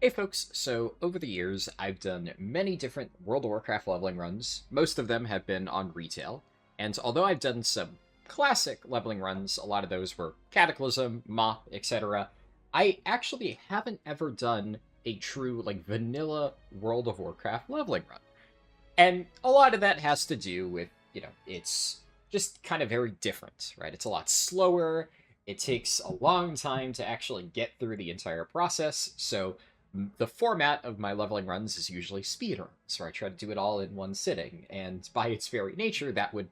Hey folks, so over the years I've done many different World of Warcraft leveling runs. Most of them have been on retail, and although I've done some classic leveling runs, a lot of those were Cataclysm, Mop, etc. I actually haven't ever done a true like vanilla World of Warcraft leveling run. And a lot of that has to do with, it's just kind of very different, right? It's a lot slower. It takes a long time to actually get through the entire process. So the format of my leveling runs is usually speedruns, where I try to do it all in one sitting. And by its very nature, that would,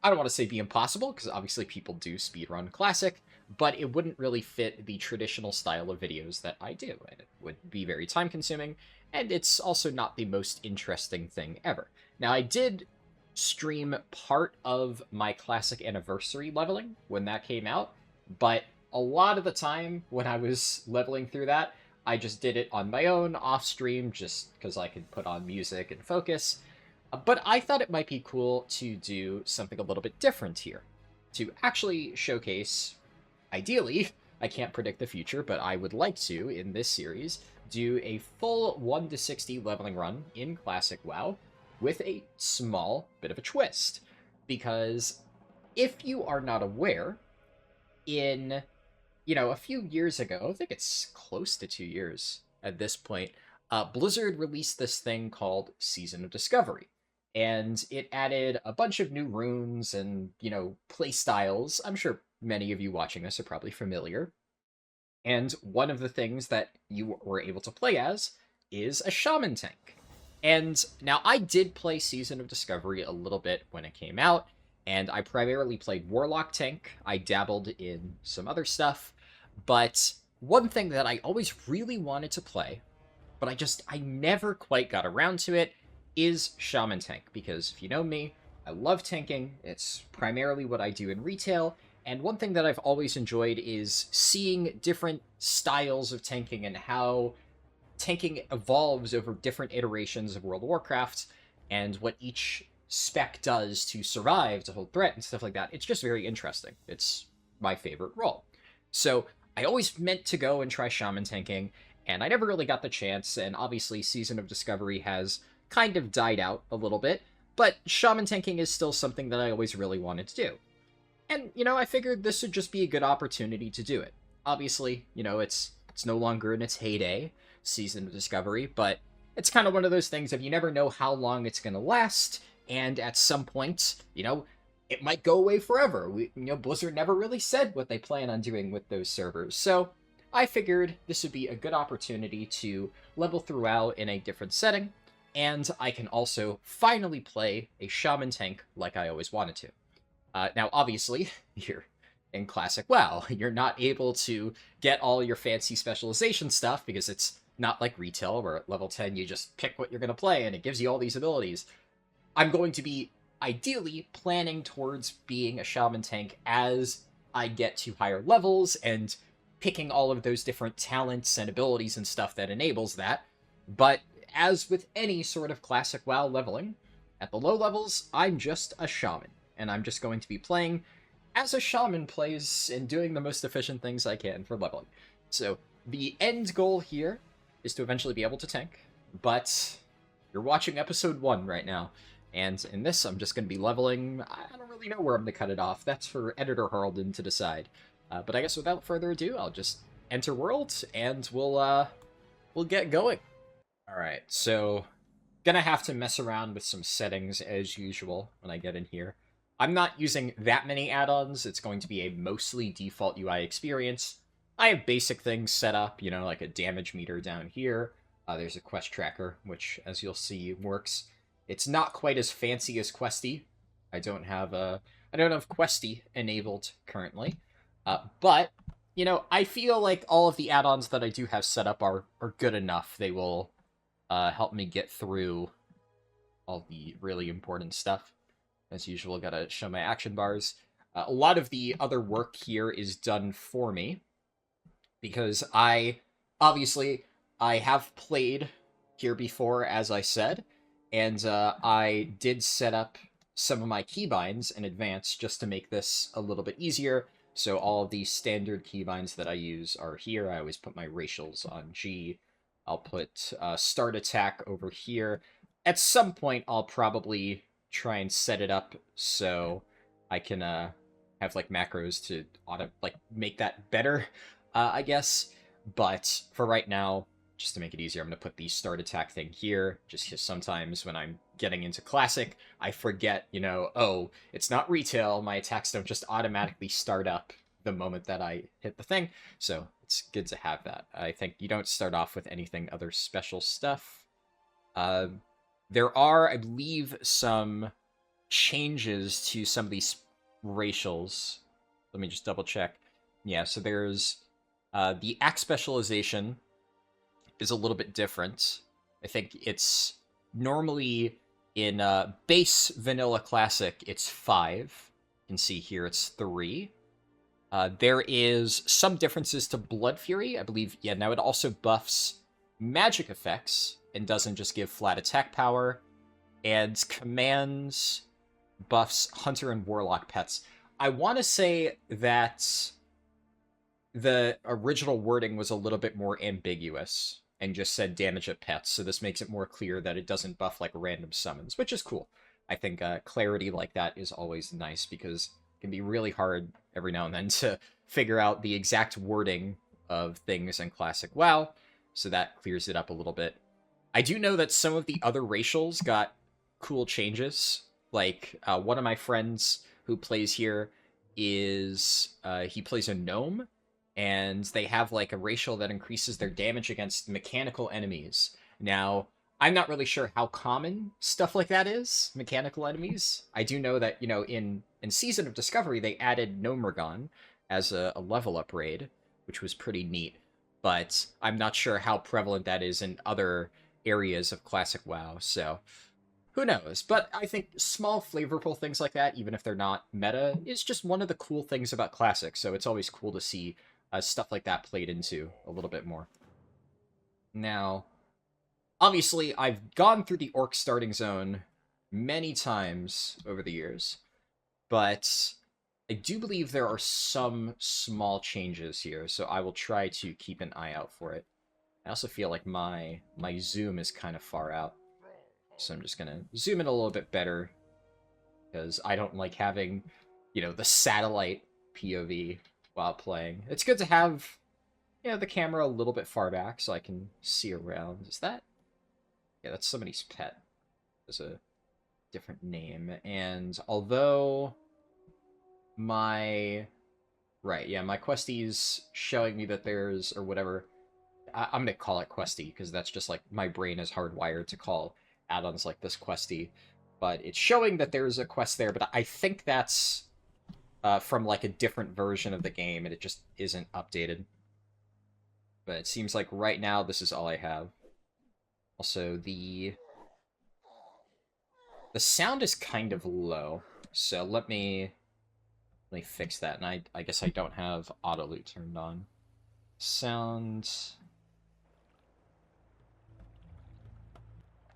I don't want to say be impossible, because obviously people do speedrun Classic, but it wouldn't really fit the traditional style of videos that I do, and it would be very time consuming, and it's also not the most interesting thing ever. Now, I did stream part of my Classic Anniversary leveling when that came out, but a lot of the time when I was leveling through that, I just did it on my own, off stream, just because I could put on music and focus. But I thought it might be cool to do something a little bit different here. To actually showcase, ideally, I can't predict the future, but I would like to, in this series, do a full 1 to 60 leveling run in Classic WoW with a small bit of a twist. Because if you are not aware, in, a few years ago, I think it's close to 2 years at this point, Blizzard released this thing called Season of Discovery. And it added a bunch of new runes and, play styles. I'm sure many of you watching this are probably familiar. And one of the things that you were able to play as is a Shaman Tank. And now I did play Season of Discovery a little bit when it came out, and I primarily played Warlock Tank. I dabbled in some other stuff, but one thing that I always really wanted to play, but I never quite got around to it, is Shaman Tank, because if you know me, I love tanking. It's primarily what I do in retail, and one thing that I've always enjoyed is seeing different styles of tanking and how tanking evolves over different iterations of World of Warcraft, and what each spec does to survive, to hold threat, and stuff like that. It's just very interesting. It's my favorite role. So I always meant to go and try Shaman tanking, and I never really got the chance, and obviously Season of Discovery has kind of died out a little bit, but Shaman tanking is still something that I always really wanted to do. And, I figured this would just be a good opportunity to do it. Obviously, it's no longer in its heyday, Season of Discovery, but it's kind of one of those things of you never know how long it's going to last, and at some point, it might go away forever. Blizzard never really said what they plan on doing with those servers, so I figured this would be a good opportunity to level throughout in a different setting, and I can also finally play a Shaman Tank like I always wanted to. Now, obviously, you're in Classic WoW. You're not able to get all your fancy specialization stuff because it's not like retail, where at level 10 you just pick what you're going to play and it gives you all these abilities. I'm going to be ideally planning towards being a Shaman Tank as I get to higher levels and picking all of those different talents and abilities and stuff that enables that. But as with any sort of Classic WoW leveling, at the low levels, I'm just a Shaman, and I'm just going to be playing as a Shaman plays and doing the most efficient things I can for leveling. So the end goal here is to eventually be able to tank, but you're watching episode 1 right now, and in this I'm just going to be leveling. I don't really know where I'm going to cut it off. That's for Editor Harlden to decide. But I guess without further ado, I'll just enter world, and we'll get going. Alright, so gonna have to mess around with some settings as usual when I get in here. I'm not using that many add-ons. It's going to be a mostly default UI experience. I have basic things set up, like a damage meter down here. There's a quest tracker, which, as you'll see, works. It's not quite as fancy as Questy. I don't have Questy enabled currently. But, I feel like all of the add-ons that I do have set up are good enough. They will help me get through all the really important stuff. As usual, gotta show my action bars. A lot of the other work here is done for me, because I have played here before, as I said, and I did set up some of my keybinds in advance just to make this a little bit easier. So all of the standard keybinds that I use are here. I always put my racials on G. I'll put start attack over here. At some point, I'll probably try and set it up so I can have like macros to make that better, I guess. But for right now, just to make it easier, I'm gonna put the start attack thing here. Just because sometimes when I'm getting into classic, I forget, oh, it's not retail. My attacks don't just automatically start up the moment that I hit the thing. So it's good to have that. I think you don't start off with anything other special stuff. There are, I believe, some changes to some of these racials. Let me just double check. Yeah, so there's the axe specialization is a little bit different. I think it's normally in base vanilla classic, it's 5. You can see here it's 3. There is some differences to Blood Fury. I believe, yeah, now it also buffs magic effects and doesn't just give flat attack power. And commands buffs Hunter and Warlock pets. I want to say that the original wording was a little bit more ambiguous and just said damage at pets, so this makes it more clear that it doesn't buff like random summons, which is cool. I think clarity like that is always nice because it can be really hard every now and then to figure out the exact wording of things in Classic WoW, so that clears it up a little bit. I do know that some of the other racials got cool changes. Like, one of my friends who plays here is, he plays a gnome, and they have, like, a racial that increases their damage against mechanical enemies. Now, I'm not really sure how common stuff like that is, mechanical enemies. I do know that, in Season of Discovery, they added Gnomergon as a level-up raid, which was pretty neat. But I'm not sure how prevalent that is in other areas of Classic WoW, so who knows? But I think small, flavorful things like that, even if they're not meta, is just one of the cool things about Classic, so it's always cool to see stuff like that played into a little bit more. Now, obviously, I've gone through the Orc starting zone many times over the years, but I do believe there are some small changes here, so I will try to keep an eye out for it. I also feel like my zoom is kind of far out, so I'm just going to zoom in a little bit better, because I don't like having, the satellite POV while playing. It's good to have, the camera a little bit far back so I can see around. Is that? Yeah, that's somebody's pet. There's a different name, and although my... Right, yeah, my Questie's showing me that there's, or whatever... I'm gonna call it Questie, because that's just, like, my brain is hardwired to call add-ons like this Questie. But it's showing that there's a quest there, but I think that's from, like, a different version of the game, and it just isn't updated. But it seems like right now this is all I have. Also, the sound is kind of low, so let me fix that. And I guess I don't have auto loot turned on. Sound...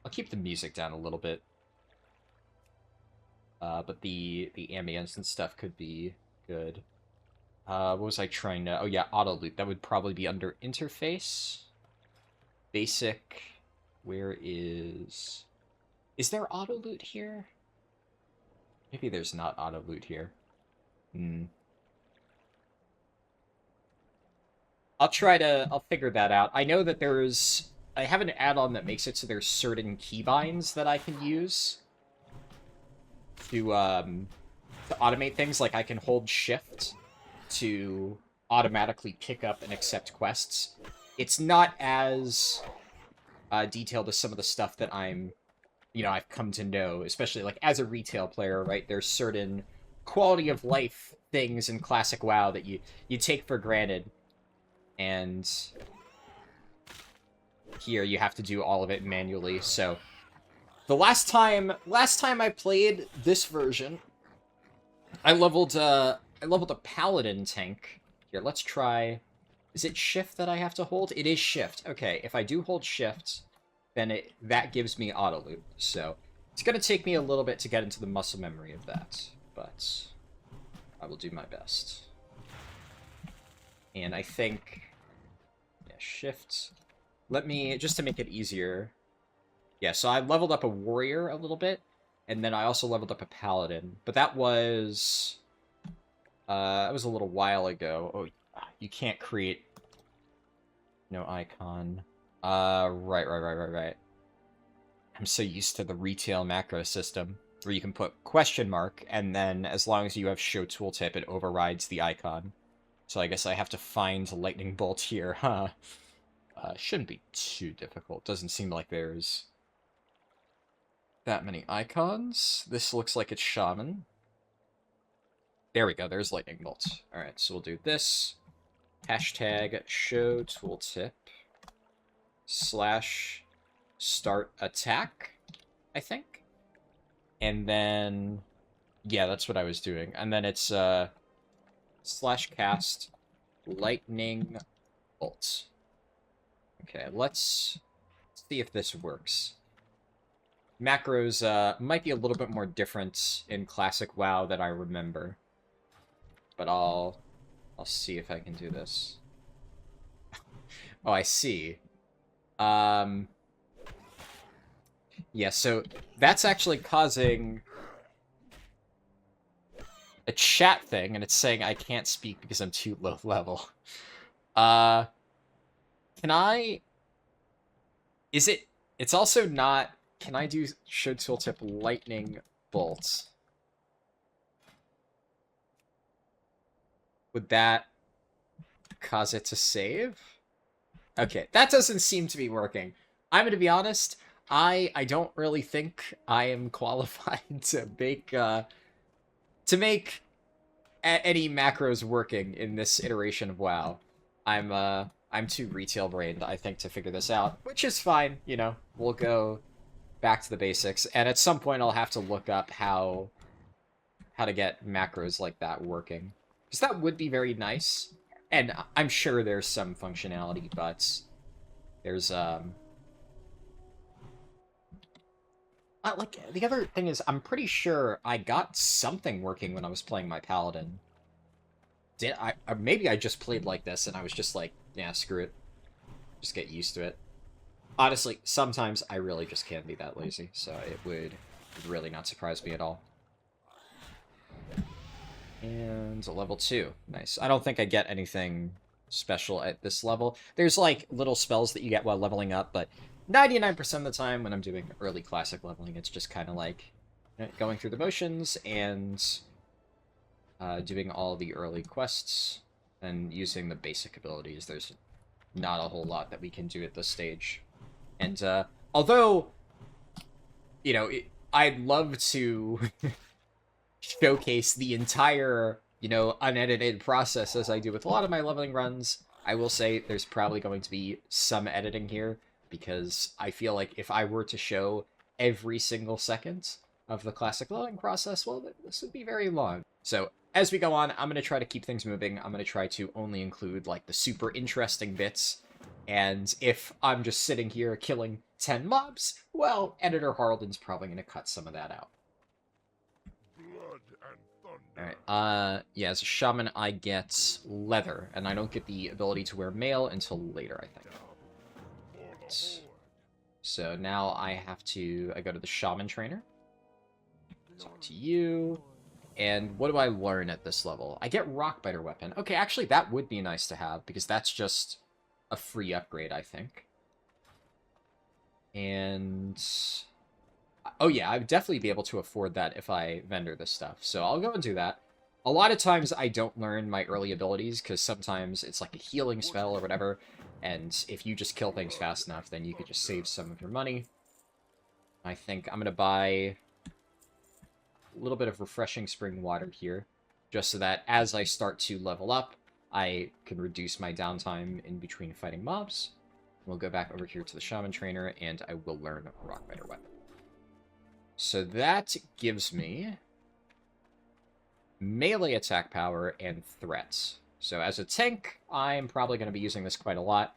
I'll keep the music down a little bit. But the ambience and stuff could be good. What was I trying to... Oh yeah, auto loot. That would probably be under interface. Basic. Where is... Is there auto loot here? Maybe there's not auto loot here. I'll figure that out. I know that I have an add-on that makes it so there's certain keybinds that I can use to automate things. Like, I can hold shift to automatically pick up and accept quests. It's not as detailed as some of the stuff that I've come to know, especially, like, as a retail player, right? There's certain quality of life things in Classic WoW that you take for granted, and here you have to do all of it manually. So the last time I played this version, I leveled a paladin tank. Here, let's try... Is it shift that I have to hold? It is shift. Okay, if I do hold shift, then that gives me auto loot. So it's going to take me a little bit to get into the muscle memory of that, but I will do my best. And I think... Yeah, shift. let me, just to make it easier. Yeah, so I leveled up a warrior a little bit, and then I also leveled up a paladin. But that was a little while ago. Oh, you can't create no icon. Right. I'm so used to the retail macro system where you can put question mark, and then as long as you have show tooltip, it overrides the icon. So I guess I have to find lightning bolt here, huh? Shouldn't be too difficult. Doesn't seem like there's that many icons. This looks like it's Shaman. There we go, there's lightning bolt. Alright, so we'll do this. Hashtag show tooltip / start attack, I think. And then, yeah, that's what I was doing. And then it's / cast lightning bolt. Okay, let's see if this works. Macros might be a little bit more different in classic WoW than I remember. But I'll see if I can do this. Oh, I see. Yeah, so that's actually causing a chat thing, and it's saying I can't speak because I'm too low level. Can I... It's also not... Can I do show tooltip lightning bolt? Would that cause it to save? Okay, that doesn't seem to be working. I'm going to be honest, I don't really think I am qualified to make any macros working in this iteration of WoW. I'm too retail brained, I think, to figure this out, which is fine. You know, we'll go back to the basics, and at some point I'll have to look up how to get macros like that working, because that would be very nice. And I'm sure there's some functionality, but there's like, the other thing is, I'm pretty sure I got something working when I was playing my paladin. Did I? Maybe I just played like this and I was just like, yeah, screw it. Just get used to it. Honestly, sometimes I really just can be that lazy, so it would really not surprise me at all. And level 2. Nice. I don't think I get anything special at this level. There's, like, little spells that you get while leveling up, but 99% of the time when I'm doing early classic leveling, it's just kind of like going through the motions and doing all the early quests and using the basic abilities. There's not a whole lot that we can do at this stage. And although, you know, I'd love to showcase the entire, you know, unedited process as I do with a lot of my leveling runs, I will say there's probably going to be some editing here, because I feel like if I were to show every single second of the classic leveling process, well, this would be very long. So as we go on, I'm going to try to keep things moving. I'm going to try to only include, like, the super interesting bits. And if I'm just sitting here killing 10 mobs, well, Editor Harlden's probably going to cut some of that out. Alright, yeah, as a shaman, I get leather, and I don't get the ability to wear mail until later, I think. So now I go to the shaman trainer, talk to you, and what do I learn at this level? I get rockbiter weapon. Okay, actually, that would be nice to have, because that's just a free upgrade, I think. And oh yeah, I would definitely be able to afford that if I vendor this stuff. So I'll go and do that. A lot of times I don't learn my early abilities, because sometimes it's like a healing spell or whatever, and if you just kill things fast enough, then you could just save some of your money. I think I'm going to buy a little bit of refreshing spring water here, just so that as I start to level up, I can reduce my downtime in between fighting mobs. We'll go back over here to the shaman trainer, and I will learn rockbiter weapon. So that gives me melee attack power and threats. So as a tank, I'm probably going to be using this quite a lot.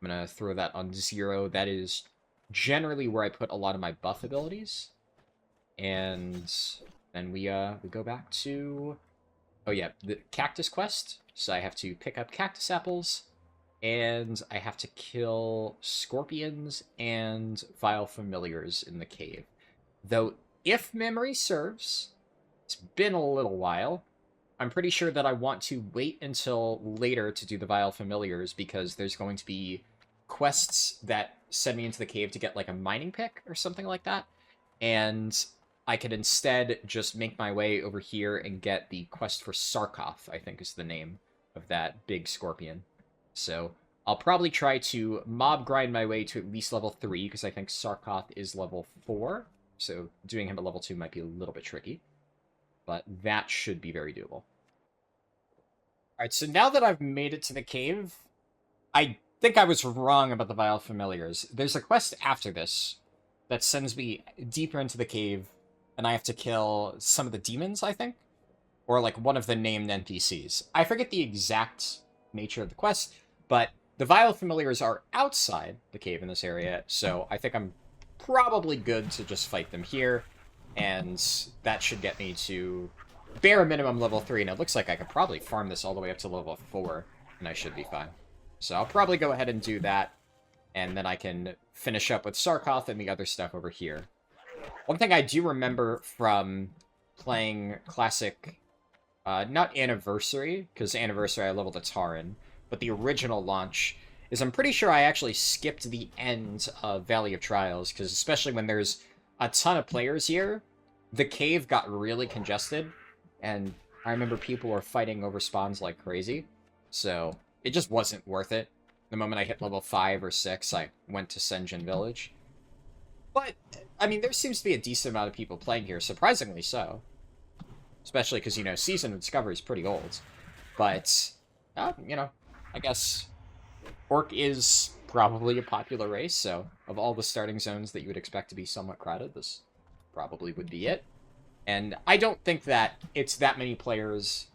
I'm going to throw that on 0. That is generally where I put a lot of my buff abilities. And then we go back to, oh yeah, the cactus quest. So I have to pick up cactus apples and I have to kill scorpions and vile familiars in the cave. Though, if memory serves, it's been a little while. I'm pretty sure that I want to wait until later to do the vile familiars because there's going to be quests that send me into the cave to get like a mining pick or something like that. And I could instead just make my way over here and get the quest for Sarkoth, I think is the name of that big scorpion. So I'll probably try to mob grind my way to at least level 3, because I think Sarkoth is level 4. So doing him at level 2 might be a little bit tricky. But that should be very doable. Alright, so now that I've made it to the cave, I think I was wrong about the Vile Familiars. There's a quest after this that sends me deeper into the cave, and I have to kill some of the demons, I think? Or, like, one of the named NPCs. I forget the exact nature of the quest, but the Vile Familiars are outside the cave in this area, so I think I'm probably good to just fight them here, and that should get me to bare minimum level 3, and it looks like I could probably farm this all the way up to level 4, and I should be fine. So I'll probably go ahead and do that, and then I can finish up with Sarkoth and the other stuff over here. One thing I do remember from playing Classic, not Anniversary, because Anniversary I leveled a Tauren, but the original launch, is I'm pretty sure I actually skipped the end of Valley of Trials, because especially when there's a ton of players here, the cave got really congested, and I remember people were fighting over spawns like crazy, so it just wasn't worth it. The moment I hit level 5 or 6, I went to Senjin Village. But, I mean, there seems to be a decent amount of people playing here, surprisingly so. Especially because, you know, Season of Discovery is pretty old. But, you know, I guess Orc is probably a popular race, so of all the starting zones that you would expect to be somewhat crowded, this probably would be it. And I don't think that it's that many players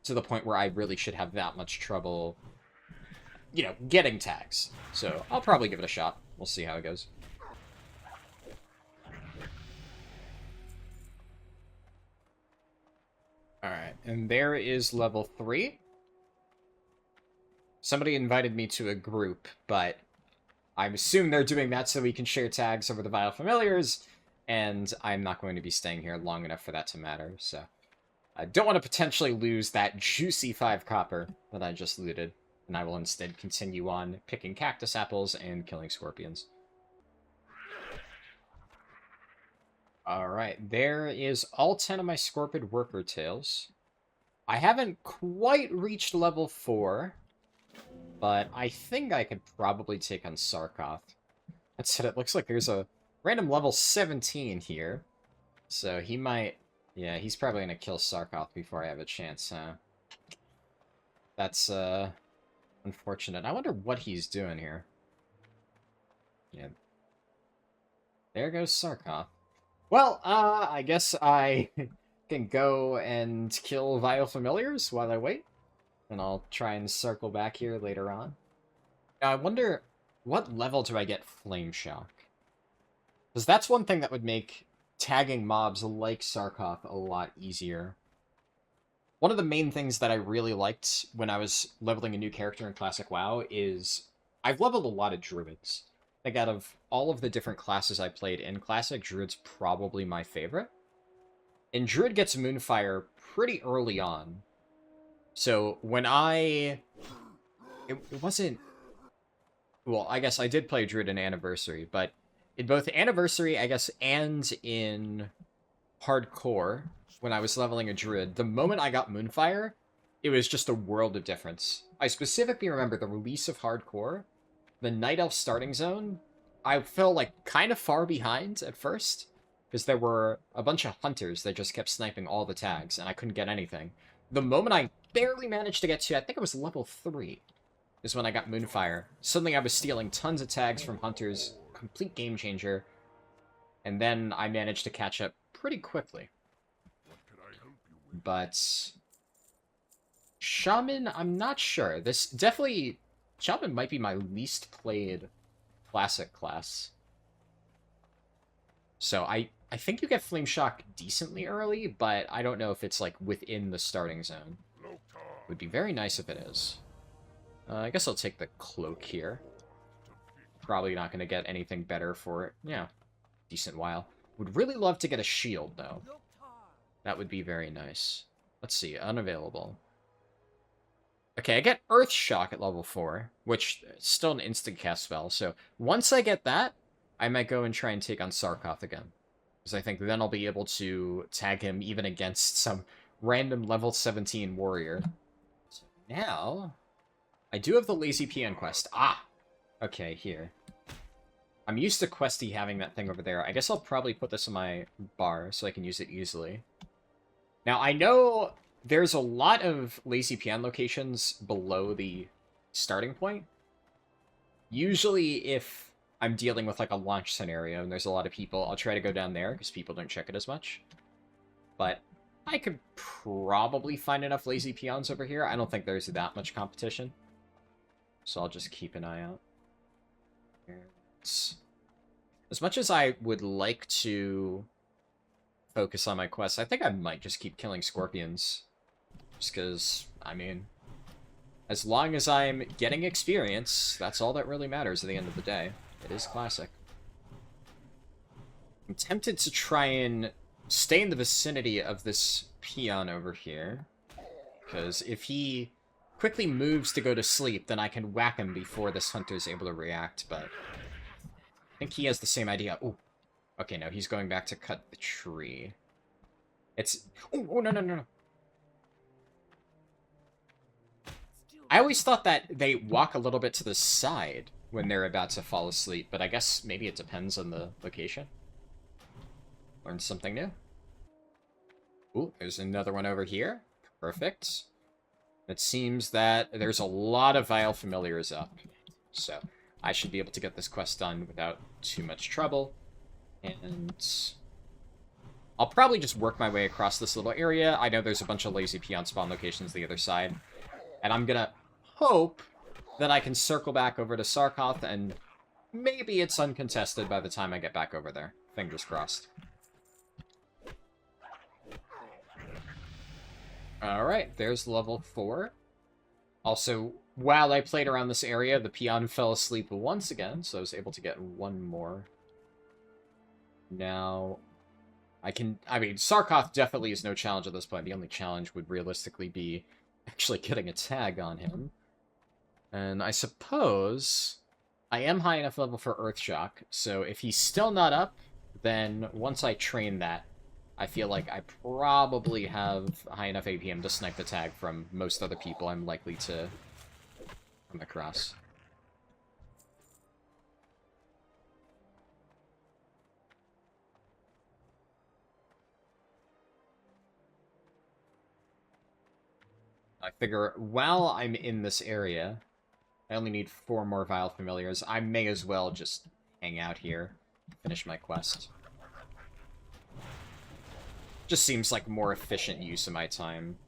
to the point where I really should have that much trouble, you know, getting tags. So I'll probably give it a shot. We'll see how it goes. Alright, and there is level 3. Somebody invited me to a group, but I assume they're doing that so we can share tags over the Vile Familiars, and I'm not going to be staying here long enough for that to matter, so I don't want to potentially lose that juicy 5 copper that I just looted, and I will instead continue on picking cactus apples and killing scorpions. Alright, there is all 10 of my Scorpid Worker Tails. I haven't quite reached level 4, but I think I could probably take on Sarkoth. That said, it looks like there's a random level 17 here, so he might... Yeah, he's probably going to kill Sarkoth before I have a chance, huh? That's, unfortunate. I wonder what he's doing here. Yeah. There goes Sarkoth. Well, I guess I can go and kill Vile Familiars while I wait. And I'll try and circle back here later on. Now, I wonder, what level do I get Flame Shock? Because that's one thing that would make tagging mobs like Sarkoth a lot easier. One of the main things that I really liked when I was leveling a new character in Classic WoW is I've leveled a lot of Druids. Like, out of all of the different classes I played in Classic, Druid's probably my favorite. And Druid gets Moonfire pretty early on. So, when it wasn't... Well, I guess I did play Druid in Anniversary, but in both Anniversary, I guess, and in Hardcore, when I was leveling a Druid, the moment I got Moonfire, it was just a world of difference. I specifically remember the release of Hardcore, the Night Elf starting zone, I felt like kind of far behind at first, because there were a bunch of hunters that just kept sniping all the tags, and I couldn't get anything. The moment I barely managed to get to, I think it was level 3, is when I got Moonfire. Suddenly I was stealing tons of tags from hunters, complete game changer, and then I managed to catch up pretty quickly. But Shaman, I'm not sure. This definitely... Shaman might be my least played Classic class. So I think you get Flame Shock decently early, but I don't know if it's like within the starting zone. Would be very nice if it is. I guess I'll take the cloak here. Probably not going to get anything better for it. Yeah, decent while. Would really love to get a shield, though. That would be very nice. Let's see, unavailable. Okay, I get Earth Shock at level 4, which is still an instant cast spell, so once I get that, I might go and try and take on Sarkoth again. Because I think then I'll be able to tag him even against some random level 17 warrior. So now, I do have the Lazy Peon quest. Ah! Okay, here. I'm used to Questy having that thing over there. I guess I'll probably put this in my bar so I can use it easily. Now, I know there's a lot of Lazy Peon locations below the starting point. Usually, if I'm dealing with, like, a launch scenario and there's a lot of people, I'll try to go down there because people don't check it as much. But I could probably find enough Lazy Peons over here. I don't think there's that much competition. So I'll just keep an eye out. As much as I would like to focus on my quests, I think I might just keep killing scorpions. Just because, I mean, as long as I'm getting experience, that's all that really matters at the end of the day. It is classic. I'm tempted to try and stay in the vicinity of this peon over here. Because if he quickly moves to go to sleep, then I can whack him before this hunter's able to react, but I think he has the same idea. Ooh. Okay, no, he's going back to cut the tree. It's... Oh, no, no, no, no. I always thought that they walk a little bit to the side when they're about to fall asleep, but I guess maybe it depends on the location. Learned something new. Ooh, there's another one over here. Perfect. It seems that there's a lot of Vile Familiars up, so I should be able to get this quest done without too much trouble. And I'll probably just work my way across this little area. I know there's a bunch of Lazy Peon spawn locations the other side. And I'm gonna hope that I can circle back over to Sarkoth, and maybe it's uncontested by the time I get back over there. Fingers crossed. Alright, there's level 4. Also, while I played around this area, the peon fell asleep once again, so I was able to get one more. Now, I mean, Sarkoth definitely is no challenge at this point. The only challenge would realistically be actually getting a tag on him. And I suppose I am high enough level for Earthshock, so if he's still not up, then once I train that, I feel like I probably have high enough APM to snipe the tag from most other people I'm likely to come across. I figure while I'm in this area, I only need 4 more Vile Familiars. I may as well just hang out here, finish my quest. Just seems like more efficient use of my time.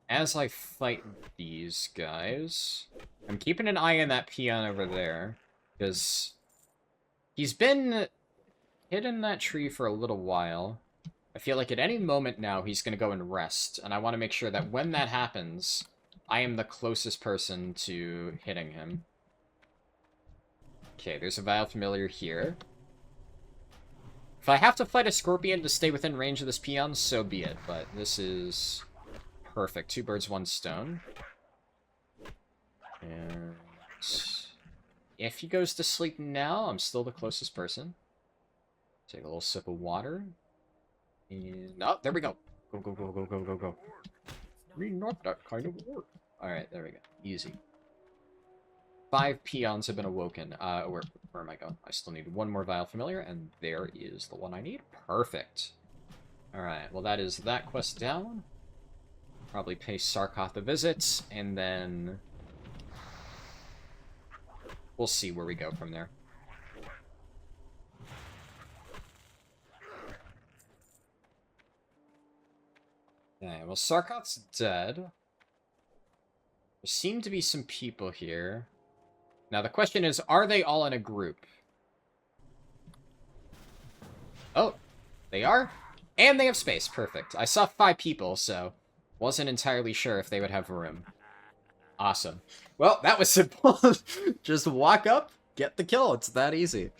As I fight these guys, I'm keeping an eye on that peon over there, because he's been hidden in that tree for a little while. I feel like at any moment now he's going to go and rest, and I want to make sure that when that happens, I am the closest person to hitting him. Okay, there's a Vile Familiar here. If I have to fight a Scorpion to stay within range of this peon, so be it, but this is perfect. 2 birds, 1 stone. And if he goes to sleep now, I'm still the closest person. Take a little sip of water. And... oh, there we go. Go, go, go, go, go, go, go. Not that kind of work. Alright, there we go. Easy. 5 peons have been awoken. Where am I going? I still need 1 more Vile Familiar, and there is the one I need. Perfect. Alright, well that is that quest down. Probably pay Sarkoth a visit, and then we'll see where we go from there. Okay, well, Sarkoth's dead. There seem to be some people here. Now, the question is, are they all in a group? Oh, they are? And they have space. Perfect. I saw 5 people, so wasn't entirely sure if they would have room. Awesome. Well, that was simple. Just walk up, get the kill. It's that easy.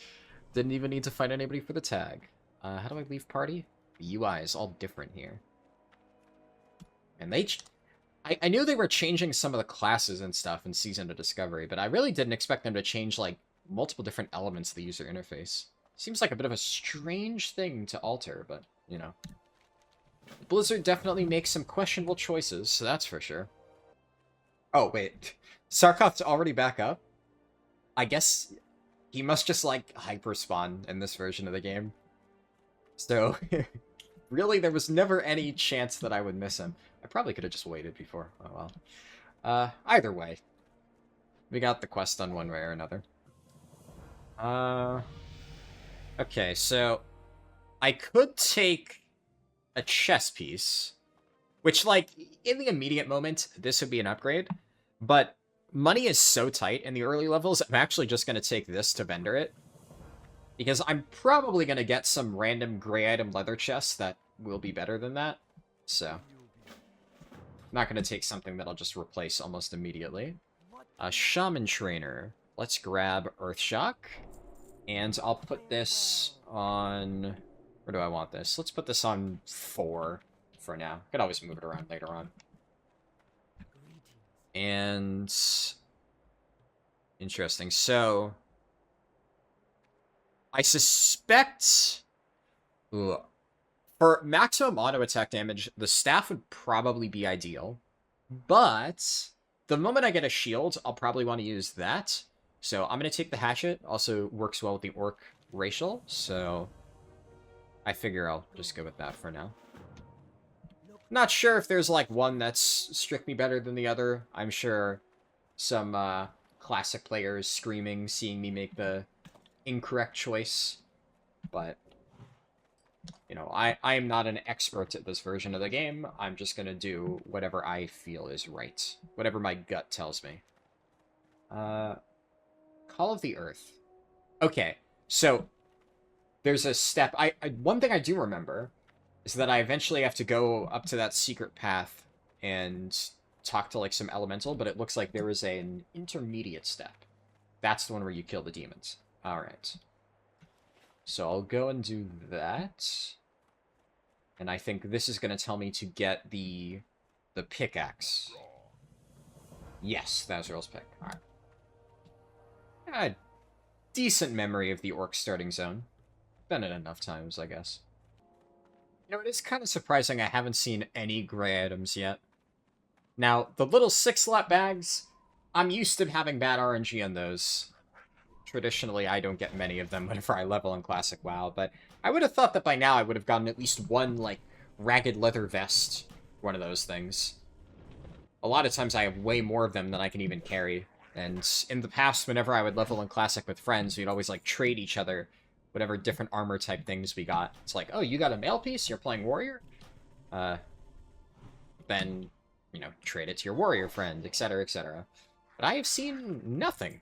Didn't even need to find anybody for the tag. How do I leave party? The UI is all different here. And I knew they were changing some of the classes and stuff in Season of Discovery, but I really didn't expect them to change, like, multiple different elements of the user interface. Seems like a bit of a strange thing to alter, but, you know. Blizzard definitely makes some questionable choices, so that's for sure. Oh, wait. Sarkov's already back up? I guess he must just, like, hyper-spawn in this version of the game. So, really, there was never any chance that I would miss him. I probably could have just waited before. Oh, well. Either way. We got the quest done one way or another. Okay, so I could take a chess piece, which, like, in the immediate moment, this would be an upgrade, but money is so tight in the early levels, I'm actually just going to take this to vendor it, because I'm probably going to get some random gray item leather chests that will be better than that, so I'm not going to take something that I'll just replace almost immediately. Shaman Trainer. Let's grab Earthshock. And I'll put this on... Where do I want this? Let's put this on 4 for now. Could always move it around later on. And... Interesting. So... I suspect... Ugh. For maximum auto attack damage, the staff would probably be ideal. But... The moment I get a shield, I'll probably want to use that. So I'm going to take the hatchet. Also works well with the orc racial, so I figure I'll just go with that for now. Not sure if there's, like, one that's strictly better than the other. I'm sure some classic players screaming, seeing me make the incorrect choice. But, you know, I am not an expert at this version of the game. I'm just going to do whatever I feel is right. Whatever my gut tells me. Call of the Earth. Okay, so there's a step. One thing I do remember is that I eventually have to go up to that secret path and talk to, like, some elemental, but it looks like there is an intermediate step. That's the one where you kill the demons. Alright. So I'll go and do that. And I think this is going to tell me to get the pickaxe. Yes, that was Earl's pick. Alright. A decent memory of the orc starting zone. Done it enough times, I guess. You know, it is kind of surprising I haven't seen any gray items yet. Now, the little 6-slot bags, I'm used to having bad RNG on those. Traditionally, I don't get many of them whenever I level in Classic WoW, but I would have thought that by now I would have gotten at least one, like, ragged leather vest, one of those things. A lot of times I have way more of them than I can even carry. And in the past, whenever I would level in Classic with friends, we'd always, like, trade each other whatever different armor type things we got. It's like, oh, you got a mail piece? You're playing warrior? Then, you know, trade it to your warrior friend, etc., etc. But I have seen nothing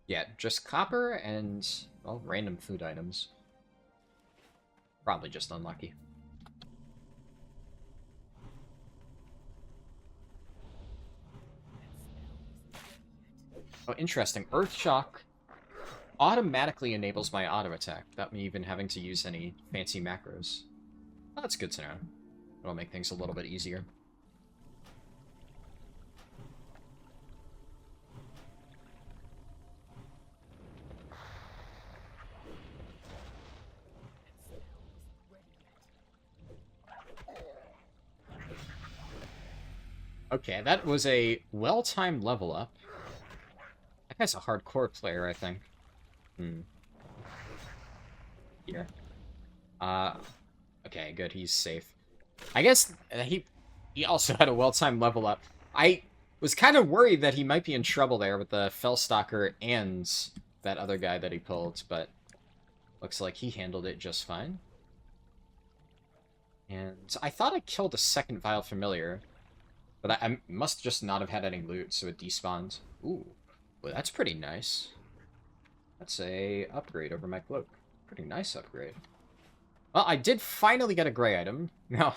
yet. Just copper and, well, random food items. Probably just unlucky. Oh, interesting. Earthshock automatically enables my auto attack without me even having to use any fancy macros. Oh, that's good to know. It'll make things a little bit easier. Okay, that was a well-timed level up. That guy's a hardcore player, I think. Here. Okay, good, he's safe. I guess he also had a well-timed level up. I was kind of worried that he might be in trouble there with the Fellstalker and that other guy that he pulled, but looks like he handled it just fine. And I thought I killed a second Vile Familiar. But I must just not have had any loot, so it despawned. Ooh, well, that's pretty nice. That's a upgrade over my cloak. Pretty nice upgrade. Well, I did finally get a gray item. Now,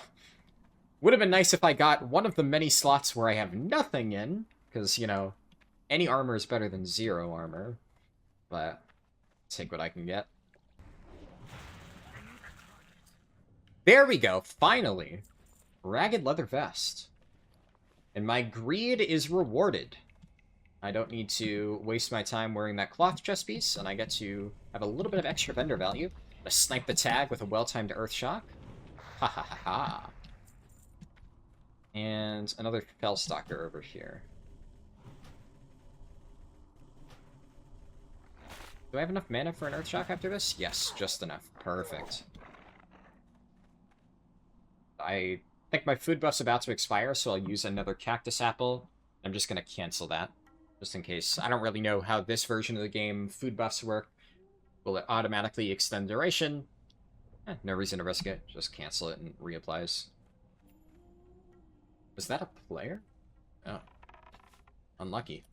would have been nice if I got one of the many slots where I have nothing in, because, you know, any armor is better than 0 armor. But, take what I can get. There we go, finally! Ragged leather vest. And my greed is rewarded. I don't need to waste my time wearing that cloth chest piece, and I get to have a little bit of extra vendor value. To snipe the tag with a well-timed Earth Shock. Ha ha ha ha. And another Fellstalker over here. Do I have enough mana for an Earth Shock after this? Yes, just enough. Perfect. I think my food buff's about to expire, so I'll use another Cactus Apple. I'm just going to cancel that, just in case. I don't really know how this version of the game food buffs work. Will it automatically extend duration? No reason to risk it. Just cancel it and reapplies. Was that a player? Oh. Unlucky.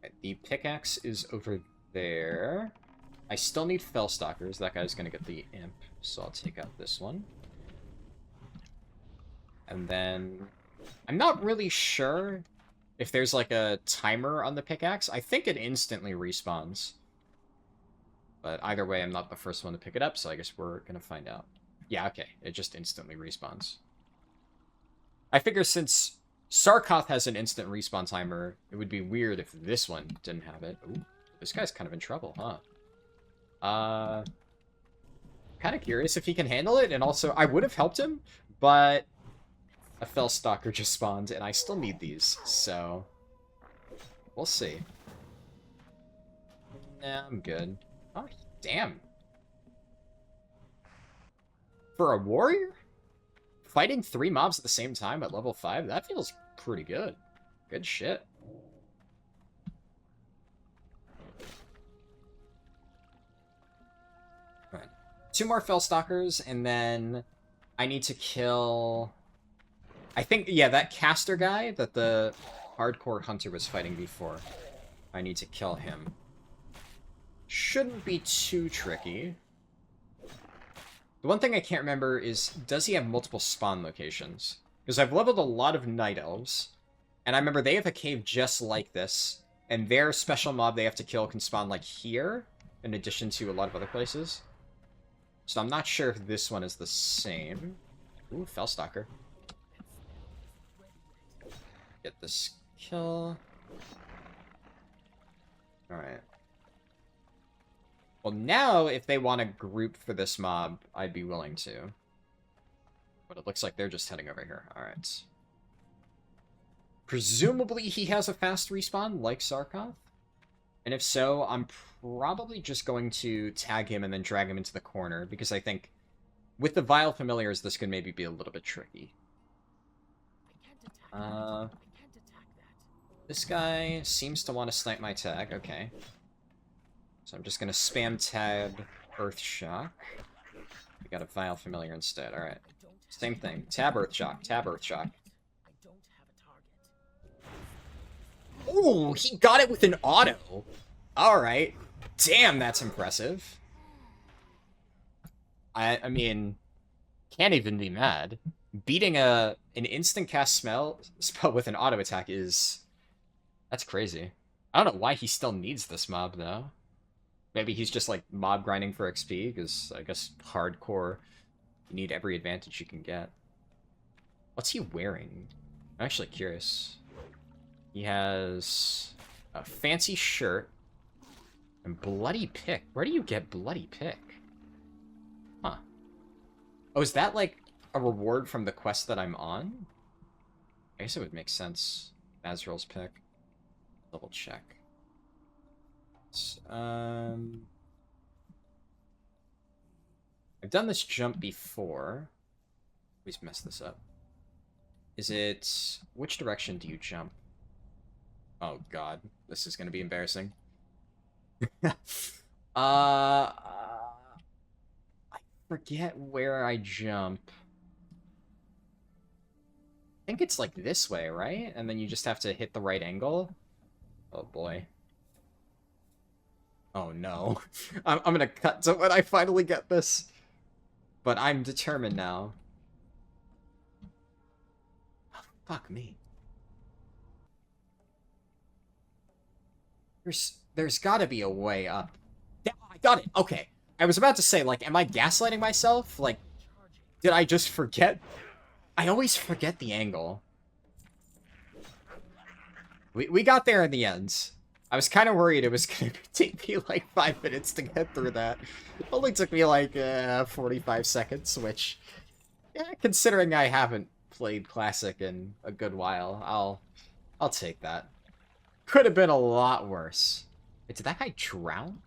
Right, the pickaxe is over there. I still need Fellstalkers. That guy's going to get the imp, so I'll take out this one. And then... I'm not really sure if there's like a timer on the pickaxe. I think it instantly respawns. But either way, I'm not the first one to pick it up, so I guess we're going to find out. Yeah, okay. It just instantly respawns. I figure since Sarkoth has an instant respawn timer, it would be weird if this one didn't have it. Ooh, this guy's kind of in trouble, huh? Kind of curious if he can handle it, and also, I would have helped him, but a Fellstalker just spawned, and I still need these, so we'll see. Nah, I'm good. Oh, damn. For a warrior? Fighting 3 mobs at the same time at level 5? That feels pretty good. Good shit. Alright. 2 more Fellstalkers, and then I need to kill... I think, yeah, that caster guy that the hardcore hunter was fighting before. I need to kill him. Shouldn't be too tricky. The one thing I can't remember is, does he have multiple spawn locations? Because I've leveled a lot of Night Elves, and I remember they have a cave just like this, and their special mob they have to kill can spawn, like, here, in addition to a lot of other places. So I'm not sure if this one is the same. Ooh, Fellstalker. Get this kill. Alright. Well, now, if they want to group for this mob, I'd be willing to. But it looks like they're just heading over here. Alright. Presumably he has a fast respawn, like Sarkoth. And if so, I'm probably just going to tag him and then drag him into the corner, because I think with the Vile Familiars, this could maybe be a little bit tricky. This guy seems to want to snipe my tag. Okay. So I'm just going to spam tab Earth Shock. We got a Vile Familiar instead. Alright. Same thing. Tab Earth Shock. Tab Earth Shock. Ooh, he got it with an auto. Alright. Damn, that's impressive. I mean, can't even be mad. Beating an instant cast spell with an auto attack is... That's crazy. I don't know why he still needs this mob, though. Maybe he's just, like, mob grinding for XP, because I guess hardcore, you need every advantage you can get. What's he wearing? I'm actually curious. He has a fancy shirt and bloody pick. Where do you get bloody pick? Huh. Oh, is that, like, a reward from the quest that I'm on? I guess it would make sense. Azrael's pick. Double check. I've done this jump before. Please mess this up. Is it... Which direction do you jump? Oh god, this is gonna be embarrassing. I forget where I jump. I think it's like this way, right? And then you just have to hit the right angle. Oh boy. Oh no. I'm gonna cut to when I finally get this. But I'm determined now. Oh, fuck me. There's gotta be a way up. Yeah, I got it. Okay. I was about to say, like, am I gaslighting myself? Like, did I just forget? I always forget the angle. We got there in the end. I was kind of worried it was going to take me like 5 minutes to get through that. It only took me like 45 seconds, which, yeah, considering I haven't played Classic in a good while, I'll take that. Could have been a lot worse. Wait, did that guy drown?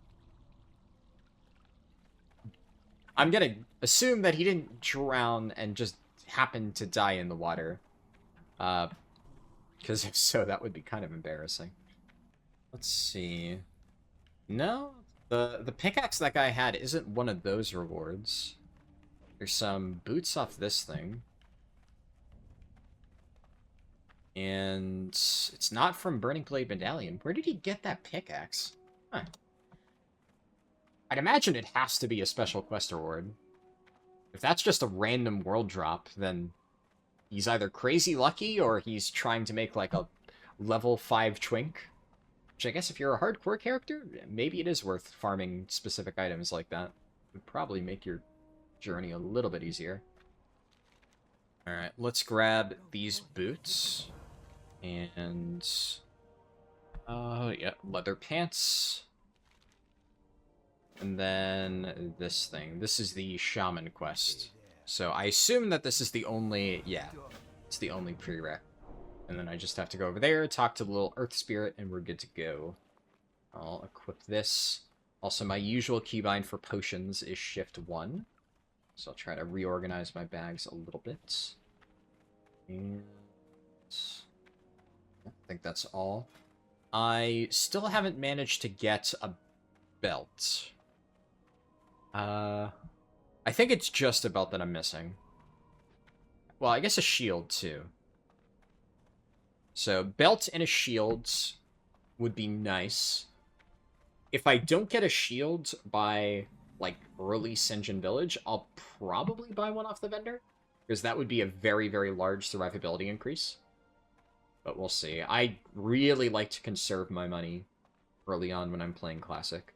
I'm gonna assume that he didn't drown and just happened to die in the water. Because if so, that would be kind of embarrassing. Let's see. No, the pickaxe that guy had isn't one of those rewards. There's some boots off this thing. And it's not from Burning Blade Medallion. Where did he get that pickaxe? Huh. I'd imagine it has to be a special quest reward. If that's just a random world drop, then he's either crazy lucky or he's trying to make like a level 5 twink. Which I guess if you're a hardcore character, maybe it is worth farming specific items like that. It would probably make your journey a little bit easier. Alright, let's grab these boots. And... yeah, leather pants. And then this thing. This is the Shaman quest. So I assume that this is the only... Yeah, it's the only prereq. And then I just have to go over there, talk to the little Earth Spirit, and we're good to go. I'll equip this. Also, my usual keybind for potions is Shift 1. So I'll try to reorganize my bags a little bit. And... I think that's all. I still haven't managed to get a belt. I think it's just a belt that I'm missing. Well, I guess a shield, too. So, belt and a shield would be nice. If I don't get a shield by, like, early Sinjin Village, I'll probably buy one off the vendor. Because that would be a very, very large survivability increase. But we'll see. I really like to conserve my money early on when I'm playing Classic.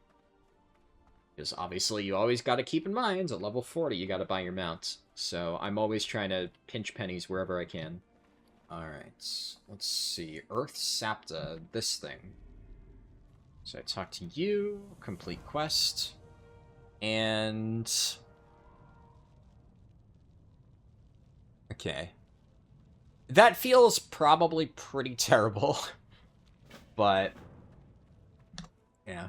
Because obviously you always got to keep in mind, at level 40 you got to buy your mounts. So I'm always trying to pinch pennies wherever I can. Alright, let's see. Earth Sapta, this thing. So I talk to you, complete quest, and... Okay. That feels probably pretty terrible, but... Yeah.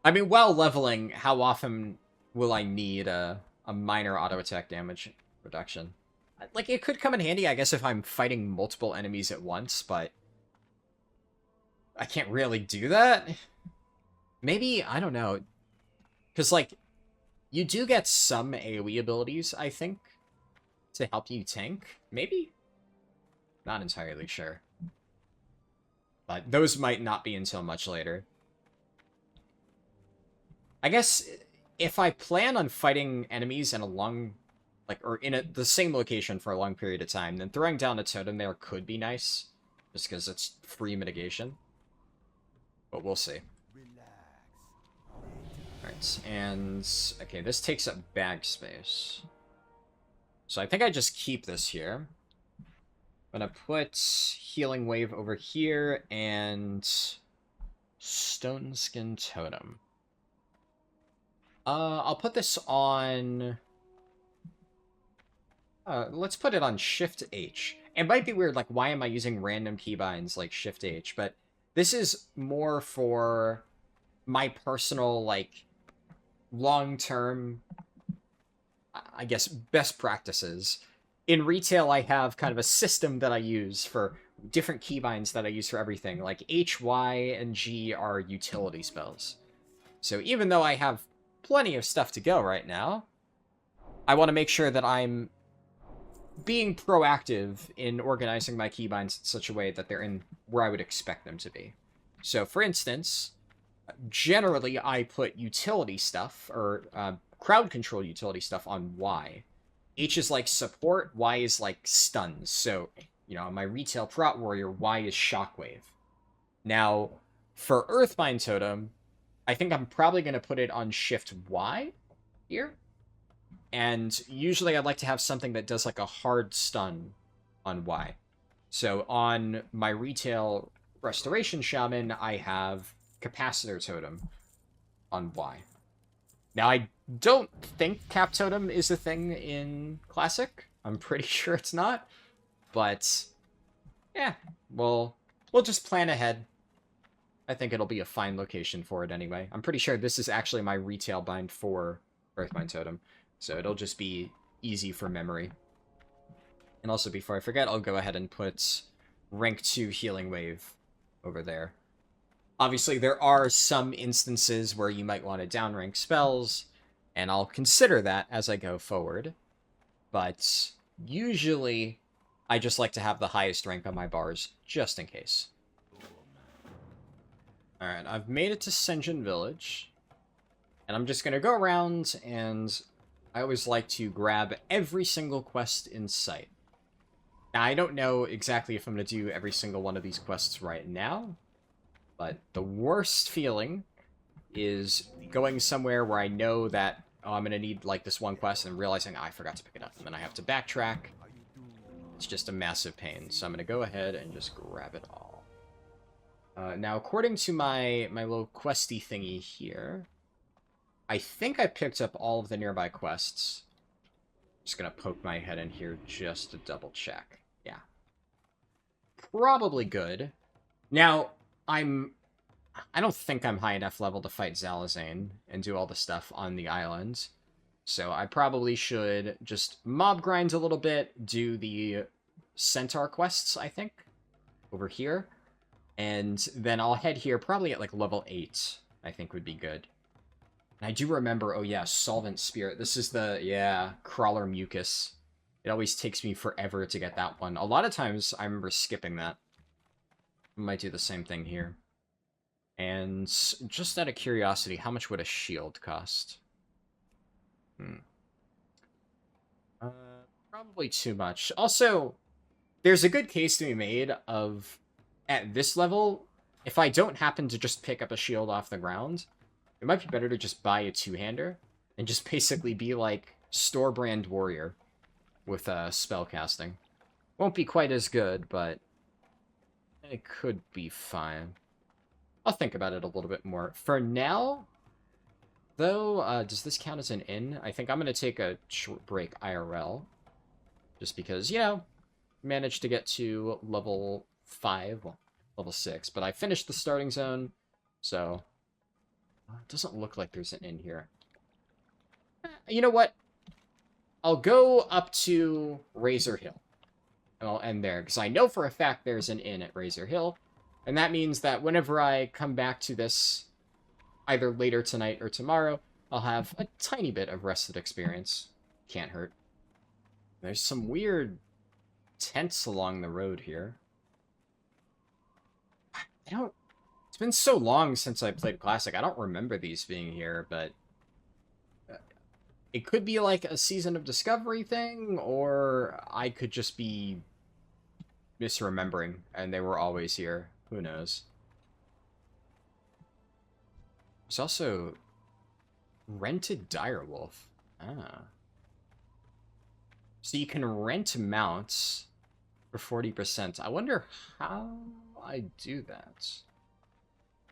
I mean, while leveling, how often will I need a minor auto-attack damage reduction? Like, it could come in handy, I guess, if I'm fighting multiple enemies at once, but... I can't really do that? Maybe, I don't know. Because, like, you do get some AoE abilities, I think, to help you tank. Maybe? Not entirely sure. But those might not be until much later. I guess if I plan on fighting enemies in a long... Like, or in the same location for a long period of time, then throwing down a totem there could be nice. Just because it's free mitigation. But we'll see. Alright, and... Okay, this takes up bag space. So I think I just keep this here. I'm gonna put Healing Wave over here, and... Stone Skin Totem. I'll put this on... let's put it on Shift H. It might be weird, like, why am I using random keybinds like Shift H? But this is more for my personal, like, long-term, I guess, best practices. In retail, I have kind of a system that I use for different keybinds that I use for everything. Like, H, Y, and G are utility spells. So even though I have plenty of stuff to go right now, I want to make sure that I'm being proactive in organizing my keybinds in such a way that they're in where I would expect them to be. So, for instance, generally I put utility stuff, or crowd control utility stuff on Y. H is like support, Y is like stuns. So, you know, on my retail prot warrior, Y is shockwave. Now, for Earthbind Totem, I think I'm probably going to put it on shift Y here. And usually I'd like to have something that does like a hard stun on Y. So on my retail Restoration Shaman, I have Capacitor Totem on Y. Now, I don't think Cap Totem is a thing in Classic. I'm pretty sure it's not. But, yeah, we'll just plan ahead. I think it'll be a fine location for it anyway. I'm pretty sure this is actually my retail bind for Earthbind Totem. So it'll just be easy for memory. And also, before I forget, I'll go ahead and put rank 2 Healing Wave over there. Obviously, there are some instances where you might want to downrank spells, and I'll consider that as I go forward. But usually, I just like to have the highest rank on my bars, just in case. Alright, I've made it to Senjin Village. And I'm just going to go around, and I always like to grab every single quest in sight. Now, I don't know exactly if I'm going to do every single one of these quests right now, but the worst feeling is going somewhere where I know that, oh, I'm going to need, like, this one quest, and realizing, oh, I forgot to pick it up, and then I have to backtrack. It's just a massive pain, so I'm going to go ahead and just grab it all. Now, according to my little questy thingy here, I think I picked up all of the nearby quests. Just going to poke my head in here just to double check. Yeah. Probably good. Now, I don't think I'm high enough level to fight Zalazane and do all the stuff on the island. So I probably should just mob grind a little bit, do the Centaur quests, I think, over here. And then I'll head here probably at like level 8, I think would be good. And I do remember, oh yeah, Solvent Spirit. This is the, yeah, Crawler Mucus. It always takes me forever to get that one. A lot of times I remember skipping that. I might do the same thing here. And just out of curiosity, how much would a shield cost? Probably too much. Also, there's a good case to be made of, at this level, if I don't happen to just pick up a shield off the ground, it might be better to just buy a two-hander and just basically be like store brand warrior with spell casting. Won't be quite as good, but it could be fine. I'll think about it a little bit more. For now, though, does this count as an inn? I think I'm going to take a short break IRL. Just because, you know, managed to get to level 5, well, level 6. But I finished the starting zone, so it doesn't look like there's an inn here. You know what? I'll go up to Razor Hill. And I'll end there, because I know for a fact there's an inn at Razor Hill. And that means that whenever I come back to this, either later tonight or tomorrow, I'll have a tiny bit of rested experience. Can't hurt. There's some weird tents along the road here. It's been so long since I played Classic, I don't remember these being here, but it could be like a Season of Discovery thing, or I could just be misremembering, and they were always here. Who knows? There's also rented direwolf. Ah. So you can rent mounts for 40%. I wonder how I do that.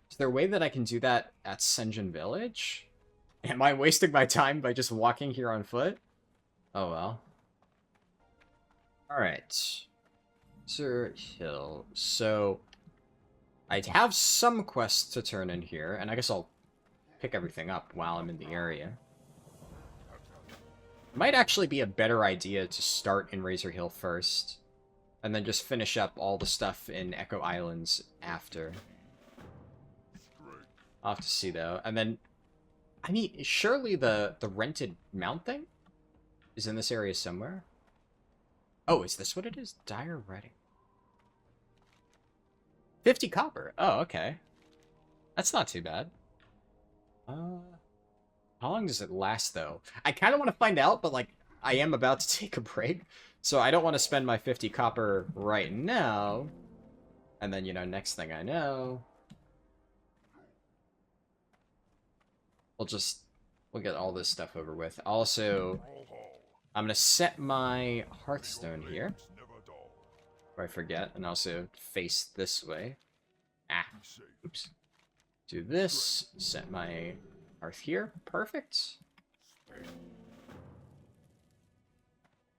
Is there a way that I can do that at Senjin Village? Am I wasting my time by just walking here on foot? Oh well. Alright. Sir Hill. So I have some quests to turn in here, and I guess I'll pick everything up while I'm in the area. Might actually be a better idea to start in Razor Hill first, and then just finish up all the stuff in Echo Islands after. I'll have to see, though. And then, I mean, surely the rented mount thing is in this area somewhere? Oh, is this what it is? Dire Ready. 50 copper. Oh, okay. That's not too bad. How long does it last, though? I kind of want to find out, but, like, I am about to take a break, so I don't want to spend my 50 copper right now. And then, you know, next thing I know, we'll get all this stuff over with. Also, I'm going to set my Hearthstone here, before I forget, and also face this way. Ah, oops. Do this, set my Hearth here, perfect.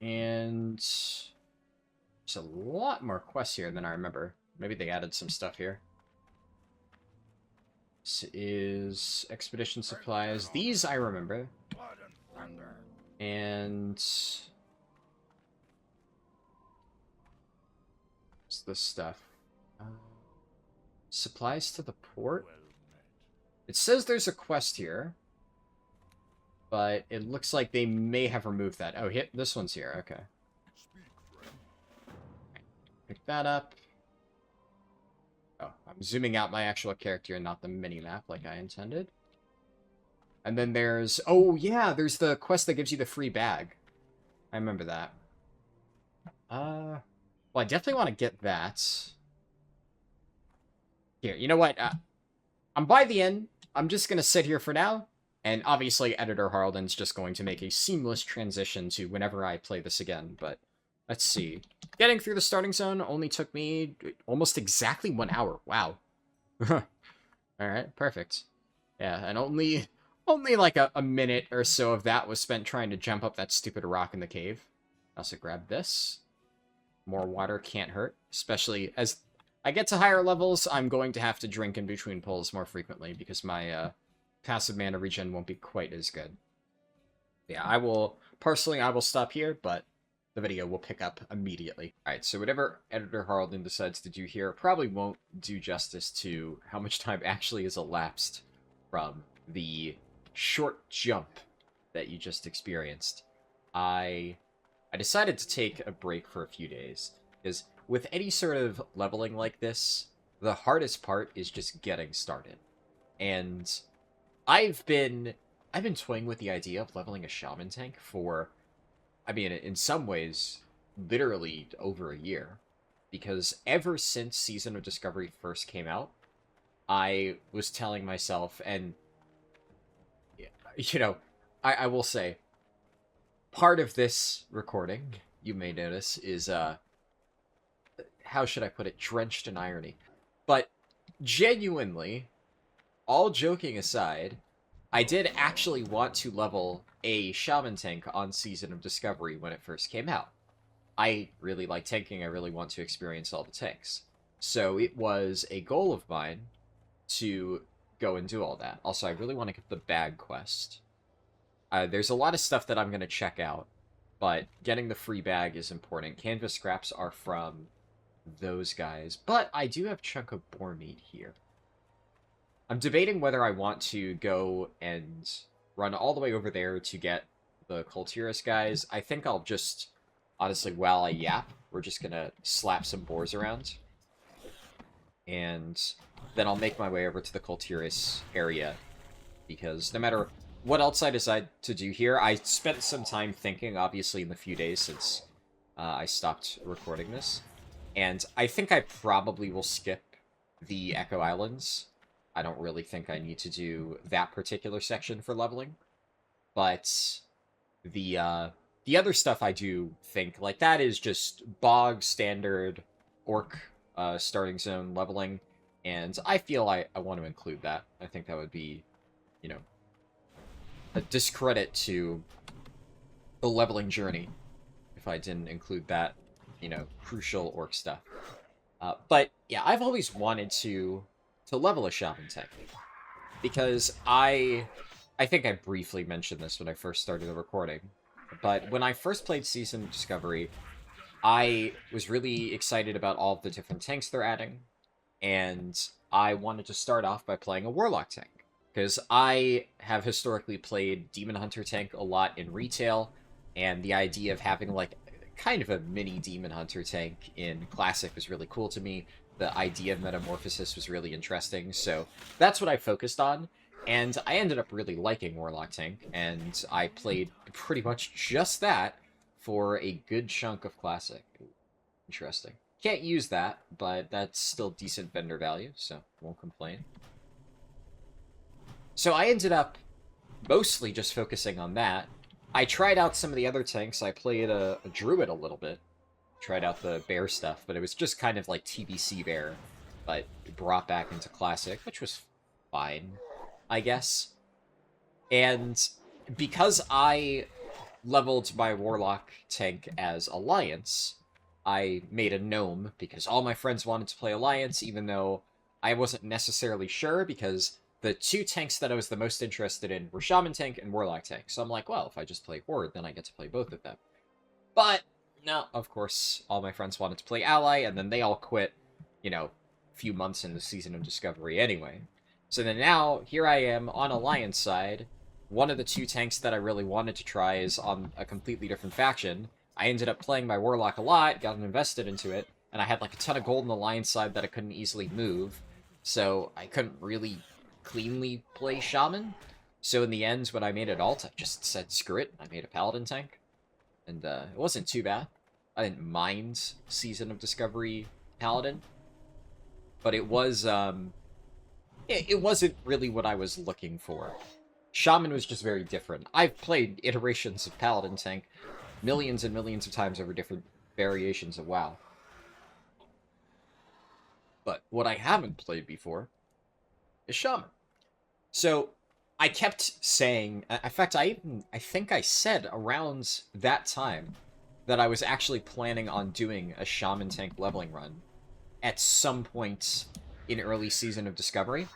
And there's a lot more quests here than I remember. Maybe they added some stuff here. This is expedition supplies. These I remember. And what's this stuff? Supplies to the port? It says there's a quest here, but it looks like they may have removed that. Oh, this one's here. Okay. Pick that up. Oh, I'm zooming out my actual character and not the mini-map like I intended. And then there's... Oh, yeah, there's the quest that gives you the free bag. I remember that. Well, I definitely want to get that. Here, you know what? I'm by the end. I'm just going to sit here for now. And obviously, Editor Harlden's just going to make a seamless transition to whenever I play this again. But let's see. Getting through the starting zone only took me almost exactly 1 hour. Wow. Alright, perfect. Yeah, and only like a minute or so of that was spent trying to jump up that stupid rock in the cave. I also grabbed this. More water can't hurt, especially as I get to higher levels, I'm going to have to drink in between pulls more frequently because my passive mana regen won't be quite as good. Yeah, personally, I will stop here, but the video will pick up immediately. Alright, so whatever Editor Harlden decides to do here probably won't do justice to how much time actually has elapsed from the short jump that you just experienced. I decided to take a break for a few days, because with any sort of leveling like this, the hardest part is just getting started. And I've been toying with the idea of leveling a Shaman Tank for, I mean, in some ways, literally over a year. Because ever since Season of Discovery first came out, I was telling myself, and, you know, I will say, part of this recording, you may notice, is, how should I put it, drenched in irony. But genuinely, all joking aside, I did actually want to level a Shaman Tank on Season of Discovery when it first came out. I really like tanking, I really want to experience all the tanks. So it was a goal of mine to go and do all that. Also, I really want to get the bag quest. There's a lot of stuff that I'm going to check out, but getting the free bag is important. Canvas scraps are from those guys, but I do have chunk of boar meat here. I'm debating whether I want to go and run all the way over there to get the Culturist guys. I think I'll just, honestly, while I yap, we're just gonna slap some boars around. And then I'll make my way over to the Culturist area, because no matter what else I decide to do here, I spent some time thinking, obviously, in the few days since I stopped recording this. And I think I probably will skip the Echo Islands. I don't really think I need to do that particular section for leveling. But the other stuff I do think, like, that is just bog standard orc starting zone leveling. And I feel I want to include that. I think that would be, you know, a discredit to the leveling journey if I didn't include that, you know, crucial orc stuff. But yeah, I've always wanted to level a Shaman Tank, because I think I briefly mentioned this when I first started the recording, but when I first played Season of Discovery, I was really excited about all of the different tanks they're adding, and I wanted to start off by playing a Warlock tank, because I have historically played Demon Hunter tank a lot in retail, and the idea of having, like, kind of a mini Demon Hunter tank in Classic was really cool to me. The idea of metamorphosis was really interesting, so that's what I focused on. And I ended up really liking Warlock Tank, and I played pretty much just that for a good chunk of Classic. Interesting. Can't use that, but that's still decent vendor value, so won't complain. So I ended up mostly just focusing on that. I tried out some of the other tanks. I played a Druid a little bit. Tried out the bear stuff, but it was just kind of like TBC bear, but brought back into Classic, which was fine, I guess. And because I leveled my Warlock tank as Alliance, I made a Gnome, because all my friends wanted to play Alliance, even though I wasn't necessarily sure, because the two tanks that I was the most interested in were Shaman Tank and Warlock Tank. So I'm like, well, if I just play Horde, then I get to play both of them. But, no, of course, all my friends wanted to play Ally, and then they all quit, you know, a few months in the Season of Discovery anyway. So then now, here I am on Alliance side. One of the two tanks that I really wanted to try is on a completely different faction. I ended up playing my Warlock a lot, got invested into it, and I had like a ton of gold on the Alliance side that I couldn't easily move. So I couldn't really cleanly play Shaman. So in the end, when I made it alt, I just said screw it. I made a Paladin tank. And it wasn't too bad. I didn't mind Season of Discovery Paladin. But it was, it wasn't really what I was looking for. Shaman was just very different. I've played iterations of Paladin tank millions and millions of times over different variations of WoW. But what I haven't played before is Shaman. So I kept saying, in fact, I think I said around that time that I was actually planning on doing a Shaman tank leveling run at some point in early Season of Discovery.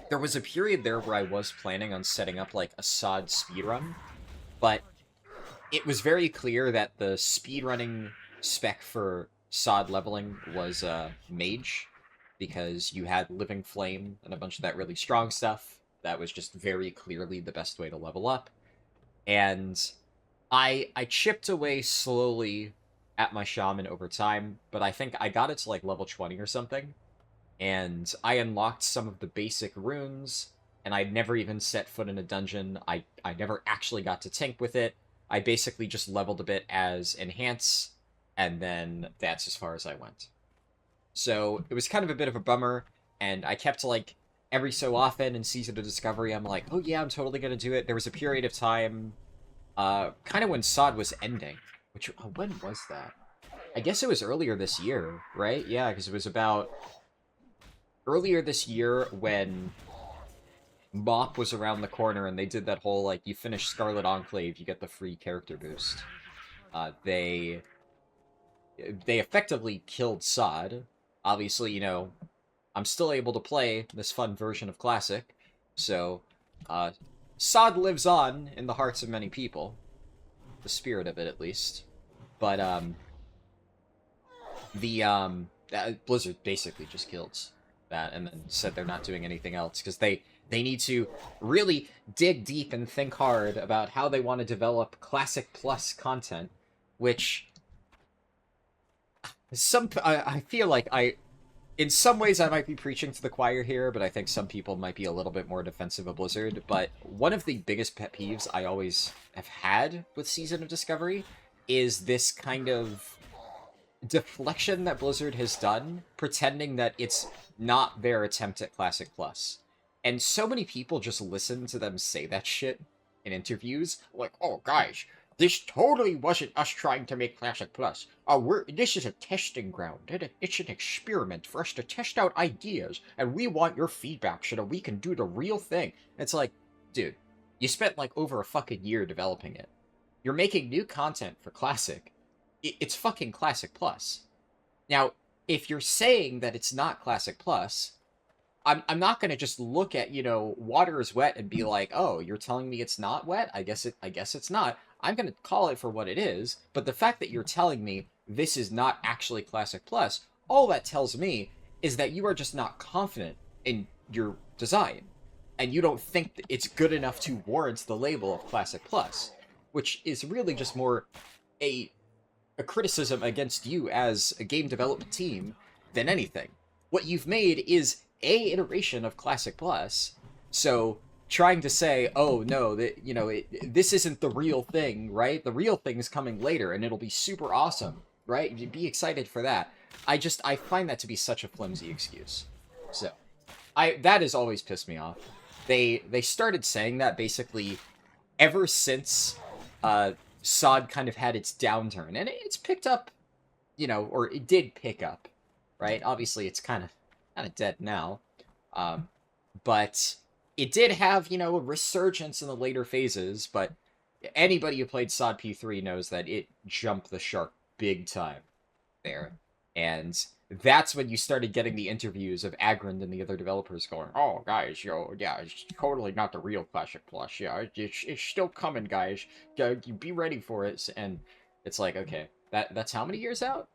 There was a period there where I was planning on setting up like a SOD speedrun, but it was very clear that the speedrunning spec for SOD leveling was Mage, because you had Living Flame and a bunch of that really strong stuff. That was just very clearly the best way to level up. And I chipped away slowly at my Shaman over time, but I think I got it to like level 20 or something. And I unlocked some of the basic runes, and I'd never even set foot in a dungeon. I never actually got to tank with it. I basically just leveled a bit as Enhance, and then that's as far as I went. So it was kind of a bit of a bummer, and I kept, like, every so often in Season of Discovery, I'm like, oh yeah, I'm totally gonna do it. There was a period of time, kind of when SOD was ending, which, when was that? I guess it was earlier this year, right? Yeah, because it was about earlier this year when MoP was around the corner and they did that whole, like, you finish Scarlet Enclave, you get the free character boost. They effectively killed SOD. Obviously, you know, I'm still able to play this fun version of Classic, so SOD lives on in the hearts of many people. The spirit of it, at least. But, Blizzard basically just killed that and then said they're not doing anything else, because they need to really dig deep and think hard about how they want to develop Classic Plus content, which I feel like in some ways I might be preaching to the choir here, but I think some people might be a little bit more defensive of Blizzard. But one of the biggest pet peeves I always have had with Season of Discovery is this kind of deflection that Blizzard has done, pretending that it's not their attempt at Classic Plus. And so many people just listen to them say that shit in interviews, like, oh, guys, this totally wasn't us trying to make Classic Plus. This is a testing ground. It's an experiment for us to test out ideas, and we want your feedback so that we can do the real thing. It's like, dude, you spent like over a fucking year developing it. You're making new content for Classic. It's fucking Classic Plus. Now, if you're saying that it's not Classic Plus, I'm not going to just look at, you know, water is wet and be like, oh, you're telling me it's not wet? I guess it's not. I'm going to call it for what it is, but the fact that you're telling me this is not actually Classic Plus, all that tells me is that you are just not confident in your design, and you don't think that it's good enough to warrant the label of Classic Plus, which is really just more a a criticism against you as a game development team than anything. What you've made is a iteration of Classic Plus. So trying to say, oh no, that this isn't the real thing, right? The real thing's coming later, and it'll be super awesome, right? Be excited for that. I find that to be such a flimsy excuse. So that has always pissed me off. They started saying that basically ever since SOD kind of had its downturn, and it's picked up, or it did pick up, right? Obviously, it's kind of dead now, but it did have a resurgence in the later phases. But anybody who played SOD P3 knows that it jumped the shark big time there, and that's when you started getting the interviews of Agrand and the other developers going, "Oh, guys, yeah, it's totally not the real Classic Plus. Yeah, it's still coming, guys. You be ready for it." And it's like, okay, that's how many years out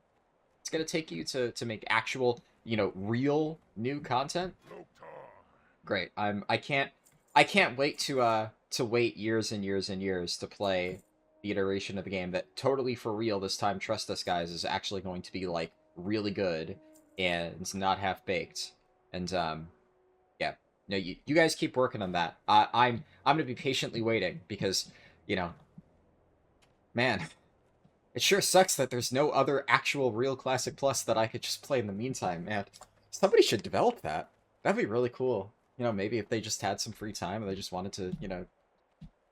it's gonna take you to make actual, real new content. Great. I can't wait to wait years and years and years to play the iteration of the game that totally for real this time, trust us guys, is actually going to be like really good and not half-baked. And yeah, no, you guys keep working on that. I'm gonna be patiently waiting because man, it sure sucks that there's no other actual real Classic Plus that I could just play in the meantime. Man, somebody should develop that. That'd be really cool. Maybe if they just had some free time and they just wanted to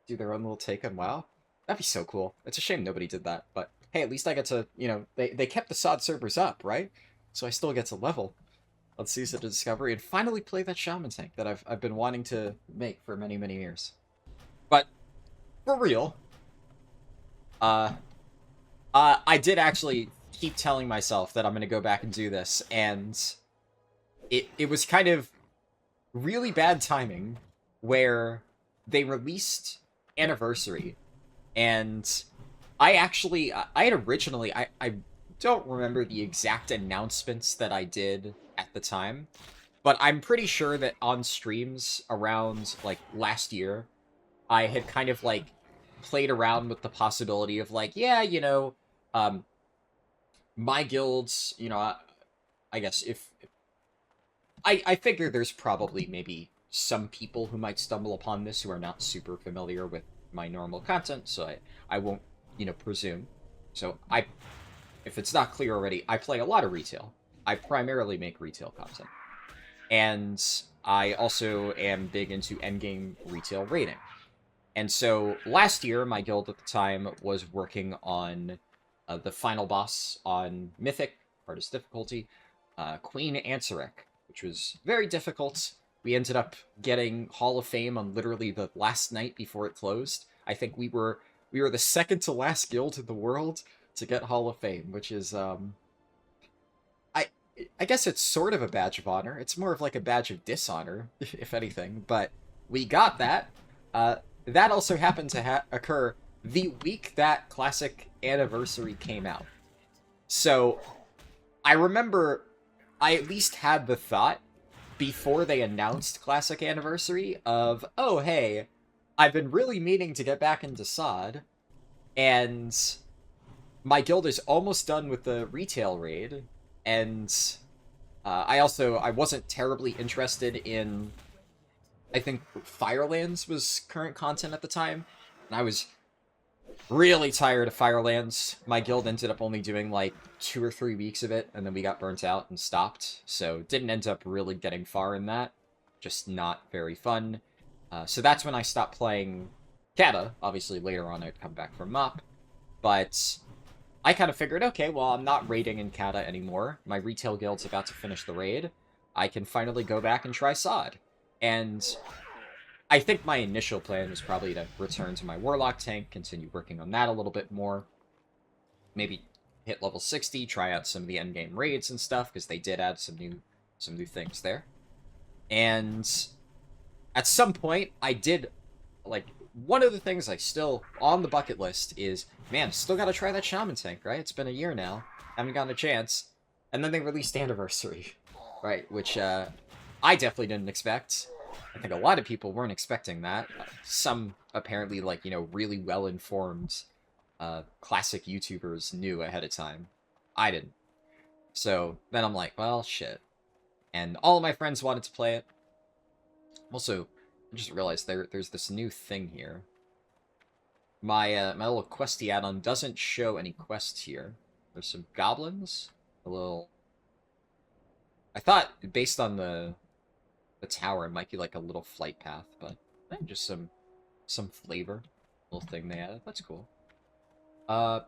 do their own little take on WoW, that'd be so cool. It's a shame nobody did that, but hey, at least I get to, they kept the SOD servers up, right? So I still get to level on Season of Discovery and finally play that Shaman Tank that I've been wanting to make for many, many years. But for real, I did actually keep telling myself that I'm going to go back and do this, and it was kind of really bad timing where they released Anniversary, and I had originally, I don't remember the exact announcements that I did at the time, but I'm pretty sure that on streams around, like, last year, I had kind of, like, played around with the possibility of, like, yeah, my guilds, I guess if I figure there's probably maybe some people who might stumble upon this who are not super familiar with my normal content, so I won't, presume. So if it's not clear already, I play a lot of retail. I primarily make retail content. And I also am big into endgame retail raiding. And so last year, my guild at the time was working on the final boss on Mythic, hardest difficulty, Queen Ansarek, which was very difficult. We ended up getting Hall of Fame on literally the last night before it closed. I think we were the second to last guild in the world to get Hall of Fame, which is I guess it's sort of a badge of honor. It's more of like a badge of dishonor, if anything. But we got that. That also happened to occur the week that Classic Anniversary came out. So I remember I at least had the thought before they announced Classic Anniversary of, oh, hey, I've been really meaning to get back into SOD, and my guild is almost done with the retail raid, and I wasn't terribly interested in, I think Firelands was current content at the time, and I was really tired of Firelands. My guild ended up only doing like 2 or 3 weeks of it, and then we got burnt out and stopped, so didn't end up really getting far in that. Just not very fun. So that's when I stopped playing Kata. Obviously later on I'd come back from MOP, but I kind of figured, okay, well, I'm not raiding in Kata anymore. My retail guild's about to finish the raid. I can finally go back and try SOD. And I think my initial plan was probably to return to my Warlock tank, continue working on that a little bit more. Maybe hit level 60, try out some of the endgame raids and stuff, because they did add some new things there. And at some point, I did, like, one of the things I still, on the bucket list is, man, still gotta try that Shaman Tank, right? It's been a year now. Haven't gotten a chance. And then they released Anniversary, right? Which, I definitely didn't expect. I think a lot of people weren't expecting that. Some, apparently, like, really well-informed classic YouTubers knew ahead of time. I didn't. So then I'm like, well, shit. And all of my friends wanted to play it. Also, I just realized there's this new thing here. My little questy add-on doesn't show any quests here. There's some goblins. A little... I thought, based on the tower, it might be like a little flight path, but just some flavor. Little thing they added. That's cool. But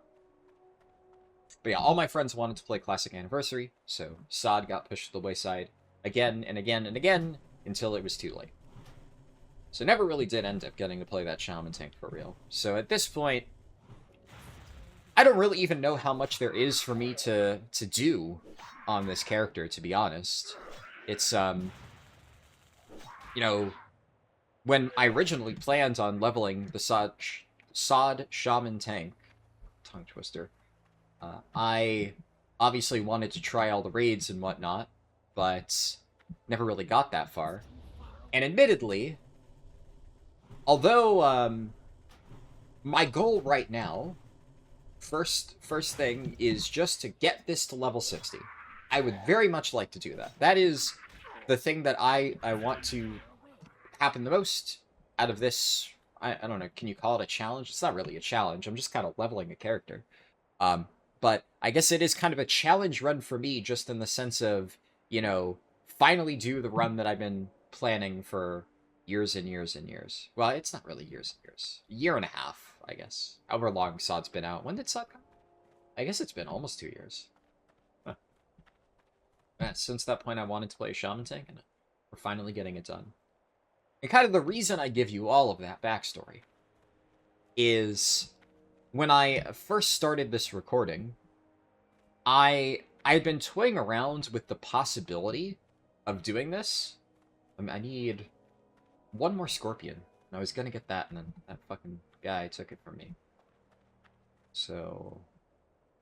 yeah, all my friends wanted to play Classic Anniversary, so SOD got pushed to the wayside again and again and again until it was too late. So never really did end up getting to play that Shaman Tank for real. So at this point, I don't really even know how much there is for me to do on this character, to be honest. It's, you know, when I originally planned on leveling the SOD Shaman Tank, tongue twister, I obviously wanted to try all the raids and whatnot, but never really got that far. And admittedly, although my goal right now, first thing, is just to get this to level 60. I would very much like to do that. That is the thing that I want to happen the most out of this. I don't know, can you call it a challenge? It's not really a challenge. I'm just kind of leveling a character. But I guess it is kind of a challenge run for me, just in the sense of, you know, finally do the run that I've been planning for years and years and years. Well, it's not really years and years. A year and a half, I guess. However long SOD's been out. When did SOD come? I guess it's been almost 2 years. Huh. Yeah, since that point, I wanted to play Shaman Tank, and we're finally getting it done. And kind of the reason I give you all of that backstory is when I first started this recording, I had been toying around with the possibility of doing this. I need one more scorpion. I was gonna get that, and then that fucking guy took it from me. So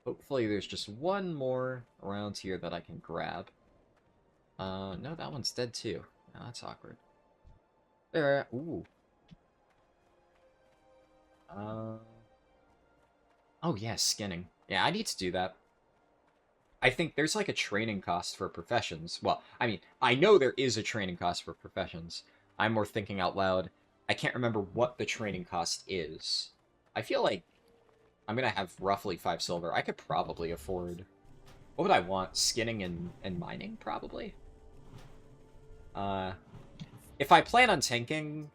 hopefully there's just one more around here that I can grab. No, that one's dead too. No, that's awkward. There. Ooh. Oh yeah, skinning. Yeah, I need to do that. I think there's like a training cost for professions. Well, I mean, I know there is a training cost for professions. I'm more thinking out loud. I can't remember what the training cost is. I feel like I'm gonna have roughly 5 silver. I could probably afford... What would I want? Skinning and mining, probably? If I plan on tanking,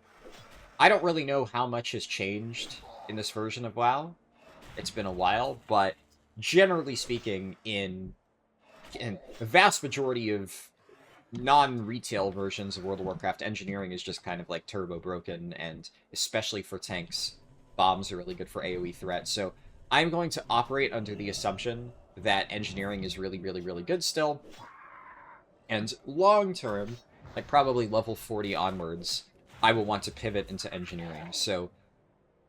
I don't really know how much has changed in this version of WoW. It's been a while, but generally speaking, in the vast majority of non-retail versions of World of Warcraft, engineering is just kind of like turbo broken, and especially for tanks, bombs are really good for AoE threat. So I'm going to operate under the assumption that engineering is really, really, really good still. And long-term, like probably level 40 onwards, I will want to pivot into engineering. So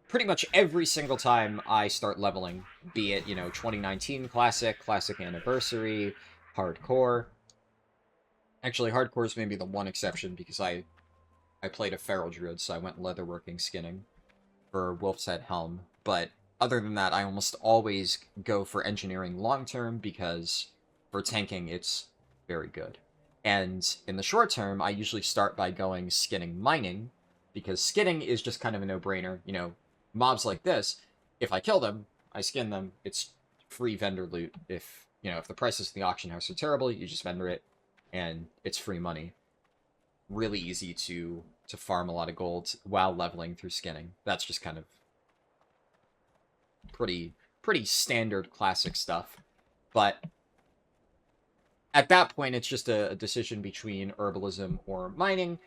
pretty much every single time I start leveling, be it, you know, 2019 Classic, Classic Anniversary, Hardcore. Actually, Hardcore is maybe the one exception, because I played a Feral Druid, so I went leatherworking skinning for Wolf's Head Helm. But other than that, I almost always go for engineering long-term, because for tanking, it's very good. And in the short term, I usually start by going skinning mining, because skinning is just kind of a no-brainer. You know, mobs like this, if I kill them, I skin them, it's free vendor loot. If, you know, if the prices in the auction house are terrible, you just vendor it, and it's free money. Really easy to farm a lot of gold while leveling through skinning. That's just kind of pretty standard classic stuff. But at that point, it's just a decision between herbalism or mining,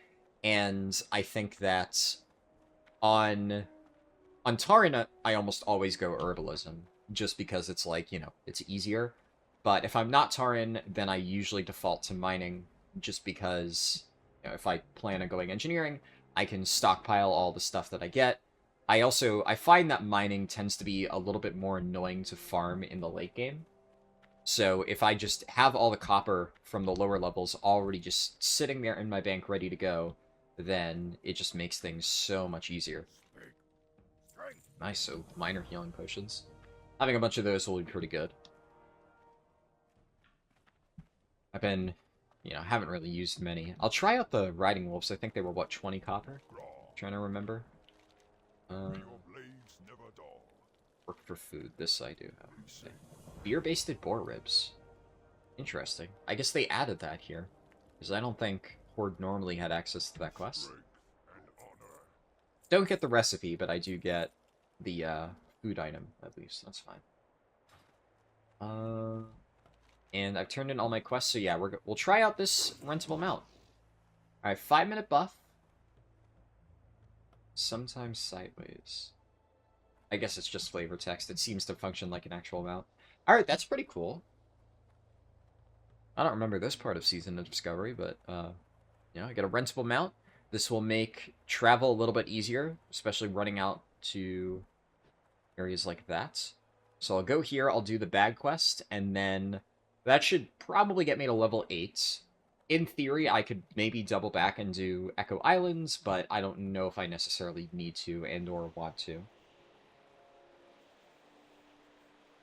and I think that on Tauren, I almost always go herbalism, just because it's like, you know, it's easier. But if I'm not Tauren, then I usually default to mining, just because, you know, if I plan on going engineering, I can stockpile all the stuff that I get. I find that mining tends to be a little bit more annoying to farm in the late game. So if I just have all the copper from the lower levels already just sitting there in my bank ready to go, then it just makes things so much easier. Nice, so minor healing potions. Having a bunch of those will be pretty good. I've been, haven't really used many. I'll try out the Riding Wolves. I think they were, what, 20 copper? Trying to remember. Work for food. This I do have. Okay. Beer-basted boar ribs. Interesting. I guess they added that here. Because I don't think Horde normally had access to that quest. Don't get the recipe, but I do get the food item, at least. That's fine. And I've turned in all my quests, so yeah, we'll try out this rentable mount. Alright, 5-minute buff. Sometimes sideways. I guess it's just flavor text. It seems to function like an actual mount. Alright, that's pretty cool. I don't remember this part of Season of Discovery, but, I get a rentable mount. This will make travel a little bit easier, especially running out to areas like that. So I'll go here, I'll do the bag quest, and then that should probably get me to level 8. In theory, I could maybe double back and do Echo Islands, but I don't know if I necessarily need to and or want to.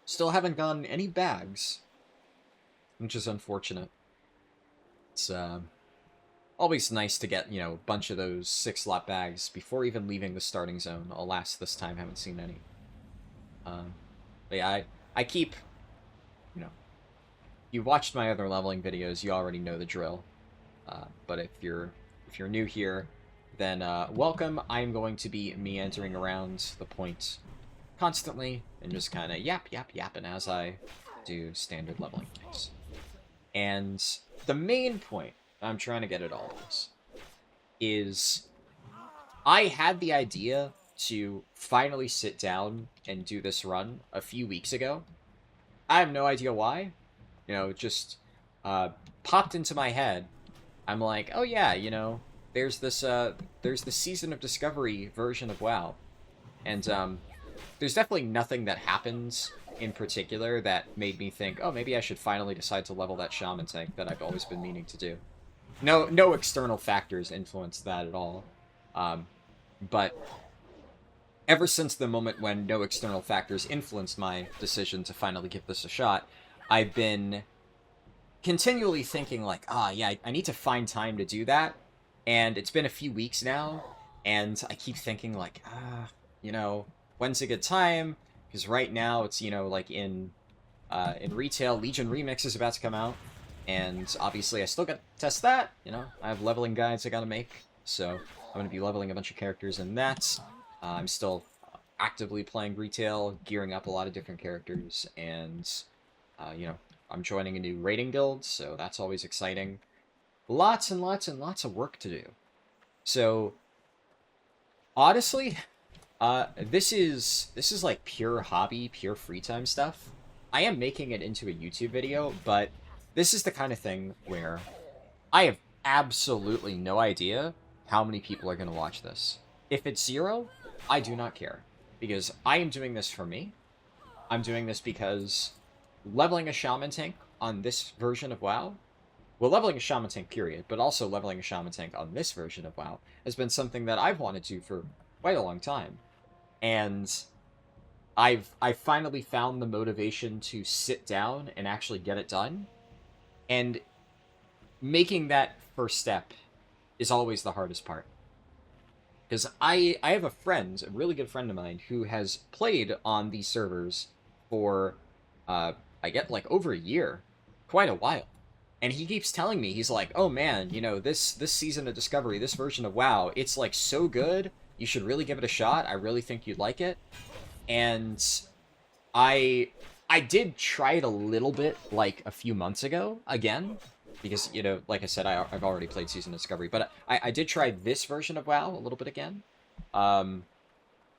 Still haven't gotten any bags, which is unfortunate. It's always nice to get, a bunch of those 6-slot bags before even leaving the starting zone. Alas, this time haven't seen any. But yeah, I keep, you watched my other leveling videos, you already know the drill. But if you're new here, then welcome. I'm going to be meandering around the point constantly and just kind of yapping as I do standard leveling things. And the main point I'm trying to get at all of this is I had the idea to finally sit down and do this run a few weeks ago. I have no idea why. Just popped into my head. I'm like, oh yeah, there's this there's the Season of Discovery version of WoW. And there's definitely nothing that happens in particular that made me think, oh, maybe I should finally decide to level that Shaman Tank that I've always been meaning to do. No external factors influenced that at all. But ever since the moment when no external factors influenced my decision to finally give this a shot, I've been continually thinking like, yeah, I need to find time to do that. And it's been a few weeks now, and I keep thinking like, when's a good time? Because right now it's, like in retail, Legion Remix is about to come out. And obviously I still got to test that, I have leveling guides I gotta make. So I'm going to be leveling a bunch of characters in that. I'm still actively playing retail, gearing up a lot of different characters, and, I'm joining a new raiding guild, so that's always exciting. Lots and lots and lots of work to do. So, honestly, this is like pure hobby, pure free time stuff. I am making it into a YouTube video, but this is the kind of thing where I have absolutely no idea how many people are going to watch this. If it's 0, I do not care. Because I am doing this for me. I'm doing this because leveling a Shaman Tank on this version of WoW, well, leveling a Shaman Tank period, but also leveling a Shaman Tank on this version of WoW, has been something that I've wanted to for quite a long time. And I finally found the motivation to sit down and actually get it done. And making that first step is always the hardest part. Because I have a friend, a really good friend of mine, who has played on these servers for, I get like over a year, quite a while. And he keeps telling me, he's like, oh man, this Season of Discovery, this version of WoW, it's like so good, you should really give it a shot, I really think you'd like it. And I did try it a little bit, like, a few months ago, again, because, like I said, I've already played Season of Discovery, but I did try this version of WoW a little bit again, a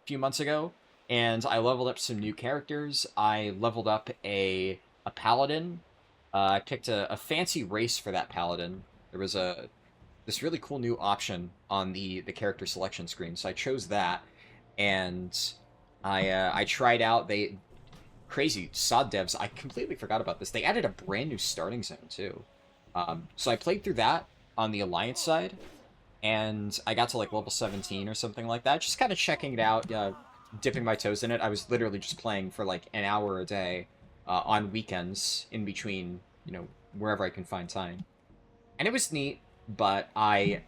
few months ago, and I leveled up some new characters. I leveled up a paladin. I picked a fancy race for that paladin. There was this really cool new option on the character selection screen, so I chose that, and I tried out, crazy sod devs, I completely forgot about this, they added a brand new starting zone, too. So I played through that on the Alliance side, and I got to, like, level 17 or something like that, just kind of checking it out, dipping my toes in it. I was literally just playing for like an hour a day on weekends in between, wherever I can find time. And it was neat, but I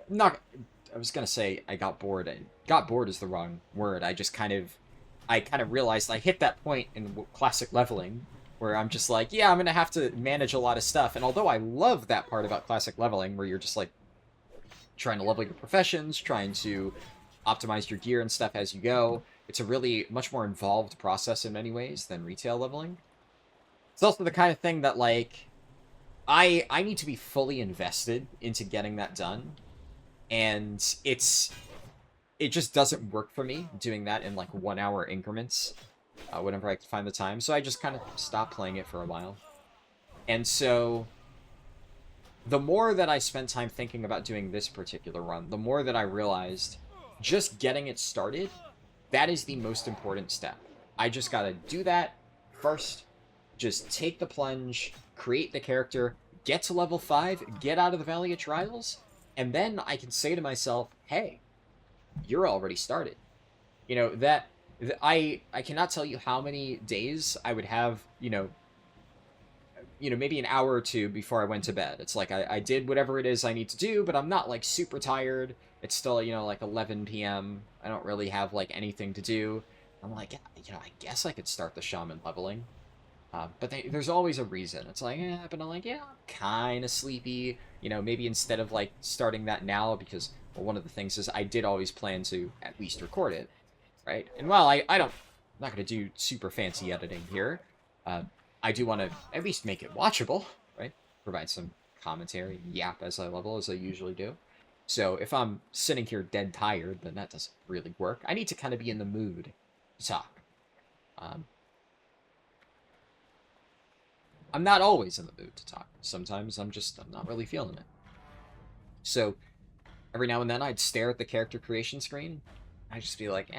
not. I was gonna say I got bored. Got bored is the wrong word. I kind of realized I hit that point in classic leveling where I'm just like, yeah, I'm gonna have to manage a lot of stuff. And although I love that part about classic leveling, where you're just like trying to level your professions, trying to optimize your gear and stuff as you go, it's a really much more involved process in many ways than retail leveling. It's also the kind of thing that like I need to be fully invested into getting that done, and it just doesn't work for me doing that in like 1 hour increments whenever I can find the time. So I just kind of stopped playing it for a while. And so the more that I spent time thinking about doing this particular run, the more that I realized just getting it started, that is the most important step. I just gotta do that first, just take the plunge, create the character, get to level 5, get out of the Valley of Trials, and then I can say to myself, hey, you're already started. I cannot tell you how many days I would have, maybe an hour or two before I went to bed. It's like I did whatever it is I need to do, but I'm not like super tired. It's still, like 11 p.m. I don't really have like anything to do. I'm like, I guess I could start the shaman leveling. But there's always a reason. It's like, but I'm like, yeah, I'm kind of sleepy. Maybe instead of like starting that now, because one of the things is I did always plan to at least record it, right? And while I'm not going to do super fancy editing here, I do want to at least make it watchable, right? Provide some commentary, yap as I level, as I usually do. So if I'm sitting here dead tired, then that doesn't really work. I need to kind of be in the mood to talk. I'm not always in the mood to talk. Sometimes I'm not really feeling it. So every now and then I'd stare at the character creation screen. I'd just be like,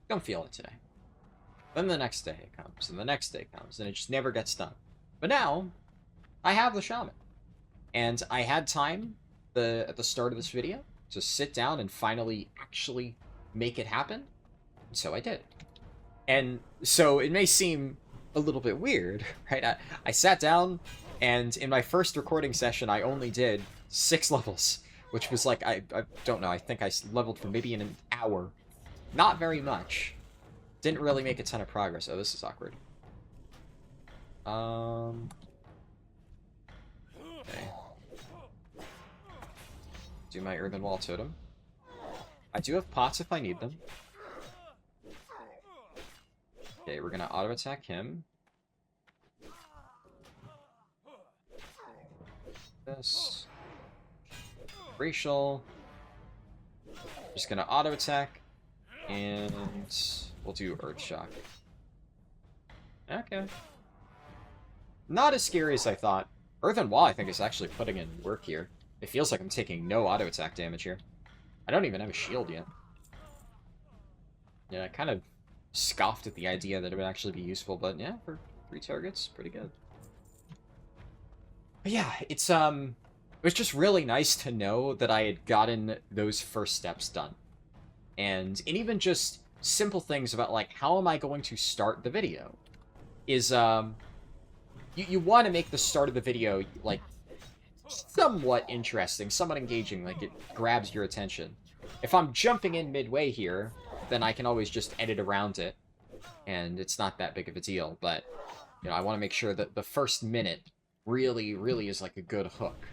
don't feel it today. Then the next day it comes, and the next day comes, and it just never gets done. But now, I have the shaman. And I had time at the start of this video to sit down and finally actually make it happen. And so I did. And so it may seem a little bit weird, right? I sat down, and in my first recording session, I only did 6 levels, which was like, I don't know, I think I leveled for maybe in an hour. Not very much. Didn't really make a ton of progress. Oh, this is awkward. Okay. Do my earthen wall totem. I do have pots if I need them. Okay, we're gonna auto attack him. This. Racial. Just gonna auto attack. And we'll do Earth Shock. Okay. Not as scary as I thought. Earthen Wall, I think, is actually putting in work here. It feels like I'm taking no auto attack damage here. I don't even have a shield yet. Yeah, I kind of scoffed at the idea that it would actually be useful, but yeah, for 3 targets, pretty good. But yeah, it was just really nice to know that I had gotten those first steps done. And even just simple things about, like, how am I going to start the video? Is, you want to make the start of the video, like, somewhat interesting, somewhat engaging, like it grabs your attention. If I'm jumping in midway here, then I can always just edit around it, and it's not that big of a deal, but, I want to make sure that the first minute really, really is like a good hook.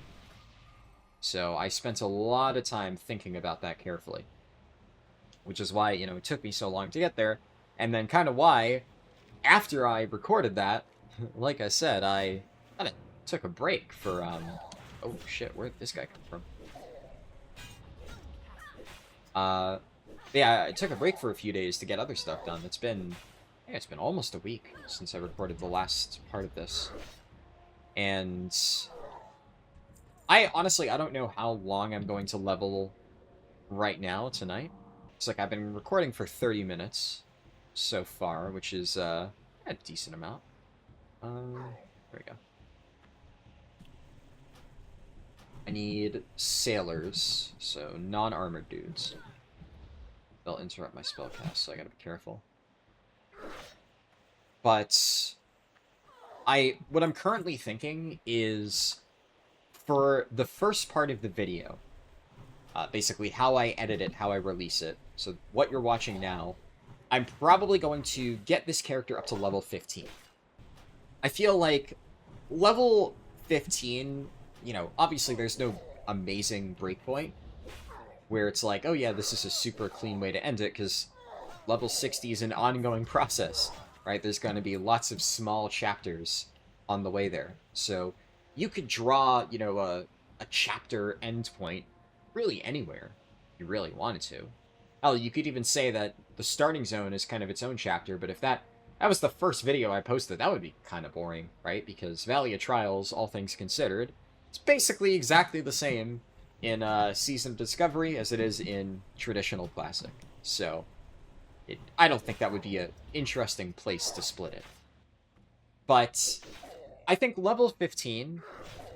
So I spent a lot of time thinking about that carefully. Which is why, it took me so long to get there, and then kind of why, after I recorded that, like I said, I kind of took a break for, oh shit, where'd this guy come from? Yeah, I took a break for a few days to get other stuff done. It's been almost a week since I recorded the last part of this. And I don't know how long I'm going to level right now, tonight. It's like I've been recording for 30 minutes so far, which is a decent amount. There we go. I need sailors, so non-armored dudes. They'll interrupt my spellcast, so I gotta be careful. But what I'm currently thinking is, for the first part of the video, basically how I edit it, how I release it, so what you're watching now, I'm probably going to get this character up to level 15. I feel like level 15, you know, obviously there's no amazing breakpoint where it's like, oh yeah, this is a super clean way to end it, because level 60 is an ongoing process, right? There's going to be lots of small chapters on the way there. So you could draw, you know, a chapter endpoint really anywhere if you really wanted to. Hell, you could even say that the starting zone is kind of its own chapter, but if that was the first video I posted, that would be kind of boring, right? Because Valley of Trials, all things considered, it's basically exactly the same in Season of Discovery as it is in traditional Classic. So I don't think that would be an interesting place to split it. But I think level 15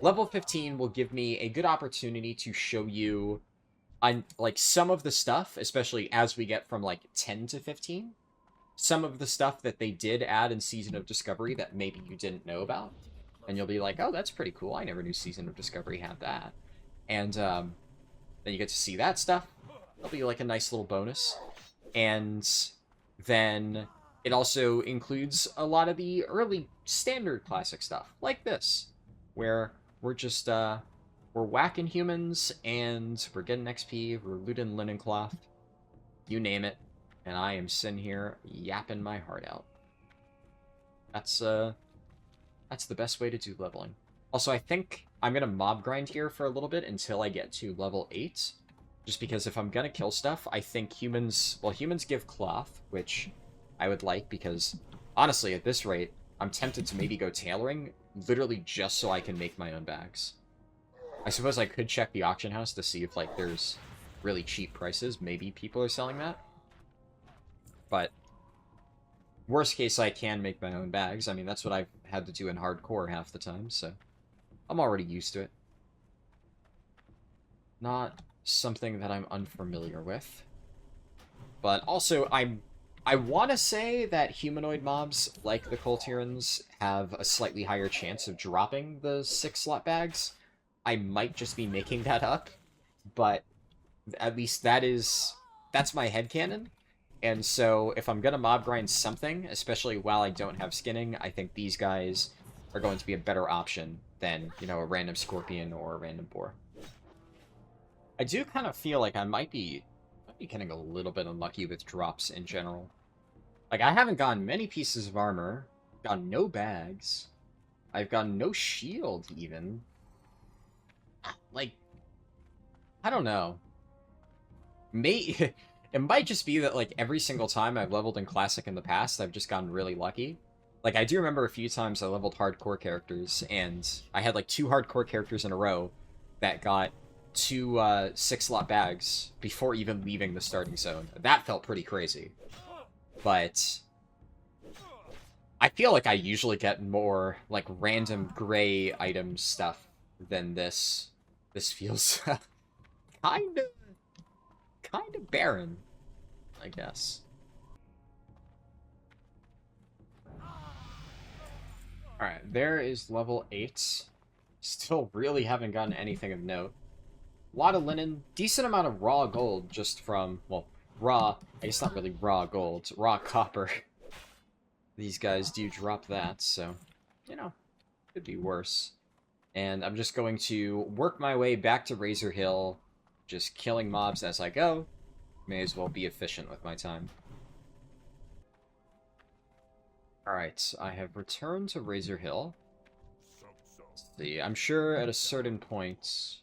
will give me a good opportunity to show you like some of the stuff, especially as we get from like 10 to 15, some of the stuff that they did add in Season of Discovery that maybe you didn't know about. And you'll be like, oh, that's pretty cool. I never knew Season of Discovery had that. And then you get to see that stuff. It'll be like a nice little bonus. And then it also includes a lot of the early standard Classic stuff, like this, where we're just, we're whacking humans, and we're getting XP, we're looting linen cloth, you name it, and I am sitting here yapping my heart out. That's the best way to do leveling. Also, I think I'm gonna mob grind here for a little bit until I get to level 8, just because if I'm gonna kill stuff, I think humans give cloth, which I would like, because honestly, at this rate, I'm tempted to maybe go tailoring, literally just so I can make my own bags. I suppose I could check the auction house to see if, like, there's really cheap prices. Maybe people are selling that. But worst case, I can make my own bags. I mean, that's what I've had to do in hardcore half the time, so I'm already used to it. Not something that I'm unfamiliar with. But also, I want to say that humanoid mobs, like the Coltirans, have a slightly higher chance of dropping the 6-slot bags. I might just be making that up, but at least that's my headcanon. And so if I'm going to mob grind something, especially while I don't have skinning, I think these guys are going to be a better option than, you know, a random scorpion or a random boar. I do kind of feel like I might be getting a little bit unlucky with drops in general. Like, I haven't gotten many pieces of armor, gotten no bags, I've gotten no shield even. Like, I don't know. It might just be that, like, every single time I've leveled in Classic in the past, I've just gotten really lucky. Like, I do remember a few times I leveled hardcore characters, and I had, like, 2 hardcore characters in a row that got 2 6-slot bags before even leaving the starting zone. That felt pretty crazy. But I feel like I usually get more, like, random gray item stuff than this. This feels kind of barren, I guess. Alright, there is level 8. Still really haven't gotten anything of note. A lot of linen, decent amount of raw gold just from, well, raw, I guess not really raw gold, raw copper. These guys do drop that, so, you know, could be worse. And I'm just going to work my way back to Razor Hill, just killing mobs as I go. May as well be efficient with my time. Alright, I have returned to Razor Hill. Let's see, I'm sure at a certain point...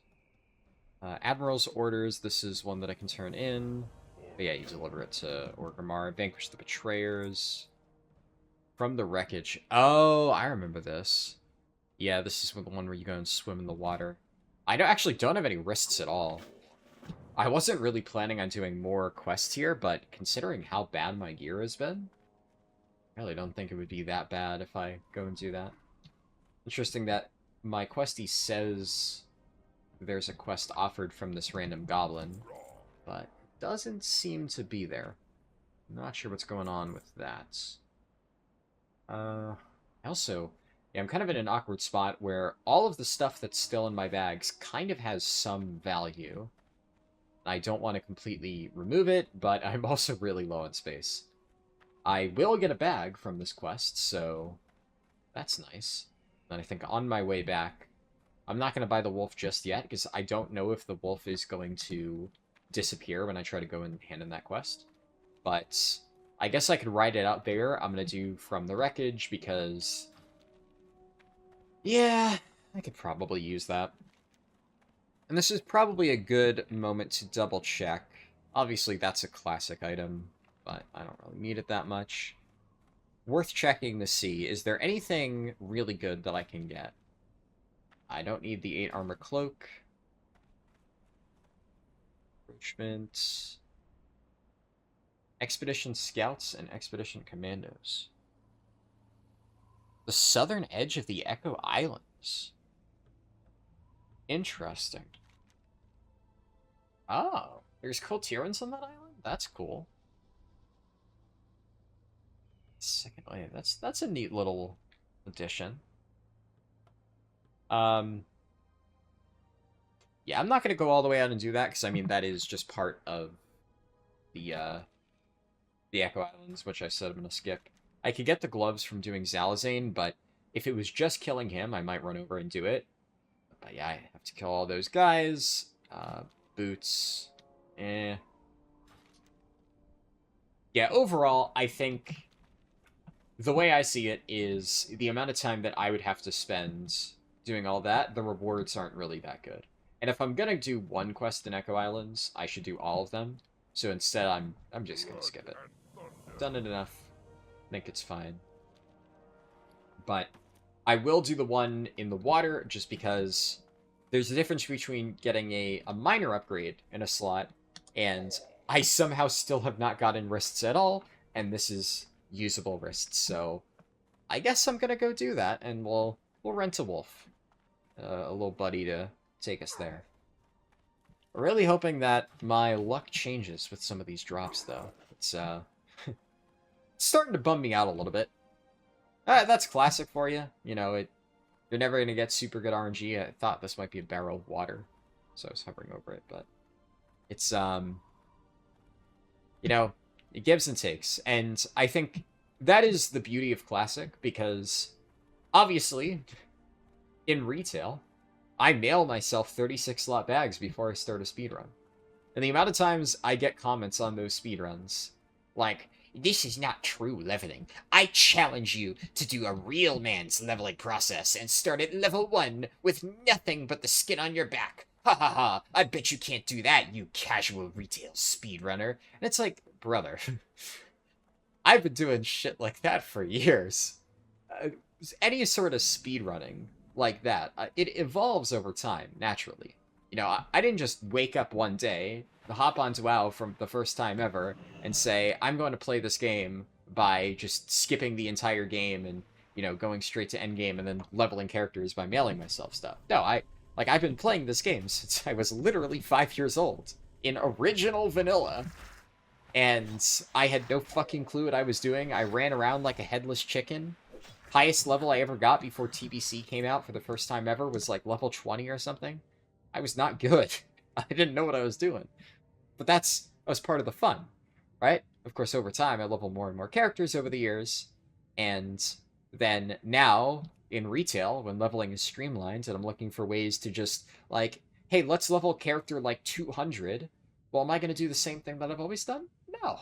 Admiral's Orders, this is one that I can turn in. But yeah, you deliver it to Orgrimmar. Vanquish the Betrayers. From the Wreckage. Oh, I remember this. Yeah, this is the one where you go and swim in the water. I actually don't have any risks at all. I wasn't really planning on doing more quests here, but considering how bad my gear has been, I really don't think it would be that bad if I go and do that. Interesting that my questie says there's a quest offered from this random goblin, but doesn't seem to be there. I'm not sure what's going on with that. Also, yeah, I'm kind of in an awkward spot where all of the stuff that's still in my bags kind of has some value. I don't want to completely remove it, but I'm also really low on space. I will get a bag from this quest, so that's nice. And I think on my way back, I'm not going to buy the wolf just yet, because I don't know if the wolf is going to disappear when I try to go and hand in that quest. But I guess I could ride it out there. I'm going to do from the wreckage, because... yeah, I could probably use that. And this is probably a good moment to double check. Obviously, that's a classic item, but I don't really need it that much. Worth checking to see, is there anything really good that I can get? I don't need the 8 armor cloak. Approachment. Expedition scouts and expedition commandos. The southern edge of the Echo Islands. Interesting. Oh, there's Taurens on that island? That's cool. Second wave. That's a neat little addition. Yeah, I'm not going to go all the way out and do that, because, I mean, that is just part of the Echo Islands, which I said I'm going to skip. I could get the gloves from doing Zalazane, but if it was just killing him, I might run over and do it. But yeah, I have to kill all those guys. Boots. Eh. Yeah, overall, I think the way I see it is the amount of time that I would have to spend doing all that, the rewards aren't really that good. And if I'm gonna do one quest in Echo Islands, I should do all of them. So instead, I'm just gonna skip it. Done it enough. Think it's fine. But I will do the one in the water, just because there's a difference between getting a minor upgrade in a slot, and I somehow still have not gotten wrists at all, and this is usable wrists, so I guess I'm gonna go do that, and we'll rent a wolf. A little buddy to take us there. Really hoping that my luck changes with some of these drops, though. It's it's starting to bum me out a little bit. That's classic for you. You know, you're never going to get super good RNG. I thought this might be a barrel of water, so I was hovering over it, but it's, you know, it gives and takes, and I think that is the beauty of Classic, because obviously, in retail, I mail myself 36 slot bags before I start a speedrun. And the amount of times I get comments on those speedruns, like, "This is not true leveling. I challenge you to do a real man's leveling process and start at level 1 with nothing but the skin on your back. Ha ha ha, I bet you can't do that, you casual retail speedrunner." And it's like, brother, I've been doing shit like that for years. Any sort of speedrunning like that, it evolves over time, naturally. You know, I didn't just wake up one day, hop onto WoW from the first time ever, and say, I'm going to play this game by just skipping the entire game and, you know, going straight to endgame and then leveling characters by mailing myself stuff. No, I've been playing this game since I was literally 5 years old, in original vanilla, and I had no fucking clue what I was doing. I ran around like a headless chicken. Highest level I ever got before TBC came out for the first time ever was like level 20 or something. I was not good. I didn't know what I was doing. But that was part of the fun, right? Of course, over time, I leveled more and more characters over the years, and then now, in retail, when leveling is streamlined, and I'm looking for ways to just, like, hey, let's level a character like 200, well, am I going to do the same thing that I've always done? No.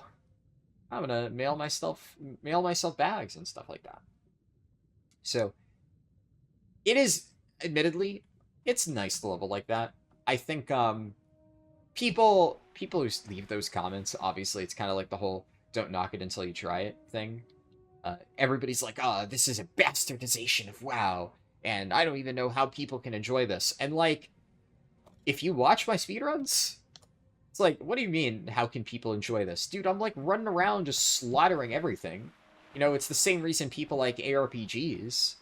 I'm going to mail myself bags and stuff like that. So, it is, admittedly, it's nice to level like that. I think, people who leave those comments, obviously, it's kind of like the whole don't knock it until you try it thing. Everybody's like, oh, this is a bastardization of WoW, and I don't even know how people can enjoy this. And, like, if you watch my speedruns, it's like, what do you mean, how can people enjoy this? Dude, I'm, like, running around just slaughtering everything. You know, it's the same reason people like ARPGs.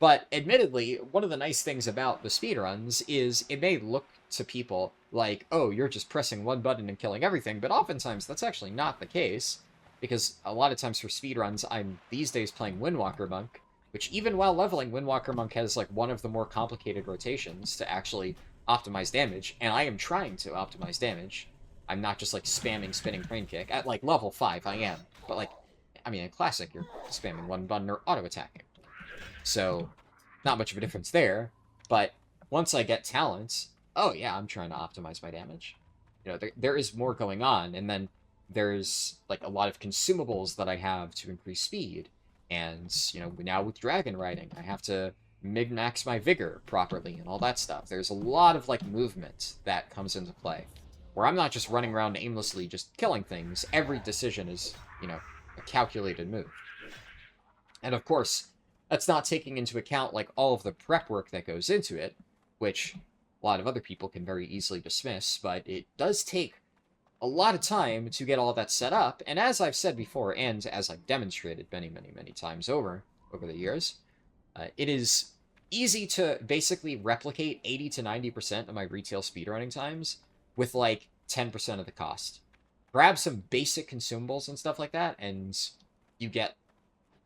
But admittedly, one of the nice things about the speedruns is it may look to people like, oh, you're just pressing one button and killing everything, but oftentimes that's actually not the case, because a lot of times for speedruns, I'm these days playing Windwalker Monk, which even while leveling, Windwalker Monk has like one of the more complicated rotations to actually optimize damage, and I am trying to optimize damage. I'm not just like spamming spinning crane kick. At like level 5 I am, but like, I mean in Classic you're spamming one button or auto-attacking. So, not much of a difference there, but once I get talents, oh yeah, I'm trying to optimize my damage. You know, there is more going on, and then there's like a lot of consumables that I have to increase speed, and you know, now with dragon riding, I have to min-max my vigor properly and all that stuff. There's a lot of like movement that comes into play, where I'm not just running around aimlessly just killing things. Every decision is, you know, a calculated move. And of course, that's not taking into account like all of the prep work that goes into it, which a lot of other people can very easily dismiss, but it does take a lot of time to get all that set up. And as I've said before, and as I've demonstrated many times over the years, it is easy to basically replicate 80 to 90% of my retail speedrunning times with like 10% of the cost. Grab some basic consumables and stuff like that, and you get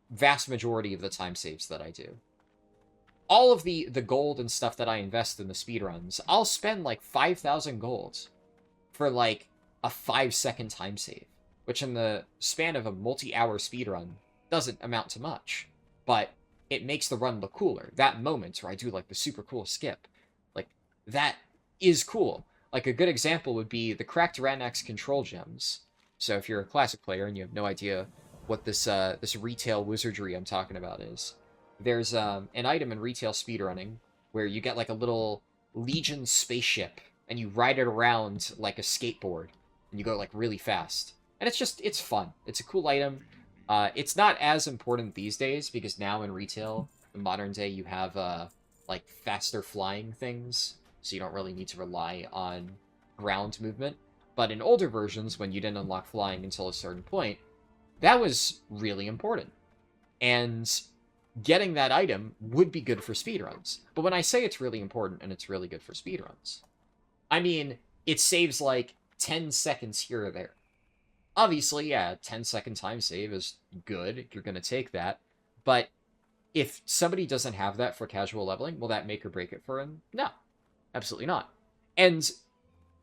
vast majority of the time saves that I do. All of the gold and stuff that I invest in the speedruns, I'll spend like 5,000 gold for like a 5-second time save, which in the span of a multi-hour speedrun doesn't amount to much, but it makes the run look cooler. That moment where I do like the super cool skip, like that is cool. Like a good example would be the cracked Rant control gems. So if you're a Classic player and you have no idea what this retail wizardry I'm talking about is, there's an item in retail speedrunning where you get like a little Legion spaceship and you ride it around like a skateboard and you go like really fast. And it's fun. It's a cool item. It's not as important these days because now in retail, in modern day, you have like faster flying things, so you don't really need to rely on ground movement. But in older versions, when you didn't unlock flying until a certain point, that was really important. And getting that item would be good for speedruns. But when I say it's really important and it's really good for speedruns, I mean, it saves like 10 seconds here or there. Obviously, yeah, 10-second time save is good. You're going to take that. But if somebody doesn't have that for casual leveling, will that make or break it for him? No, absolutely not. And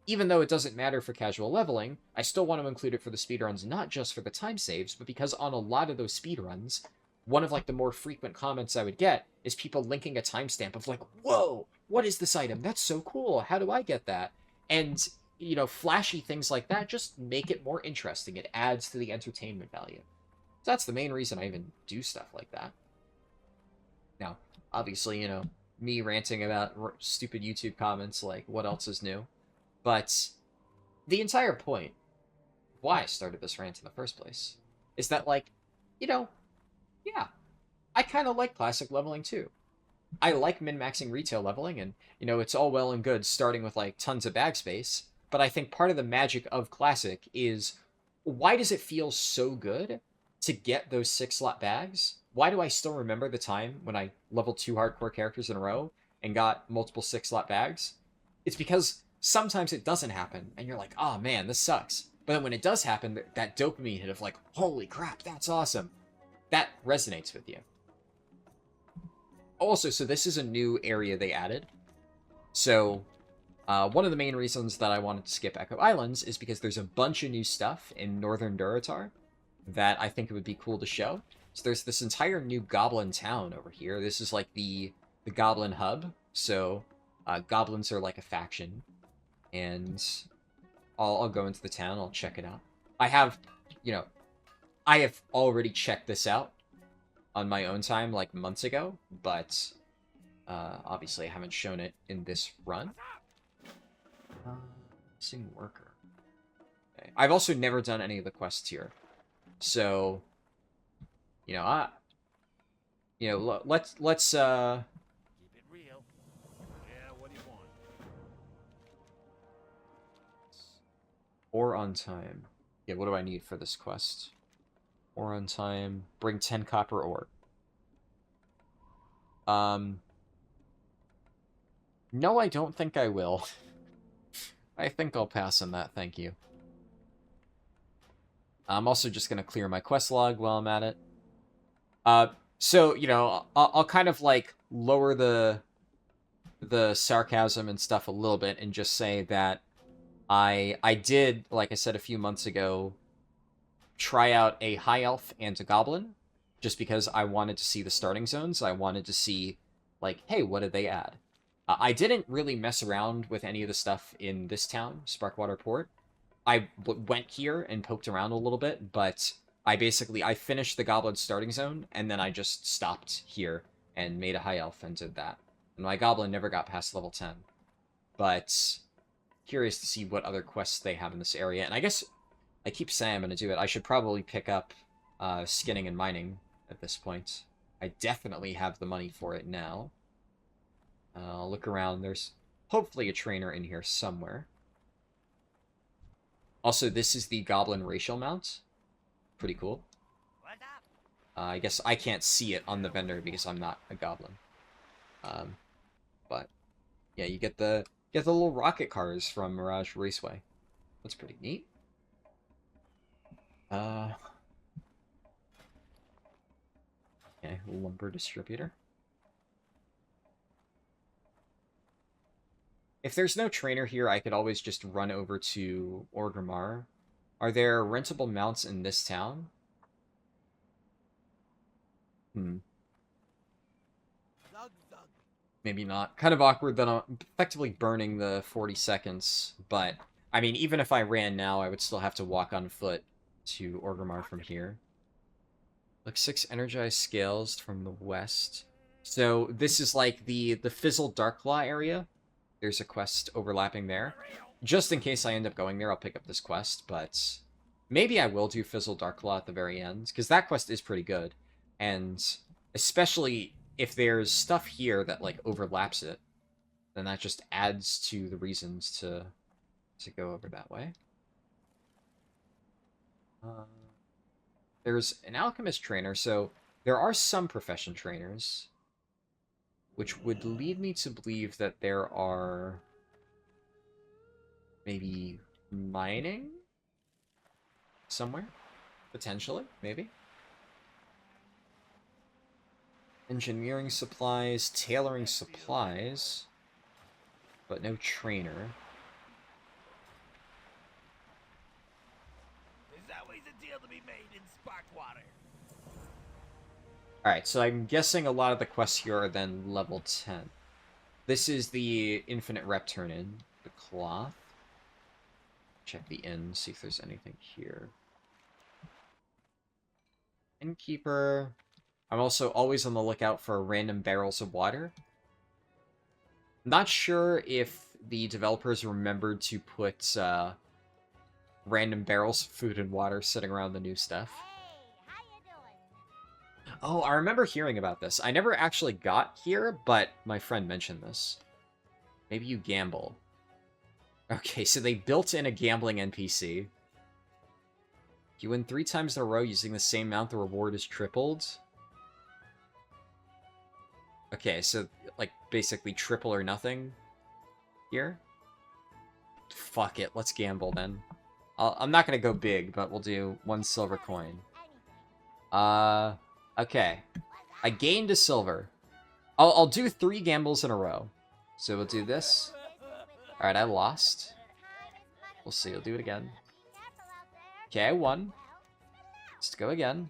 even though it doesn't matter for casual leveling, I still want to include it for the speedruns, not just for the time saves, but because on a lot of those speedruns, one of like the more frequent comments I would get is people linking a timestamp of like, whoa, what is this item? That's so cool. How do I get that? And, you know, flashy things like that just make it more interesting. It adds to the entertainment value. So that's the main reason I even do stuff like that. Now, obviously, you know, me ranting about stupid YouTube comments like, what else is new? But the entire point why I started this rant in the first place is that, like, you know, yeah, I kind of like classic leveling too. I like min-maxing retail leveling, and, you know, it's all well and good starting with, like, tons of bag space, but I think part of the magic of classic is, why does it feel so good to get those 6-slot bags? Why do I still remember the time when I leveled 2 hardcore characters in a row and got multiple 6-slot bags? It's because sometimes it doesn't happen, and you're like, oh man, this sucks. But then when it does happen, that dopamine hit of like, holy crap, that's awesome. That resonates with you. Also, so this is a new area they added. So, one of the main reasons that I wanted to skip Echo Islands is because there's a bunch of new stuff in Northern Durotar that I think it would be cool to show. So there's this entire new Goblin town over here. This is like the Goblin hub. So, Goblins are like a faction. And I'll go into the town, I'll check it out. I have, you know, I have already checked this out on my own time, like, months ago, but obviously I haven't shown it in this run. Missing worker. Okay. I've also never done any of the quests here, so, you know, let's keep it real. Yeah, what do you want? Ore on time. Yeah, what do I need for this quest? Ore on time. Bring 10 copper ore. No, I don't think I will. I think I'll pass on that, thank you. I'm also just going to clear my quest log while I'm at it. So, you know, I'll kind of, like, lower the sarcasm and stuff a little bit and just say that I did, like I said a few months ago, try out a high elf and a goblin, just because I wanted to see the starting zones. I wanted to see, like, hey, what did they add? I didn't really mess around with any of the stuff in this town, Sparkwater Port. I went here and poked around a little bit, but I finished the goblin starting zone, and then I just stopped here and made a high elf and did that. And my goblin never got past level 10. But curious to see what other quests they have in this area. And I guess I keep saying I'm going to do it. I should probably pick up skinning and mining at this point. I definitely have the money for it now. I'll look around. There's hopefully a trainer in here somewhere. Also, this is the Goblin racial mount. Pretty cool. I guess I can't see it on the vendor because I'm not a goblin. But yeah, you get the little rocket cars from Mirage Raceway. That's pretty neat. Okay, lumber distributor. If there's no trainer here, I could always just run over to Orgrimmar. Are there rentable mounts in this town? Maybe not. Kind of awkward that I'm effectively burning the 40 seconds, but, I mean, even if I ran now, I would still have to walk on foot to Orgrimmar from here. Like 6 energized scales from the west. So this is like the Fizzled Darklaw area. There's a quest overlapping there. Just in case I end up going there, I'll pick up this quest, but maybe I will do Fizzled Darklaw at the very end, because that quest is pretty good. And especially if there's stuff here that, like, overlaps it, then that just adds to the reasons to go over that way. There's an alchemist trainer, so there are some profession trainers, which would lead me to believe that there are maybe mining somewhere, potentially, maybe. Engineering supplies, tailoring supplies, but no trainer. There's always a deal to be made in Sparkwater. Alright, so I'm guessing a lot of the quests here are then level 10. This is the infinite rep turn-in, the cloth. Check the inn, see if there's anything here. Innkeeper. I'm also always on the lookout for random barrels of water. Not sure if the developers remembered to put random barrels of food and water sitting around the new stuff. Oh, I remember hearing about this. I never actually got here, but my friend mentioned this. Maybe you gamble. Okay, so they built in a gambling NPC. You win 3 times in a row using the same amount, the reward is tripled. Okay, so, like, basically triple or nothing here. Fuck it, let's gamble then. I'm not gonna go big, but we'll do 1 silver coin. Okay. I gained a silver. I'll do 3 gambles in a row. So we'll do this. Alright, I lost. We'll see, I'll do it again. Okay, I won. Let's go again.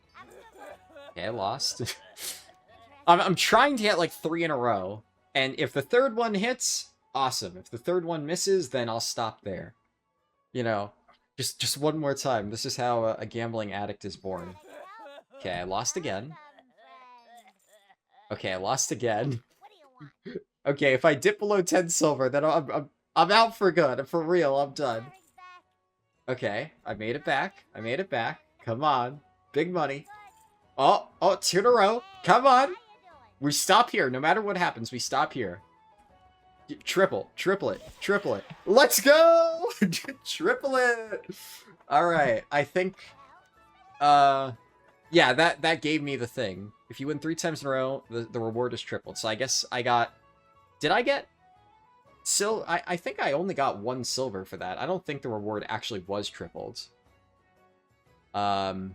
Okay, I lost. I'm trying to get like 3 in a row. And if the third one hits, awesome. If the third one misses, then I'll stop there. You know, just one more time. This is how a gambling addict is born. Okay, I lost again. Okay, I lost again. Okay, if I dip below 10 silver, then I'm out for good. For real, I'm done. Okay, I made it back. I made it back. Come on. Big money. Oh, 2 in a row. Come on. We stop here. No matter what happens, we stop here. Triple it. Let's go! Triple it! Alright, I think, Yeah, that gave me the thing. If you win 3 times in a row, the reward is tripled. So I guess I got... Did I get... I think I only got 1 silver for that. I don't think the reward actually was tripled. Yeah.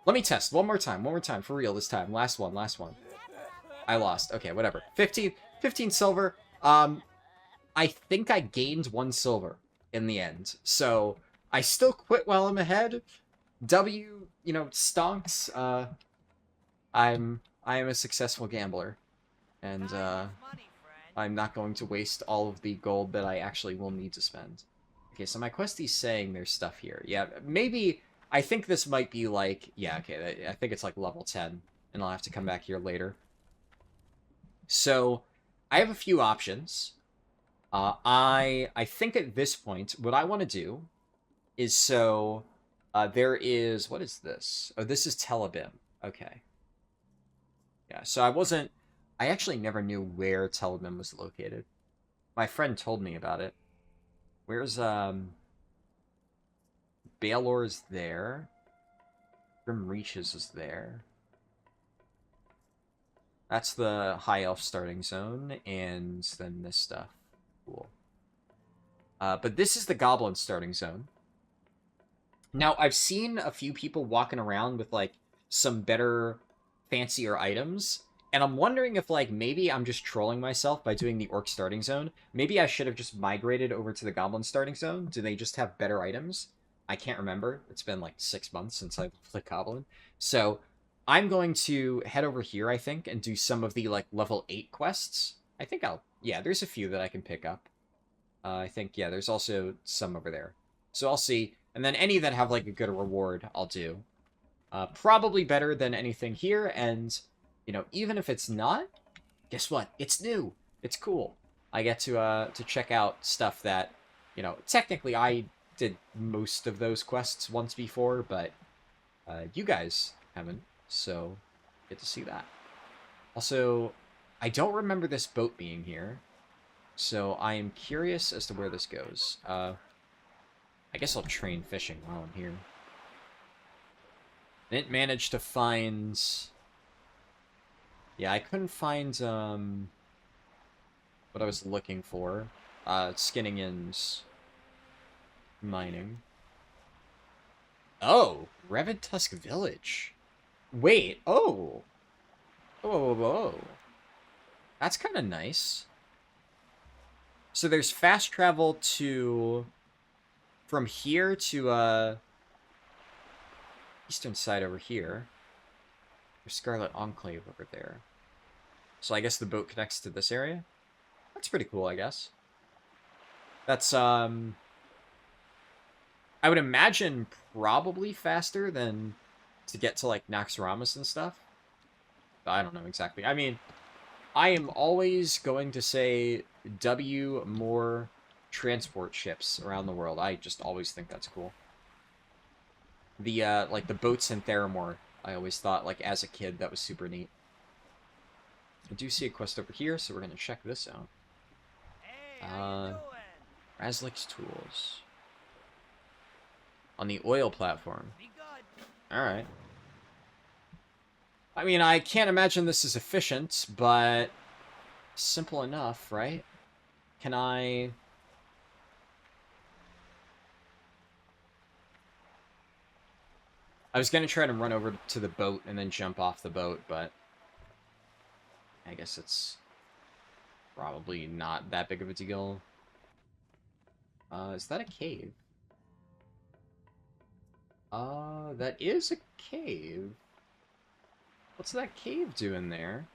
Let me test one more time, for real this time. Last one. I lost. Okay, whatever. 15 silver. I think I gained 1 silver in the end. So I still quit while I'm ahead. W, stonks. I am a successful gambler, and I'm not going to waste all of the gold that I actually will need to spend. Okay, so my questie's saying there's stuff here. Yeah, maybe... I think this might be like... Yeah, okay, I think it's like level 10, and I'll have to come back here later. So, I have a few options. I think at this point, what I want to do is there is... What is this? Oh, this is Telebim. Okay. Yeah, so I actually never knew where Telebim was located. My friend told me about it. Where's, Baelor's there. Grim Reaches is there. That's the High Elf starting zone, and then this stuff. Cool. But this is the Goblin starting zone. Now, I've seen a few people walking around with, like, some better, fancier items, and I'm wondering if, like, maybe I'm just trolling myself by doing the Orc starting zone. Maybe I should have just migrated over to the Goblin starting zone. Do they just have better items? I can't remember. It's been like 6 months since I played Goblin. So I'm going to head over here, I think, and do some of the like level 8 quests. I think yeah, there's a few that I can pick up. I think, yeah, there's also some over there. So I'll see. And then any that have like a good reward, I'll do. Probably better than anything here. And, even if it's not, guess what? It's new. It's cool. I get to check out stuff that, technically I did most of those quests once before, but you guys haven't, so get to see that. Also, I don't remember this boat being here, so I am curious as to where this goes. I guess I'll train fishing while I'm here. I didn't manage to find... Yeah, I couldn't find what I was looking for. Skinning and mining. Oh, Reventusk Village. Wait, oh. Whoa. That's kind of nice. So there's fast travel from here to, eastern side over here. There's Scarlet Enclave over there. So I guess the boat connects to this area? That's pretty cool, I guess. That's, I would imagine probably faster than to get to, like, Naxxramas and stuff. I don't know exactly. I mean, I am always going to say W more transport ships around the world. I just always think that's cool. The, like, the boats in Theramore, I always thought, like, as a kid, that was super neat. I do see a quest over here, so we're going to check this out. Hey, Razlik's Tools. On the oil platform. Alright. I mean, I can't imagine this is efficient, but simple enough, right? Can I... I was going to try to run over to the boat and then jump off the boat, but I guess it's probably not that big of a deal. Is that a cave? That is a cave. What's that cave doing there?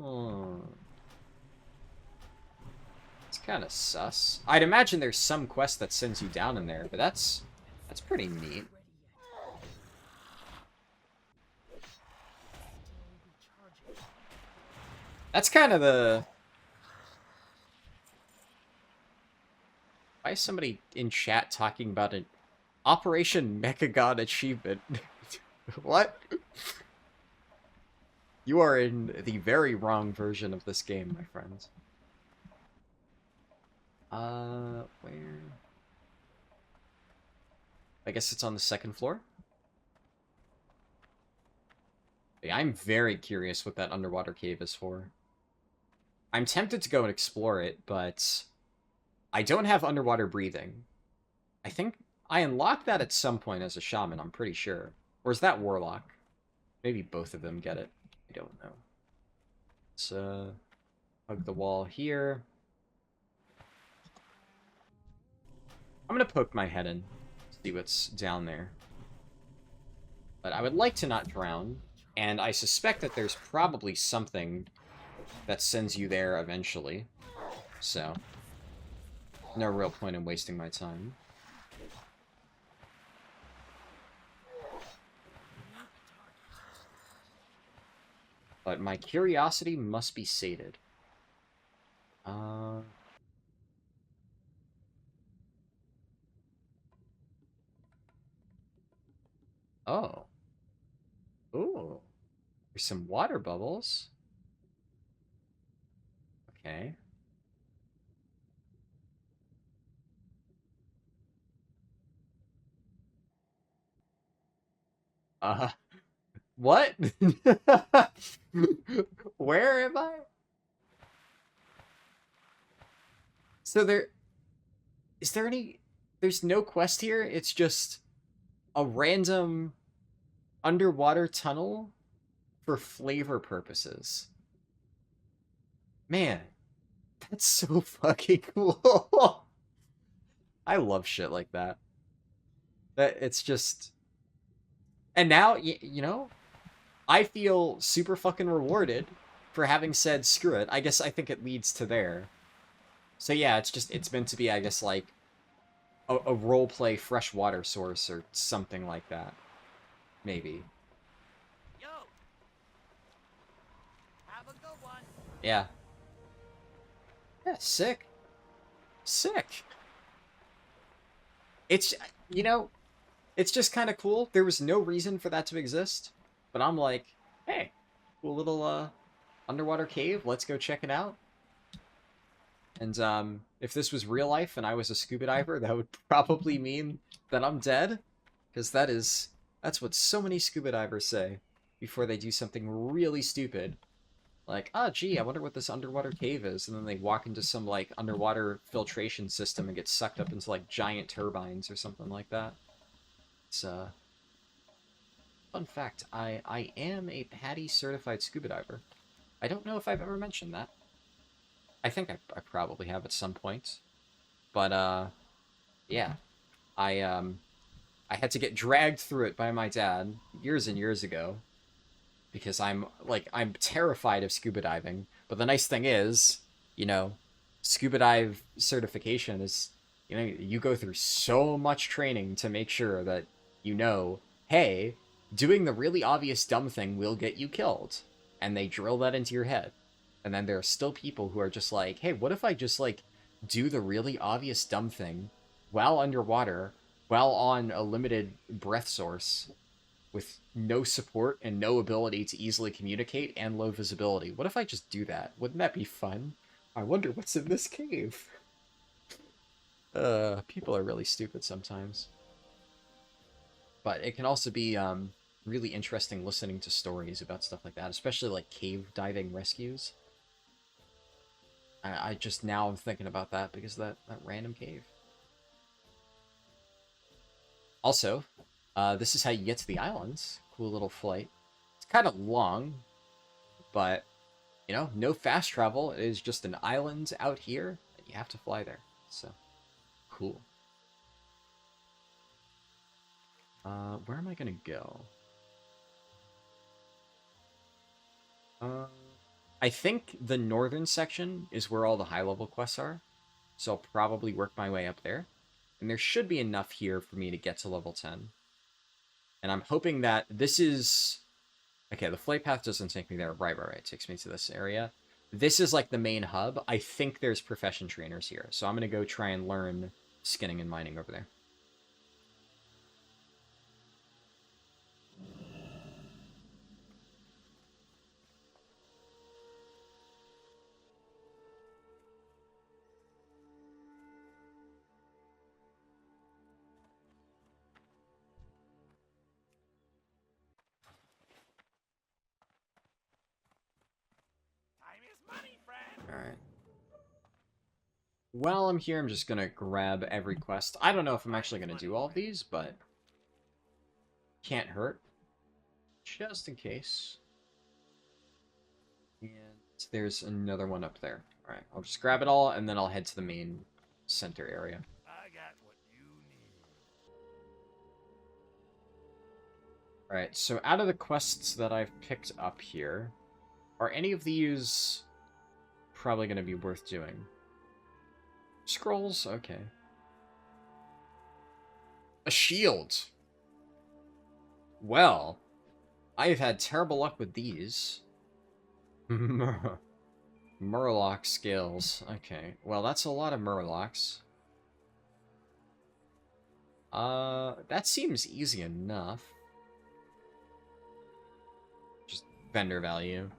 Oh. It's kind of sus. I'd imagine there's some quest that sends you down in there, but that's pretty neat. That's kind of the... Why is somebody in chat talking about an Operation Mechagon achievement? What? You are in the very wrong version of this game, my friends. Where? I guess it's on the second floor. Yeah, I'm very curious what that underwater cave is for. I'm tempted to go and explore it, but I don't have underwater breathing. I think I unlocked that at some point as a shaman, I'm pretty sure. Or is that warlock? Maybe both of them get it. I don't know. Let's hug the wall here. I'm gonna poke my head in, see what's down there. But I would like to not drown, and I suspect that there's probably something that sends you there eventually. So, no real point in wasting my time. But my curiosity must be sated. Oh. Ooh. There's some water bubbles. Okay. What? Where am I? So is there any... There's no quest here? It's just a random underwater tunnel for flavor purposes. Man, that's so fucking cool. I love shit like that. It's just... And now, you know, I feel super fucking rewarded for having said, screw it. I guess I think it leads to there. So yeah, it's meant to be, I guess, like, a roleplay freshwater source or something like that. Maybe. Yo. Have a good one. Yeah. Yeah, sick. Sick. It's, you know, it's just kind of cool. There was no reason for that to exist. But I'm like, hey, cool little, underwater cave. Let's go check it out. And, if this was real life and I was a scuba diver, that would probably mean that I'm dead. Because that's what so many scuba divers say before they do something really stupid. Like, oh, gee, I wonder what this underwater cave is. And then they walk into some, like, underwater filtration system and get sucked up into, like, giant turbines or something like that. It's, fun fact, I am a PADI certified scuba diver. I don't know if I've ever mentioned that. I think I probably have at some point. But, yeah. I had to get dragged through it by my dad years and years ago. Because I'm terrified of scuba diving. But the nice thing is, you know, scuba dive certification is, you know, you go through so much training to make sure that, you know, hey, doing the really obvious dumb thing will get you killed. And they drill that into your head. And then there are still people who are just like, hey, what if I just, like, do the really obvious dumb thing while underwater, while on a limited breath source, with no support and no ability to easily communicate and low visibility? What if I just do that? Wouldn't that be fun? I wonder what's in this cave. People are really stupid sometimes. But it can also be, really interesting listening to stories about stuff like that, especially, like, cave diving rescues. I just, now I'm thinking about that because of that random cave. Also, this is how you get to the islands. Cool little flight. It's kind of long, but, you know, no fast travel. It is just an island out here, and you have to fly there. So, cool. Where am I gonna go? I think the northern section is where all the high-level quests are, so I'll probably work my way up there. And there should be enough here for me to get to level 10. And I'm hoping that this is... Okay, the flight path doesn't take me there. Right. It takes me to this area. This is like the main hub. I think there's profession trainers here, so I'm going to go try and learn skinning and mining over there. while I'm here, I'm just gonna grab every quest. I don't know if I'm actually gonna do all of these, but can't hurt. Just in case. And there's another one up there. Alright, I'll just grab it all, and then I'll head to the main center area. I got what you need. Alright, so out of the quests that I've picked up here, are any of these probably going to be worth doing? Scrolls? Okay. A shield! Well, I have had terrible luck with these. Murloc scales. Okay, well, that's a lot of Murlocs. That seems easy enough. Just vendor value.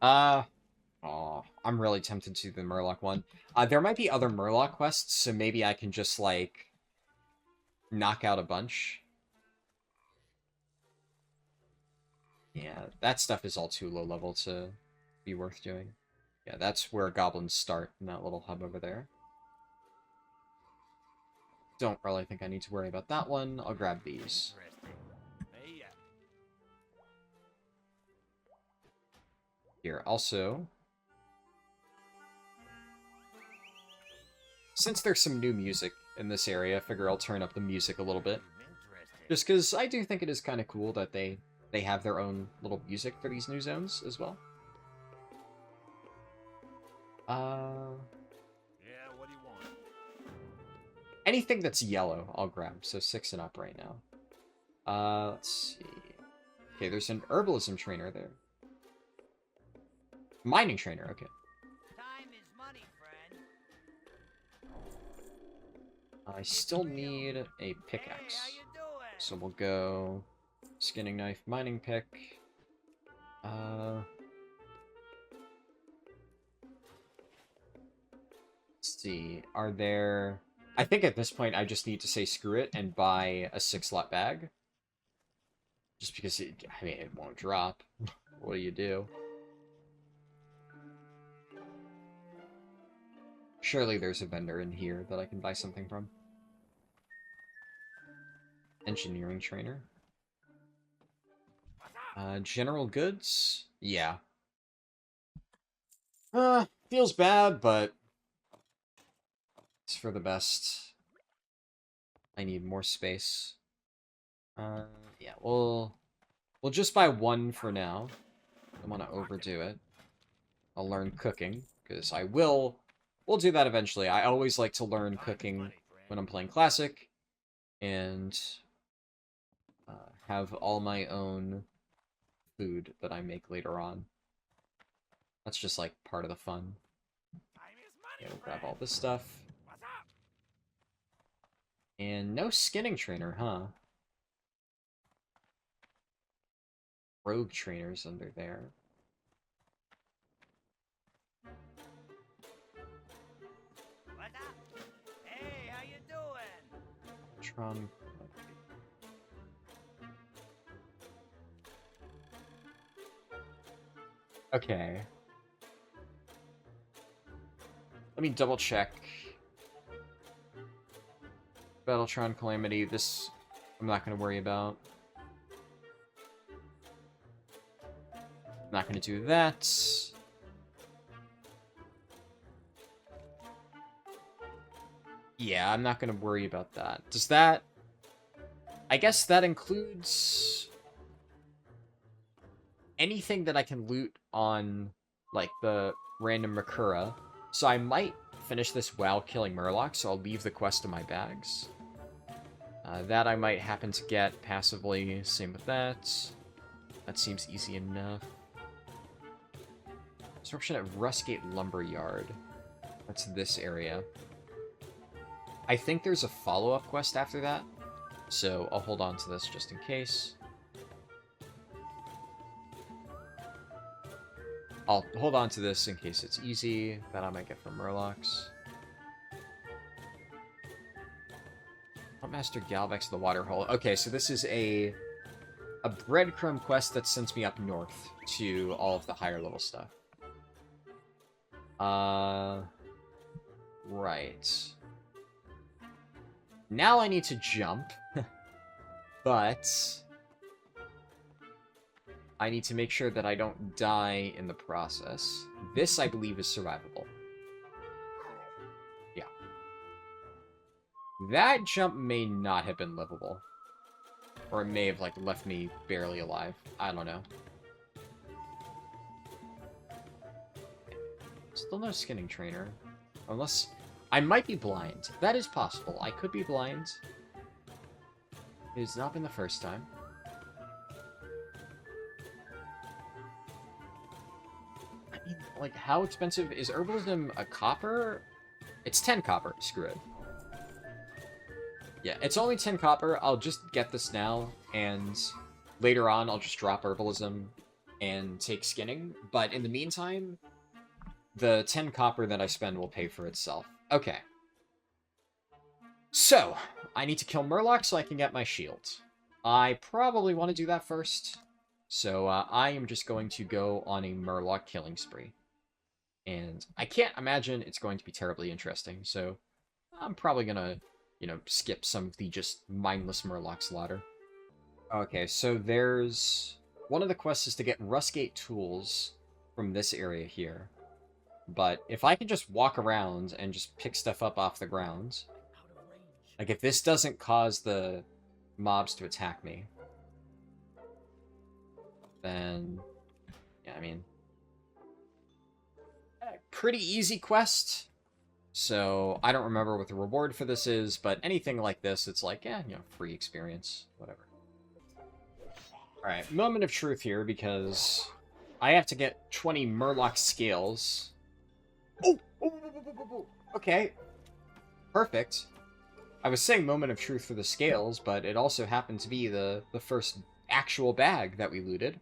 Oh, I'm really tempted to do the Murloc one. There might be other Murloc quests, so maybe I can just, like, knock out a bunch. Yeah, that stuff is all too low level to be worth doing. Yeah, that's where goblins start, in that little hub over there. Don't really think I need to worry about that one. I'll grab these. Here, also, since there's some new music in this area, I figure I'll turn up the music a little bit. Just because I do think it is kind of cool that they have their own little music for these new zones as well. Yeah, what do you want? Anything that's yellow, I'll grab. So 6 and up right now. Let's see. Okay, there's an herbalism trainer there. Mining trainer, okay. Time is money, friend. I still need a pickaxe. Hey, how you doing? So we'll go skinning knife, mining pick. Let's see. Are there... I think at this point I just need to say screw it and buy a 6-slot bag. Just because it won't drop. What do you do? Surely there's a vendor in here that I can buy something from. Engineering trainer. General goods? Yeah. Feels bad, but it's for the best. I need more space. Yeah, we'll just buy one for now. I don't want to overdo it. I'll learn cooking, because we'll do that eventually. I always like to learn cooking when I'm playing Classic, and have all my own food that I make later on. That's just, like, part of the fun. Yeah, we'll grab all this stuff. And no skinning trainer, huh? Rogue trainers under there. What's up? Hey, how you doing? Tron. Okay. Let me double check. Battletron Calamity, this I'm not going to worry about. Not going to do that. Yeah, I'm not going to worry about that. Does that... I guess that includes anything that I can loot on, like, the random Makura. So I might finish this while killing Murlocs, so I'll leave the quest in my bags. That I might happen to get passively. Same with that. That seems easy enough. Disruption at Rustgate Lumberyard. That's this area. I think there's a follow-up quest after that, so I'll hold on to this just in case. I'll hold on to this in case it's easy, that I might get from Murlocs. Master Galvex the Waterhole. Okay, so this is a breadcrumb quest that sends me up north to all of the higher level stuff. Right. Now I need to jump, but I need to make sure that I don't die in the process. This, I believe, is survivable. Yeah. That jump may not have been livable. Or it may have, like, left me barely alive. I don't know. Still no skinning trainer. Unless... I might be blind. That is possible. I could be blind. It has not been the first time. I mean, like, how expensive is herbalism? A copper? It's 10 copper. Screw it. Yeah, it's only 10 copper. I'll just get this now, and later on I'll just drop herbalism and take skinning. But in the meantime, the 10 copper that I spend will pay for itself. Okay. So, I need to kill Murloc so I can get my shield. I probably want to do that first. So, I am just going to go on a Murloc killing spree. And I can't imagine it's going to be terribly interesting, so I'm probably gonna, you know, skip some of the just mindless Murloc slaughter. Okay, so there's... One of the quests is to get Rustgate tools from this area here. But if I can just walk around and just pick stuff up off the ground... Like, if this doesn't cause the mobs to attack me, then... Yeah, I mean... Pretty easy quest. So, I don't remember what the reward for this is, but anything like this, it's like, yeah, you know, free experience, whatever. Alright, moment of truth here, because I have to get 20 Murloc scales. Oh! Okay. Perfect. I was saying moment of truth for the scales, but it also happened to be the first actual bag that we looted.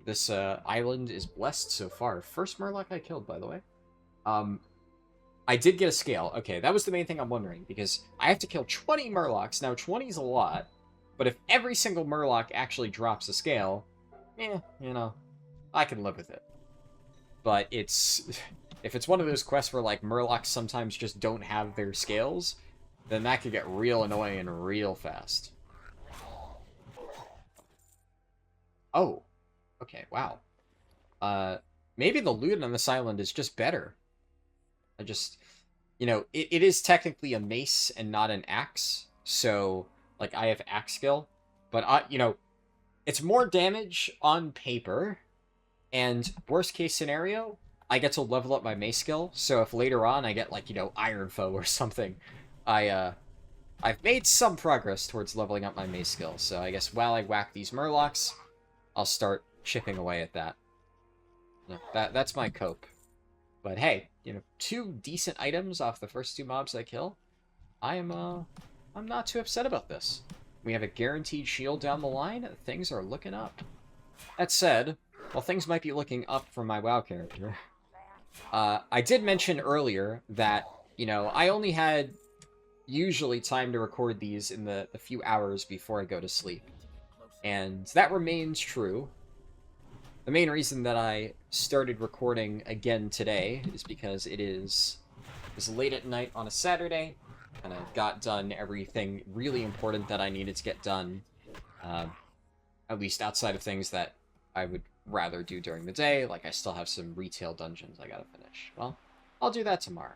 This island is blessed so far. First Murloc I killed, by the way. I did get a scale. Okay, that was the main thing I'm wondering, because I have to kill 20 Murlocs. Now, 20 is a lot, but if every single Murloc actually drops a scale, you know, I can live with it. But it's... If it's one of those quests where, like, Murlocs sometimes just don't have their scales, then that could get real annoying real fast. Oh. Okay, wow. Maybe the loot on this island is just better. I just... You know, it is technically a mace and not an axe, so, like, I have axe skill. But, you know, it's more damage on paper, and worst case scenario, I get to level up my mace skill, so if later on I get, like, you know, Iron Foe or something, I've made some progress towards leveling up my mace skill, so I guess while I whack these Murlocs, I'll start chipping away at that. That's my cope. But hey, you know, 2 decent items off the first 2 mobs I kill. I'm not too upset about this. We have a guaranteed shield down the line. Things are looking up. That said, while things might be looking up for my WoW character, I did mention earlier that, you know, I only had usually time to record these in the few hours before I go to sleep. And that remains true. The main reason that I started recording again today is because it is late at night on a Saturday, and I got done everything really important that I needed to get done, at least outside of things that I would rather do during the day, like I still have some retail dungeons I gotta finish. Well, I'll do that tomorrow.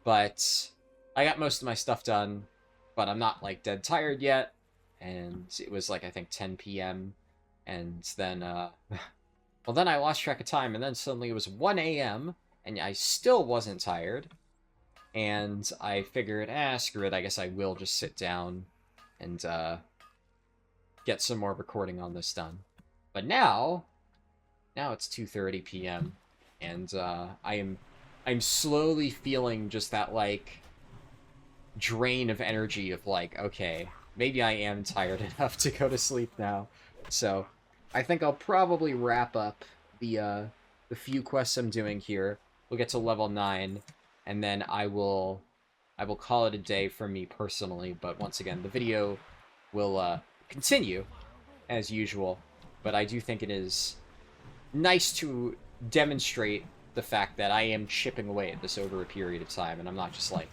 But I got most of my stuff done, but I'm not, like, dead tired yet, and it was, like, I think 10 p.m., and then, well, then I lost track of time, and then suddenly it was 1 a.m., and I still wasn't tired, and I figured, screw it, I guess I will just sit down and, get some more recording on this done. But now it's 2:30 p.m., and, I'm slowly feeling just that, like, drain of energy of, like, okay, maybe I am tired enough to go to sleep now. So, I think I'll probably wrap up the few quests I'm doing here. We'll get to level 9, and then I will call it a day for me personally, but once again, the video will continue, as usual, but I do think it is nice to demonstrate the fact that I am chipping away at this over a period of time, and I'm not just, like,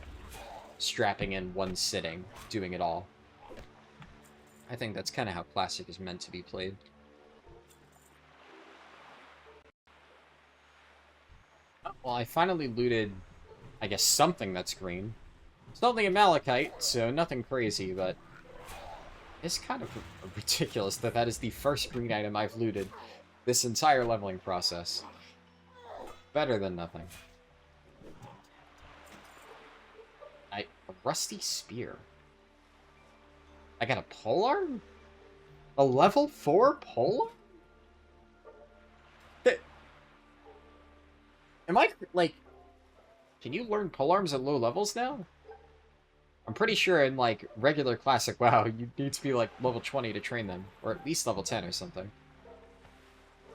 strapping in one sitting, doing it all. I think that's kind of how Classic is meant to be played. Well, I finally looted, I guess, something that's green. It's only a Malachite, so nothing crazy, but it's kind of ridiculous that that is the first green item I've looted this entire leveling process. Better than nothing. A rusty spear. I got a polearm? A level 4 polearm? Am I, like... Can you learn polearms at low levels now? I'm pretty sure in, like, regular classic WoW, you need to be, like, level 20 to train them. Or at least level 10 or something.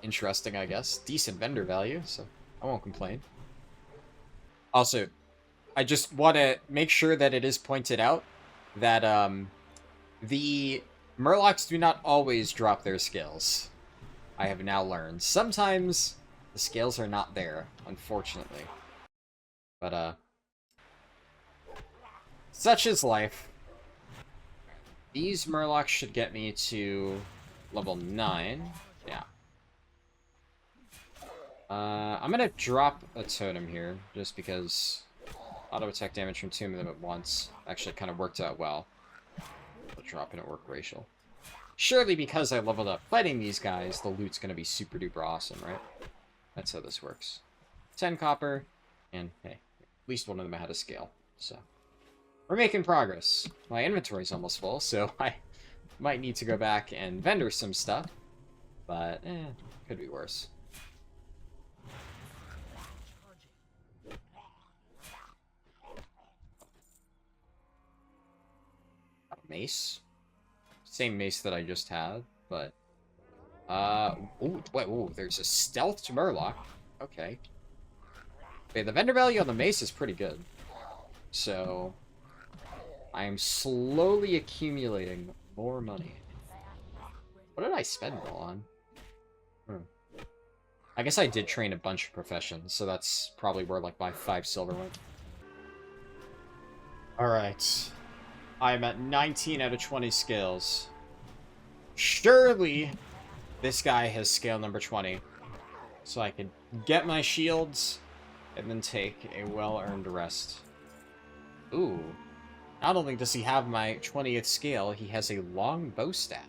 Interesting, I guess. Decent vendor value, so I won't complain. Also, I just want to make sure that it is pointed out that, the Murlocs do not always drop their skills. I have now learned. Sometimes the skills are not there, unfortunately. But, such is life. These Murlocs should get me to level 9. Yeah. I'm gonna drop a totem here, just because auto attack damage from 2 of them at once actually kind of worked out well. The drop in at work racial. Surely because I leveled up fighting these guys, the loot's gonna be super duper awesome, right? That's how this works. 10 copper, and hey, at least one of them had a scale, so. We're making progress. My inventory's almost full, so I might need to go back and vendor some stuff. But, could be worse. Mace? Same mace that I just had, but... ooh, wait, ooh, there's a stealthed Murloc. Okay. Okay, the vendor value on the mace is pretty good. So... I am slowly accumulating more money. What did I spend it all on? I guess I did train a bunch of professions, so that's probably where, like, my 5 silver went. Alright. I'm at 19 out of 20 skills. Surely this guy has scale number 20. So I can get my shields and then take a well-earned rest. Ooh. Not only does he have my 20th scale, he has a long bow staff.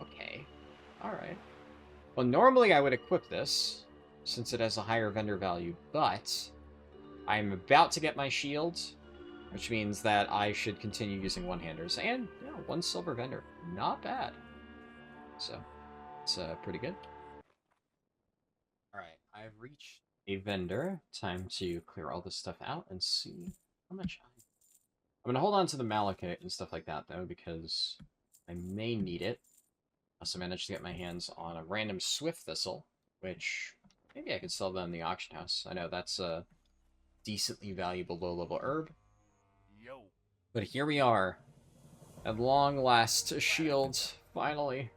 Okay. Alright. Well, normally I would equip this, since it has a higher vendor value, but I'm about to get my shield, which means that I should continue using one-handers. And, yeah, 1 silver vendor. Not bad. So, it's pretty good. Alright, I've reached a vendor. Time to clear all this stuff out and see how much I'm going to hold on to the Malachite and stuff like that, though, because I may need it. I also managed to get my hands on a random Swift Thistle, which maybe I could sell that in the auction house. I know that's a decently valuable low-level herb. Yo. But here we are. At long last, a shield, finally.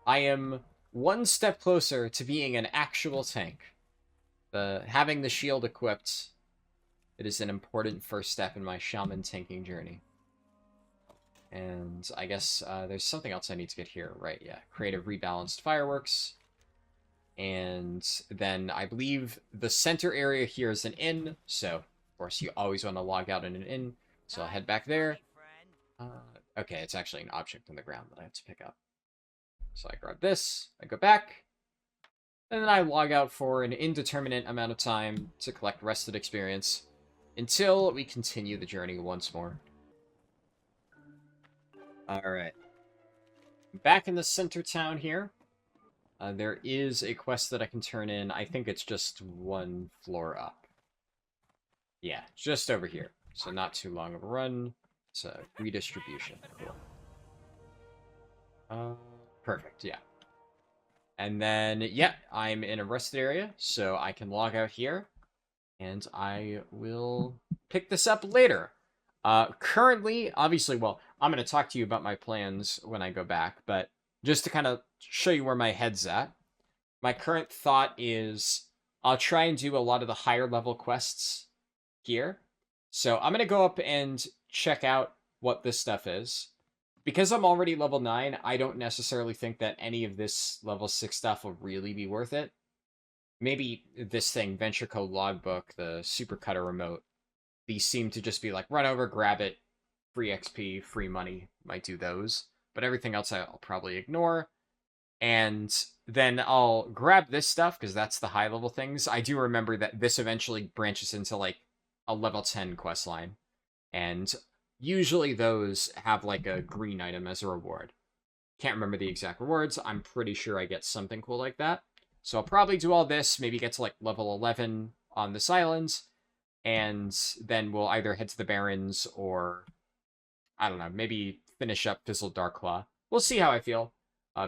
I am one step closer to being an actual tank. Having the shield equipped, it is an important first step in my Shaman tanking journey. And I guess there's something else I need to get here, right? Yeah, creative rebalanced fireworks. And then I believe the center area here is an inn, so of course you always want to log out in an inn. So I'll head back there. Okay, it's actually an object on the ground that I have to pick up. So I grab this, I go back, and then I log out for an indeterminate amount of time to collect rested experience until we continue the journey once more. Alright. Back in the center town here. There is a quest that I can turn in. I think it's just 1 floor up. Yeah, just over here. So not too long of a run. It's a redistribution. Cool. Perfect, yeah. And then, yeah, I'm in a rested area, so I can log out here. And I will pick this up later. Currently, obviously, well, I'm going to talk to you about my plans when I go back, but just to kind of show you where my head's at, my current thought is I'll try and do a lot of the higher level quests here. So I'm going to go up and check out what this stuff is. Because I'm already level 9, I don't necessarily think that any of this level 6 stuff will really be worth it. Maybe this thing, Venture Co. Logbook, the Supercutter remote, these seem to just be like, run over, grab it, free XP, free money, might do those. But everything else I'll probably ignore. And then I'll grab this stuff, because that's the high level things. I do remember that this eventually branches into like a level 10 quest line. And usually those have like a green item as a reward. Can't remember the exact rewards. I'm pretty sure I get something cool like that. So I'll probably do all this, maybe get to like level 11 on this island, and then we'll either head to the Barrens or, I don't know, maybe finish up Fizzled Darkclaw. We'll see how I feel.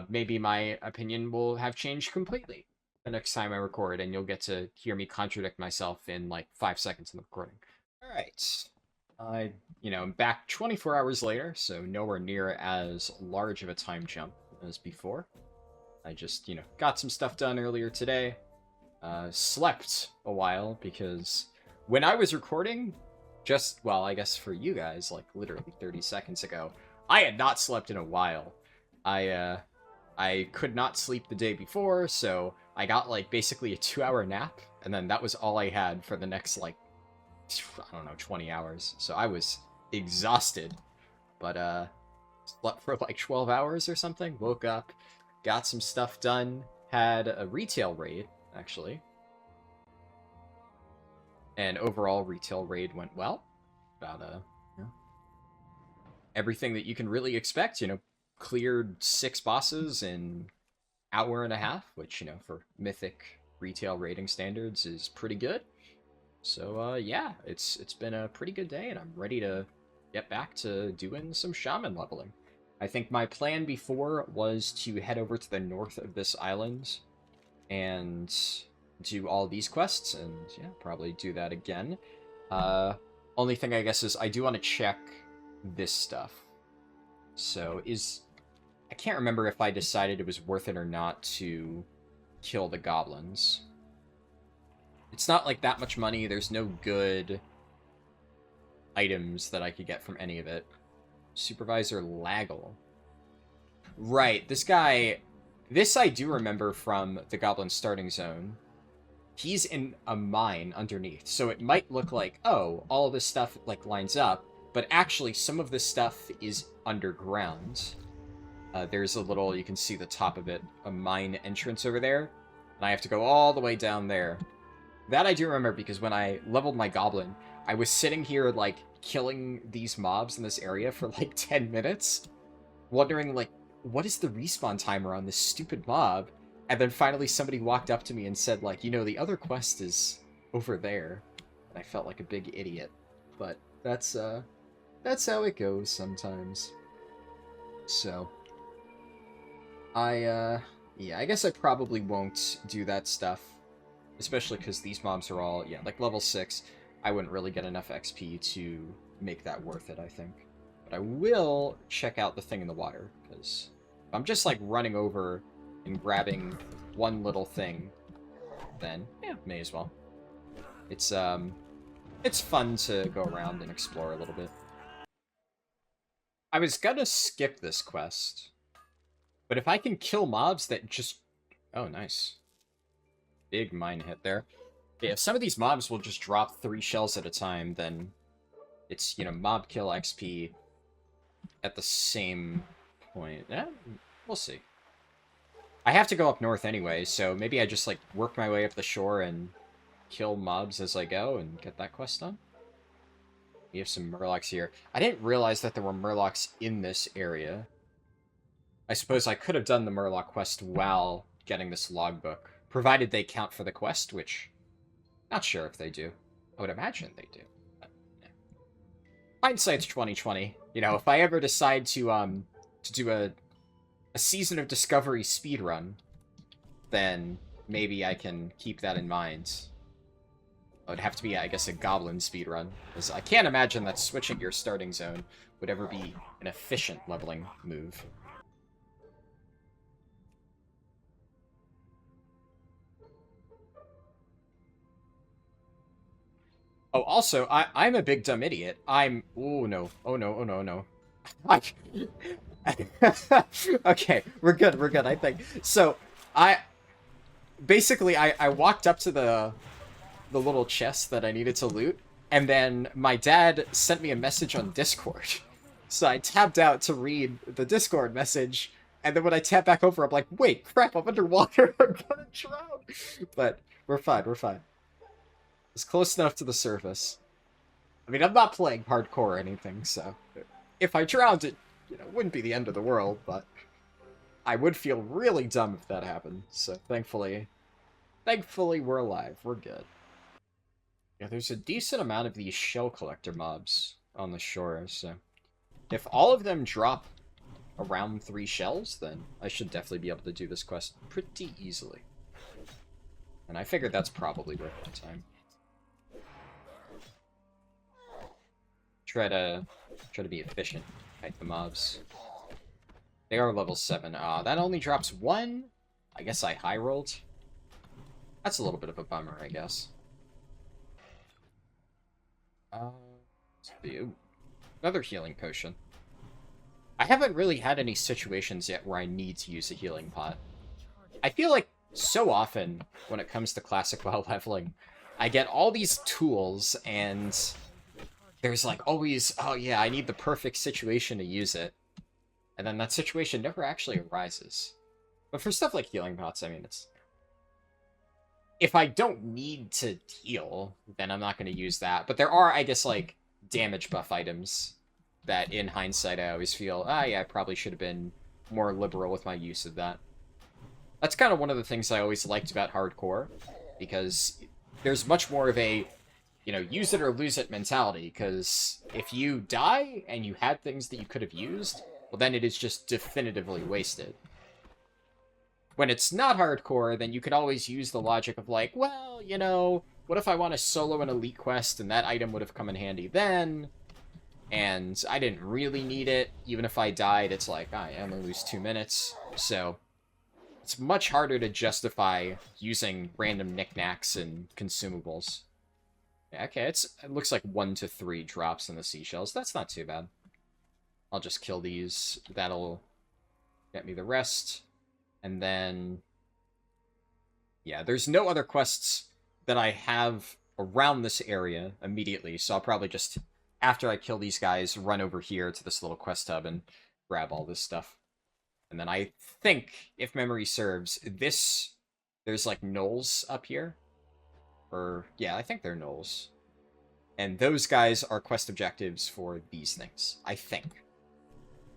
Maybe my opinion will have changed completely the next time I record, and you'll get to hear me contradict myself in like 5 seconds in the recording. All right. I'm back 24 hours later, so nowhere near as large of a time jump as before. I just, got some stuff done earlier today. Slept a while, because when I was recording, I guess for you guys, like literally 30 seconds ago, I had not slept in a while. I could not sleep the day before, so I got like basically a 2-hour nap, and then that was all I had for the next like, I don't know, 20 hours. So I was exhausted, but slept for like 12 hours or something, woke up, got some stuff done, had a retail raid, actually. And overall retail raid went well. About everything that you can really expect, cleared 6 bosses in hour and a half, which, for mythic retail raiding standards is pretty good. So, yeah, it's been a pretty good day, and I'm ready to get back to doing some shaman leveling. I think my plan before was to head over to the north of this island and do all these quests, and yeah, probably do that again. Only thing I guess is I do want to check this stuff. So I can't remember if I decided it was worth it or not to kill the goblins. It's not like that much money. There's no good items that I could get from any of it. Supervisor Laggle. Right, this guy... This I do remember from the Goblin starting zone. He's in a mine underneath, so it might look like, oh, all this stuff, like, lines up, but actually some of this stuff is underground. There's a little, you can see the top of it, a mine entrance over there, and I have to go all the way down there. That I do remember, because when I leveled my Goblin, I was sitting here, like, killing these mobs in this area for, like, 10 minutes, wondering, like, what is the respawn timer on this stupid mob? And then finally somebody walked up to me and said, like, the other quest is over there. And I felt like a big idiot. But that's how it goes sometimes. So, yeah, I guess I probably won't do that stuff. Especially because these mobs are all, like level 6. I wouldn't really get enough XP to make that worth it, I think. But I will check out the thing in the water, because if I'm just like running over and grabbing one little thing, then, yeah, may as well. It's fun to go around and explore a little bit. I was gonna skip this quest, but if I can kill mobs that just... Oh, nice. Big mine hit there. Yeah, if some of these mobs will just drop 3 shells at a time, then it's, mob kill XP at the same point. Yeah, we'll see. I have to go up north anyway, so maybe I just, like, work my way up the shore and kill mobs as I go and get that quest done. We have some murlocs here. I didn't realize that there were murlocs in this area. I suppose I could have done the murloc quest while getting this logbook. Provided they count for the quest, which... Not sure if they do. I would imagine they do. But, yeah. Hindsight's 20/20. If I ever decide to do a Season of Discovery speedrun, then maybe I can keep that in mind. It would have to be, I guess, a Goblin speedrun, because I can't imagine that switching your starting zone would ever be an efficient leveling move. Oh, also, I'm a big dumb idiot. Oh no. Oh no, oh no, oh no. I... Okay, we're good, I think. So, I... Basically, I walked up to the little chest that I needed to loot, and then my dad sent me a message on Discord. So I tapped out to read the Discord message, and then when I tap back over, I'm like, wait, crap, I'm underwater, I'm gonna drown. But we're fine, we're fine. It's close enough to the surface. I mean, I'm not playing hardcore or anything, so if I drowned, it wouldn't be the end of the world, but I would feel really dumb if that happened. So thankfully we're alive. We're good. Yeah, there's a decent amount of these shell collector mobs on the shore, so if all of them drop around 3 shells, then I should definitely be able to do this quest pretty easily. And I figured that's probably worth my time. Try to be efficient. Fight the mobs. They are level 7. That only drops 1? I guess I high rolled. That's a little bit of a bummer, I guess. Ooh, another healing potion. I haven't really had any situations yet where I need to use a healing pot. I feel like so often when it comes to classic WoW leveling, I get all these tools and there's like always, oh yeah, I need the perfect situation to use it. And then that situation never actually arises. But for stuff like healing pots, I mean, it's... If I don't need to heal, then I'm not going to use that. But there are, I guess, like, damage buff items that, in hindsight, I always feel, yeah, I probably should have been more liberal with my use of that. That's kind of one of the things I always liked about hardcore, because there's much more of a, use it or lose it mentality, because if you die and you had things that you could have used, well, then it is just definitively wasted. When it's not hardcore, then you could always use the logic of like, well, what if I want to solo an elite quest and that item would have come in handy then, and I didn't really need it. Even if I died, it's like, I only lose 2 minutes. So it's much harder to justify using random knickknacks and consumables. Yeah, okay, it looks like 1 to 3 drops in the seashells. That's not too bad. I'll just kill these. That'll get me the rest. And then, yeah, there's no other quests that I have around this area immediately, so I'll probably just, after I kill these guys, run over here to this little quest hub and grab all this stuff. And then I think, if memory serves, there's like gnolls up here. Or, yeah, I think they're gnolls. And those guys are quest objectives for these things, I think.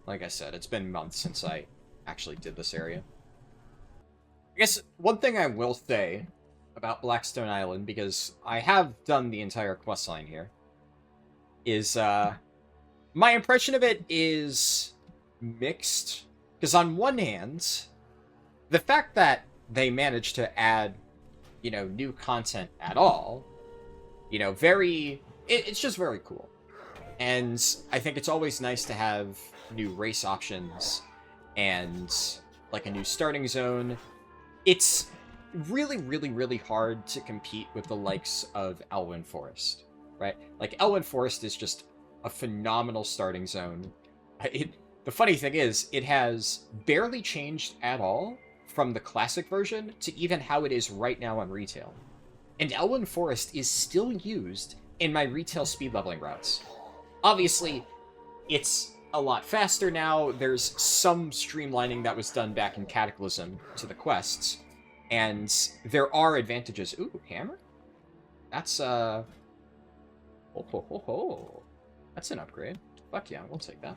Like I said, it's been months since I actually did this area. I guess one thing I will say about Blackstone Island, because I have done the entire questline here, is my impression of it is mixed. Because on one hand, the fact that they managed to add, new content at all, it's just very cool. And I think it's always nice to have new race options and like a new starting zone. It's really, really, really hard to compete with the likes of Elwyn Forest, right? Like, Elwyn Forest is just a phenomenal starting zone. The funny thing is, it has barely changed at all from the classic version to even how it is right now on retail. And Elwyn Forest is still used in my retail speed leveling routes. Obviously, it's a lot faster now. There's some streamlining that was done back in Cataclysm to the quests, and there are advantages. Ooh, hammer? That's, ho ho ho ho. That's an upgrade. Fuck yeah, we'll take that.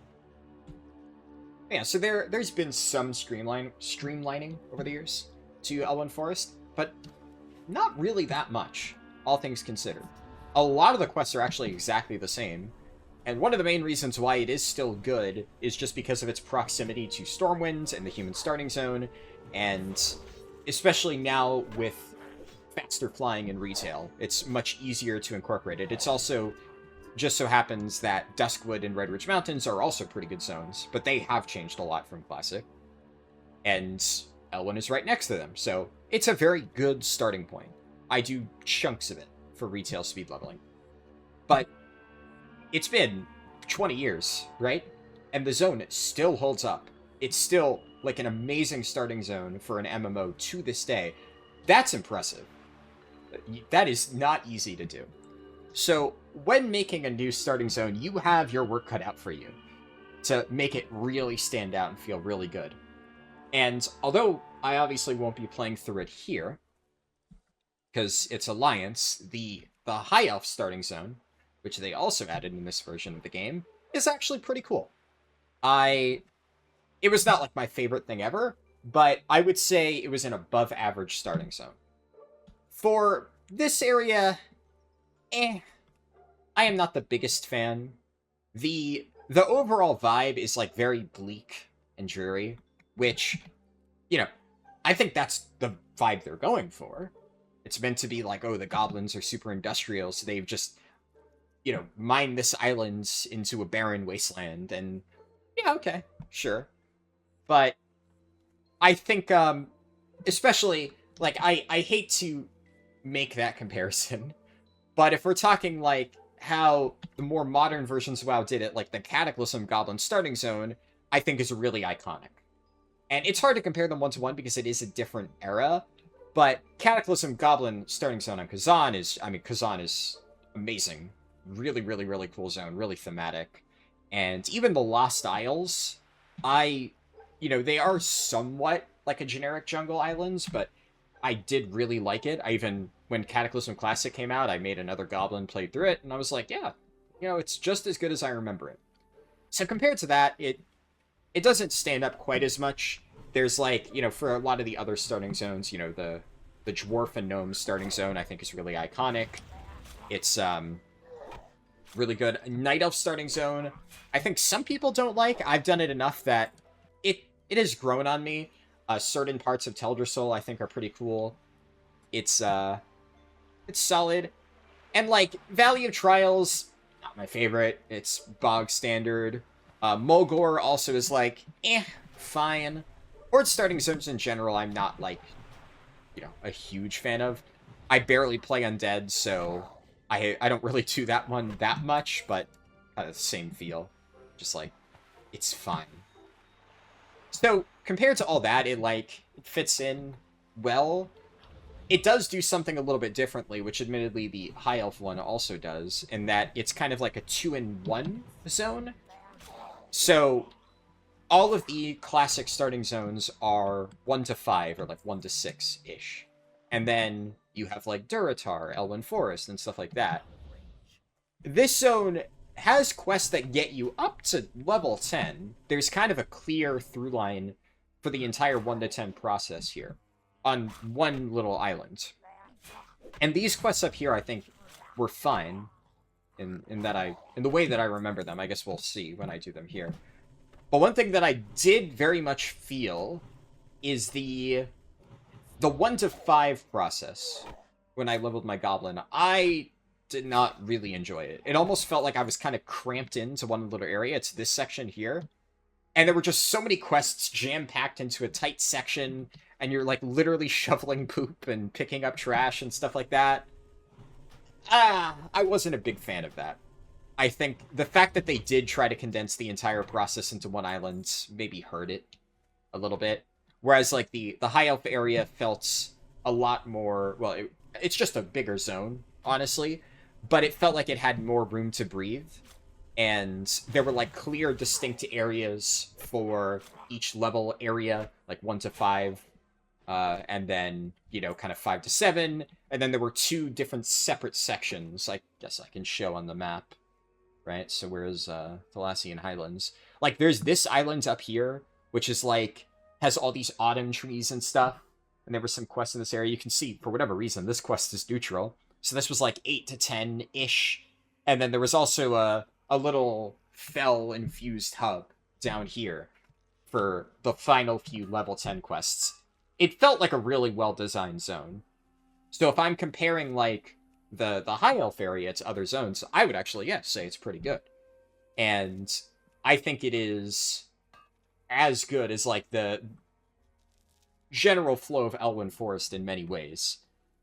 Yeah, so there's been some streamlining over the years to Elwyn Forest, but not really that much, all things considered. A lot of the quests are actually exactly the same, and one of the main reasons why it is still good is just because of its proximity to Stormwind and the human starting zone, and especially now with faster flying in retail, it's much easier to incorporate it. It's also just so happens that Duskwood and Redridge Mountains are also pretty good zones, but they have changed a lot from Classic. And Elwyn is right next to them, so it's a very good starting point. I do chunks of it for retail speed leveling. But it's been 20 years, right? And the zone still holds up. It's still like an amazing starting zone for an MMO to this day. That's impressive. That is not easy to do. So when making a new starting zone, you have your work cut out for you to make it really stand out and feel really good. And although I obviously won't be playing through it here, because it's Alliance, the High Elf starting zone, which they also added in this version of the game, is actually pretty cool. It was not like my favorite thing ever, but I would say it was an above average starting zone. For this area, I am not the biggest fan. The overall vibe is like very bleak and dreary, which, you know, I think that's the vibe they're going for. It's meant to be like, oh, the goblins are super industrial, so they've just, you know, mined this island into a barren wasteland, and yeah, okay, sure. But I think, especially, like, I hate to make that comparison, but if we're talking, like, how the more modern versions of WoW did it, like the Cataclysm Goblin starting zone, I think is really iconic. And it's hard to compare them one-to-one because it is a different era, but Cataclysm Goblin starting zone on Kazan is, I mean, Kazan is amazing. Really, really, really cool zone, really thematic. And even the Lost Isles, you know, they are somewhat like a generic jungle islands, but I did really like it. I even, when Cataclysm Classic came out, I made another goblin, played through it, and I was like, yeah, you know, it's just as good as I remember it. So compared to that, it doesn't stand up quite as much. There's like, you know, for a lot of the other starting zones, you know, the Dwarf and Gnome starting zone, I think is really iconic. It's, really good. Night Elf starting zone, I think some people don't like. I've done it enough that it has grown on me. Certain parts of Teldrassil I think are pretty cool. It's solid. And like Valley of Trials, not my favorite. It's bog standard. Mulgore also is like, fine. Horde starting zones in general, I'm not like, you know, a huge fan of. I barely play Undead, so I don't really do that one that much, but kind of the same feel. Just like, it's fine. So, compared to all that, it fits in well. It does do something a little bit differently, which admittedly the High Elf one also does, in that it's kind of like a 2-in-1 zone. So, all of the classic starting zones are 1 to 5, or like 1 to 6-ish. And then you have like Durotar, Elwyn Forest, and stuff like that. This zone has quests that get you up to level 10. There's kind of a clear through line for the entire 1 to 10 process here on one little island. And these quests up here, I think, were fine in the way that I remember them. I guess we'll see when I do them here. But one thing that I did very much feel is the 1 to 5 process when I leveled my goblin. I did not really enjoy it. It almost felt like I was kind of cramped into one little area. It's this section here. And there were just so many quests jam-packed into a tight section, and you're like literally shoveling poop and picking up trash and stuff like that. I wasn't a big fan of that. I think the fact that they did try to condense the entire process into one island maybe hurt it a little bit. Whereas like the High Elf area felt a lot more, well, it's just a bigger zone, honestly, but it felt like it had more room to breathe. And there were like clear, distinct areas for each level area, like 1 to 5, and then, you know, kind of 5 to 7. And then there were 2 different separate sections, I guess I can show on the map, right? So where's Thalassian Highlands? Like, there's this island up here, which is like, has all these autumn trees and stuff. And there were some quests in this area. You can see, for whatever reason, this quest is neutral. So this was like 8 to 10-ish. And then there was also a little fell-infused hub down here for the final few level 10 quests. It felt like a really well-designed zone. So if I'm comparing, like, the High Elf area to other zones, I would actually, yeah, say it's pretty good. And I think it is as good as, like, the general flow of Elwyn Forest in many ways.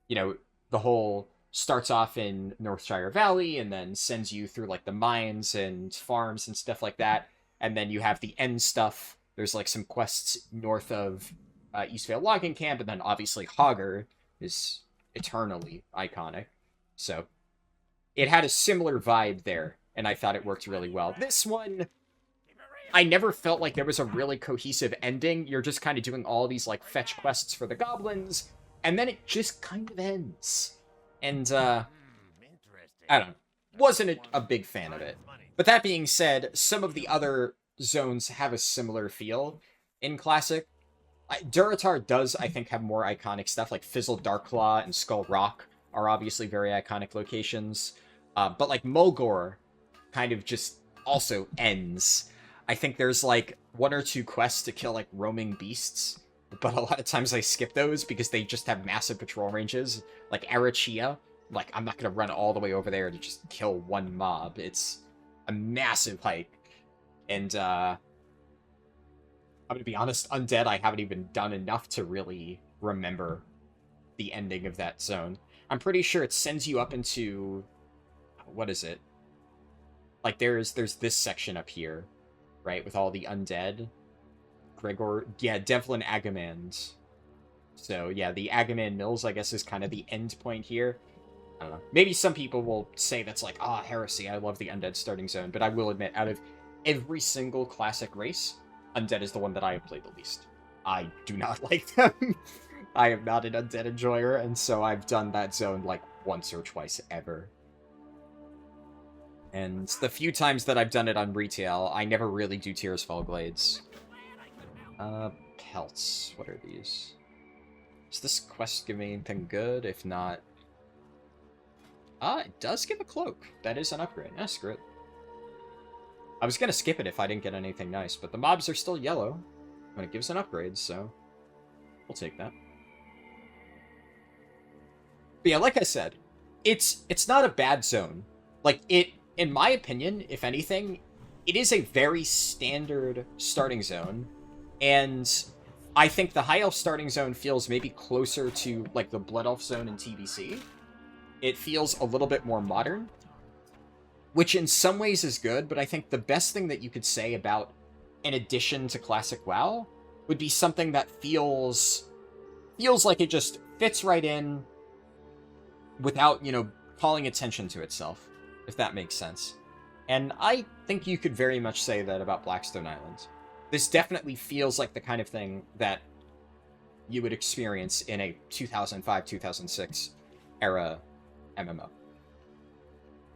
You know, the whole starts off in Northshire Valley and then sends you through like the mines and farms and stuff like that. And then you have the end stuff. There's like some quests north of Eastvale Logging Camp, and then obviously Hogger is eternally iconic. So it had a similar vibe there, and I thought it worked really well. This one, I never felt like there was a really cohesive ending. You're just kind of doing all these like fetch quests for the goblins, and then it just kind of ends. And I don't know, wasn't a big fan of it. But that being said, some of the other zones have a similar feel in Classic. Durotar does, I think, have more iconic stuff, like Fizzle Darklaw and Skull Rock are obviously very iconic locations. But like Mulgore kind of just also ends. I think there's like 1 or 2 quests to kill like roaming beasts, but a lot of times I skip those because they just have massive patrol ranges. Like Arachia, like I'm not going to run all the way over there to just kill one mob. It's a massive hike. And I'm going to be honest, Undead, I haven't even done enough to really remember the ending of that zone. I'm pretty sure it sends you up into... What is it? Like, there's this section up here, right? With all the undead. Gregor... Yeah, Devlin Agamand. So, yeah, the Agamand Mills, I guess, is kind of the end point here. I don't know. Maybe some people will say that's like, heresy, I love the undead starting zone. But I will admit, out of every single classic race, undead is the one that I have played the least. I do not like them. I am not an undead enjoyer, and so I've done that zone like once or twice ever. And the few times that I've done it on retail, I never really do Tears Fall Glades. Pelts. What are these? Does this quest give me anything good? If not... it does give a cloak. That is an upgrade. Screw it. I was gonna skip it if I didn't get anything nice, but the mobs are still yellow when it gives an upgrade, so we'll take that. But yeah, like I said, it's not a bad zone. Like, in my opinion, if anything, it is a very standard starting zone, and I think the High Elf starting zone feels maybe closer to, like, the Blood Elf zone in TBC. It feels a little bit more modern, which in some ways is good, but I think the best thing that you could say about an addition to Classic WoW would be something that feels like it just fits right in without, calling attention to itself, if that makes sense. And I think you could very much say that about Blackstone Island. This definitely feels like the kind of thing that you would experience in a 2005-2006 era MMO.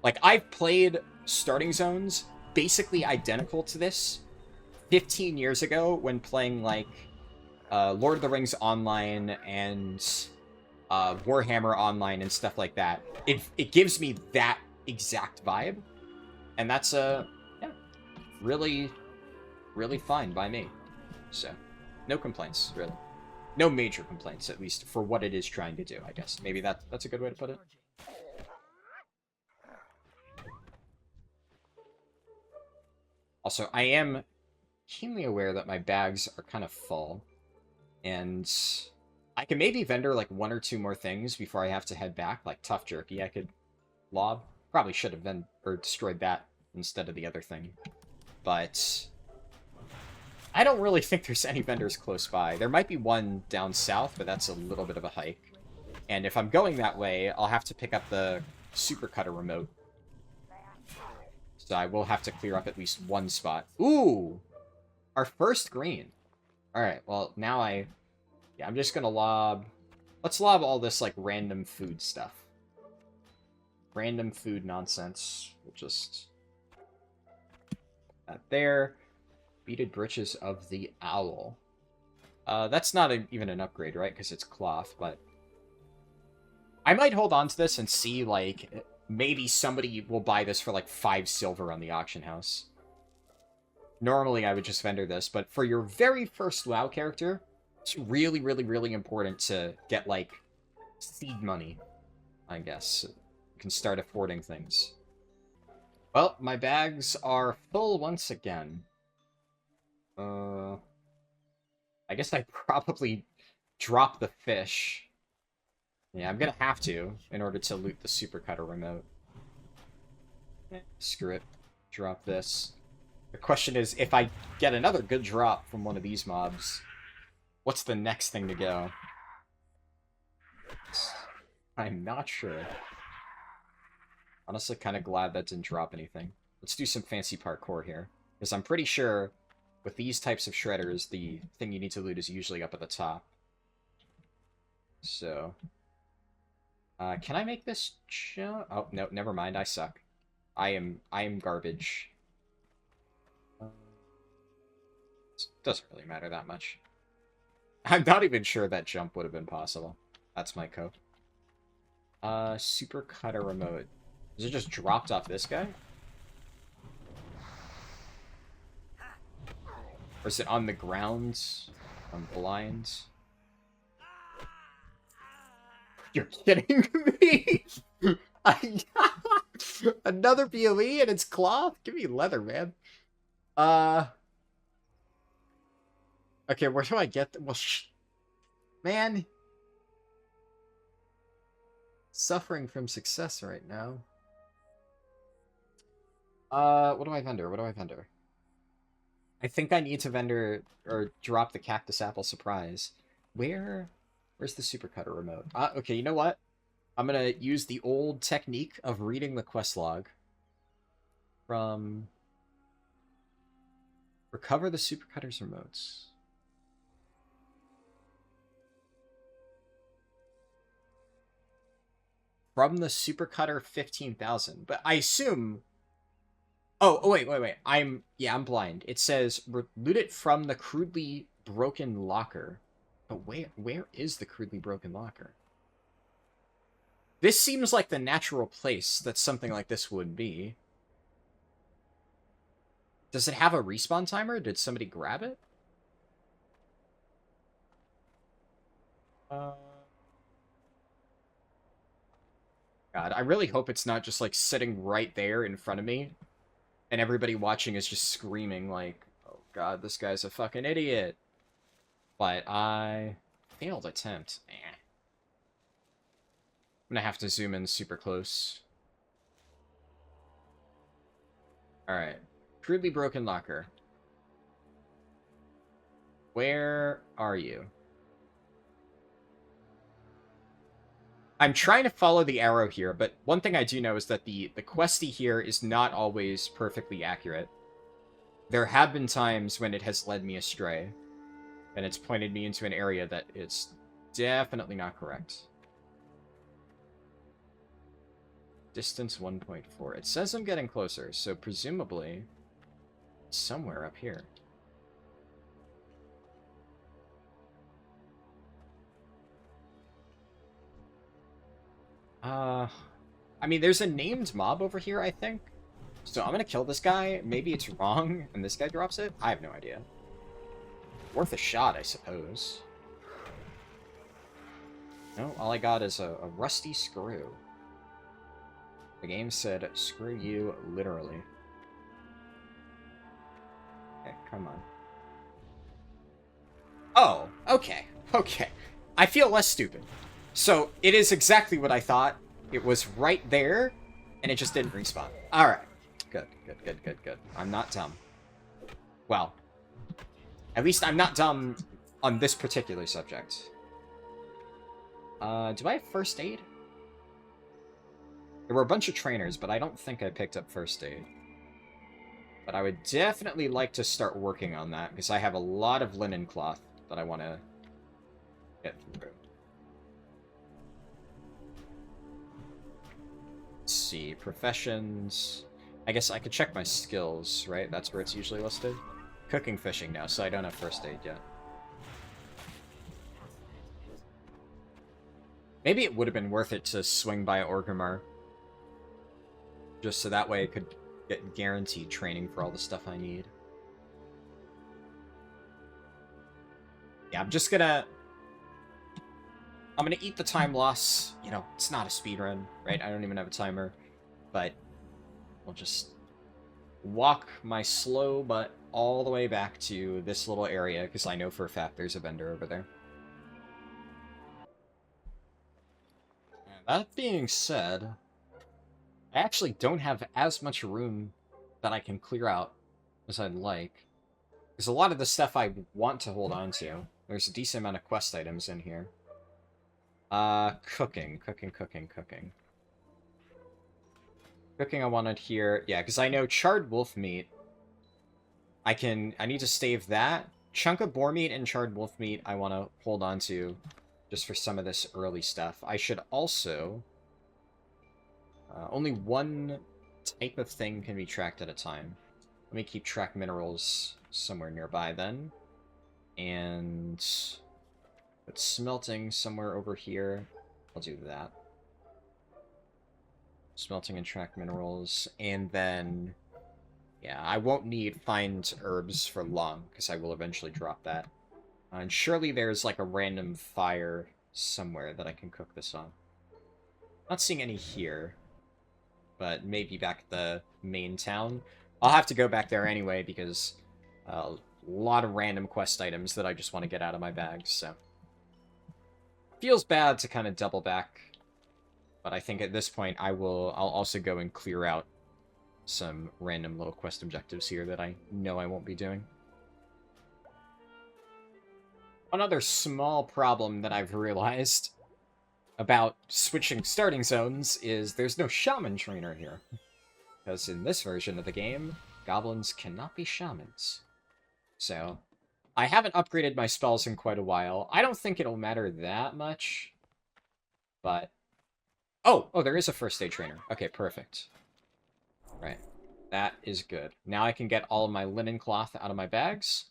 Like, I've played starting zones basically identical to this 15 years ago when playing, like, Lord of the Rings Online and Warhammer Online and stuff like that. It gives me that exact vibe, and that's, really, really fine by me. So, no complaints, really. No major complaints, at least, for what it is trying to do, I guess. Maybe that's a good way to put it. Also, I am keenly aware that my bags are kind of full, and I can maybe vendor like 1 or 2 more things before I have to head back, like Tough Jerky I could lob. Probably should have destroyed that instead of the other thing. But I don't really think there's any vendors close by. There might be one down south, but that's a little bit of a hike. And if I'm going that way, I'll have to pick up the Super Cutter remote. So I will have to clear up at least one spot. Ooh! Our first green. Alright, well, now I'm just gonna lob... Let's lob all this, like, random food stuff. Random food nonsense. We'll just... That there. Beaded Breeches of the Owl. That's not even an upgrade, right? Because it's cloth, but... I might hold on to this and see, like... Maybe somebody will buy this for like 5 silver on the auction house. Normally I would just vendor this, but for your very first WoW character, it's really, really, really important to get like seed money, I guess. You can start affording things. Well, my bags are full once again. I guess I probably dropped the fish. Yeah, I'm gonna have to in order to loot the supercutter remote. Screw it. Drop this. The question is, if I get another good drop from one of these mobs, what's the next thing to go? I'm not sure. Honestly, kind of glad that didn't drop anything. Let's do some fancy parkour here. Because I'm pretty sure with these types of shredders, the thing you need to loot is usually up at the top. So... can I make this jump? Oh, no, never mind. I suck. I am garbage. Doesn't really matter that much. I'm not even sure that jump would have been possible. That's my code. Super cutter remote. Is it just dropped off this guy? Or is it on the ground? I'm blind. You're kidding me? Another PoE and it's cloth? Give me leather, man. Okay, where do I get well, man. Suffering from success right now. What do I vendor? What do I vendor? I think I need to vendor or drop the cactus apple surprise. Where's the supercutter remote? Okay, you know what? I'm gonna use the old technique of reading the quest log from recover the supercutter's remotes. From the supercutter 15,000, but I assume. Oh, wait. I'm blind. It says loot it from the crudely broken locker. But where is the crudely broken locker? This seems like the natural place that something like this would be. Does it have a respawn timer? Did somebody grab it? God, I really hope it's not just, like, sitting right there in front of me, and everybody watching is just screaming, like, oh god, this guy's a fucking idiot. But I failed attempt. Eh. I'm gonna have to zoom in super close. Alright. Crudely broken locker. Where are you? I'm trying to follow the arrow here, but one thing I do know is that the questy here is not always perfectly accurate. There have been times when it has led me astray, and it's pointed me into an area that is definitely not correct. Distance 1.4. It says I'm getting closer, so presumably somewhere up here. I mean, there's a named mob over here, I think. So I'm gonna kill this guy. Maybe it's wrong, and this guy drops it? I have no idea. Worth a shot, I suppose. No, all I got is a rusty screw. The game said, screw you, literally. Okay, come on. Oh, okay. Okay. I feel less stupid. So, it is exactly what I thought. It was right there, and it just didn't respawn. Alright. Good. I'm not dumb. Well, at least I'm not dumb on this particular subject. Do I have first aid? There were a bunch of trainers, but I don't think I picked up first aid. But I would definitely like to start working on that, because I have a lot of linen cloth that I want to get through. Let's see, professions. I guess I could check my skills, right? That's where it's usually listed. Cooking, fishing now, so I don't have first aid yet. Maybe it would have been worth it to swing by Orgrimmar. Just so that way I could get guaranteed training for all the stuff I need. Yeah, I'm gonna eat the time loss. You know, it's not a speedrun, right? I don't even have a timer. But we'll just walk my slow butt all the way back to this little area, because I know for a fact there's a vendor over there. That being said, I actually don't have as much room that I can clear out as I'd like. Because a lot of the stuff I want to hold on to, there's a decent amount of quest items in here. Cooking. Cooking I wanted here, yeah, because I know charred wolf meat, I need to stave that. Chunk of boar meat and charred wolf meat I want to hold on to just for some of this early stuff. I should also... only one type of thing can be tracked at a time. Let me keep track minerals somewhere nearby then. And... put smelting somewhere over here. I'll do that. Smelting and track minerals. And then... yeah, I won't need find herbs for long, because I will eventually drop that. And surely there's like a random fire somewhere that I can cook this on. Not seeing any here, but maybe back at the main town. I'll have to go back there anyway, because a lot of random quest items that I just want to get out of my bags, so... feels bad to kind of double back, but I think at this point I'll also go and clear out some random little quest objectives here that I know I won't be doing. One other small problem that I've realized about switching starting zones is there's no shaman trainer here. Because in this version of the game, goblins cannot be shamans. So, I haven't upgraded my spells in quite a while. I don't think it'll matter that much. But... oh, there is a first aid trainer. Okay, perfect. Right. That is good. Now I can get all of my linen cloth out of my bags.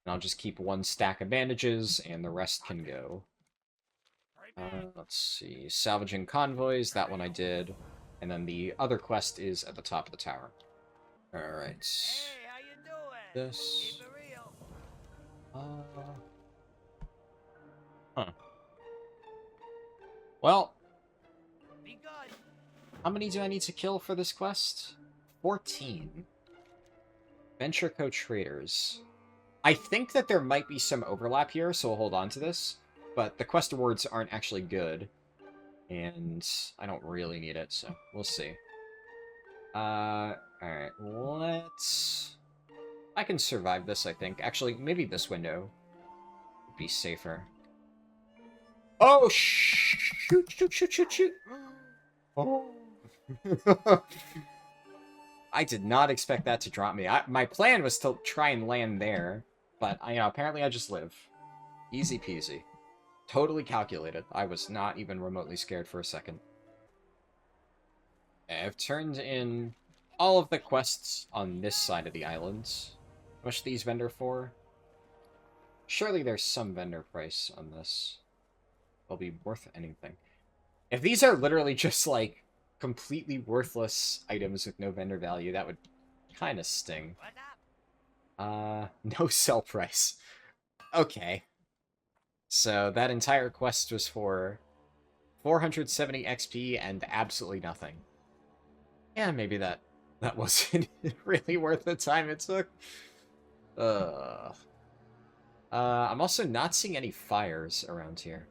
And I'll just keep one stack of bandages, and the rest can go. Let's see. Salvaging convoys, that one I did. And then the other quest is at the top of the tower. Alright. Hey, how you doing? This... Keep it real. huh. Well, Be good. how many do I need to kill for this quest? 14. Venture Co traders. I think that there might be some overlap here, so we'll hold on to this. But the quest awards aren't actually good. And I don't really need it, so we'll see. Alright, let's... I can survive this, I think. Actually, maybe this window would be safer. Oh, shoot. Oh. I did not expect that to drop me. My plan was to try and land there, but, apparently I just live. Easy peasy. Totally calculated. I was not even remotely scared for a second. I've turned in all of the quests on this side of the island. How much these vendor for? Surely there's some vendor price on this. They'll be worth anything. If these are literally just, like, completely worthless items with no vendor value, that would kind of sting. What up? No sell price. Okay. So that entire quest was for 470 XP and absolutely nothing. Yeah, maybe that wasn't really worth the time it took. I'm also not seeing any fires around here.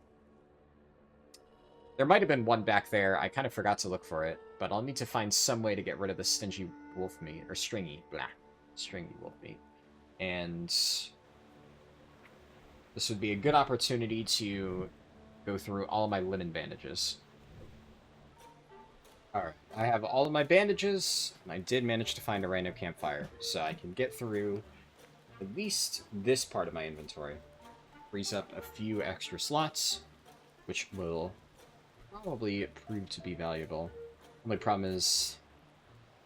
There might have been one back there. I kind of forgot to look for it, but I'll need to find some way to get rid of the stingy wolf meat, or stringy wolf meat. And this would be a good opportunity to go through all of my linen bandages. Alright, I have all of my bandages, and I did manage to find a random campfire, so I can get through at least this part of my inventory. Frees up a few extra slots, which will probably prove to be valuable. Only problem is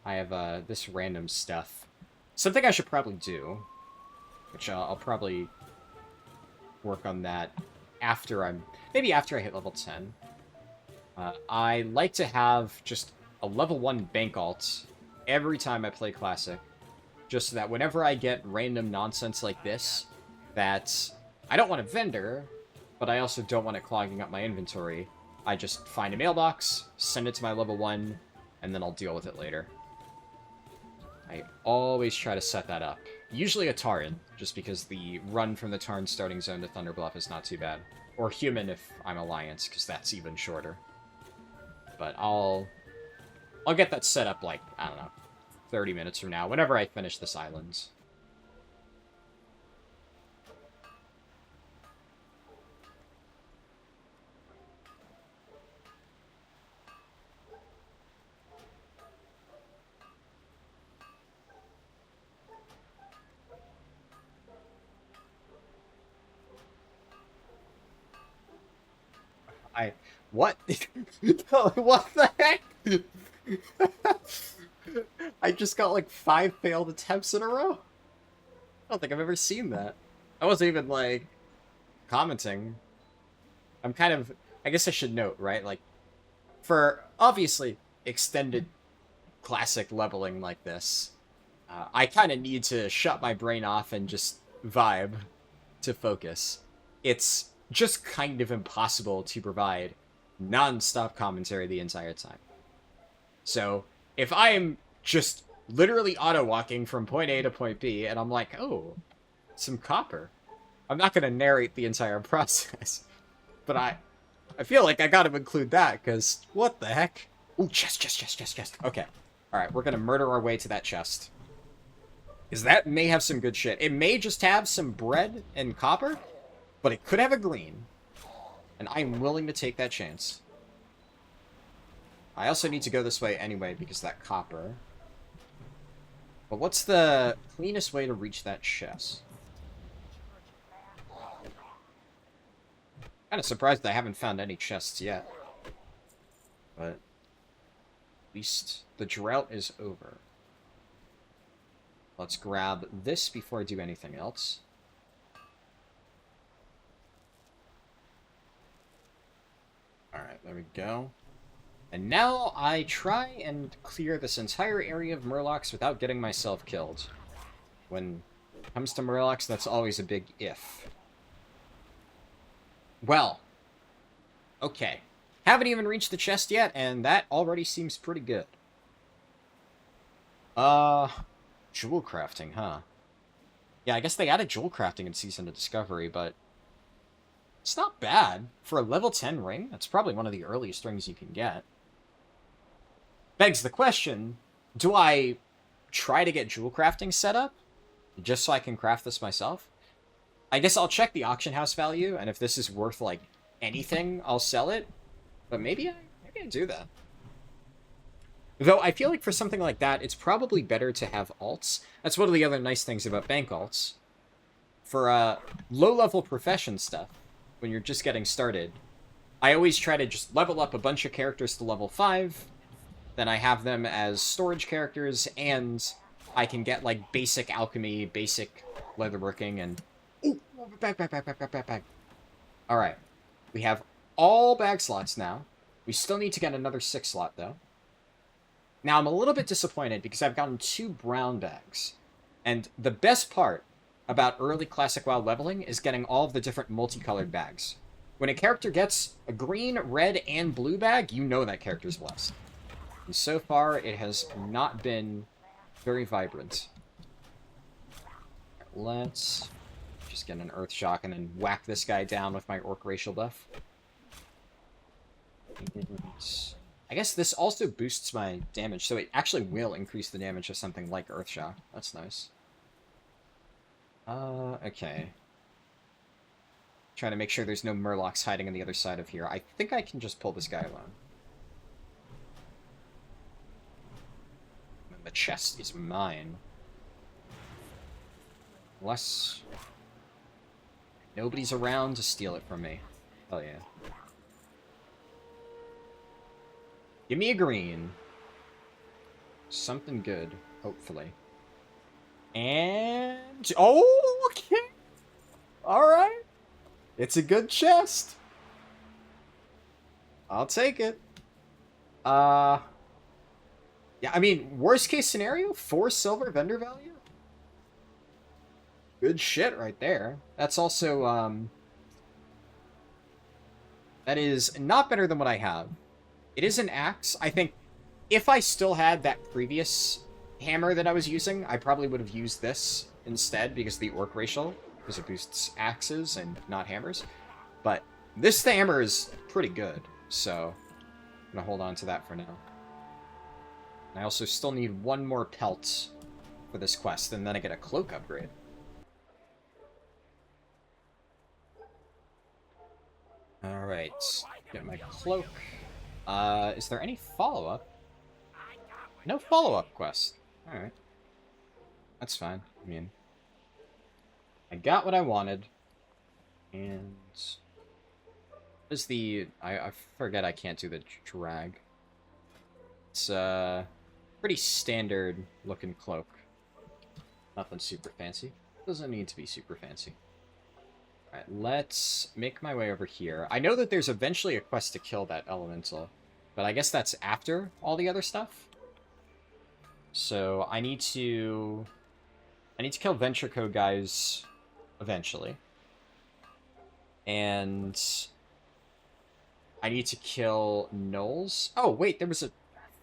I have this random stuff. Something I should probably do, which I'll probably work on that after maybe after I hit level 10. I like to have just a level 1 bank alt every time I play Classic, just so that whenever I get random nonsense like this, that I don't want a vendor, but I also don't want it clogging up my inventory, I just find a mailbox, send it to my level 1, and then I'll deal with it later. I always try to set that up. Usually a Tauren, just because the run from the Tauren starting zone to Thunderbluff is not too bad. Or human if I'm Alliance, because that's even shorter. But I'll get that set up, like, I don't know, 30 minutes from now, whenever I finish this island. What? What the heck? I just got like 5 failed attempts in a row? I don't think I've ever seen that. I wasn't even, like, commenting. I'm kind of... I guess I should note, right? Like, for, obviously, extended classic leveling like this, I kind of need to shut my brain off and just vibe to focus. It's just kind of impossible to provide non-stop commentary the entire time. So, if I'm just literally auto-walking from point A to point B, and I'm like, oh, some copper, I'm not going to narrate the entire process. But I feel like I got to include that, because what the heck? Ooh, chest. Okay. Alright, we're going to murder our way to that chest. Because that may have some good shit. It may just have some bread and copper, but it could have a green. And I'm willing to take that chance. I also need to go this way anyway, because of that copper. But what's the cleanest way to reach that chest? Kind of surprised I haven't found any chests yet. But at least the drought is over. Let's grab this before I do anything else. Alright, there we go. And now I try and clear this entire area of Murlocs without getting myself killed. When it comes to Murlocs, that's always a big if. Well, okay. Haven't even reached the chest yet, and that already seems pretty good. Jewel crafting, huh? Yeah, I guess they added jewel crafting in Season of Discovery, but it's not bad. For a level 10 ring, that's probably one of the earliest rings you can get. Begs the question, do I try to get jewel crafting set up? Just so I can craft this myself? I guess I'll check the auction house value, and if this is worth, like, anything, I'll sell it. But maybe I do that. Though I feel like for something like that, it's probably better to have alts. That's one of the other nice things about bank alts. For low-level profession stuff, when you're just getting started, I always try to just level up a bunch of characters to level 5, then I have them as storage characters, and I can get, like, basic alchemy, basic leatherworking, and... Ooh, back. Alright. We have all bag slots now. We still need to get another 6 slot, though. Now, I'm a little bit disappointed because I've gotten 2 brown bags. And the best part about early Classic WoW leveling is getting all of the different multicolored bags. When a character gets a green, red, and blue bag, you know that character's blessed. And so far, it has not been very vibrant. Let's just get an Earth Shock and then whack this guy down with my Orc Racial buff. I guess this also boosts my damage, so it actually will increase the damage of something like Earth Shock. That's nice. Okay. Trying to make sure there's no Murlocs hiding on the other side of here. I think I can just pull this guy alone. And the chest is mine. Unless nobody's around to steal it from me. Hell yeah. Give me a green. Something good, hopefully. And... oh, okay. Alright. It's a good chest. I'll take it. Yeah, I mean, worst case scenario, 4 silver vendor value? Good shit right there. That's also, that is not better than what I have. It is an axe. I think if I still had that previous hammer that I was using, I probably would have used this instead because the Orc Racial, because it boosts axes and not hammers. But this hammer is pretty good, so gonna hold on to that for now. And I also still need one more pelt for this quest, and then I get a cloak upgrade. Alright, get my cloak. Is there any follow-up? No follow-up quest. Alright. That's fine. I mean, I got what I wanted. And... what is the... I forget I can't do the drag. It's a pretty standard looking cloak. Nothing super fancy. Doesn't need to be super fancy. Alright, let's make my way over here. I know that there's eventually a quest to kill that elemental, but I guess that's after all the other stuff. So I need to kill Venture Code guys eventually. And I need to kill gnolls. Oh, wait, there was a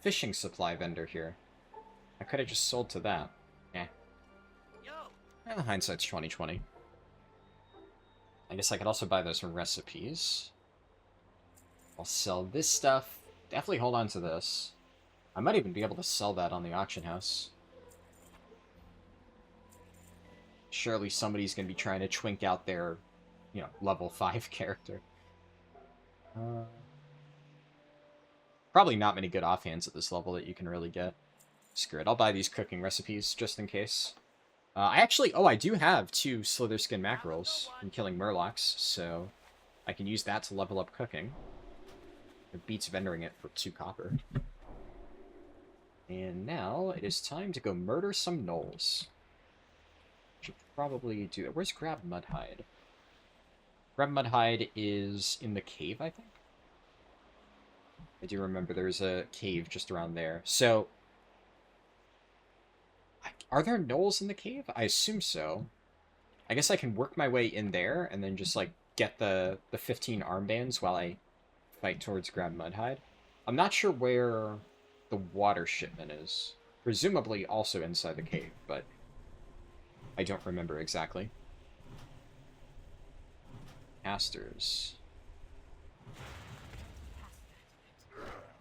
fishing supply vendor here. I could have just sold to that. Eh. Hindsight's 20/20. I guess I could also buy those recipes. I'll sell this stuff. Definitely hold on to this. I might even be able to sell that on the auction house. Surely somebody's going to be trying to twink out their, you know, level 5 character. Probably not many good offhands at this level that you can really get. Screw it, I'll buy these cooking recipes just in case. I do have 2 Slitherskin mackerels from killing Murlocs, so I can use that to level up cooking. It beats vendoring it for 2 copper. And now it is time to go murder some gnolls. Should probably do that. Where's Grab Mudhide? Grab Mudhide is in the cave, I think? I do remember there's a cave just around there. So, are there gnolls in the cave? I assume so. I guess I can work my way in there and then just, like, get the 15 armbands while I fight towards Grab Mudhide. I'm not sure where the water shipment is. Presumably also inside the cave, but I don't remember exactly. Casters.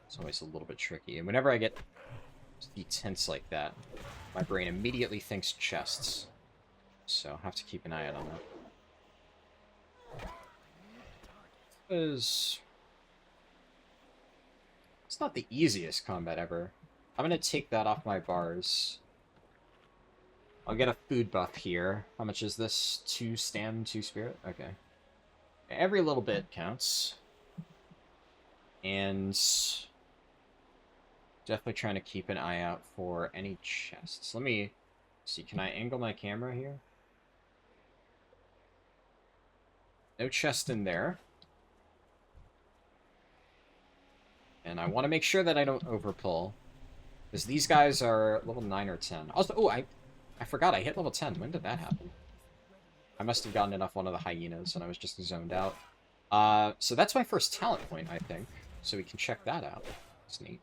It's always a little bit tricky. And whenever I get tense like that, my brain immediately thinks chests. So I'll have to keep an eye out on that. It's not the easiest combat ever. I'm gonna take that off my bars. I'll get a food buff here. How much is this? 2 stam, 2 spirit? Okay. Every little bit counts. And definitely trying to keep an eye out for any chests. Let me see, can I angle my camera here? No chest in there. And I want to make sure that I don't overpull. Because these guys are level 9 or 10. Also, oh, I forgot I hit level 10. When did that happen? I must have gotten enough one of the hyenas and I was just zoned out. So that's my first talent point, I think. So we can check that out. That's neat.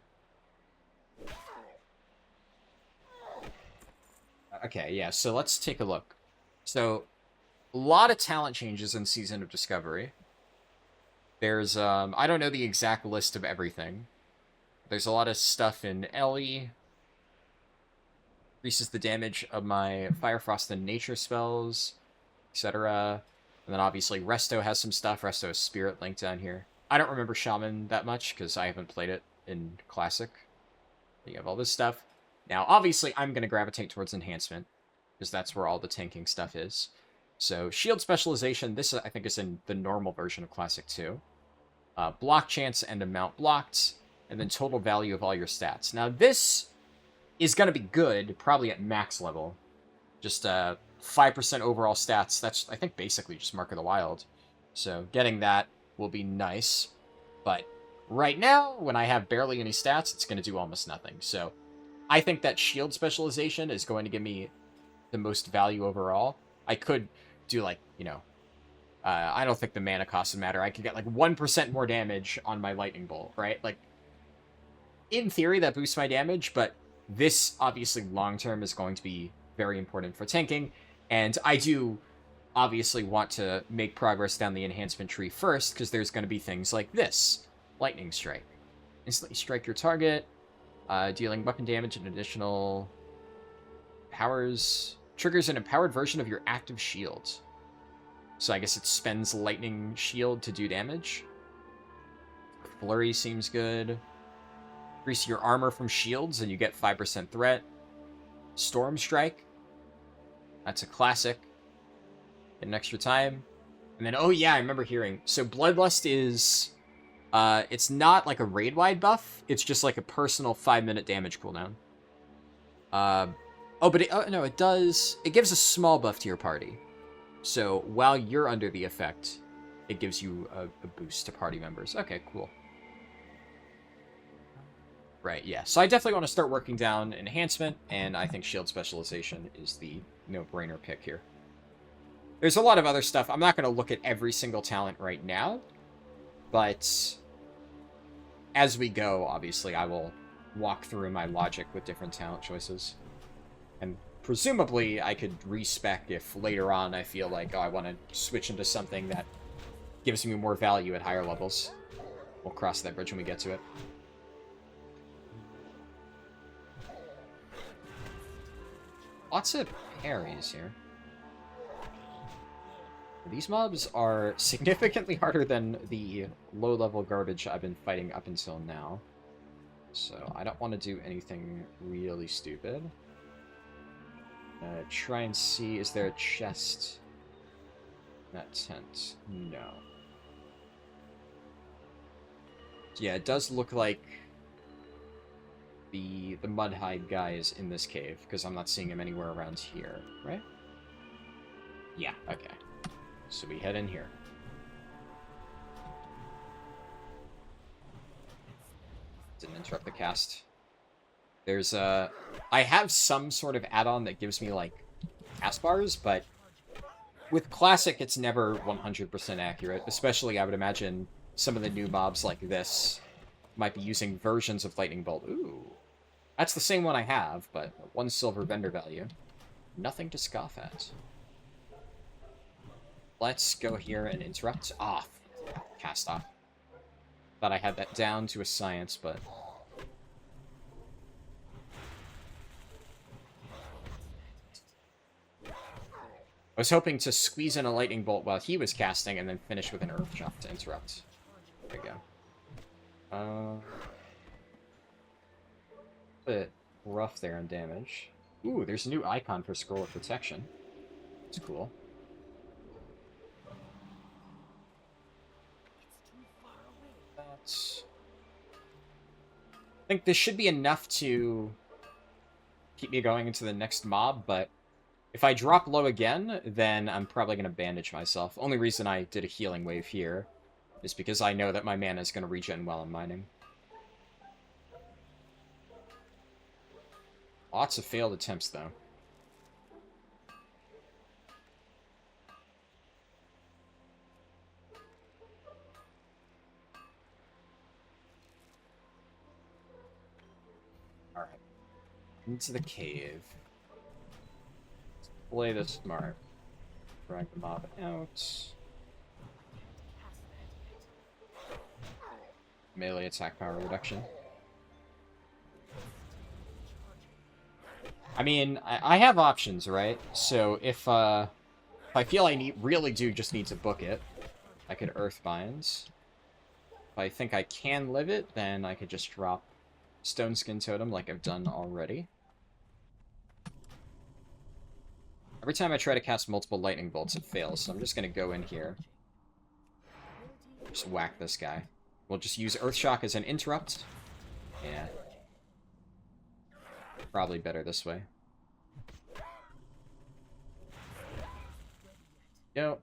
Okay, yeah, so let's take a look. So, a lot of talent changes in Season of Discovery. There's, I don't know the exact list of everything. There's a lot of stuff in Ellie. Increases the damage of my Fire, Frost, and Nature spells, etc. And then obviously Resto has some stuff. Resto has Spirit Link down here. I don't remember Shaman that much because I haven't played it in Classic. You have all this stuff. Now, obviously, I'm going to gravitate towards Enhancement because that's where all the tanking stuff is. So, Shield Specialization, this I think is in the normal version of Classic 2. Block Chance and Amount Blocked, and then Total Value of all your stats. Now, this is going to be good, probably at max level. Just 5% overall stats. That's, I think, basically just Mark of the Wild. So, getting that will be nice. But right now, when I have barely any stats, it's going to do almost nothing. So, I think that Shield Specialization is going to give me the most value overall. I could do, like, you know, I don't think the mana cost would matter. I could get, like, 1% more damage on my Lightning Bolt, right? Like, in theory, that boosts my damage, but this, obviously, long-term is going to be very important for tanking, and I do, obviously, want to make progress down the enhancement tree first, because there's going to be things like this, Lightning Strike, Instantly strike your target, dealing weapon damage and additional powers. Triggers an empowered version of your active shield. So I guess it spends lightning shield to do damage. Flurry seems good. Increase your armor from shields and you get 5% threat. Storm Strike. That's a classic. Get an extra time. And then, oh yeah, I remember hearing. So Bloodlust is... it's not like a raid-wide buff. It's just like a personal 5-minute damage cooldown. No, it does... It gives a small buff to your party. So while you're under the effect, it gives you a boost to party members. Okay, cool. Right, yeah. So I definitely want to start working down Enhancement, and I think Shield Specialization is the no-brainer pick here. There's a lot of other stuff. I'm not going to look at every single talent right now, but as we go, obviously, I will walk through my logic with different talent choices. And presumably, I could respec if later on I feel like, oh, I want to switch into something that gives me more value at higher levels. We'll cross that bridge when we get to it. Lots of parries here. These mobs are significantly harder than the low-level garbage I've been fighting up until now. So I don't want to do anything really stupid. Try and see, is there a chest in that tent? No. Yeah, it does look like the Mudhide guy is in this cave, because I'm not seeing him anywhere around here, right? Yeah, okay. So we head in here. Didn't interrupt the cast. There's I have some sort of add-on that gives me, like, cast bars, but with Classic, it's never 100% accurate. Especially, I would imagine, some of the new mobs like this might be using versions of Lightning Bolt. Ooh. That's the same one I have, but 1 silver vendor value. Nothing to scoff at. Let's go here and interrupt. Off. Cast off. Thought I had that down to a science, but... I was hoping to squeeze in a lightning bolt while he was casting and then finish with an earth shock to interrupt. There we go. Bit rough there on damage. Ooh, there's a new icon for Scroll of Protection. It's cool. I think this should be enough to keep me going into the next mob, but if I drop low again, then I'm probably going to bandage myself. Only reason I did a healing wave here is because I know that my mana is going to regen while I'm mining. Lots of failed attempts, though. Alright. Into the cave. Let's play this smart. Drag the mob out. Melee attack power reduction. I mean, I have options, right? So if I feel I really do just need to book it, I could Earth Binds. If I think I can live it, then I could just drop Stone Skin Totem like I've done already. Every time I try to cast multiple lightning bolts, it fails, so I'm just going to go in here. Just whack this guy. We'll just use Earth Shock as an interrupt. Yeah. Probably better this way. Yo.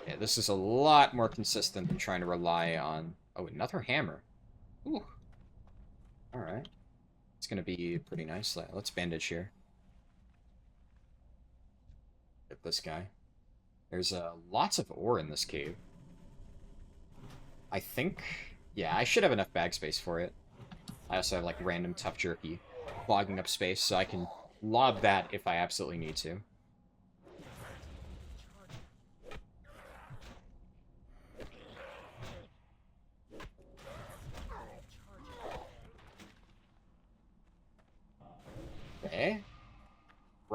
Yeah, this is a lot more consistent than trying to rely on... Oh, another hammer. Ooh. Alright. It's gonna be pretty nice. Let's bandage here. Get this guy. There's lots of ore in this cave. I think... Yeah, I should have enough bag space for it. I also have, like, random tough jerky clogging up space, so I can lob that if I absolutely need to.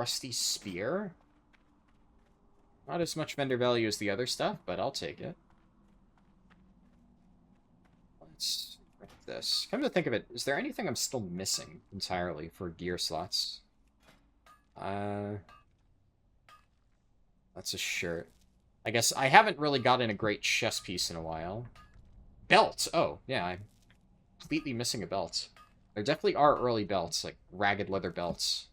Rusty Spear. Not as much vendor value as the other stuff, but I'll take it. Let's rip this. Come to think of it, is there anything I'm still missing entirely for gear slots? That's a shirt. I guess I haven't really gotten a great chest piece in a while. Belt! Oh, yeah, I'm completely missing a belt. There definitely are early belts, like ragged leather belts.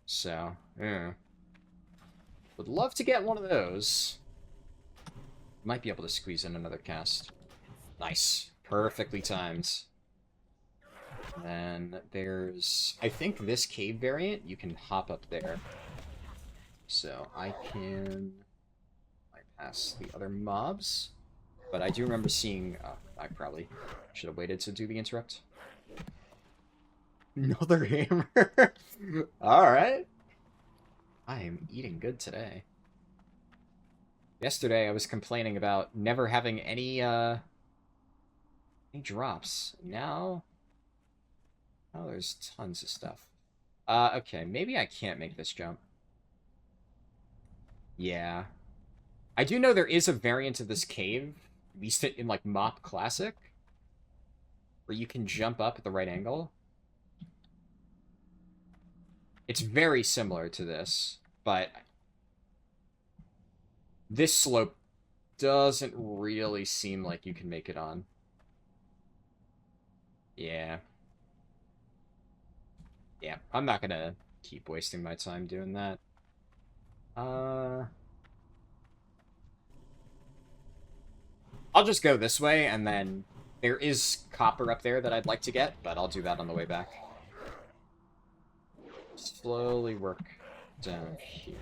So, yeah. Would love to get one of those. Might be able to squeeze in another cast. Nice. Perfectly timed. Then there's... I think this cave variant, you can hop up there. So I can bypass the other mobs. But I do remember seeing... I probably should have waited to do the interrupt. Another hammer! Alright. I am eating good today. Yesterday I was complaining about never having any drops. Now... oh, there's tons of stuff. Okay, maybe I can't make this jump. Yeah. I do know there is a variant of this cave, at least in, like, Mop Classic, where you can jump up at the right angle. It's very similar to this, but this slope doesn't really seem like you can make it on. Yeah. Yeah, I'm not gonna keep wasting my time doing that. I'll just go this way, and then there is copper up there that I'd like to get, but I'll do that on the way back. Slowly work down here.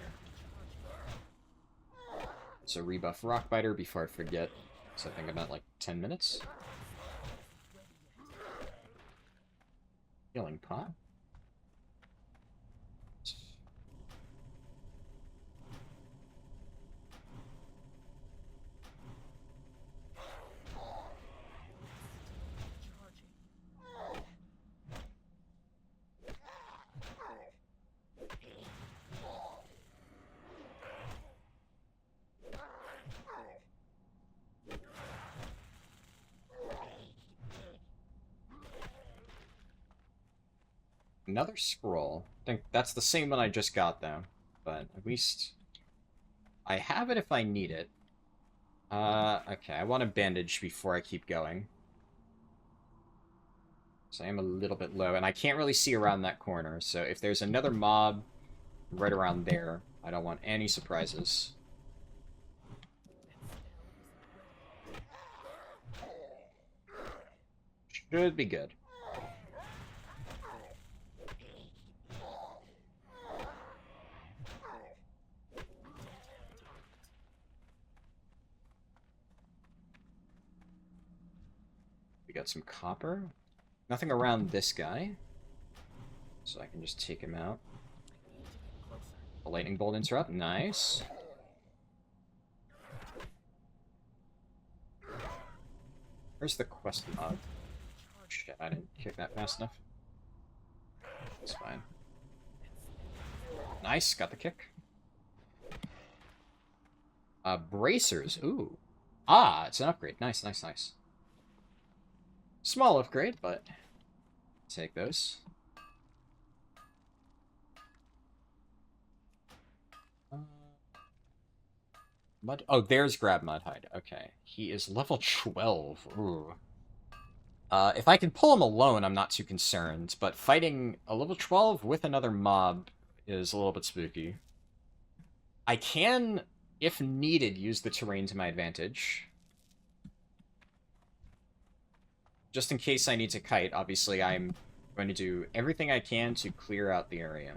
So rebuff Rockbiter before I forget. So I think about like 10 minutes. Healing pot. Another scroll. I think that's the same one I just got, though. But at least I have it if I need it. Okay, I want a bandage before I keep going. So I am a little bit low, and I can't really see around that corner. So if there's another mob right around there, I don't want any surprises. Should be good. We got some copper. Nothing around this guy. So I can just take him out. A lightning bolt interrupt. Nice. Where's the quest mod? Shit, I didn't kick that fast enough. It's fine. Nice, got the kick. Bracers. Ooh. Ah, it's an upgrade. Nice, nice, nice. Small upgrade, but take those. Mud. Oh, there's Grab Mudhide. Okay, he is level 12. Ooh. If I can pull him alone, I'm not too concerned. But fighting a level 12 with another mob is a little bit spooky. I can, if needed, use the terrain to my advantage. Just in case I need to kite, obviously I'm going to do everything I can to clear out the area.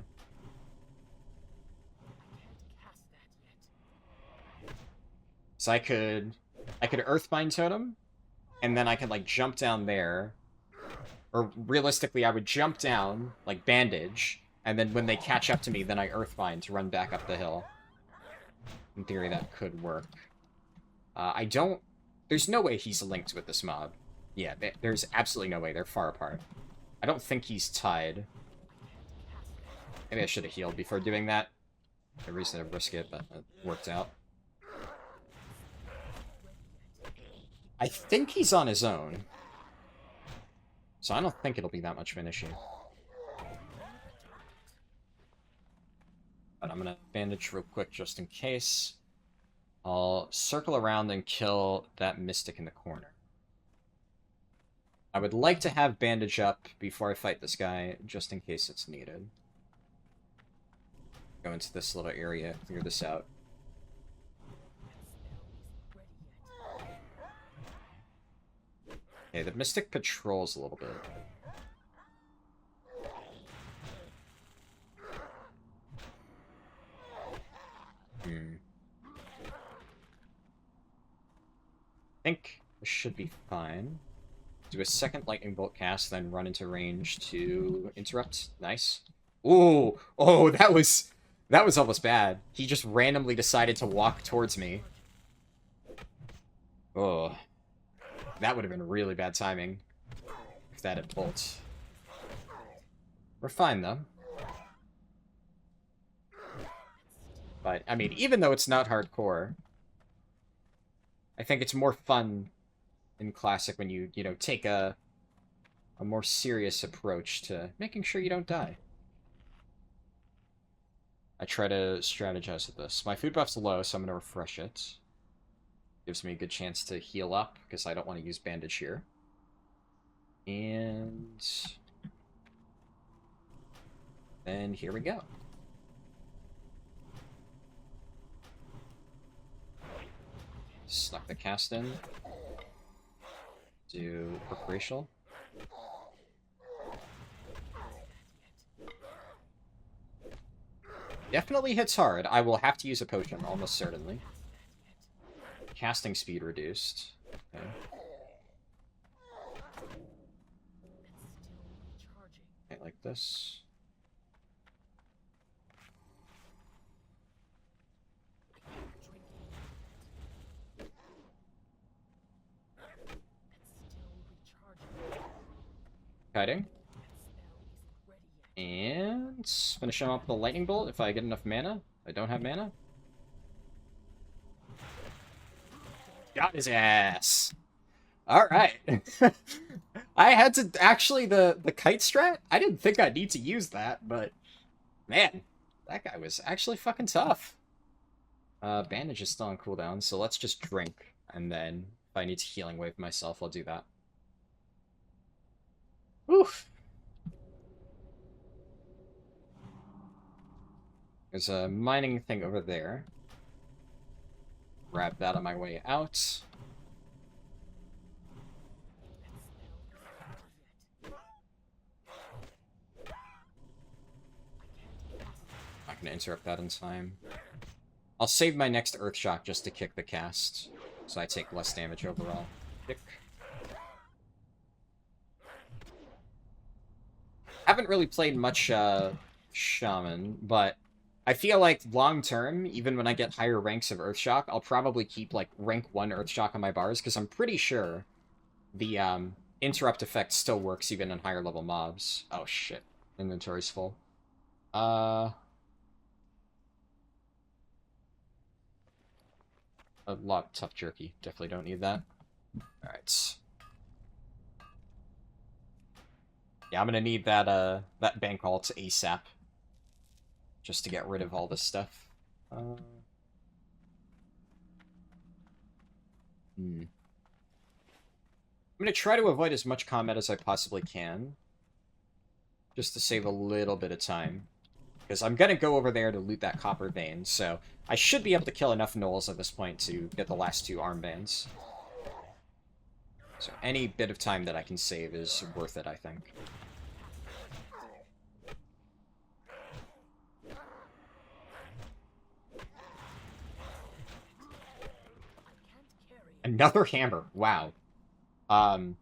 So I could Earthbind Totem, and then I could, like, jump down there. Or, realistically, I would jump down, like, bandage, and then when they catch up to me, then I Earthbind to run back up the hill. In theory, that could work. There's no way he's linked with this mob. Yeah, there's absolutely no way. They're far apart. I don't think he's tied. Maybe I should have healed before doing that. No reason to risk it, but it worked out. I think he's on his own. So I don't think it'll be that much of an issue. But I'm gonna bandage real quick just in case. I'll circle around and kill that mystic in the corner. I would like to have bandage up before I fight this guy, just in case it's needed. Go into this little area, clear this out. Okay, the mystic patrols a little bit. I think this should be fine. Do a second lightning bolt cast, then run into range to interrupt. Nice. Ooh! Oh, that was almost bad. He just randomly decided to walk towards me. Oh. That would have been really bad timing if that had pulled. We're fine, though. But, I mean, even though it's not hardcore, I think it's more fun in Classic when you know, take a more serious approach to making sure you don't die. I try to strategize with this. My food buff's low, so I'm going to refresh it. Gives me a good chance to heal up, because I don't want to use bandage here. And then here we go. Snuck the cast in. Do Corporational. Definitely hits hard. I will have to use a potion, almost certainly. Casting speed reduced. Okay. Okay, like this. Kiting. And finish him up with a lightning bolt if I get enough mana. I don't have mana. Got his ass. Alright. I had to actually the kite strat, I didn't think I'd need to use that, but man, that guy was actually fucking tough. Bandage is still on cooldown, so let's just drink, and then if I need to healing wave myself, I'll do that. Oof. There's a mining thing over there. Grab that on my way out. Not gonna interrupt that in time. I'll save my next Earth Shock just to kick the cast, so I take less damage overall. Kick. Haven't really played much Shaman, but I feel like long-term, even when I get higher ranks of Earthshock, I'll probably keep, like, rank 1 Earthshock on my bars, because I'm pretty sure the interrupt effect still works even in higher level mobs. Oh, shit. Inventory's full. A lot of tough jerky. Definitely don't need that. Alright. Yeah, I'm gonna need that, that bank alt ASAP. Just to get rid of all this stuff. I'm gonna try to avoid as much combat as I possibly can. Just to save a little bit of time. Because I'm gonna go over there to loot that copper vein, so I should be able to kill enough gnolls at this point to get the last 2 armbands. So any bit of time that I can save is worth it, I think. Another hammer. Wow. I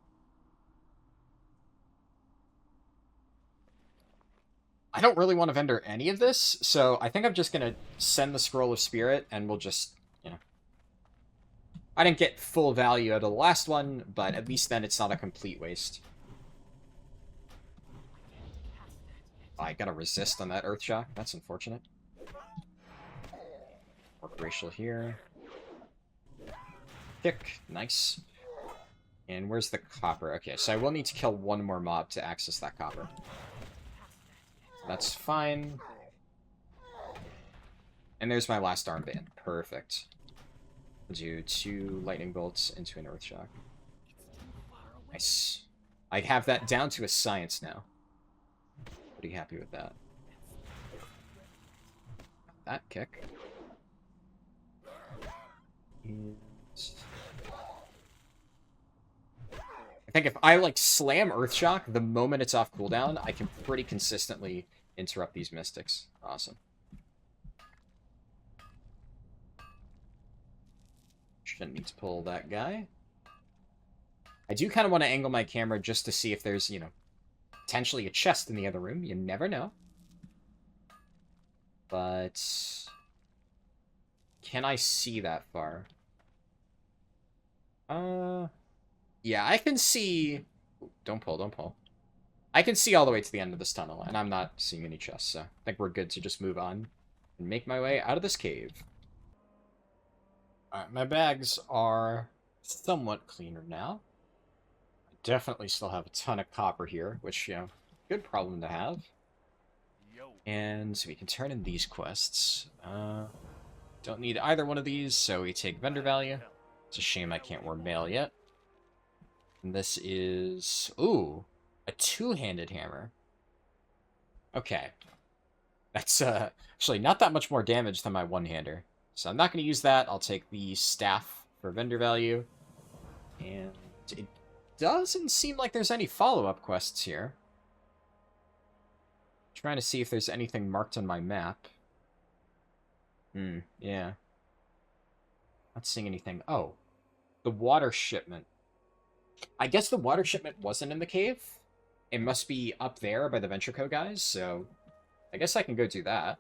don't really want to vendor any of this, so I think I'm just going to send the Scroll of Spirit, and we'll just, you know... I didn't get full value out of the last one, but at least then it's not a complete waste. I got a resist on that Earth Shock. That's unfortunate. Work racial here. Kick. Nice. And where's the copper? Okay, so I will need to kill one more mob to access that copper. That's fine. And there's my last armband. Perfect. I'll do 2 lightning bolts into an Earth Shock. Nice. I have that down to a science now. Pretty happy with that. That kick. And I think if I, like, slam Earthshock the moment it's off cooldown, I can pretty consistently interrupt these mystics. Awesome. Shouldn't need to pull that guy. I do kind of want to angle my camera just to see if there's, you know, potentially a chest in the other room. You never know. But can I see that far? Yeah, I can see... Don't pull, don't pull. I can see all the way to the end of this tunnel, and I'm not seeing any chests, so I think we're good to just move on and make my way out of this cave. Alright, my bags are somewhat cleaner now. I definitely still have a ton of copper here, which, you know, good problem to have. And we can turn in these quests. Don't need either one of these, so we take vendor value. It's a shame I can't wear mail yet. And this is... Ooh, a 2-handed hammer. Okay. That's actually not that much more damage than my one-hander. So I'm not going to use that. I'll take the staff for vendor value. And it doesn't seem like there's any follow-up quests here. Trying to see if there's anything marked on my map. Yeah. Not seeing anything. Oh. The water shipment. I guess the water shipment wasn't in the cave. It must be up there by the Venture Co guys, so I guess I can go do that.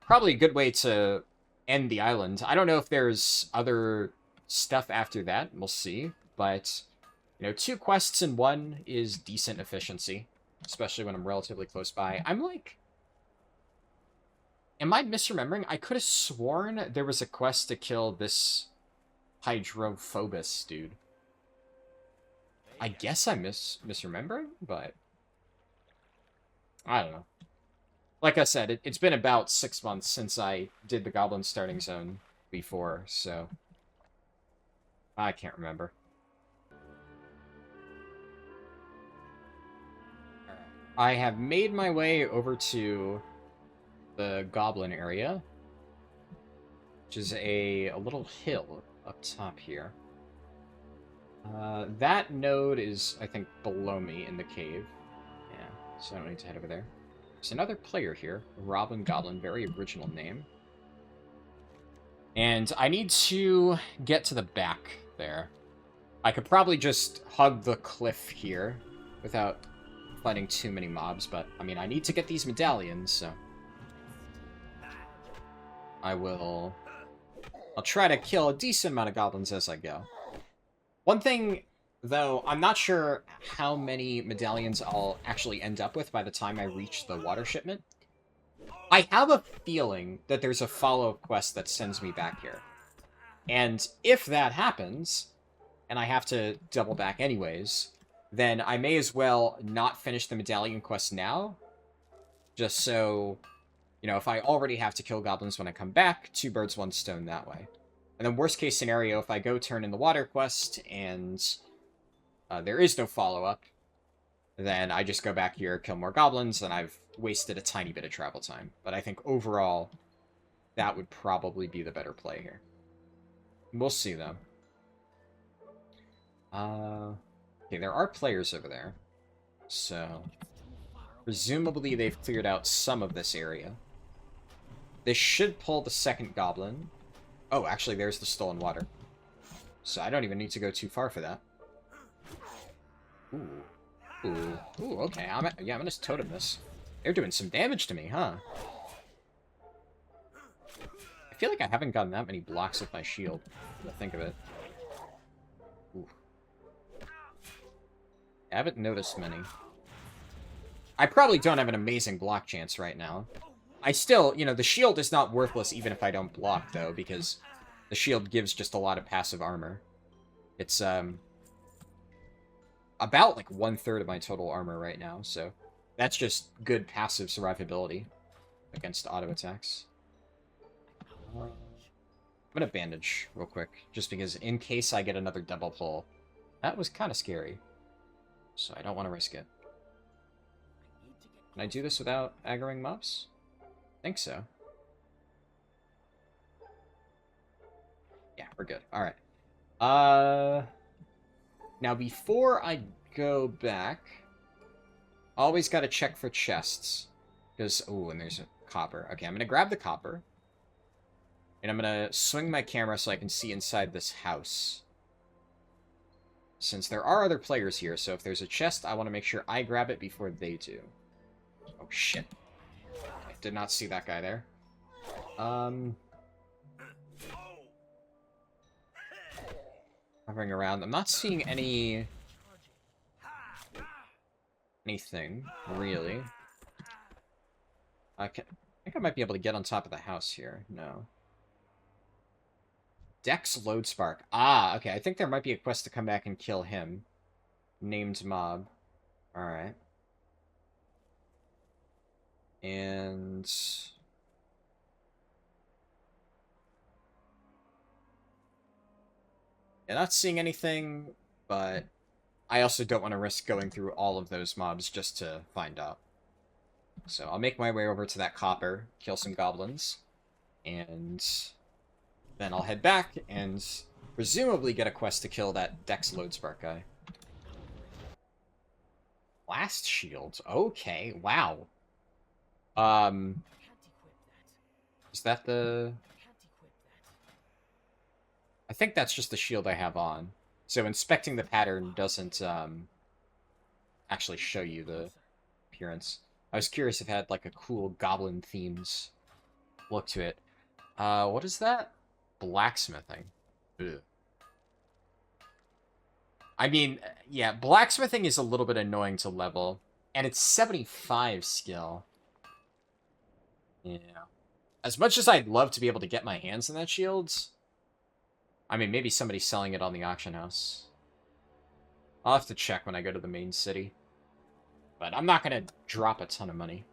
Probably a good way to end the island. I don't know if there's other stuff after that. We'll see. But, you know, 2 quests in 1 is decent efficiency. Especially when I'm relatively close by. I'm like... Am I misremembering? I could have sworn there was a quest to kill this Hydrophobus dude. I guess I'm misremembering, but... I don't know. Like I said, it's been about 6 months since I did the Goblin starting zone before, so... I can't remember. I have made my way over to the Goblin area, which is a little hill up top here. That node is, I think, below me in the cave. Yeah, so I don't need to head over there. There's another player here, Robin Goblin, very original name. And I need to get to the back there. I could probably just hug the cliff here without fighting too many mobs, but, I mean, I need to get these medallions, so... I'll try to kill a decent amount of goblins as I go. One thing, though, I'm not sure how many medallions I'll actually end up with by the time I reach the water shipment. I have a feeling that there's a follow-up quest that sends me back here. And if that happens, and I have to double back anyways, then I may as well not finish the medallion quest now, just so, you know, if I already have to kill goblins when I come back, 2 birds, 1 stone that way. And then worst case scenario, if I go turn in the water quest and there is no follow-up, then I just go back here, kill more goblins, and I've wasted a tiny bit of travel time. But I think overall, that would probably be the better play here. We'll see, though. Okay, there are players over there. So, presumably they've cleared out some of this area. They should pull the second goblin. Oh, actually, there's the stolen water. So I don't even need to go too far for that. Ooh. Ooh. Ooh, okay. I'm gonna totem this. They're doing some damage to me, huh? I feel like I haven't gotten that many blocks with my shield, to think of it. Ooh. I haven't noticed many. I probably don't have an amazing block chance right now. I still, you know, the shield is not worthless even if I don't block, though, because the shield gives just a lot of passive armor. It's, about, like, 1/3 of my total armor right now, so that's just good passive survivability against auto attacks. I'm gonna bandage real quick, just because in case I get another double pull. That was kind of scary, so I don't want to risk it. Can I do this without aggroing mobs? I think so. Yeah, we're good. Alright. Now before I go back, always gotta check for chests. Because, oh, and there's a copper. Okay, I'm gonna grab the copper. And I'm gonna swing my camera so I can see inside this house. Since there are other players here, so if there's a chest, I want to make sure I grab it before they do. Oh, shit. I did not see that guy there. Hovering around. I'm not seeing anything, really. I think I might be able to get on top of the house here. No. Dex Lodespark. Ah, okay. I think there might be a quest to come back and kill him. Named mob. Alright. And... yeah, not seeing anything, but I also don't want to risk going through all of those mobs just to find out. So I'll make my way over to that copper, kill some goblins, and then I'll head back and presumably get a quest to kill that Dex Lodespark guy. Blast shields. Okay, wow. Is that the... I think that's just the shield I have on. So inspecting the pattern doesn't actually show you the appearance. I was curious if it had like a cool goblin themed look to it. What is that? Blacksmithing. Ugh. I mean, yeah, blacksmithing is a little bit annoying to level, and it's 75 skill. Yeah. As much as I'd love to be able to get my hands on that shield, I mean, maybe somebody's selling it on the auction house. I'll have to check when I go to the main city. But I'm not going to drop a ton of money.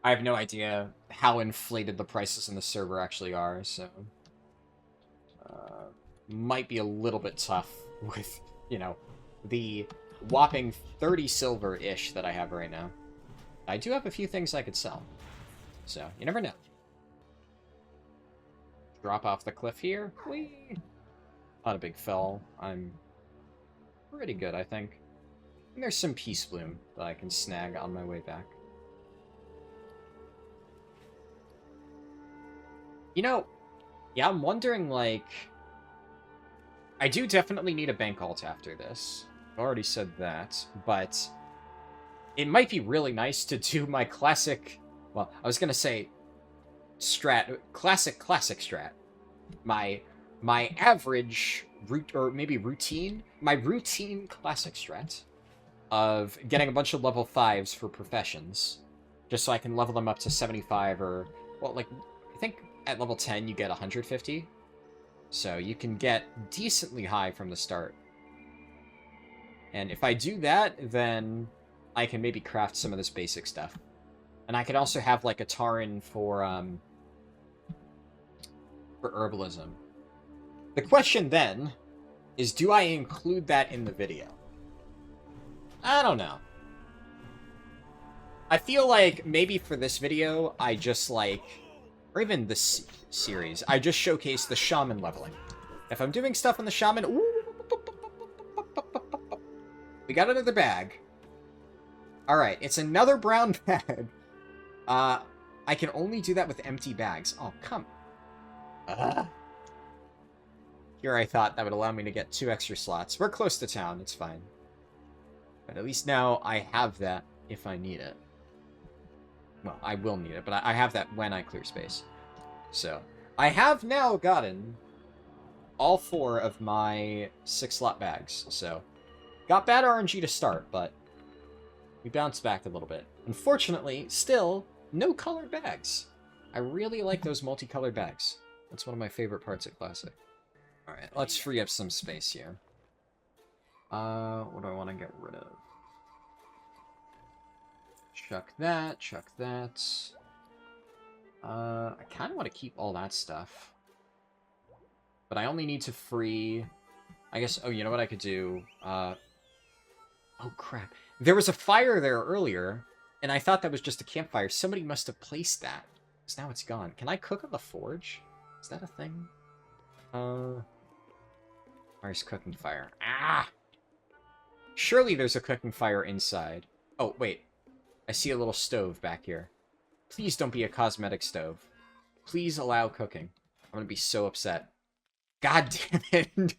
I have no idea how inflated the prices in the server actually are, so... might be a little bit tough with, you know, the whopping 30 silver-ish that I have right now. I do have a few things I could sell. So, you never know. Drop off the cliff here. Whee! Not a big fell. I'm pretty good, I think. And there's some Peace Bloom that I can snag on my way back. You know, yeah, I'm wondering, like... I do definitely need a bank alt after this. I've already said that, but... it might be really nice to do my classic... well, I was gonna say... classic strat. My average... or maybe routine? My routine classic strat of getting a bunch of level 5s for professions, just so I can level them up to 75 or... well, like, I think at level 10 you get 150. So you can get decently high from the start. And if I do that, then I can maybe craft some of this basic stuff. And I could also have, like, a Tauren for herbalism. The question, then, is do I include that in the video? I don't know. I feel like maybe for this video, I just, like... or even this series, I just showcase the Shaman leveling. If I'm doing stuff on the Shaman... ooh, we got another bag. Alright, it's another brown bag. I can only do that with empty bags. Oh, come... Here I thought that would allow me to get 2 extra slots. We're close to town, it's fine. But at least now I have that if I need it. Well, I will need it, but I have that when I clear space. So, I have now gotten all 4 of my 6-slot bags, so... got bad RNG to start, but We bounced back a little bit. Unfortunately, still, no colored bags. I really like those multicolored bags. That's one of my favorite parts of Classic. Alright, let's free up some space here. What do I want to get rid of? Chuck that, chuck that. I kind of want to keep all that stuff. But I only need to free... I guess, oh, you know what I could do? Oh, crap. There was a fire there earlier, and I thought that was just a campfire. Somebody must have placed that, because now it's gone. Can I cook on the forge? Is that a thing? Where's cooking fire? Ah! Surely there's a cooking fire inside. Oh, wait. I see a little stove back here. Please don't be a cosmetic stove. Please allow cooking. I'm gonna be so upset. God damn it!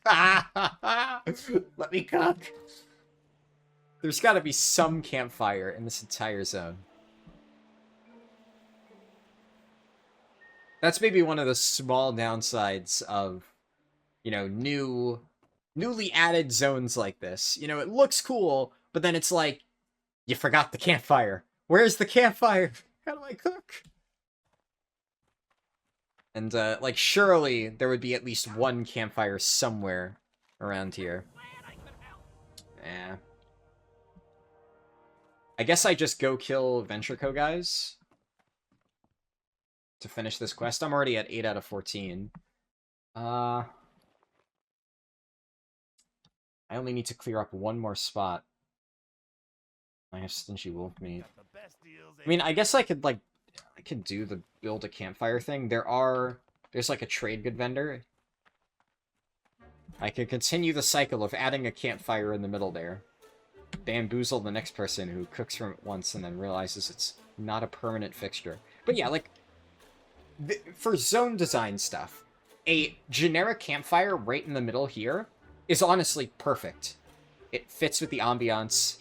Let me cook! There's gotta be some campfire in this entire zone. That's maybe one of the small downsides of, you know, newly added zones like this. You know, it looks cool, but then it's like, you forgot the campfire. Where's the campfire? How do I cook? And, like, surely there would be at least one campfire somewhere around here. Eh. I guess I just go kill Ventrico guys to finish this quest. I'm already at 8 out of 14. I only need to clear up one more spot. I have stingy wolf meat. I mean, I guess I could, like, I could do the build a campfire thing. There's like a trade good vendor. I could continue the cycle of adding a campfire in the middle there. Bamboozle the next person who cooks from it once and then realizes it's not a permanent fixture. But yeah, like, for zone design stuff, a generic campfire right in the middle here is honestly perfect. It fits with the ambiance.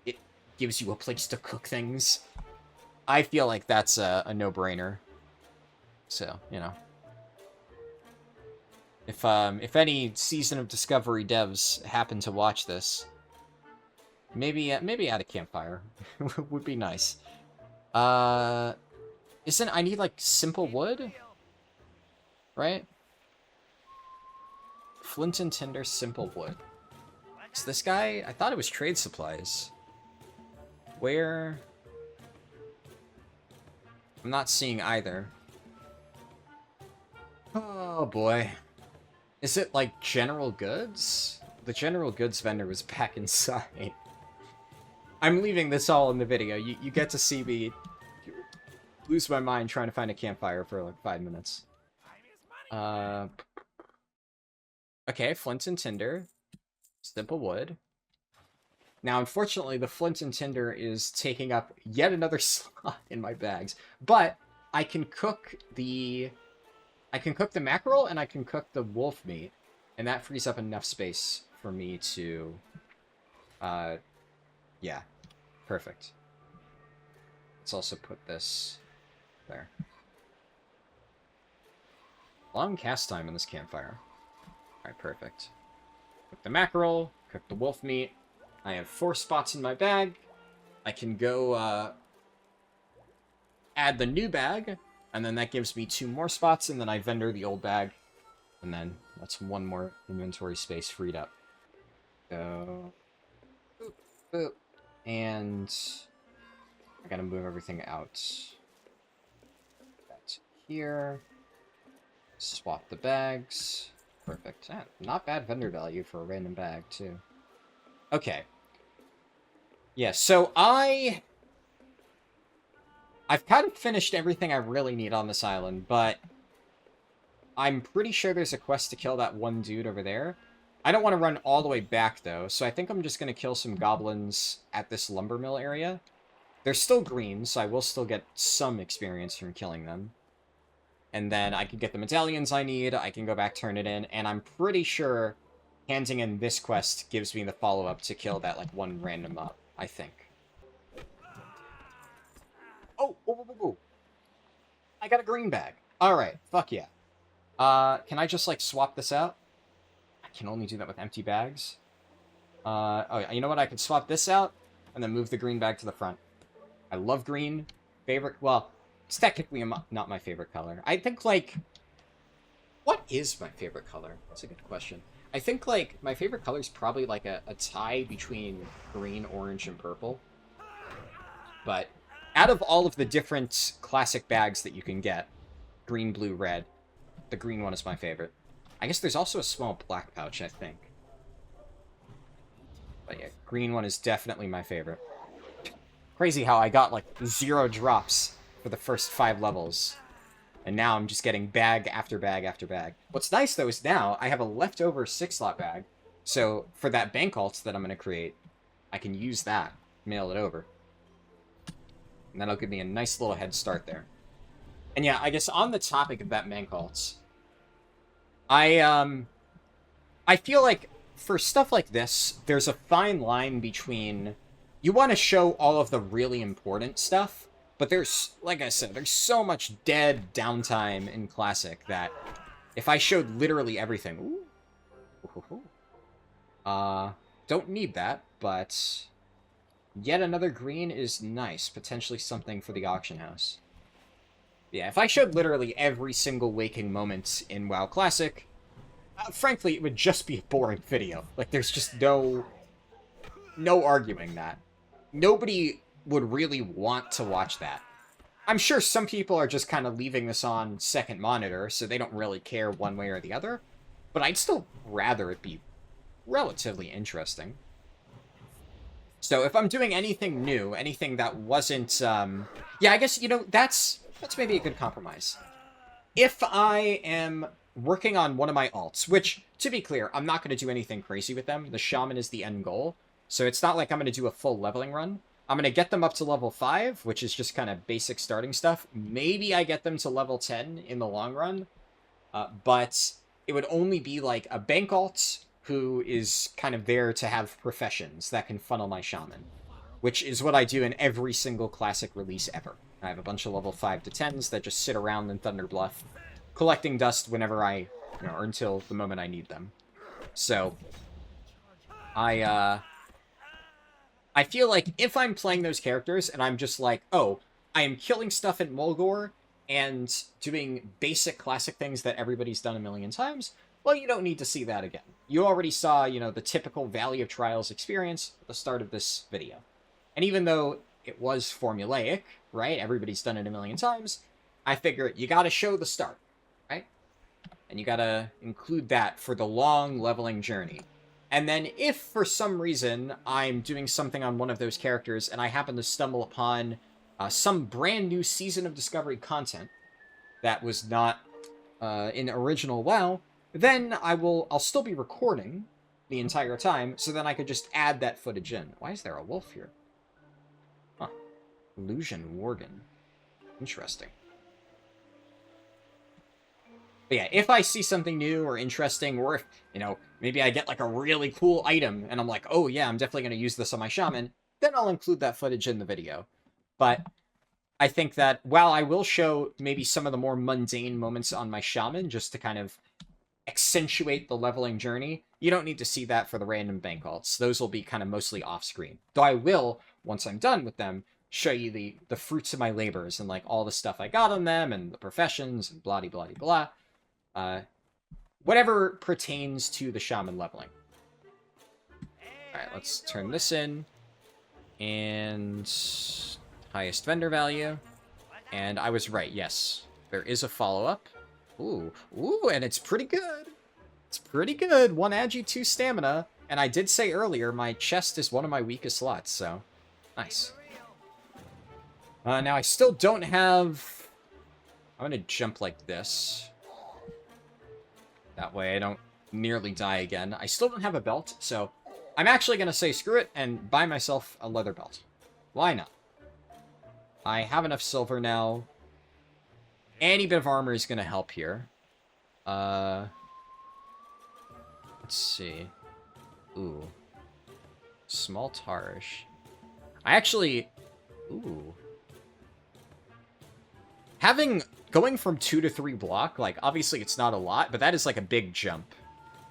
It gives you a place to cook things. I feel like that's a no-brainer. So, you know. If any Season of Discovery devs happen to watch this, maybe add a campfire. Would be nice. I need, like, simple wood? Right? Flint and tinder, simple wood. Is this guy? I thought it was trade supplies. Where? I'm not seeing either. Oh boy. Is it like general goods? The general goods vendor was back inside. I'm leaving this all in the video. You get to see me lose my mind trying to find a campfire for like 5 minutes. Okay, flint and tinder. Simple wood. Now, unfortunately, the flint and tinder is taking up yet another slot in my bags. But I can cook the mackerel and I can cook the wolf meat, and that frees up enough space for me to yeah. Perfect. Let's also put this there. Long cast time in this campfire. Alright, perfect. Cook the mackerel, cook the wolf meat. I have 4 spots in my bag. I can go add the new bag, and then that gives me 2 more spots, and then I vendor the old bag, and then that's 1 more inventory space freed up. So, boop, boop, and I gotta move everything out. That's here. Swap the bags. Perfect. Ah, not bad vendor value for a random bag, too. Okay. Yeah, so I've kind of finished everything I really need on this island, but I'm pretty sure there's a quest to kill that one dude over there. I don't want to run all the way back, though, so I think I'm just going to kill some goblins at this lumber mill area. They're still green, so I will still get some experience from killing them. And then I can get the medallions I need, I can go back, turn it in, and I'm pretty sure handing in this quest gives me the follow-up to kill that, like, one random mob, I think. Oh, whoa, whoa, whoa. I got a green bag. Alright, fuck yeah. Can I just, like, swap this out? I can only do that with empty bags. Oh, you know what? I can swap this out, and then move the green back to the front. I love green. Favorite... Well, it's technically not my favorite color. I think, like... What is my favorite color? That's a good question. I think, like, my favorite color is probably, like, a tie between green, orange, and purple. But out of all of the different classic bags that you can get, green, blue, red, the green one is my favorite. I guess there's also a small black pouch, I think. But yeah, green one is definitely my favorite. Crazy how I got, like, 0 drops for the first 5 levels. And now I'm just getting bag after bag after bag. What's nice, though, is now I have a leftover 6-slot bag. So for that bank alt that I'm going to create, I can use that, mail it over. And that'll give me a nice little head start there. And yeah, I guess on the topic of that bank alts, I feel like for stuff like this, there's a fine line between... You want to show all of the really important stuff, but there's, like I said, there's so much dead downtime in Classic that if I showed literally everything... Ooh. Don't need that, but... Yet another green is nice. Potentially something for the auction house. Yeah, if I showed literally every single waking moment in WoW Classic, frankly, it would just be a boring video. Like, there's just no arguing that. Nobody would really want to watch that. I'm sure some people are just kind of leaving this on second monitor, so they don't really care one way or the other. But I'd still rather it be relatively interesting. So if I'm doing anything new, anything that wasn't... Yeah, I guess, you know, that's maybe a good compromise. If I am working on one of my alts, which, to be clear, I'm not going to do anything crazy with them. The Shaman is the end goal. So it's not like I'm going to do a full leveling run. I'm going to get them up to level 5, which is just kind of basic starting stuff. Maybe I get them to level 10 in the long run. But it would only be like a bank alt who is kind of there to have professions that can funnel my Shaman. Which is what I do in every single Classic release ever. I have a bunch of level 5 to 10s that just sit around in Thunder Bluff, collecting dust whenever or until the moment I need them. So, I feel like if I'm playing those characters and I'm just like, oh, I am killing stuff in Mulgore and doing basic Classic things that everybody's done a million times, well, you don't need to see that again. You already saw, the typical Valley of Trials experience at the start of this video. And even though it was formulaic, right? Everybody's done it a million times. I figure you gotta show the start, right? And you gotta include that for the long leveling journey. And then if for some reason I'm doing something on one of those characters and I happen to stumble upon some brand new Season of Discovery content that was not in original WoW, then I'll still be recording the entire time, so then I could just add that footage in. Why is there a wolf here? Huh. Illusion Worgen. Interesting. But yeah, if I see something new or interesting, or if, maybe I get like a really cool item, and I'm like, oh yeah, I'm definitely going to use this on my Shaman, then I'll include that footage in the video. But I think that while I will show maybe some of the more mundane moments on my Shaman, just to kind of accentuate the leveling journey, you don't need to see that for the random bank alts. Those will be kind of mostly off-screen. Though I will, once I'm done with them, show you the fruits of my labors and like all the stuff I got on them and the professions and blah-de-blah-de-blah. Whatever pertains to the Shaman leveling. Alright, let's turn this in. And highest vendor value. And I was right, yes. There is a follow-up. Ooh, and it's pretty good. It's pretty good. 1 agi, 2 stamina. And I did say earlier, my chest is one of my weakest slots, so nice. Now I still don't have... I'm going to jump like this. That way I don't nearly die again. I still don't have a belt, so I'm actually going to say screw it and buy myself a leather belt. Why not? I have enough silver now. Any bit of armor is going to help here. Let's see. Ooh. Small Tarish. I actually... Ooh. Going from 2 to 3 block, like, obviously it's not a lot, but that is like a big jump.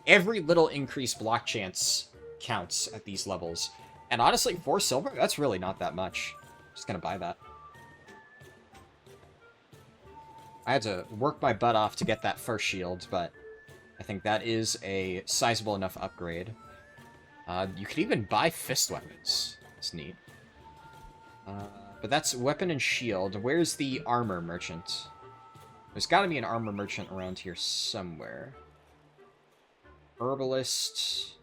Every little increased block chance counts at these levels. And honestly, 4 silver? That's really not that much. Just gonna buy that. I had to work my butt off to get that first shield, but I think that is a sizable enough upgrade. You could even buy fist weapons. It's neat. But that's weapon and shield. Where's the armor merchant? There's got to be an armor merchant around here somewhere. Herbalist.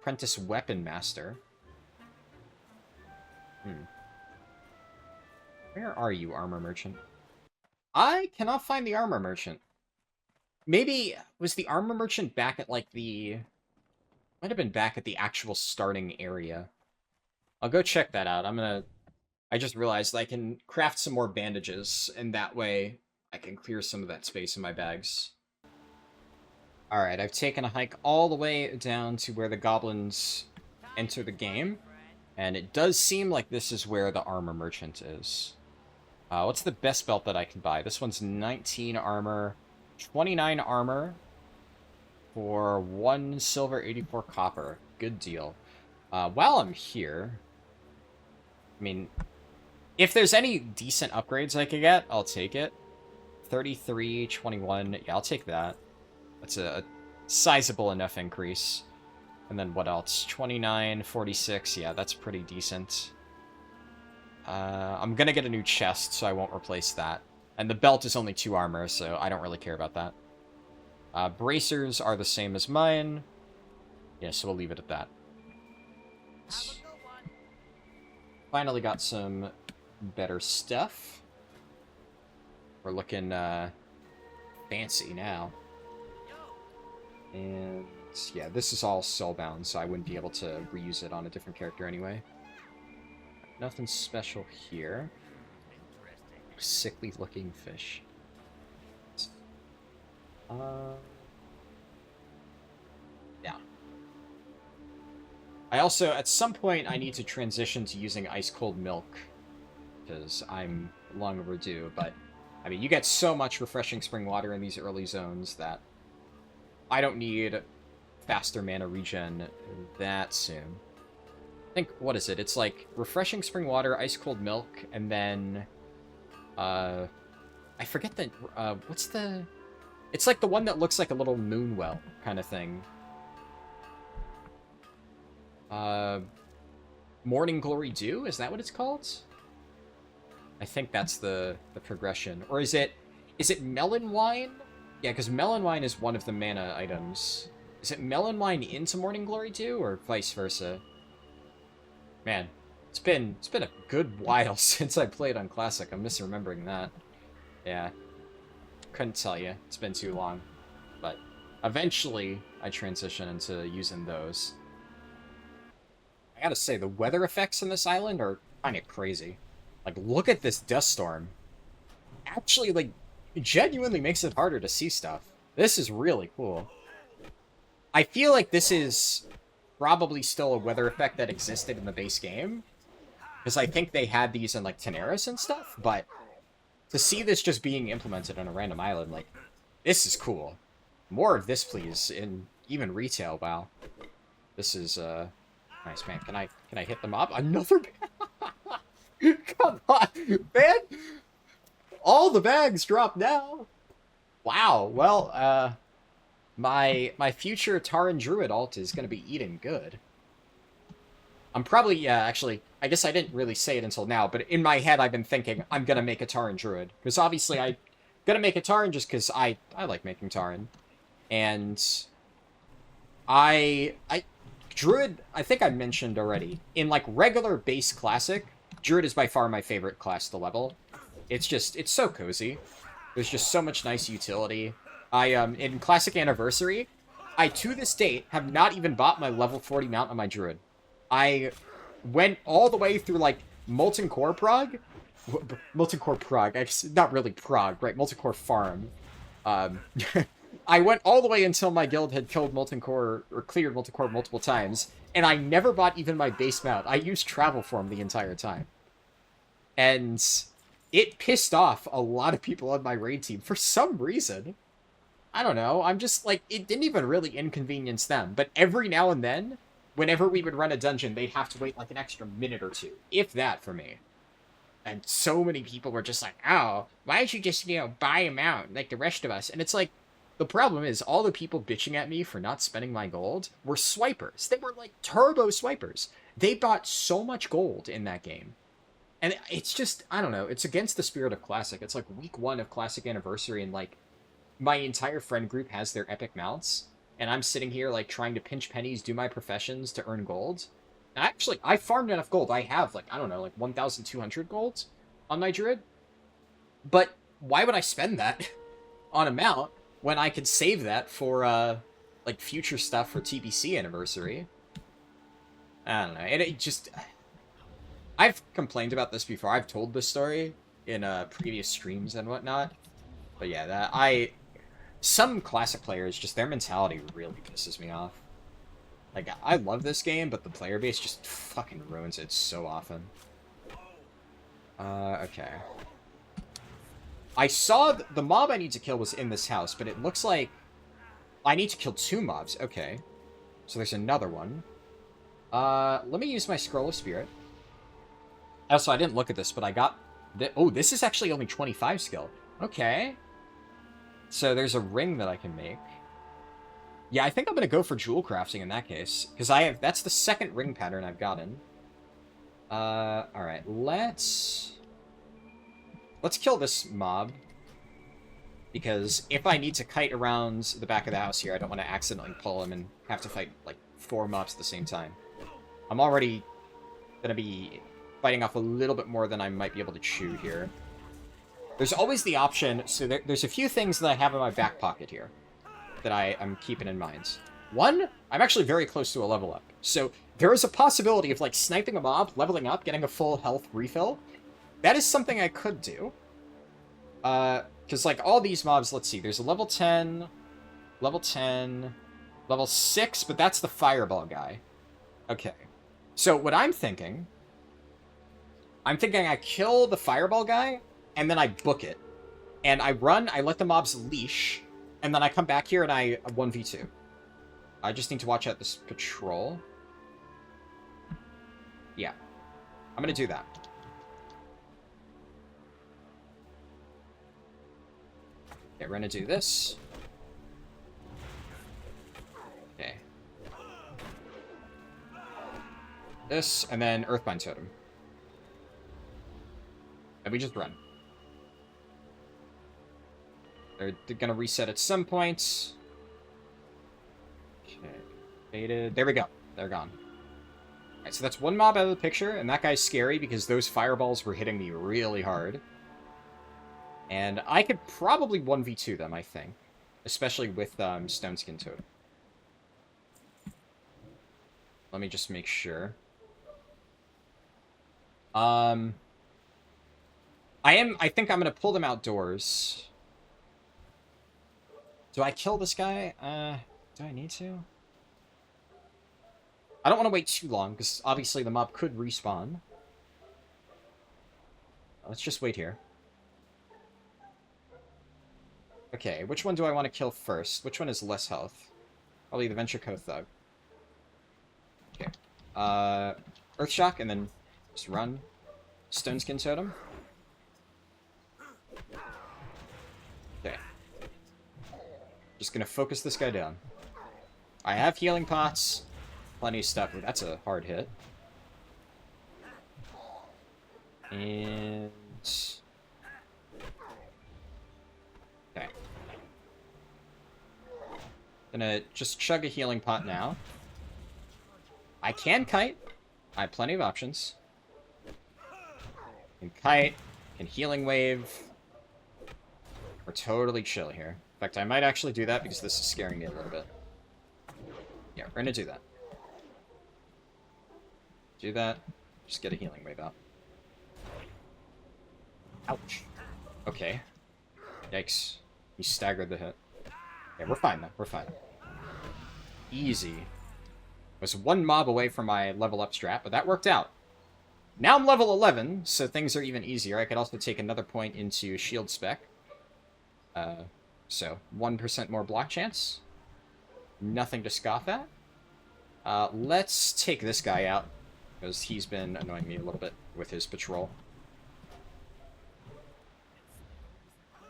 Apprentice weapon master. Where are you, armor merchant? I cannot find the armor merchant. Maybe, was the armor merchant back at, like, the... Might have been back at the actual starting area. I'll go check that out. I just realized I can craft some more bandages, and that way I can clear some of that space in my bags. Alright, I've taken a hike all the way down to where the goblins enter the game, and it does seem like this is where the armor merchant is. What's the best belt that I can buy? This one's 19 armor, 29 armor for 1 silver, 84 copper. Good deal. While I'm here, I mean, if there's any decent upgrades I could get, I'll take it. 33, 21, yeah, I'll take that. That's a sizable enough increase. And then what else? 29, 46, yeah, that's pretty decent. I'm gonna get a new chest, so I won't replace that. And the belt is only 2 armor, so I don't really care about that. Bracers are the same as mine. Yeah, so we'll leave it at that. Finally got some better stuff. We're looking fancy now. And yeah, this is all soulbound, so I wouldn't be able to reuse it on a different character anyway. Nothing special here. Sickly looking fish. Yeah. I also, at some point, I need to transition to using ice-cold milk, because I'm long overdue, but, I mean, you get so much refreshing spring water in these early zones that I don't need faster mana regen that soon. I think, what is it? It's like refreshing spring water, ice-cold milk, and then, I forget the, what's the... It's like the one that looks like a little moon well kind of thing. Morning Glory Dew? Is that what it's called? I think that's the progression. Or is it Melon Wine? Yeah, because Melon Wine is one of the mana items. Is it Melon Wine into Morning Glory Dew, or vice versa? Man, it's been a good while since I played on Classic. I'm misremembering that. Yeah. Couldn't tell you. It's been too long. But eventually, I transition into using those. I gotta say, the weather effects in this island are kind of crazy. Like, look at this dust storm. Actually, like, it genuinely makes it harder to see stuff. This is really cool. I feel like this is probably still a weather effect that existed in the base game. Because I think they had these in, like, Teneris and stuff, but to see this just being implemented on a random island, like, this is cool. More of this, please, in even retail, wow. This is, nice, man. Can I hit them up? Another bag? Come on, man! All the bags drop now! Wow, well, my future Tauren Druid alt is gonna be eating good. I'm probably, yeah, actually, I guess I didn't really say it until now, but in my head I've been thinking, I'm gonna make a Tauren Druid. Because obviously I'm gonna make a Tauren just because I like making Tauren. And Druid, I think I mentioned already, in like regular base classic, Druid is by far my favorite class to level. It's so cozy. There's just so much nice utility. In Classic Anniversary, I, to this date, have not even bought my level 40 mount on my Druid. I went all the way through, like, Molten Core Prog? Molten Core Prog, not really Prog, right? Molten Core Farm. I went all the way until my guild had killed Molten Core, or cleared Molten Core multiple times, and I never bought even my base mount. I used Travel Form the entire time. And it pissed off a lot of people on my raid team for some reason. I don't know, I'm just, like, it didn't even really inconvenience them, but every now and then, whenever we would run a dungeon, they'd have to wait like an extra minute or two, if that, for me. And so many people were just like, oh, why don't you just, buy him out like the rest of us? And it's like, the problem is, all the people bitching at me for not spending my gold were swipers. They were like turbo swipers. They bought so much gold in that game. And it's just, I don't know, it's against the spirit of Classic. It's like week 1 of Classic Anniversary, and like, my entire friend group has their epic mounts. And I'm sitting here like trying to pinch pennies, do my professions to earn gold. Actually, I farmed enough gold. I have, like, I don't know, like 1,200 gold on my Druid. But why would I spend that on a mount when I could save that for, like, future stuff for TBC Anniversary? I don't know. It just... I've complained about this before. I've told this story in previous streams and whatnot. But yeah, some Classic players, just their mentality really pisses me off. Like, I love this game, but the player base just fucking ruins it so often. Okay. I saw the mob I need to kill was in this house, but it looks like I need to kill 2 mobs. Okay. So there's another one. Let me use my Scroll of Spirit. Also, I didn't look at this, but I got... Oh, this is actually only 25 skill. Okay. So there's a ring that I can make. Yeah, I think I'm going to go for jewel crafting in that case. Because that's the second ring pattern I've gotten. Alright, let's kill this mob. Because if I need to kite around the back of the house here, I don't want to accidentally pull him and have to fight, like, 4 mobs at the same time. I'm already going to be fighting off a little bit more than I might be able to chew here. There's always the option, so there's a few things that I have in my back pocket here that I'm keeping in mind. One, I'm actually very close to a level up. So there is a possibility of, like, sniping a mob, leveling up, getting a full health refill. That is something I could do. Because, like, all these mobs, let's see, there's a level 10, level 6, but that's the fireball guy. Okay. So what I'm thinking I kill the fireball guy, and then I book it. And I run, I let the mobs leash, and then I come back here and I 1v2. I just need to watch out this patrol. Yeah. I'm gonna do that. Okay, we're gonna do this. Okay. This, and then Earthbind Totem. And we just run. They're gonna reset at some point. Okay. Faded. There we go. They're gone. Alright, so that's one mob out of the picture, and that guy's scary because those fireballs were hitting me really hard. And I could probably 1v2 them, I think. Especially with Stone Skin Toad. Let me just make sure. I think I'm gonna pull them outdoors. Do I kill this guy? Do I need to? I don't want to wait too long, because obviously the mob could respawn. Let's just wait here. Okay, which one do I want to kill first? Which one is less health? Probably the Venture Co Thug. Okay. Earthshock, and then just run. Stone Skin Totem. Okay. Just gonna focus this guy down. I have healing pots. Plenty of stuff. Ooh, that's a hard hit. And... okay. Gonna just chug a healing pot now. I can kite. I have plenty of options. Can kite. Can healing wave. We're totally chill here. In fact, I might actually do that because this is scaring me a little bit. Yeah, we're gonna do that. Do that. Just get a healing wave out. Ouch. Okay. Yikes. He staggered the hit. Yeah, we're fine though. We're fine. Easy. I was one mob away from my level up strat, but that worked out. Now I'm level 11, so things are even easier. I could also take another point into shield spec. So 1% more block chance. Nothing to scoff at. Let's take this guy out, because he's been annoying me a little bit with his patrol.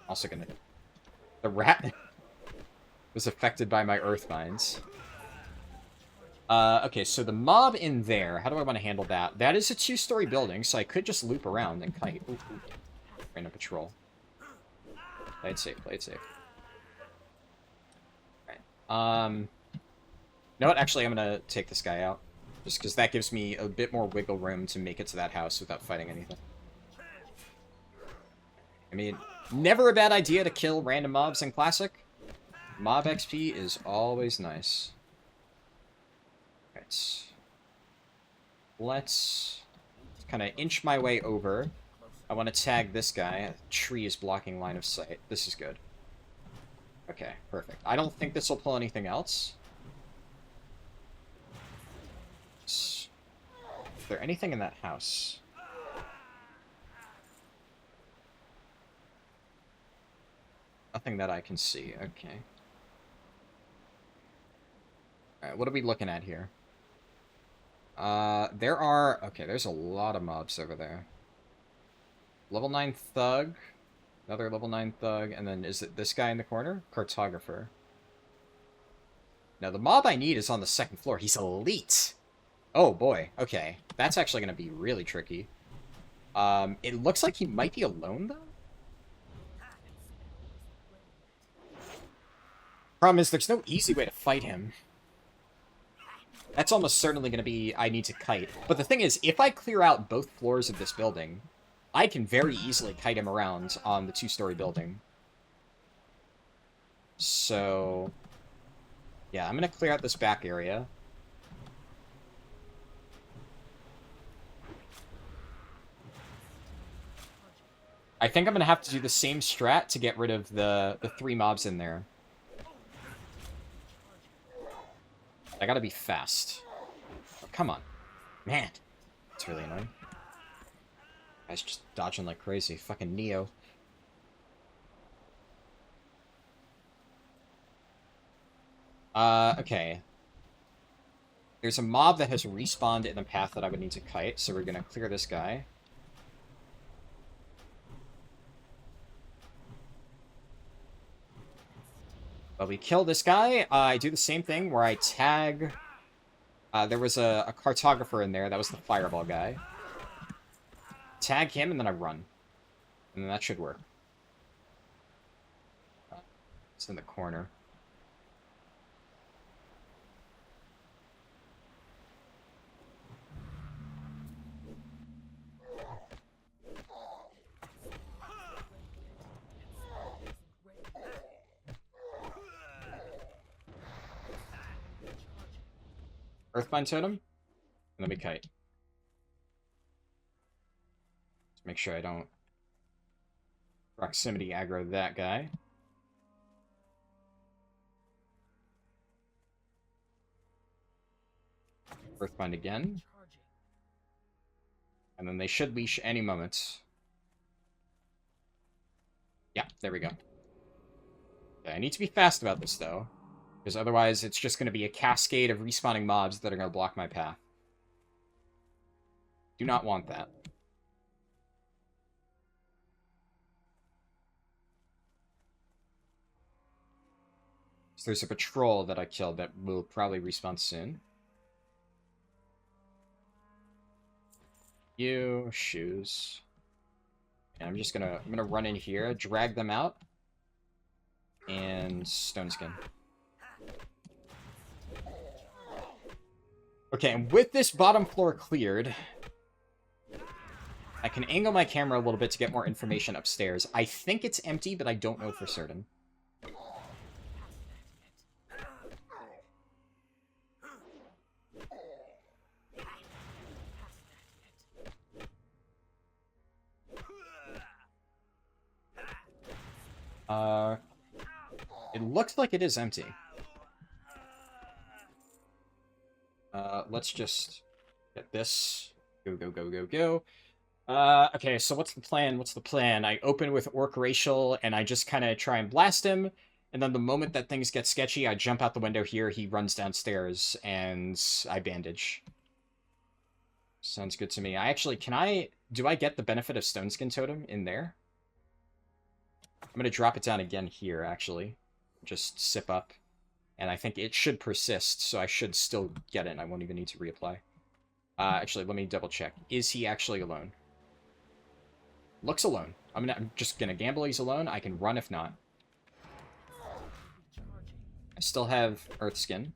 Also gonna... The rat was affected by my earth mines. Okay, so the mob in there, how do I want to handle that? That is a 2-story building, so I could just loop around and kite. Ooh, ooh. Random patrol. Play it safe, play it safe. Alright. You know what? Actually, I'm gonna take this guy out. Just because that gives me a bit more wiggle room to make it to that house without fighting anything. I mean, never a bad idea to kill random mobs in Classic. Mob XP is always nice. Right. Let's kind of inch my way over. I want to tag this guy. A tree is blocking line of sight. This is good. Okay, perfect. I don't think this will pull anything else. Is there anything in that house? Nothing that I can see. Okay. Alright, what are we looking at here? There are... Okay, there's a lot of mobs over there. Level 9 Thug. Another level 9 Thug. And then, is it this guy in the corner? Cartographer. Now, the mob I need is on the 2nd floor. He's elite! Oh, boy. Okay. That's actually going to be really tricky. It looks like he might be alone, though? Problem is, there's no easy way to fight him. That's almost certainly going to be, I need to kite. But the thing is, if I clear out both floors of this building, I can very easily kite him around on the 2-story building. So, yeah, I'm going to clear out this back area. I think I'm going to have to do the same strat to get rid of the 3 mobs in there. I gotta be fast. Oh, come on. Man. That's really annoying. Guy's just dodging like crazy. Fucking Neo. Okay. There's a mob that has respawned in the path that I would need to kite, so we're gonna clear this guy. But we kill this guy. I do the same thing where I tag... there was a cartographer in there. That was the fireball guy. Tag him, and then I run. And then that should work. It's in the corner. Earthbind Totem, and then we kite. Just make sure I don't proximity aggro that guy. Earthbind again. And then they should leash any moment. Yeah, there we go. Okay, I need to be fast about this, though. Because otherwise, it's just going to be a cascade of respawning mobs that are going to block my path. Do not want that. So there's a patrol that I killed that will probably respawn soon. You, shoes. And I'm just I'm gonna run in here, drag them out, and stone skin. Okay, and with this bottom floor cleared, I can angle my camera a little bit to get more information upstairs. I think it's empty, but I don't know for certain. It looks like it is empty. Let's just get this. Go, go, go, go, go. Okay, so what's the plan? What's the plan? I open with Orc Racial, and I just kind of try and blast him, And then the moment that things get sketchy, I jump out the window here, he runs downstairs, and I bandage. Sounds good to me. Do I get the benefit of Stone Skin Totem in there? I'm going to drop it down again here, actually. Just sip up. And I think it should persist, so I should still get it, and I won't even need to reapply. Actually, let me double check. Is he actually alone? Looks alone. I'm just gonna gamble he's alone. I can run if not. I still have Earth Skin.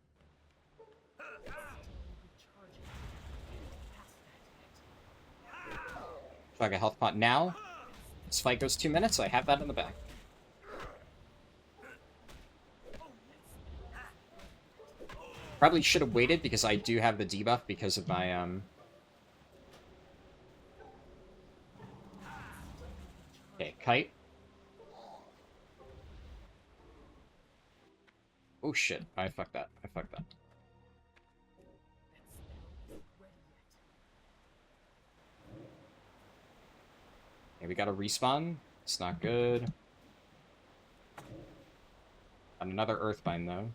If I get health pot now, this fight goes 2 minutes, so I have that in the back. Probably should have waited because I do have the debuff because of my, Okay, kite. Oh shit, I fucked that. Okay, we got a respawn. It's not good. Another Earthbind, though.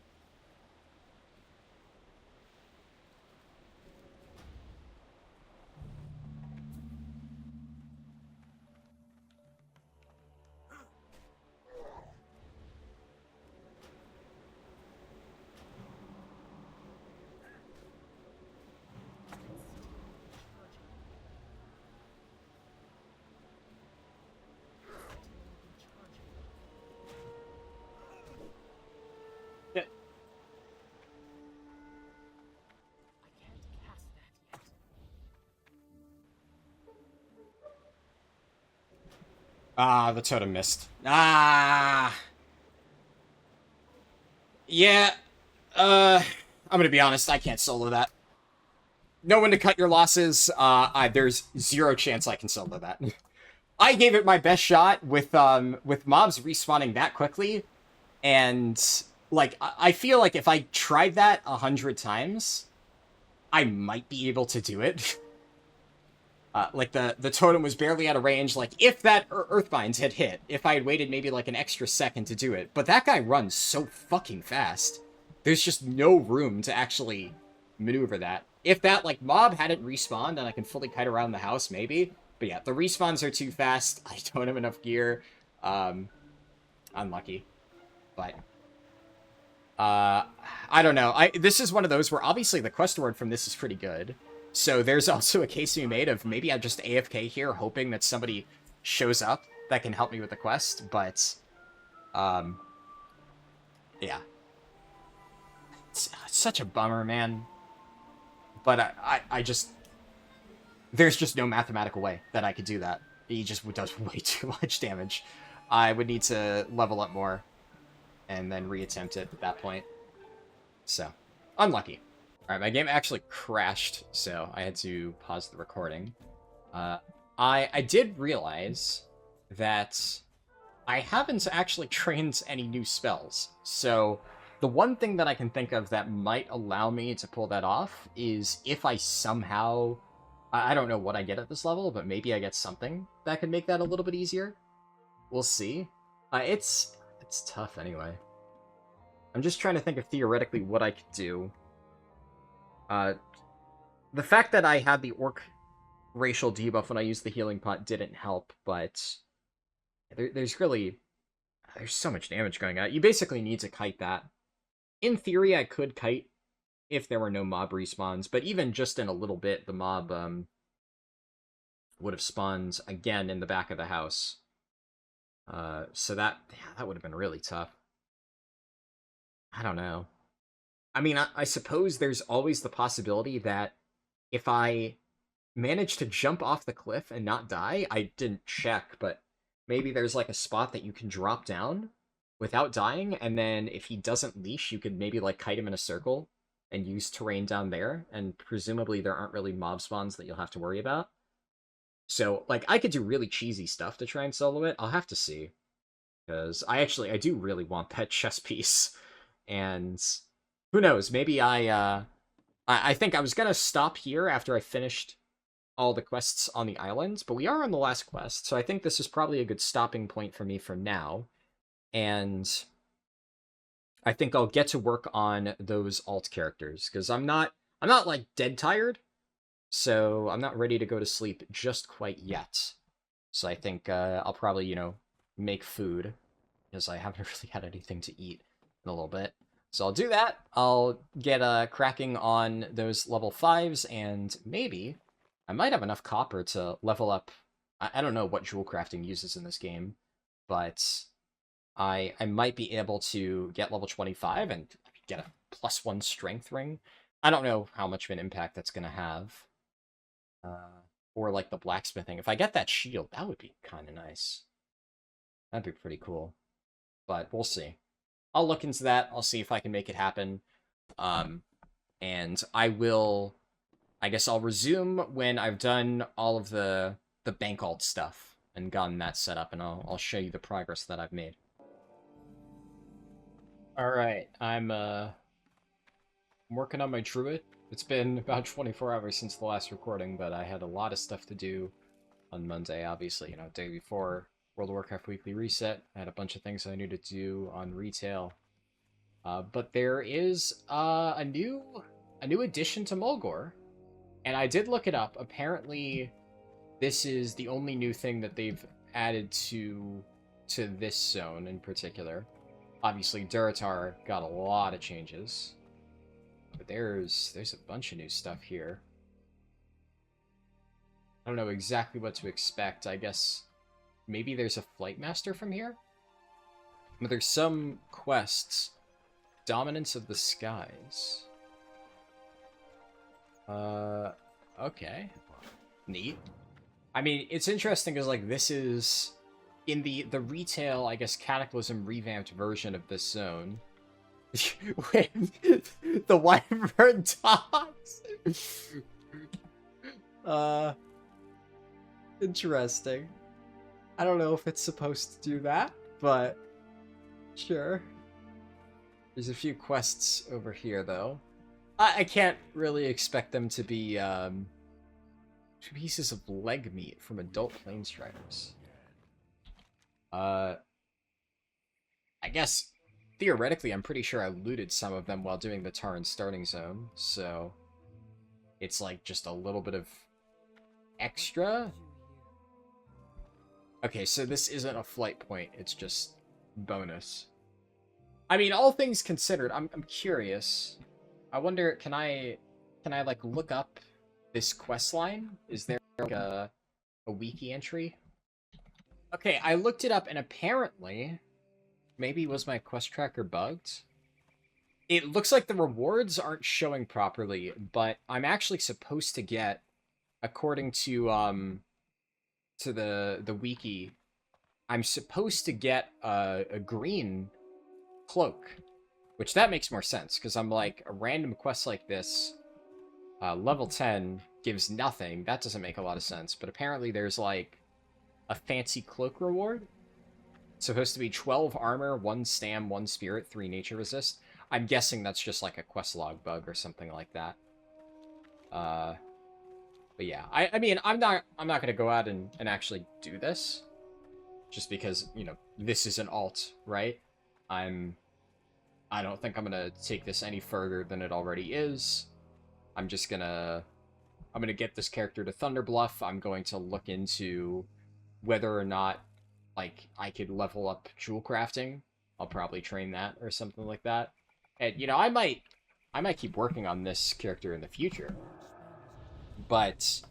Ah, the totem missed. Ah! Yeah, I'm gonna be honest, I can't solo that. Know when to cut your losses. There's 0 chance I can solo that. I gave it my best shot with mobs respawning that quickly, and, like, I feel like if I tried that 100 times, I might be able to do it. Like, the totem was barely out of range. Like, if that Earthbinds had hit, if I had waited maybe, like, an extra second to do it. But that guy runs so fucking fast. There's just no room to actually maneuver that. If that, like, mob hadn't respawned and I can fully kite around the house, maybe. But yeah, the respawns are too fast. I don't have enough gear. Unlucky. But... I don't know. This is one of those where obviously the quest reward from this is pretty good. So there's also a case to be made of maybe I just AFK here, hoping that somebody shows up that can help me with the quest, but, yeah. It's such a bummer, man. But I just... There's just no mathematical way that I could do that. He just does way too much damage. I would need to level up more and then reattempt it at that point. So, unlucky. Alright, my game actually crashed, so I had to pause the recording. I did realize that I haven't actually trained any new spells. So, the one thing that I can think of that might allow me to pull that off is if I somehow... I don't know what I get at this level, but maybe I get something that could make that a little bit easier. We'll see. It's tough anyway. I'm just trying to think of theoretically what I could do. The fact that I had the orc racial debuff when I used the healing pot didn't help, but there's so much damage going on. You basically need to kite that. In theory, I could kite if there were no mob respawns, but even just in a little bit, the mob would have spawned again in the back of the house. So that would have been really tough. I don't know. I mean, I suppose there's always the possibility that if I manage to jump off the cliff and not die, I didn't check, but maybe there's like a spot that you can drop down without dying, and then if he doesn't leash, you could maybe like kite him in a circle and use terrain down there, and presumably there aren't really mob spawns that you'll have to worry about. So, like, I could do really cheesy stuff to try and solo it. I'll have to see. Because I do really want that chess piece. And who knows, maybe I think I was gonna stop here after I finished all the quests on the islands, but we are on the last quest, so I think this is probably a good stopping point for me for now. And I think I'll get to work on those alt characters, because I'm not like dead tired, so I'm not ready to go to sleep just quite yet. So I think I'll probably, make food, because I haven't really had anything to eat in a little bit. So I'll do that. I'll get cracking on those level 5s, and maybe I might have enough copper to level up. I don't know what jewel crafting uses in this game, but I might be able to get level 25 and get a +1 strength ring. I don't know how much of an impact that's going to have. Or like the blacksmithing. If I get that shield, that would be kind of nice. That'd be pretty cool. But we'll see. I'll look into that. I'll see if I can make it happen. And I guess I'll resume when I've done all of the bank alt stuff and gotten that set up, and I'll show you the progress that I've made. Alright, I'm working on my Druid. It's been about 24 hours since the last recording, but I had a lot of stuff to do on Monday, obviously, day before World of Warcraft Weekly Reset. I had a bunch of things I needed to do on retail. But there is a new addition to Mulgore, and I did look it up. Apparently, this is the only new thing that they've added to this zone in particular. Obviously, Durotar got a lot of changes, but there's a bunch of new stuff here. I don't know exactly what to expect. I guess maybe there's a Flight Master from here? But there's some quests. Dominance of the Skies. Okay. Neat. I mean, it's interesting because, like, this is in the retail, I guess, Cataclysm revamped version of this zone. With the Wyvern dogs. Interesting. I don't know if it's supposed to do that, but sure. There's a few quests over here, though. I can't really expect them to be 2 pieces of leg meat from adult planesriders. I guess, theoretically, I'm pretty sure I looted some of them while doing the Tauren starting zone, so it's like just a little bit of extra. Okay, so this isn't a flight point, it's just bonus. I mean, all things considered, I'm curious. I wonder, can I like look up this quest line? Is there like a wiki entry? Okay, I looked it up, and apparently, maybe was my quest tracker bugged? It looks like the rewards aren't showing properly, but I'm actually supposed to get, according to the wiki, I'm supposed to get a green cloak, which that makes more sense, because I'm like, a random quest like this, level 10 gives nothing. That doesn't make a lot of sense, but apparently there's like a fancy cloak reward. It's supposed to be 12 armor, 1 stam, 1 spirit, 3 nature resist. I'm guessing that's just like a quest log bug or something like that. But yeah, I mean, I'm not gonna go out and actually do this, just because, this is an alt, right? I don't think I'm gonna take this any further than it already is. I'm gonna get this character to Thunderbluff. I'm going to look into whether or not, like, I could level up jewel crafting. I'll probably train that or something like that. And, I might keep working on this character in the future. But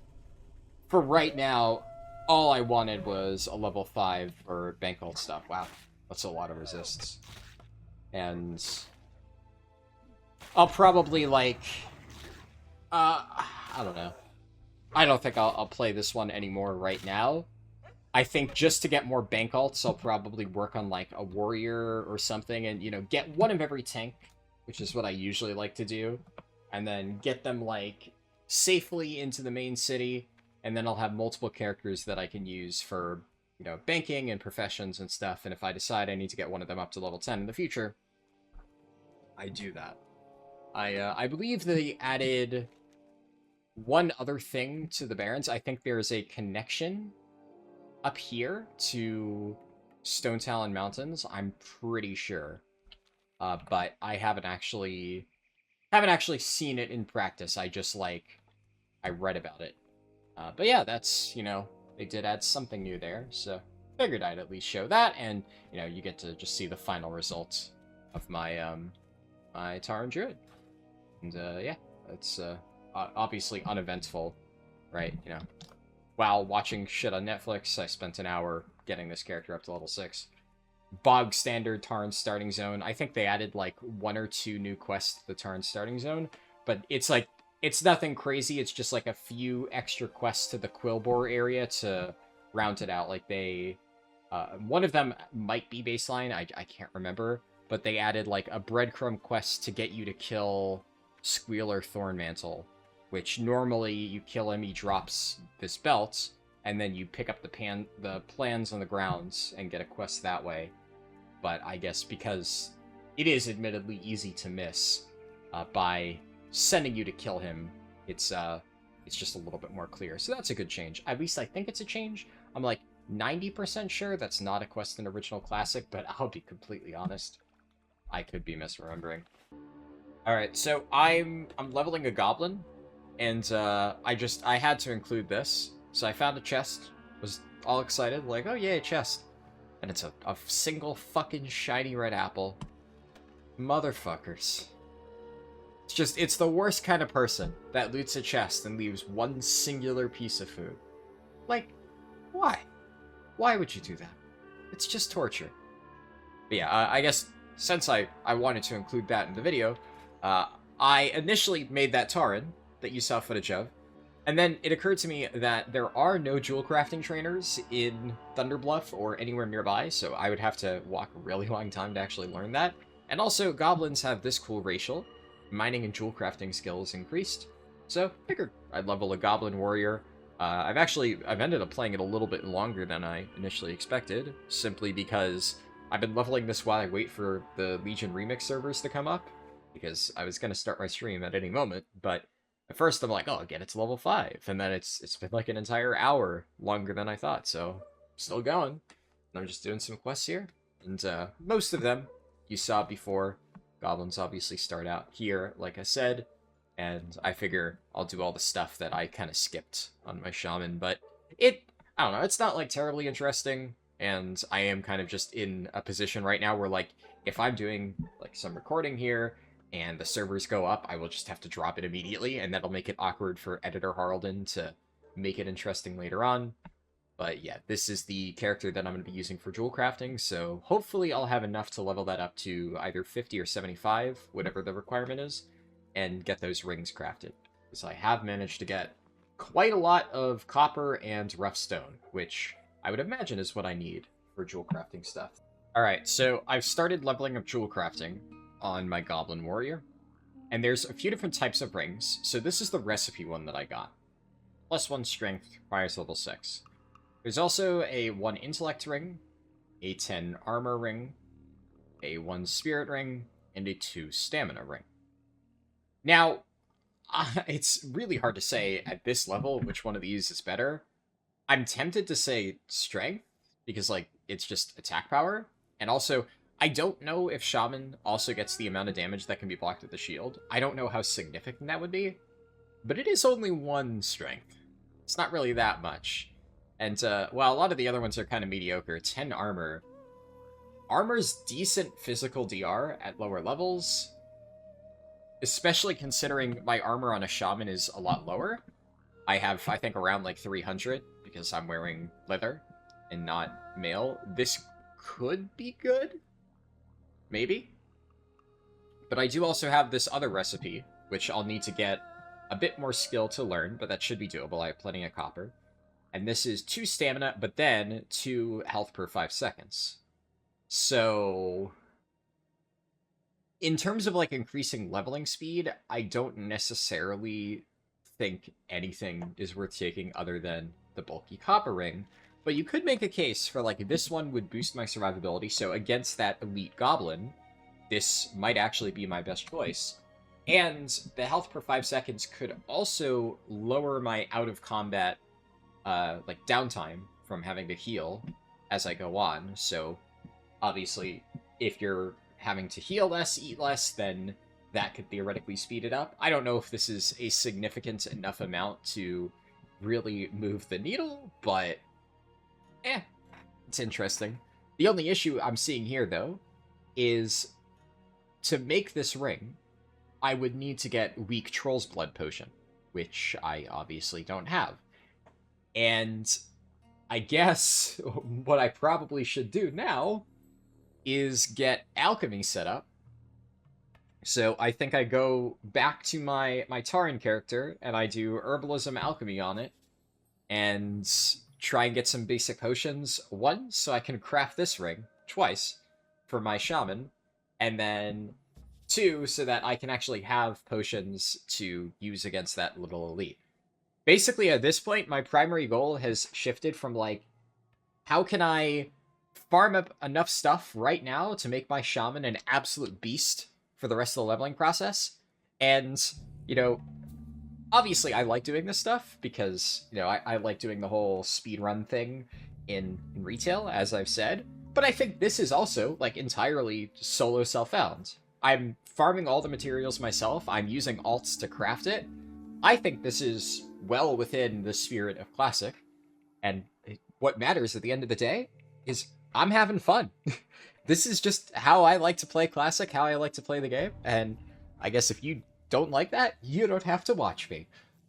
for right now, all I wanted was a level 5 for bank ult stuff. Wow, that's a lot of resists. And I'll probably, like, I don't know. I don't think I'll play this one anymore right now. I think just to get more bank alts, I'll probably work on, like, a warrior or something and, get one of every tank, which is what I usually like to do, and then get them, like, safely into the main city, and then I'll have multiple characters that I can use for, banking and professions and stuff, and if I decide I need to get one of them up to level 10 in the future, I do that. I believe they added one other thing to the Barrens. I think there's a connection up here to Stone Talon Mountains. I'm pretty sure. but I haven't actually seen it in practice. I just I read about it. But yeah, that's, they did add something new there, so figured I'd at least show that, and, you get to just see the final results of my, my Tauren Druid. And, yeah, it's, obviously uneventful, right? While watching shit on Netflix, I spent an hour getting this character up to level 6. Bog standard Tauren starting zone. I think they added, like, 1 or 2 new quests to the Tauren starting zone, but it's, like, it's nothing crazy. It's just, like, a few extra quests to the Quillbore area to round it out. Like, they... one of them might be baseline, I can't remember, but they added, like, a breadcrumb quest to get you to kill Squealer Thornmantle, which normally you kill him, he drops this belt, and then you pick up the plans on the grounds and get a quest that way. But I guess because it is admittedly easy to miss, by sending you to kill him, it's just a little bit more clear. So that's a good change. At least I think it's a change. I'm like 90% sure that's not a quest in Original Classic, but I'll be completely honest. I could be misremembering. Alright, so I'm leveling a Goblin, and I had to include this. So I found a chest, was all excited, like, oh yeah, chest. And it's a single fucking shiny red apple. Motherfuckers. It's the worst kind of person that loots a chest and leaves one singular piece of food. Like, why? Why would you do that? It's just torture. But yeah, I guess since I wanted to include that in the video, I initially made that Tauren that you saw footage of, and then it occurred to me that there are no jewel crafting trainers in Thunderbluff or anywhere nearby, so I would have to walk a really long time to actually learn that. And also, goblins have this cool racial. Mining and jewel crafting skills increased. So, figured I'd level a goblin warrior. I've ended up playing it a little bit longer than I initially expected, simply because I've been leveling this while I wait for the Legion Remix servers to come up, because I was going to start my stream at any moment, but at first I'm like, oh, I'll get it to level 5, and then it's been like an entire hour longer than I thought, so still going. And I'm just doing some quests here, and most of them you saw before. Goblins obviously start out here, like I said, and I figure I'll do all the stuff that I kind of skipped on my Shaman, but I don't know, it's not, like, terribly interesting, and I am kind of just in a position right now where, like, if I'm doing, like, some recording here, and the servers go up, I will just have to drop it immediately, and that'll make it awkward for Editor Harlden to make it interesting later on. But yeah, this is the character that I'm going to be using for jewel crafting, so hopefully I'll have enough to level that up to either 50 or 75, whatever the requirement is, and get those rings crafted. Because I have managed to get quite a lot of copper and rough stone, which I would imagine is what I need for jewel crafting stuff. Alright, so I've started leveling up jewel crafting on my Goblin Warrior, and there's a few different types of rings, so this is the recipe one that I got. +1 strength, requires level 6. There's also a 1 intellect ring, a 10 armor ring, a 1 spirit ring, and a 2 stamina ring. Now, it's really hard to say at this level which one of these is better. I'm tempted to say strength, because, like, it's just attack power, and also, I don't know if Shaman also gets the amount of damage that can be blocked with the shield. I don't know how significant that would be, but it is only 1 strength. It's not really that much. And, while a lot of the other ones are kind of mediocre, 10 armor. Armor's decent physical DR at lower levels, especially considering my armor on a Shaman is a lot lower. I have, I think, around, like, 300, because I'm wearing leather and not mail. This could be good? Maybe? But I do also have this other recipe, which I'll need to get a bit more skill to learn, but that should be doable. I have plenty of copper. And this is 2 stamina, but then 2 health per 5 seconds. So, in terms of, like, increasing leveling speed, I don't necessarily think anything is worth taking other than the bulky copper ring. But you could make a case for, like, this one would boost my survivability, so against that elite goblin, this might actually be my best choice. And the health per 5 seconds could also lower my out-of-combat, like, downtime from having to heal as I go on. So, obviously, if you're having to heal less, eat less, then that could theoretically speed it up. I don't know if this is a significant enough amount to really move the needle, but it's interesting. The only issue I'm seeing here, though, is to make this ring, I would need to get weak Troll's Blood Potion, which I obviously don't have. And I guess what I probably should do now is get alchemy set up. So I think I go back to my Tauren character, and I do herbalism alchemy on it, and try and get some basic potions. One, so I can craft this ring twice for my shaman, and then two, so that I can actually have potions to use against that little elite. Basically, at this point, my primary goal has shifted from, like, how can I farm up enough stuff right now to make my shaman an absolute beast for the rest of the leveling process? And, you know, obviously I like doing this stuff because, you know, I like doing the whole speedrun thing in retail, as I've said. But I think this is also, like, entirely solo self-found. I'm farming all the materials myself. I'm using alts to craft it. I think this is well within the spirit of Classic. And what matters at the end of the day is I'm having fun. This is just how I like to play Classic, how I like to play the game. And I guess if you don't like that, you don't have to watch me.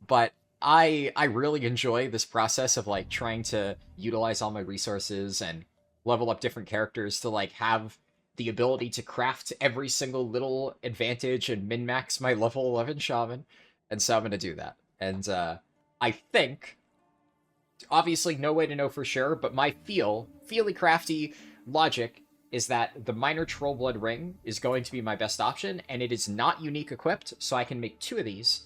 But I really enjoy this process of, like, trying to utilize all my resources and level up different characters to, like, have the ability to craft every single little advantage and min-max my level 11 shaman. And so I'm going to do that. And I think, obviously no way to know for sure, but my feely crafty logic is that the minor troll blood ring is going to be my best option, and it is not unique equipped, so I can make 2 of these,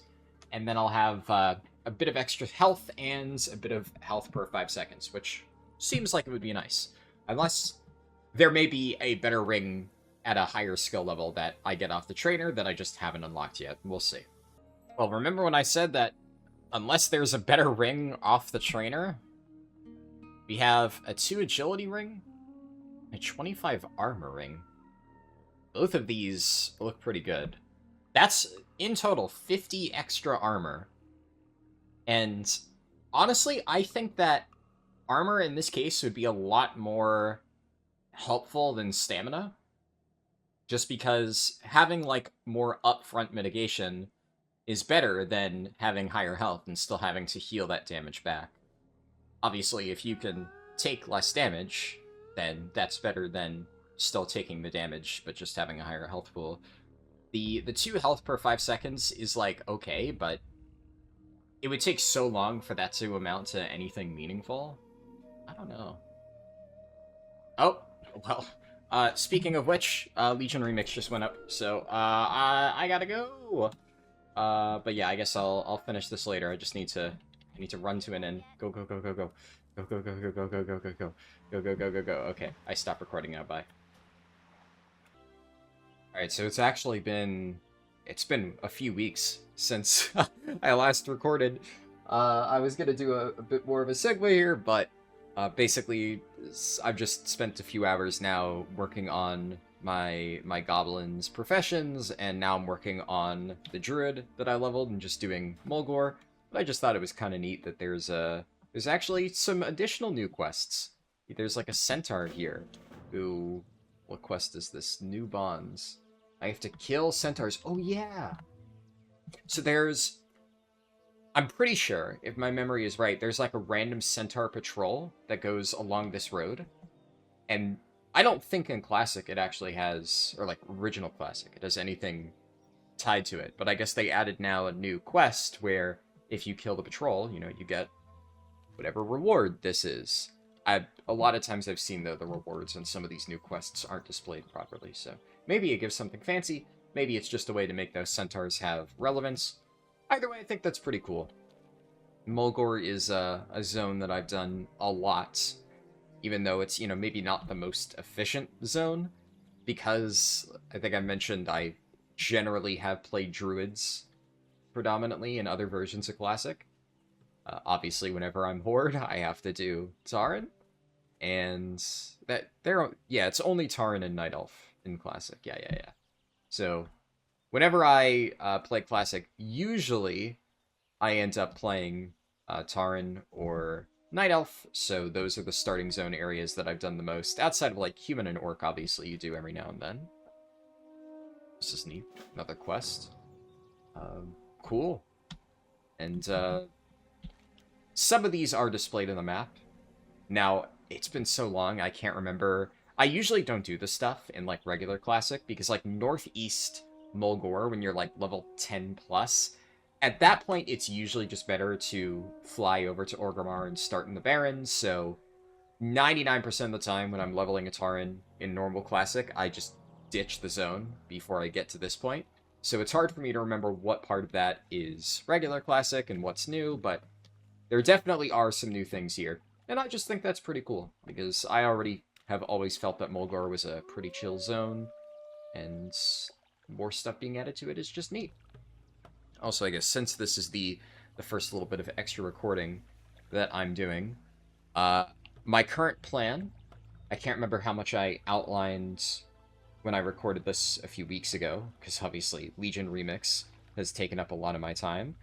and then I'll have a bit of extra health and a bit of health per 5 seconds, which seems like it would be nice. Unless there may be a better ring at a higher skill level that I get off the trainer that I just haven't unlocked yet. We'll see. Well, remember when I said that unless there's a better ring off the trainer, we have a 2 agility ring, a 25 armor ring. Both of these look pretty good. That's, in total, 50 extra armor. And honestly, I think that armor in this case would be a lot more helpful than stamina. Just because having, like, more upfront mitigation is better than having higher health and still having to heal that damage back. Obviously, if you can take less damage, then that's better than still taking the damage, but just having a higher health pool. The 2 health per 5 seconds is, like, okay, but it would take so long for that to amount to anything meaningful. I don't know. Oh, well, speaking of which, Legion Remix just went up, so, I gotta go! But yeah, I guess I'll finish this later. I just need to run to an end. Go, go, go, go, go. Go, go, go, go, go, go, go, go, go. Go, go, go, go, go. Okay, I stopped recording now, bye. Alright, so it's actually been... It's been a few weeks since I last recorded. I was gonna do a bit more of a segue here, but basically, I've just spent a few hours now working on my Goblin's professions, and now I'm working on the Druid that I leveled and just doing Mulgore. But I just thought it was kind of neat that there's actually some additional new quests. There's like a centaur here who... What quest is this? New bonds. I have to kill centaurs. Oh, yeah! So there's... I'm pretty sure, if my memory is right, there's like a random centaur patrol that goes along this road. And I don't think in Classic it actually has... Or like original Classic, it has anything tied to it. But I guess they added now a new quest where if you kill the patrol, you know, you get whatever reward this is. A lot of times I've seen the rewards on some of these new quests aren't displayed properly, so maybe it gives something fancy, maybe it's just a way to make those centaurs have relevance. Either way, I think that's pretty cool. Mulgore is a zone that I've done a lot, even though it's, you know, maybe not the most efficient zone, because I think I mentioned I generally have played Druids predominantly in other versions of Classic. Obviously, whenever I'm Horde, I have to do Tauren. And yeah, it's only Tauren and Night Elf in Classic. Yeah, yeah, yeah. So whenever I play Classic, usually I end up playing Tauren or Night Elf, so those are the starting zone areas that I've done the most. Outside of, like, Human and Orc, obviously, you do every now and then. This is neat. Another quest. Cool. And some of these are displayed in the map. Now, it's been so long, I can't remember. I usually don't do this stuff in, like, regular Classic, because, like, Northeast Mulgore, when you're, like, level 10 plus, at that point, it's usually just better to fly over to Orgrimmar and start in the Barrens, so 99% of the time when I'm leveling a Tauren in normal Classic, I just ditch the zone before I get to this point. So it's hard for me to remember what part of that is regular Classic and what's new, but there definitely are some new things here. And I just think that's pretty cool, because I already have always felt that Mulgore was a pretty chill zone, and more stuff being added to it is just neat. Also, I guess since this is the first little bit of extra recording that I'm doing, my current plan, I can't remember how much I outlined when I recorded this a few weeks ago, because obviously Legion Remix has taken up a lot of my time,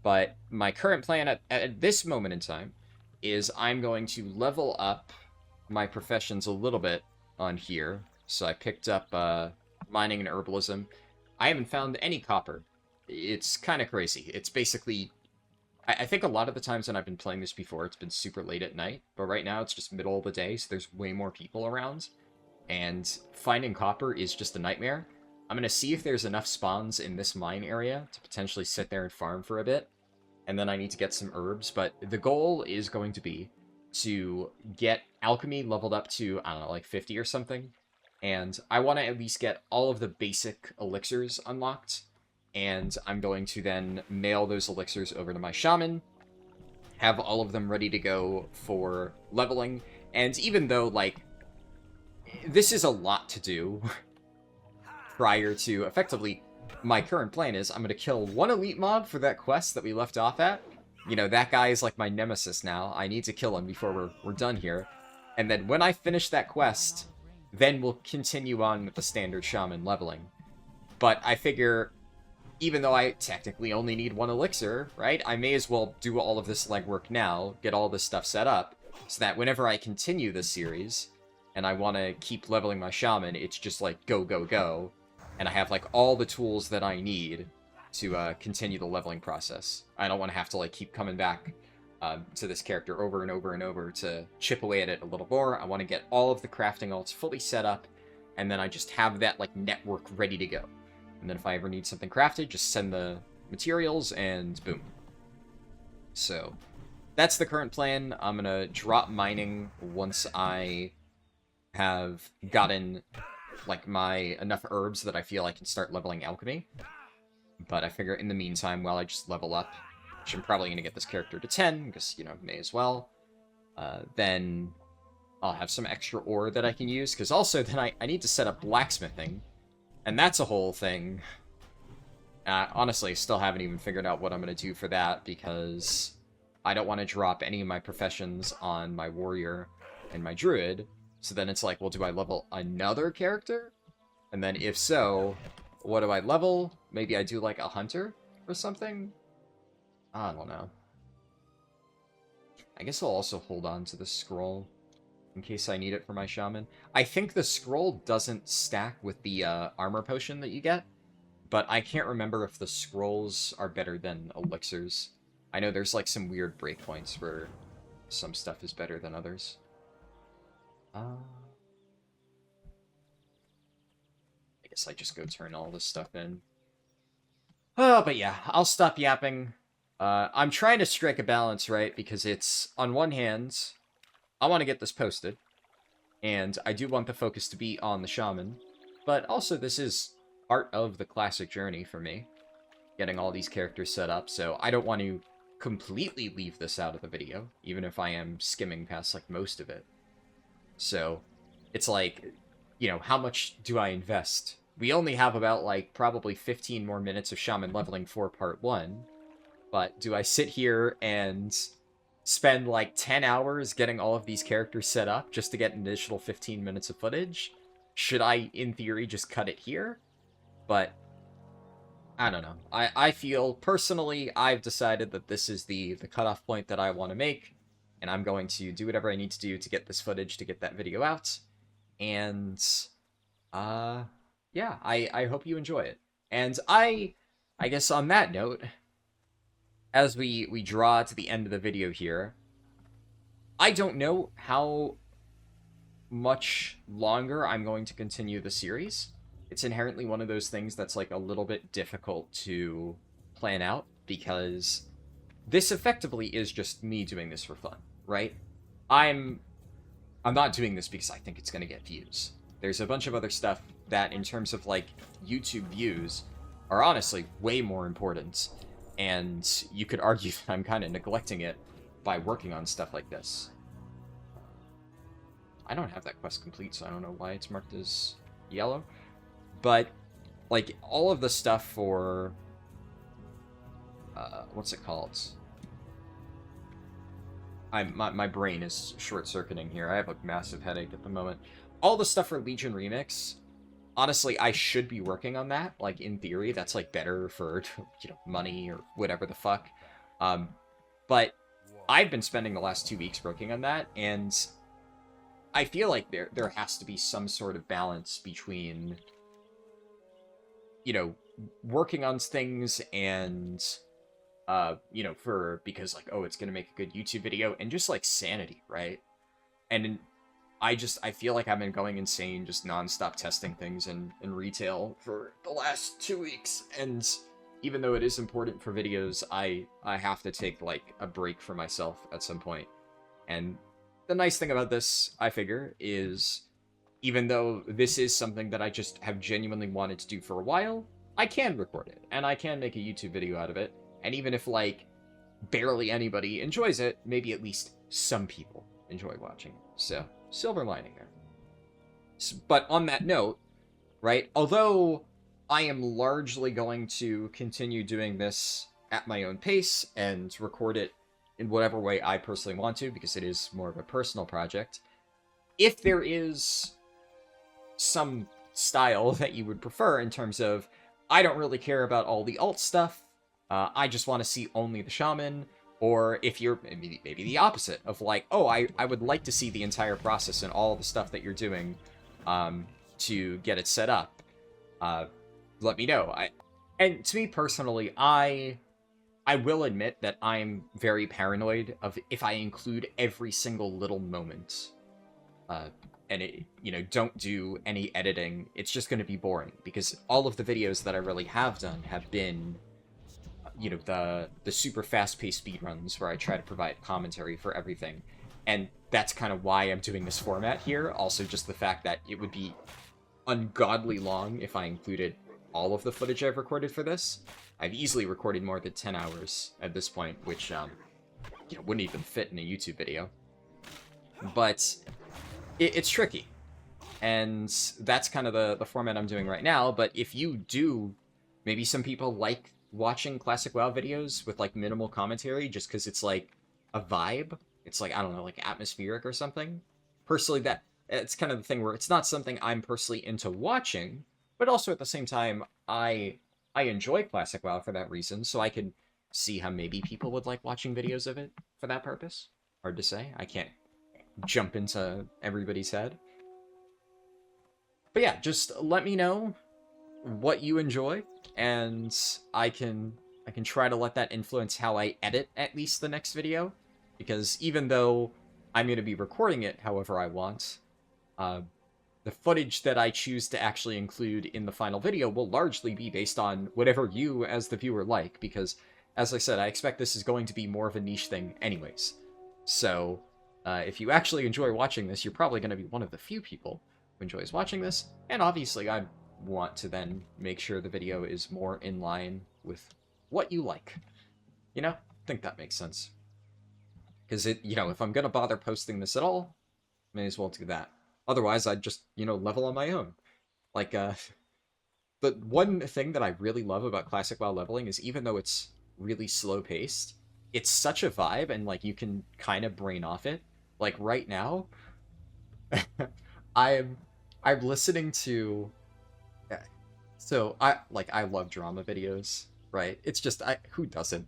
but my current plan at this moment in time is I'm going to level up my professions a little bit on here. So I picked up mining and herbalism. I haven't found any copper. It's kind of crazy. It's basically... I think a lot of the times when I've been playing this before, it's been super late at night, but right now it's just middle of the day, so there's way more people around, and finding copper is just a nightmare. I'm going to see if there's enough spawns in this mine area to potentially sit there and farm for a bit, and then I need to get some herbs, but the goal is going to be to get alchemy leveled up to, I don't know, like 50 or something, and I want to at least get all of the basic elixirs unlocked, and I'm going to then mail those elixirs over to my shaman, have all of them ready to go for leveling, and even though, like, this is a lot to do prior to, effectively, my current plan is I'm going to kill one elite mob for that quest that we left off at. You know, that guy is like my nemesis now. I need to kill him before we're done here. And then when I finish that quest, then we'll continue on with the standard shaman leveling. But I figure, even though I technically only need one elixir, right? I may as well do all of this legwork now, get all this stuff set up, so that whenever I continue this series, and I want to keep leveling my shaman, it's just like go, go, go, and I have like all the tools that I need to continue the leveling process. I don't want to have to like keep coming back to this character over and over and over to chip away at it a little more. I want to get all of the crafting alts fully set up, and then I just have that like network ready to go. And then if I ever need something crafted, just send the materials, and boom. So, that's the current plan. I'm gonna drop mining once I have gotten, like, my enough herbs that I feel I can start leveling alchemy. But I figure in the meantime, while I just level up, which I'm probably gonna get this character to 10, because, you know, may as well, then I'll have some extra ore that I can use, because also then I need to set up blacksmithing. And that's a whole thing. Honestly, still haven't even figured out what I'm going to do for that, because I don't want to drop any of my professions on my warrior and my druid. So then it's like, well, do I level another character? And then if so, what do I level? Maybe I do like a hunter or something? I don't know. I guess I'll also hold on to the scroll in case I need it for my shaman. I think the scroll doesn't stack with the armor potion that you get, but I can't remember if the scrolls are better than elixirs. I know there's like some weird breakpoints where some stuff is better than others. I guess I just go turn all this stuff in. Oh, but yeah, I'll stop yapping. I'm trying to strike a balance, right? Because it's, on one hand, I want to get this posted, and I do want the focus to be on the shaman, but also this is part of the classic journey for me, getting all these characters set up, so I don't want to completely leave this out of the video, even if I am skimming past, like, most of it. So, it's like, you know, how much do I invest? We only have about, like, probably 15 more minutes of shaman leveling for part 1, but do I sit here and spend like 10 hours getting all of these characters set up just to get an additional 15 minutes of footage? should I, in theory, just cut it here? But I don't know. I feel, personally, I've decided that this is the cutoff point that I want to make, and I'm going to do whatever I need to do to get this footage, to get that video out, and, yeah, I hope you enjoy it. And I guess on that note, as we draw to the end of the video here, I don't know how much longer I'm going to continue the series. It's inherently one of those things that's like a little bit difficult to plan out, because this effectively is just me doing this for fun, right? I'm not doing this because I think it's going to get views. There's a bunch of other stuff that, in terms of like YouTube views, are honestly way more important, and you could argue that I'm kind of neglecting it by working on stuff like this. I don't have that quest complete, so I don't know why it's marked as yellow. But, like, all of the stuff for... what's it called? My brain is short-circuiting here. I have a massive headache at the moment. All the stuff for Legion Remix, honestly, I should be working on that. Like, in theory, that's, like, better for, you know, money or whatever the fuck. But I've been spending the last 2 weeks working on that, and I feel like there has to be some sort of balance between, you know, working on things and, you know, because, like, oh, it's gonna make a good YouTube video, and just, like, sanity, right? And I feel like I've been going insane, just non-stop testing things in retail for the last 2 weeks, and even though it is important for videos, I have to take, like, a break for myself at some point. And the nice thing about this, I figure, is even though this is something that I just have genuinely wanted to do for a while, I can record it, and I can make a YouTube video out of it, and even if, like, barely anybody enjoys it, maybe at least some people enjoy watching it. So, silver lining there. But on that note, right, although I am largely going to continue doing this at my own pace and record it in whatever way I personally want to, because it is more of a personal project, if there is some style that you would prefer in terms of, I don't really care about all the alt stuff, I just want to see only the shaman, or if you're maybe the opposite of like, oh, I would like to see the entire process and all the stuff that you're doing to get it set up, let me know. And to me personally, I will admit that I'm very paranoid of if I include every single little moment, and it, you know, don't do any editing, it's just going to be boring, because all of the videos that I really have done have been, you know, the super fast-paced speedruns where I try to provide commentary for everything, and that's kind of why I'm doing this format here. Also, just the fact that it would be ungodly long if I included all of the footage I've recorded for this. I've easily recorded more than 10 hours at this point, which, you know, wouldn't even fit in a YouTube video. But it's tricky, and that's kind of the format I'm doing right now. But if you do, maybe some people like watching classic WoW videos with, like, minimal commentary just because it's, like, a vibe. It's, like, I don't know, like, atmospheric or something. Personally, it's kind of the thing where it's not something I'm personally into watching, but also at the same time, I enjoy classic WoW for that reason, so I can see how maybe people would like watching videos of it for that purpose. Hard to say. I can't jump into everybody's head. But yeah, just let me know what you enjoy, and I can try to let that influence how I edit at least the next video, because even though I'm going to be recording it however I want, the footage that I choose to actually include in the final video will largely be based on whatever you as the viewer like, because, as I said, I expect this is going to be more of a niche thing anyways. So, if you actually enjoy watching this, you're probably going to be one of the few people who enjoys watching this, and obviously I want to then make sure the video is more in line with what you like. You know? I think that makes sense. Because you know, if I'm going to bother posting this at all, may as well do that. Otherwise, I'd just, you know, level on my own. Like, the one thing that I really love about classic WoW leveling is, even though it's really slow-paced, it's such a vibe, and, like, you can kind of brain off it. Like, right now, I'm I'm listening to. So I love drama videos, right? It's just who doesn't?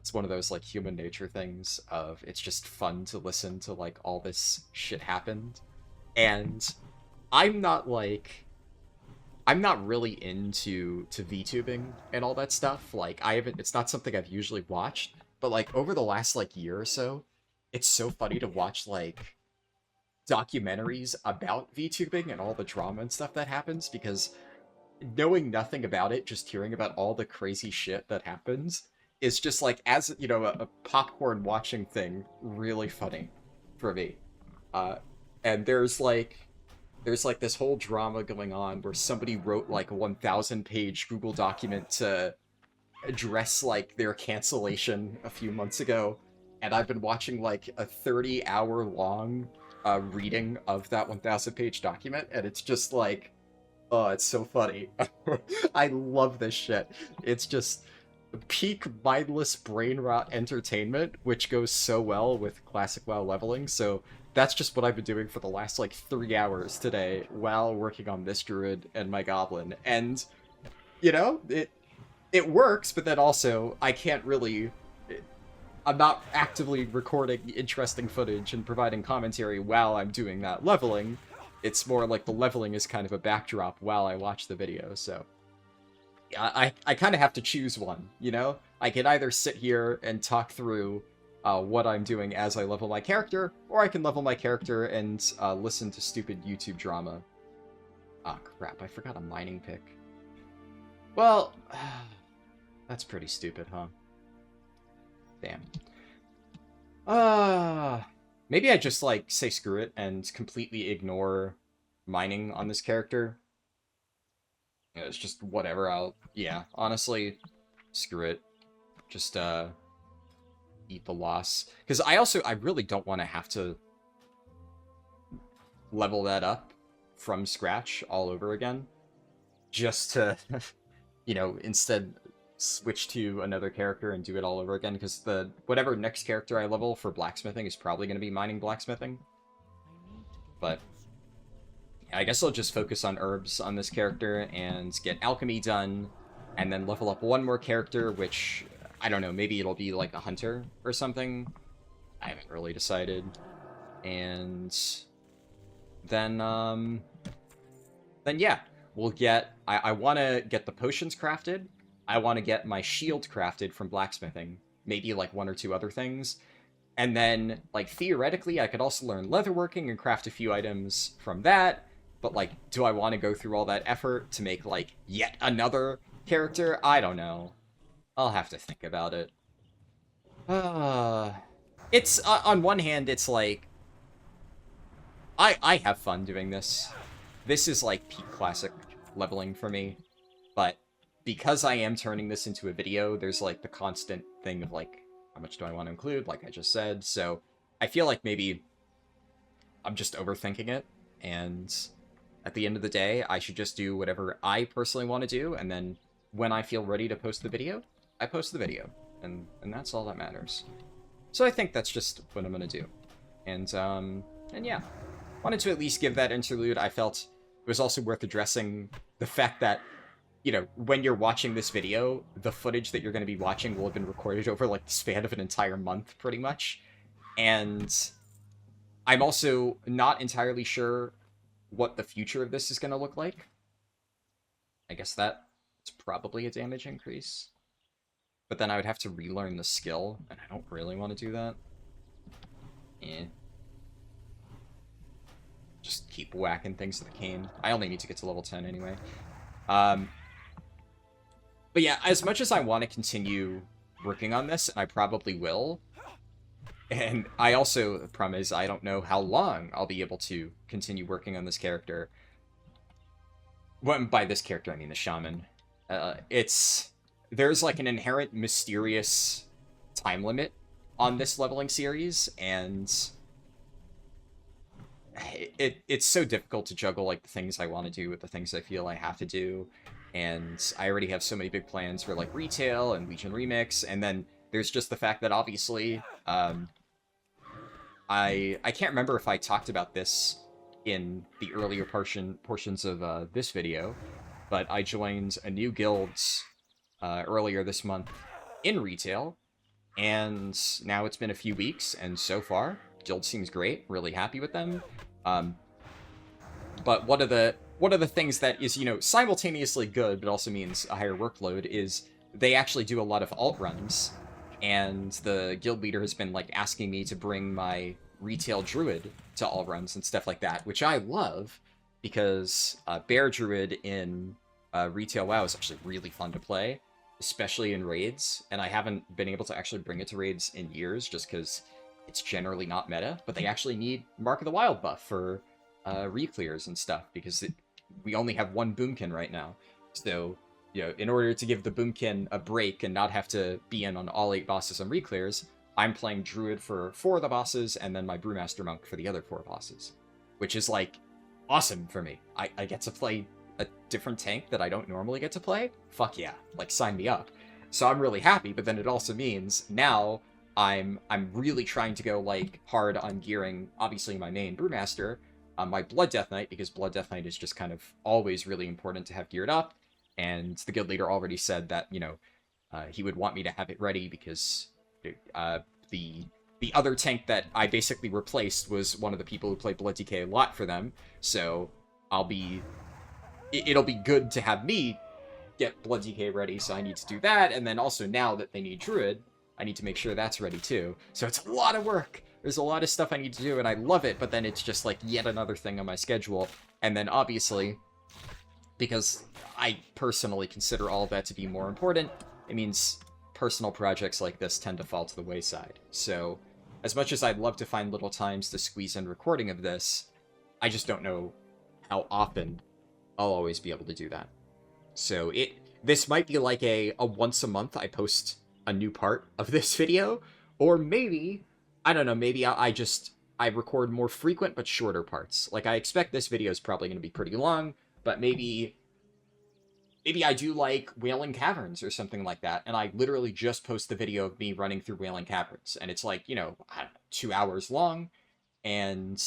It's one of those like human nature things of it's just fun to listen to like all this shit happened. And I'm not like I'm not really into VTubing and all that stuff. Like I haven't it's not something I've usually watched, but like over the last like year or so, it's so funny to watch like documentaries about VTubing and all the drama and stuff that happens because knowing nothing about it, just hearing about all the crazy shit that happens is just like as you know a popcorn watching thing really funny for me. Uh and there's like this whole drama going on where somebody wrote like a 1,000 page Google document to address like their cancellation a few months ago, and I've been watching like a 30-hour long reading of that 1,000 page document, and it's just like, oh, it's so funny. I love this shit. It's just peak mindless brain rot entertainment, which goes so well with classic WoW leveling. So that's just what I've been doing for the last like 3 hours today while working on this druid and my goblin. And you know, it works, but then also I can't really. I'm not actively recording interesting footage and providing commentary while I'm doing that leveling. It's more like the leveling is kind of a backdrop while I watch the video, so I kind of have to choose one, you know? I can either sit here and talk through what I'm doing as I level my character, or I can level my character and listen to stupid YouTube drama. Ah, crap, I forgot a mining pick. Well, that's pretty stupid, huh? Damn. Maybe I just, like, say screw it and completely ignore mining on this character. It's just whatever, yeah, honestly, screw it. Just, eat the loss. Because I really don't want to have to level that up from scratch all over again. Just to, you know, instead switch to another character and do it all over again, because whatever next character I level for blacksmithing is probably going to be mining blacksmithing. But I guess I'll just focus on herbs on this character and get alchemy done, and then level up one more character, which, I don't know, maybe it'll be like a hunter or something. I haven't really decided. And then yeah, we'll get, I want to get the potions crafted. I want to get my shield crafted from blacksmithing. Maybe like one or two other things. And then, like, theoretically, I could also learn leatherworking and craft a few items from that. But, like, do I want to go through all that effort to make, like, yet another character? I don't know. I'll have to think about it. It's, on one hand, it's like, I have fun doing this. This is, like, peak classic leveling for me. But because I am turning this into a video, there's, like, the constant thing of, like, how much do I want to include, like I just said. So I feel like maybe I'm just overthinking it, and at the end of the day, I should just do whatever I personally want to do, and then when I feel ready to post the video, I post the video, and that's all that matters. So I think that's just what I'm gonna do. And yeah, wanted to at least give that interlude. I felt it was also worth addressing the fact that, you know, when you're watching this video, the footage that you're going to be watching will have been recorded over, like, the span of an entire month, pretty much. And I'm also not entirely sure what the future of this is going to look like. I guess that's probably a damage increase. But then I would have to relearn the skill, and I don't really want to do that. Just keep whacking things with the cane. I only need to get to level 10 anyway. But yeah, as much as I want to continue working on this, and I probably will, and I also, the problem is, I don't know how long I'll be able to continue working on this character. Well, by this character, I mean the shaman. There's like an inherent mysterious time limit on this leveling series, and it's so difficult to juggle, like, the things I want to do with the things I feel I have to do. And I already have so many big plans for, like, retail and Legion Remix, and then there's just the fact that, obviously, I can't remember if I talked about this in the earlier portions of this video, but I joined a new guild earlier this month in retail, and now it's been a few weeks, and so far, guild seems great. Really happy with them. But one of the things that is, simultaneously good, but also means a higher workload is they actually do a lot of alt runs, and the guild leader has been like asking me to bring my retail druid to alt runs and stuff like that, which I love because bear druid in retail WoW is actually really fun to play, especially in raids, and I haven't been able to actually bring it to raids in years just because it's generally not meta, but they actually need Mark of the Wild buff for re-clears and stuff, because we only have one boomkin right now. So, in order to give the boomkin a break and not have to be in on all 8 bosses on re-clears, I'm playing druid for 4 of the bosses, and then my brewmaster monk for the other 4 bosses, which is, like, awesome for me. I get to play a different tank that I don't normally get to play. Fuck yeah, like, sign me up. So I'm really happy, but then it also means now I'm really trying to go, like, hard on gearing, obviously, my main brewmaster, my Blood Death Knight, because Blood Death Knight is just kind of always really important to have geared up, and the guild leader already said that, he would want me to have it ready because the other tank that I basically replaced was one of the people who played Blood DK a lot for them, so it'll be good to have me get Blood DK ready, so I need to do that, and then also now that they need Druid, I need to make sure that's ready too. So it's a lot of work. There's a lot of stuff I need to do, and I love it, but then it's just like yet another thing on my schedule. And then obviously, because I personally consider all of that to be more important, it means personal projects like this tend to fall to the wayside. So as much as I'd love to find little times to squeeze in recording of this, I just don't know how often I'll always be able to do that. So this might be like a once a month I post a new part of this video, or maybe, I don't know, maybe I record more frequent but shorter parts. Like, I expect this video is probably going to be pretty long, but maybe I do like Wailing Caverns or something like that, and I literally just post the video of me running through Wailing Caverns, and it's like, I don't know, 2 hours long, and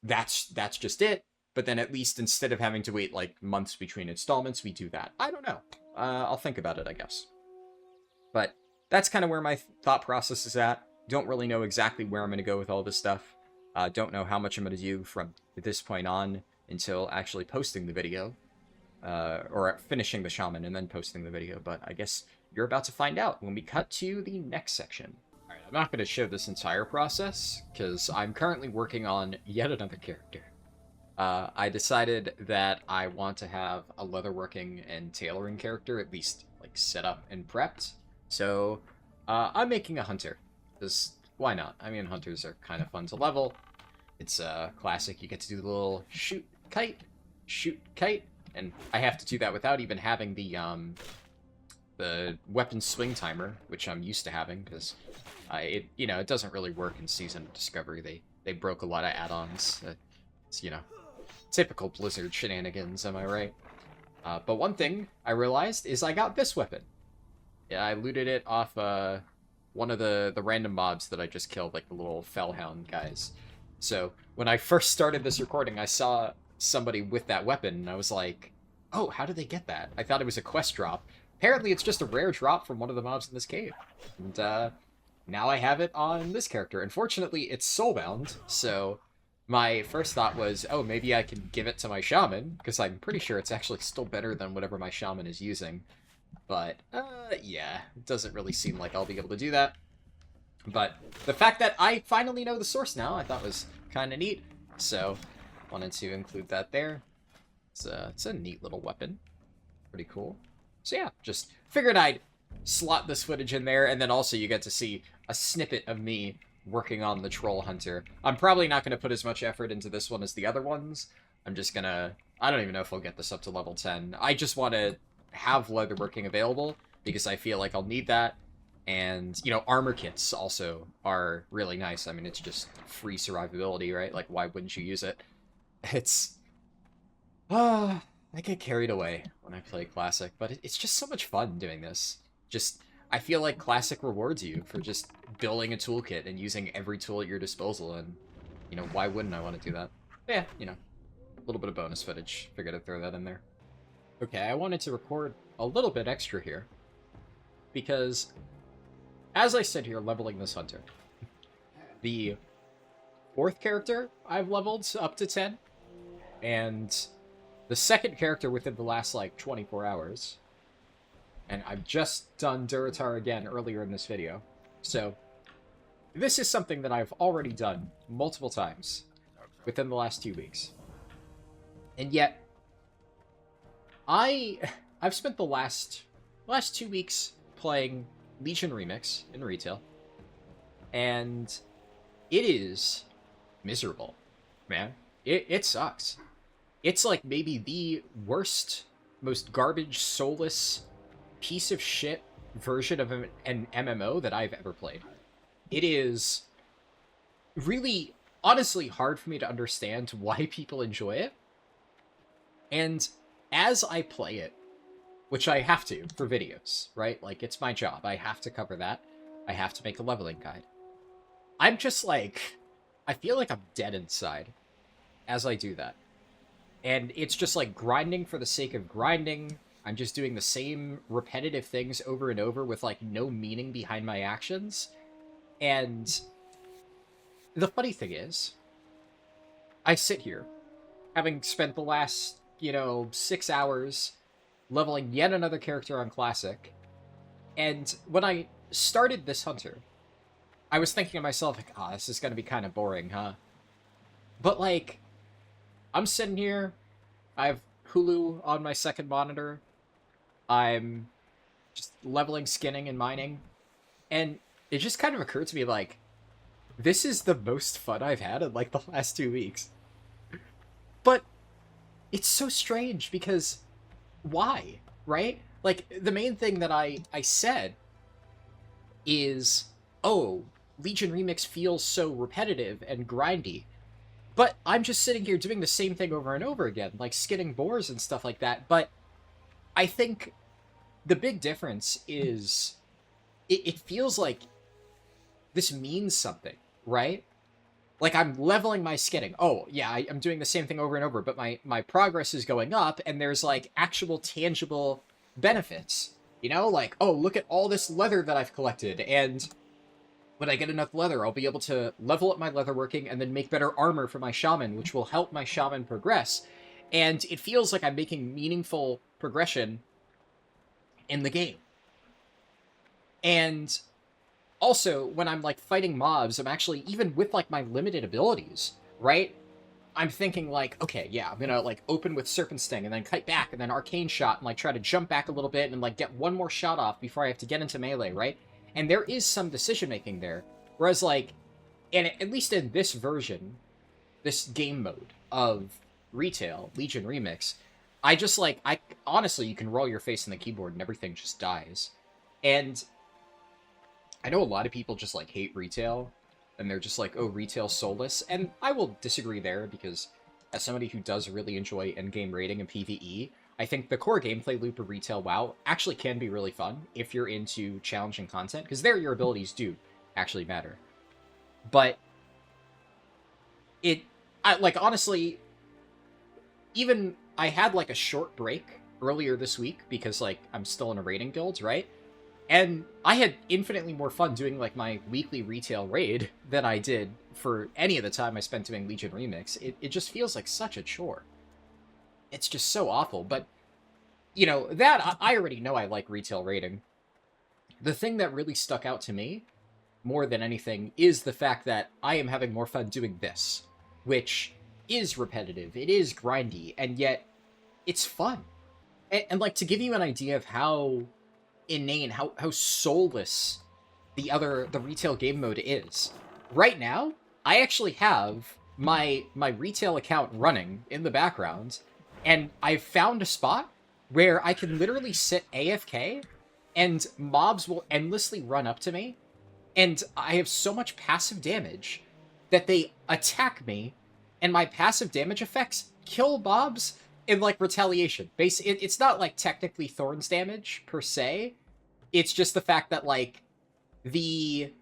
that's just it. But then at least instead of having to wait like months between installments, we do that. I don't know. I'll think about it, I guess. But that's kind of where my thought process is at. Don't really know exactly where I'm going to go with all this stuff. Don't know how much I'm going to do from this point on until actually posting the video. Or finishing the Shaman and then posting the video. But I guess you're about to find out when we cut to the next section. Alright, I'm not going to show this entire process, because I'm currently working on yet another character. I decided that I want to have a leatherworking and tailoring character, at least, like, set up and prepped. So, I'm making a hunter. Because, why not? I mean, hunters are kind of fun to level. It's classic. You get to do the little shoot, kite, and I have to do that without even having the weapon swing timer, which I'm used to having, because it doesn't really work in Season of Discovery. They broke a lot of add-ons. It's, typical Blizzard shenanigans, am I right? But one thing I realized is I got this weapon. Yeah, I looted it off one of the random mobs that I just killed, like the little Fellhound guys. So when I first started this recording, I saw somebody with that weapon, and I was like, oh, how did they get that? I thought it was a quest drop. Apparently it's just a rare drop from one of the mobs in this cave. And now I have it on this character. Unfortunately, it's soulbound, so my first thought was, oh, maybe I can give it to my shaman, because I'm pretty sure it's actually still better than whatever my shaman is using. But, yeah, it doesn't really seem like I'll be able to do that. But the fact that I finally know the source now, I thought was kind of neat. So, wanted to include that there. It's a neat little weapon. Pretty cool. So yeah, just figured I'd slot this footage in there, and then also you get to see a snippet of me working on the Troll Hunter. I'm probably not going to put as much effort into this one as the other ones. I'm just gonna... I don't even know if I'll get this up to level 10. I just want to have leatherworking available, because I feel like I'll need that. And, armor kits also are really nice. I mean, it's just free survivability, right? Like, why wouldn't you use it? It's... I get carried away when I play Classic, but it's just so much fun doing this. I feel like Classic rewards you for just building a toolkit and using every tool at your disposal, and, why wouldn't I want to do that? Yeah, little bit of bonus footage. Figured I'd throw that in there. Okay, I wanted to record a little bit extra here, because as I sit here leveling this hunter, the 4th character I've leveled up to 10, and the 2nd character within the last, like, 24 hours. And I've just done Durotar again earlier in this video. So, this is something that I've already done multiple times within the last 2 weeks. And yet, I've spent the last 2 weeks playing Legion Remix in retail, and it is miserable, man. It sucks. It's like maybe the worst, most garbage, soulless piece of shit version of an MMO that I've ever played. It is really, honestly hard for me to understand why people enjoy it. And as I play it, which I have to for videos, right? Like, it's my job. I have to cover that. I have to make a leveling guide. I'm just like, I feel like I'm dead inside as I do that. And it's just like grinding for the sake of grinding. I'm just doing the same repetitive things over and over with like no meaning behind my actions. And the funny thing is, I sit here, having spent the last, 6 hours leveling yet another character on Classic, and when I started this hunter, I was thinking to myself, like, oh, this is gonna be kind of boring, huh? But, like, I'm sitting here, I have Hulu on my 2nd monitor, I'm just leveling, skinning, and mining, and it just kind of occurred to me, like, this is the most fun I've had in, like, the last 2 weeks. But it's so strange, because why, right? Like, the main thing that I said is, oh, Legion Remix feels so repetitive and grindy. But I'm just sitting here doing the same thing over and over again, like skinning boars and stuff like that. But I think the big difference is it feels like this means something, right? Like, I'm leveling my skinning. Oh, yeah, I'm doing the same thing over and over, but my progress is going up, and there's, like, actual tangible benefits. Like, oh, look at all this leather that I've collected, and when I get enough leather, I'll be able to level up my leatherworking and then make better armor for my shaman, which will help my shaman progress. And it feels like I'm making meaningful progression in the game. And also, when I'm, like, fighting mobs, I'm actually, even with, like, my limited abilities, right? I'm thinking, like, okay, yeah, I'm gonna, like, open with Serpent Sting, and then kite back, and then Arcane Shot, and, like, try to jump back a little bit, and, like, get one more shot off before I have to get into melee, right? And there is some decision-making there. Whereas, like, and at least in this version, this game mode of retail, Legion Remix, I just, like, honestly, you can roll your face in the keyboard and everything just dies. And I know a lot of people just, like, hate retail, and they're just like, oh, retail soulless, and I will disagree there, because as somebody who does really enjoy endgame raiding and PvE, I think the core gameplay loop of retail WoW actually can be really fun if you're into challenging content, because there your abilities do actually matter. But honestly, even I had, like, a short break earlier this week, because, like, I'm still in a raiding guild, right? And I had infinitely more fun doing, like, my weekly retail raid than I did for any of the time I spent doing Legion Remix. It just feels like such a chore. It's just so awful. But, that, I already know I like retail raiding. The thing that really stuck out to me, more than anything, is the fact that I am having more fun doing this, which is repetitive, it is grindy, and yet it's fun. And like, to give you an idea of how inane, how soulless the retail game mode is. Right now, I actually have my retail account running in the background, and I've found a spot where I can literally sit AFK, and mobs will endlessly run up to me, and I have so much passive damage that they attack me, and my passive damage effects kill mobs in, like, retaliation. It's not, like, technically Thorns damage, per se. It's just the fact that, like, the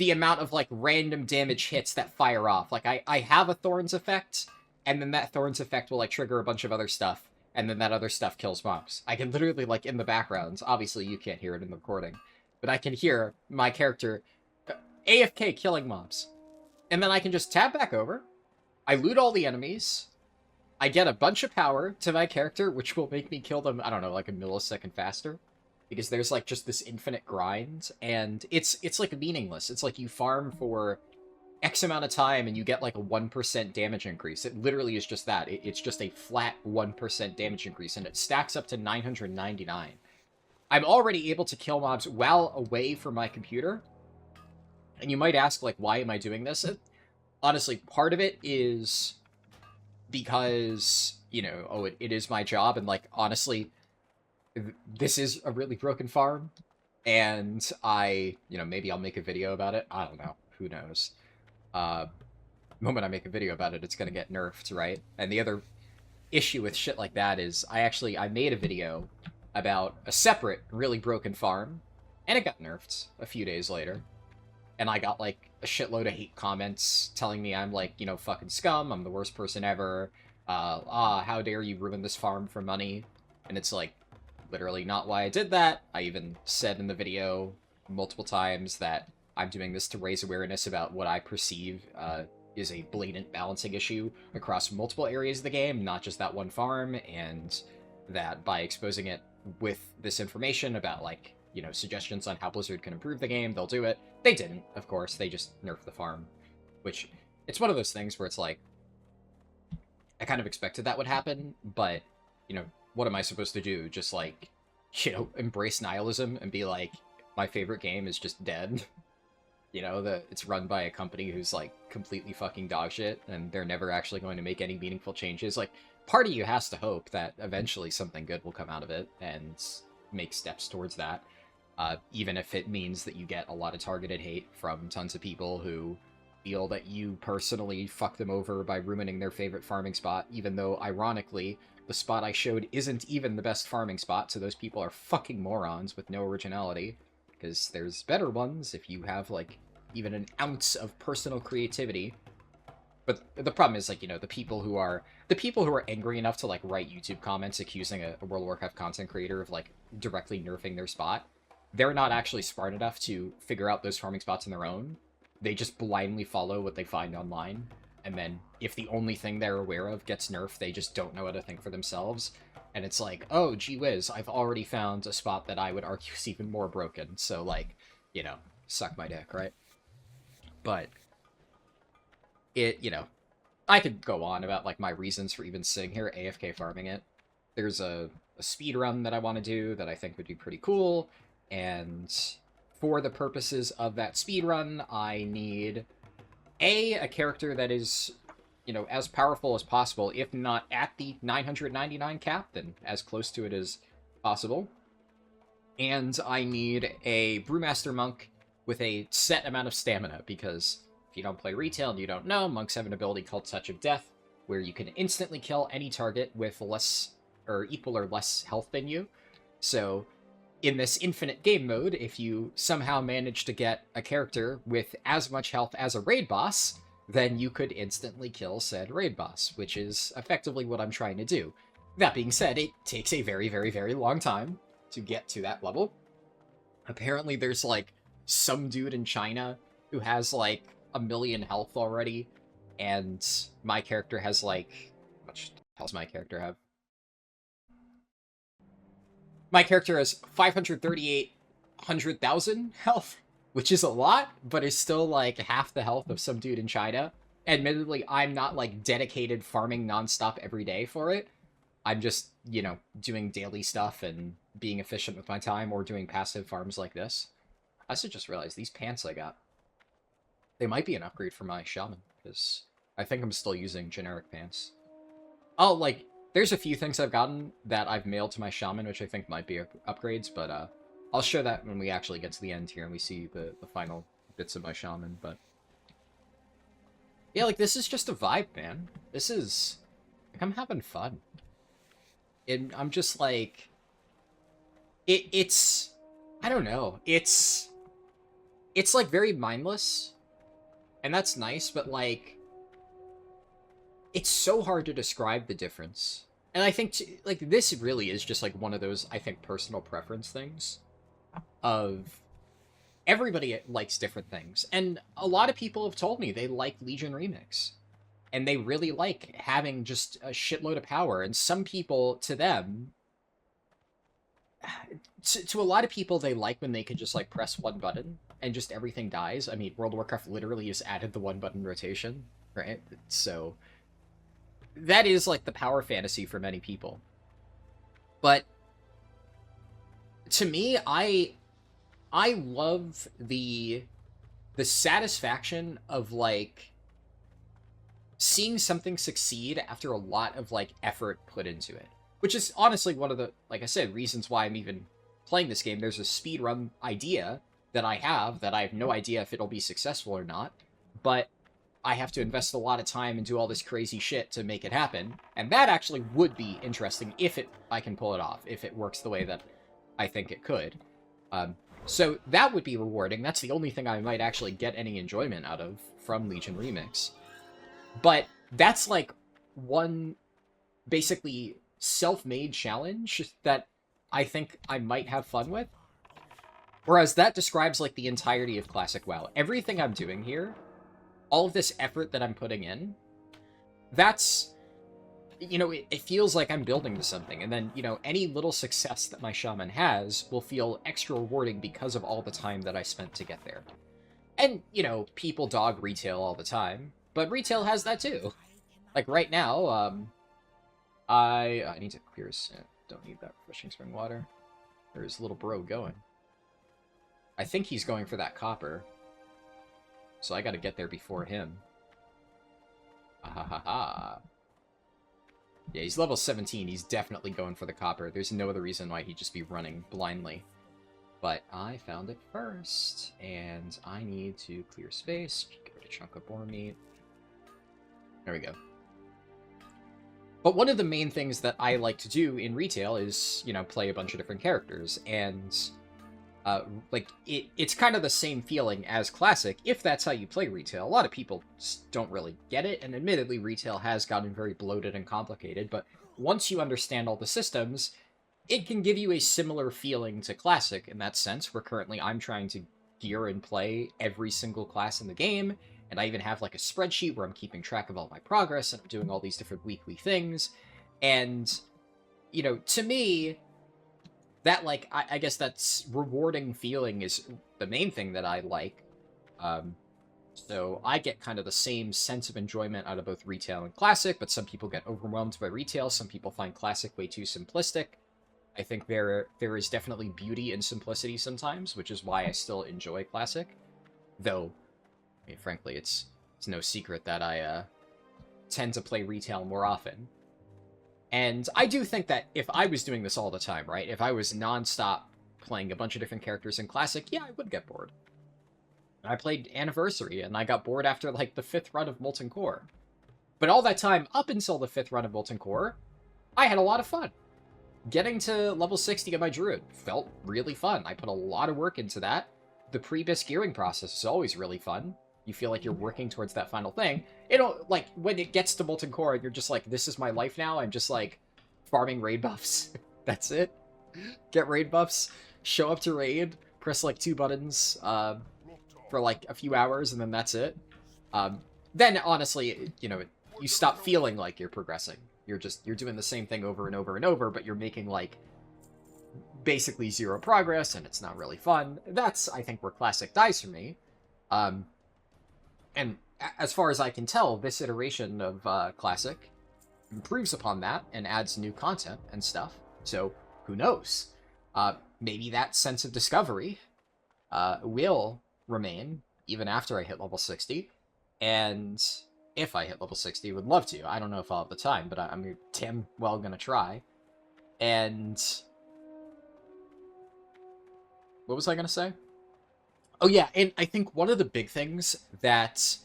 amount of, like, random damage hits that fire off. Like, I have a Thorns effect, and then that Thorns effect will, like, trigger a bunch of other stuff, and then that other stuff kills mobs. I can literally, like, in the background, obviously you can't hear it in the recording, but I can hear my character AFK killing mobs. And then I can just tab back over, I loot all the enemies, I get a bunch of power to my character, which will make me kill them, I don't know, like a millisecond faster. Because there's, like, just this infinite grind, and it's like, meaningless. It's like you farm for X amount of time, and you get, like, a 1% damage increase. It literally is just that. It's just a flat 1% damage increase, and it stacks up to 999. I'm already able to kill mobs while away from my computer. And you might ask, like, why am I doing this? Honestly, part of it is because, you know, oh, it is my job, and, like, honestly, this is a really broken farm, and you know, maybe I'll make a video about it. I don't know. Who knows? The moment I make a video about it, it's gonna get nerfed, right? And the other issue with shit like that is I made a video about a separate, really broken farm, and it got nerfed a few days later. And I got, like, a shitload of hate comments telling me I'm, like, you know, fucking scum, I'm the worst person ever, how dare you ruin this farm for money? And it's like, literally not why I did that. I even said in the video multiple times that I'm doing this to raise awareness about what I perceive is a blatant balancing issue across multiple areas of the game, not just that one farm, and that by exposing it with this information about, like, you know, suggestions on how Blizzard can improve the game, they'll do it. They didn't, of course. They just nerfed the farm, which, it's one of those things where it's like, I kind of expected that would happen, but, you know, what am I supposed to do? Just, like, you know, embrace nihilism and be like, my favorite game is just dead? You know, it's run by a company who's, like, completely fucking dogshit, and they're never actually going to make any meaningful changes. Like, part of you has to hope that eventually something good will come out of it, and make steps towards that. Even if it means that you get a lot of targeted hate from tons of people who feel that you personally fuck them over by ruining their favorite farming spot, even though, ironically, the spot I showed isn't even the best farming spot, so those people are fucking morons with no originality, because there's better ones if you have, like, even an ounce of personal creativity. But the problem is, like, you know, the people who are angry enough to, like, write YouTube comments accusing a World of Warcraft content creator of, like, directly nerfing their spot, they're not actually smart enough to figure out those farming spots on their own. They just blindly follow what they find online, and then if the only thing they're aware of gets nerfed, they just don't know how to think for themselves. And it's like, oh, gee whiz, I've already found a spot that I would argue is even more broken, so, like, you know, suck my dick, right? But you know, I could go on about, like, my reasons for even sitting here AFK farming it. There's a speed run that I want to do that I think would be pretty cool, and for the purposes of that speed run, I need a character that is, you know, as powerful as possible, if not at the 999 cap, then as close to it as possible. And I need a Brewmaster Monk with a set amount of stamina, because if you don't play retail and you don't know, monks have an ability called Touch of Death, where you can instantly kill any target with less, or equal or less health than you. So, in this infinite game mode, if you somehow manage to get a character with as much health as a raid boss, then you could instantly kill said raid boss, which is effectively what I'm trying to do. That being said, it takes a very, very, very long time to get to that level. Apparently there's, like, some dude in China who has, like, 1 million health already, and my character has, like... How much health does my character have? My character has 538,000 health, which is a lot, but is still, like, half the health of some dude in China. Admittedly, I'm not, like, dedicated farming nonstop every day for it. I'm just, you know, doing daily stuff and being efficient with my time, or doing passive farms like this. I also just realized these pants I got, they might be an upgrade for my Shaman, because I think I'm still using generic pants. Oh, like, there's a few things I've gotten that I've mailed to my Shaman, which I think might be upgrades, but I'll show that when we actually get to the end here and we see the final bits of my Shaman, but... Yeah, like, this is just a vibe, man. This is... Like, I'm having fun. And I'm just, like... It's... I don't know. It's, like, very mindless. And that's nice, but, like... it's so hard to describe the difference. And I think like this really is just like one of those, I think, personal preference things of everybody likes different things. And a lot of people have told me they like Legion Remix. And they really like having just a shitload of power. And some people, to them, to a lot of people, they like when they could just like press one button and just everything dies. I mean, World of Warcraft literally has added the one button rotation, right? So that is like the power fantasy for many people. But to me, I love the satisfaction of like seeing something succeed after a lot of like effort put into it, which is honestly one of the, like I said, reasons why I'm even playing this game. There's a speedrun idea that I have no idea if it'll be successful or not, but I have to invest a lot of time and do all this crazy shit to make it happen. And that actually would be interesting if I can pull it off, if it works the way that I think it could. So that would be rewarding. That's the only thing I might actually get any enjoyment out of from Legion Remix. But that's like one basically self-made challenge that I think I might have fun with. Whereas that describes like the entirety of Classic WoW. Everything I'm doing here, all of this effort that I'm putting in, that's, you know, it feels like I'm building to something. And then, you know, any little success that my shaman has will feel extra rewarding because of all the time that I spent to get there. And, you know, people dog retail all the time, but retail has that too. Like right now, I need to clear, don't need that refreshing spring water. There's little bro going. I think he's going for that copper. So I gotta get there before him. Ah. Yeah, he's level 17. He's definitely going for the copper. There's no other reason why he'd just be running blindly. But I found it first, and I need to clear space. Get rid of chunk of boar meat. There we go. But one of the main things that I like to do in retail is, you know, play a bunch of different characters, and like it's kind of the same feeling as Classic if that's how you play retail. A lot of people don't really get it, and admittedly retail has gotten very bloated and complicated, but once you understand all the systems, it can give you a similar feeling to Classic in that sense, where currently I'm trying to gear and play every single class in the game, and I even have like a spreadsheet where I'm keeping track of all my progress, and I'm doing all these different weekly things, and, you know, to me, that, like, I guess that's rewarding feeling is the main thing that I like. So I get kind of the same sense of enjoyment out of both retail and Classic, but some people get overwhelmed by retail. Some people find Classic way too simplistic. I think there is definitely beauty in simplicity sometimes, which is why I still enjoy Classic. Though, I mean, frankly, it's no secret that I tend to play retail more often. And I do think that if I was doing this all the time, right? If I was nonstop playing a bunch of different characters in Classic, yeah, I would get bored. I played Anniversary, and I got bored after, like, the 5th run of Molten Core. But all that time, up until the 5th run of Molten Core, I had a lot of fun. Getting to level 60 of my Druid felt really fun. I put a lot of work into that. The pre-bis gearing process is always really fun. You feel like you're working towards that final thing. It'll, like, when it gets to Molten Core, you're just like, this is my life now. I'm just, like, farming raid buffs. That's it. Get raid buffs, show up to raid, press, like, 2 buttons for, like, a few hours, and then that's it. Then, honestly, you know, you stop feeling like you're progressing. You're doing the same thing over and over and over, but you're making, like, basically 0 progress, and it's not really fun. That's, I think, where Classic dies for me. And as far as I can tell, this iteration of Classic improves upon that and adds new content and stuff. So, who knows? Maybe that sense of discovery will remain even after I hit level 60. And if I hit level 60, would love to. I don't know if I'll have the time, but I'm damn well gonna try. And what was I gonna say? Oh yeah, and I think one of the big things that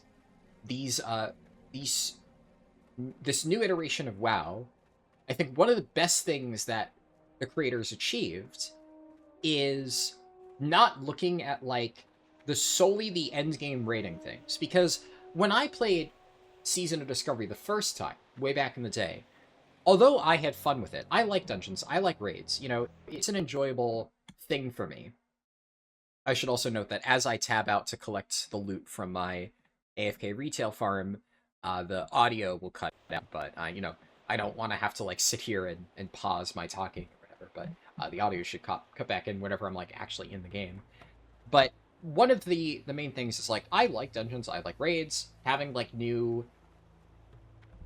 this new iteration of WoW, I think one of the best things that the creators achieved is not looking at, like, solely the end game rating things. Because when I played Season of Discovery the first time, way back in the day, although I had fun with it, I like dungeons, I like raids, you know, it's an enjoyable thing for me. I should also note that as I tab out to collect the loot from my AFK retail farm, the audio will cut out, but, you know, I don't want to have to, like, sit here and pause my talking or whatever, but the audio should cut back in whenever I'm, like, actually in the game. But one of the main things is, like, I like dungeons, I like raids, having, like, new,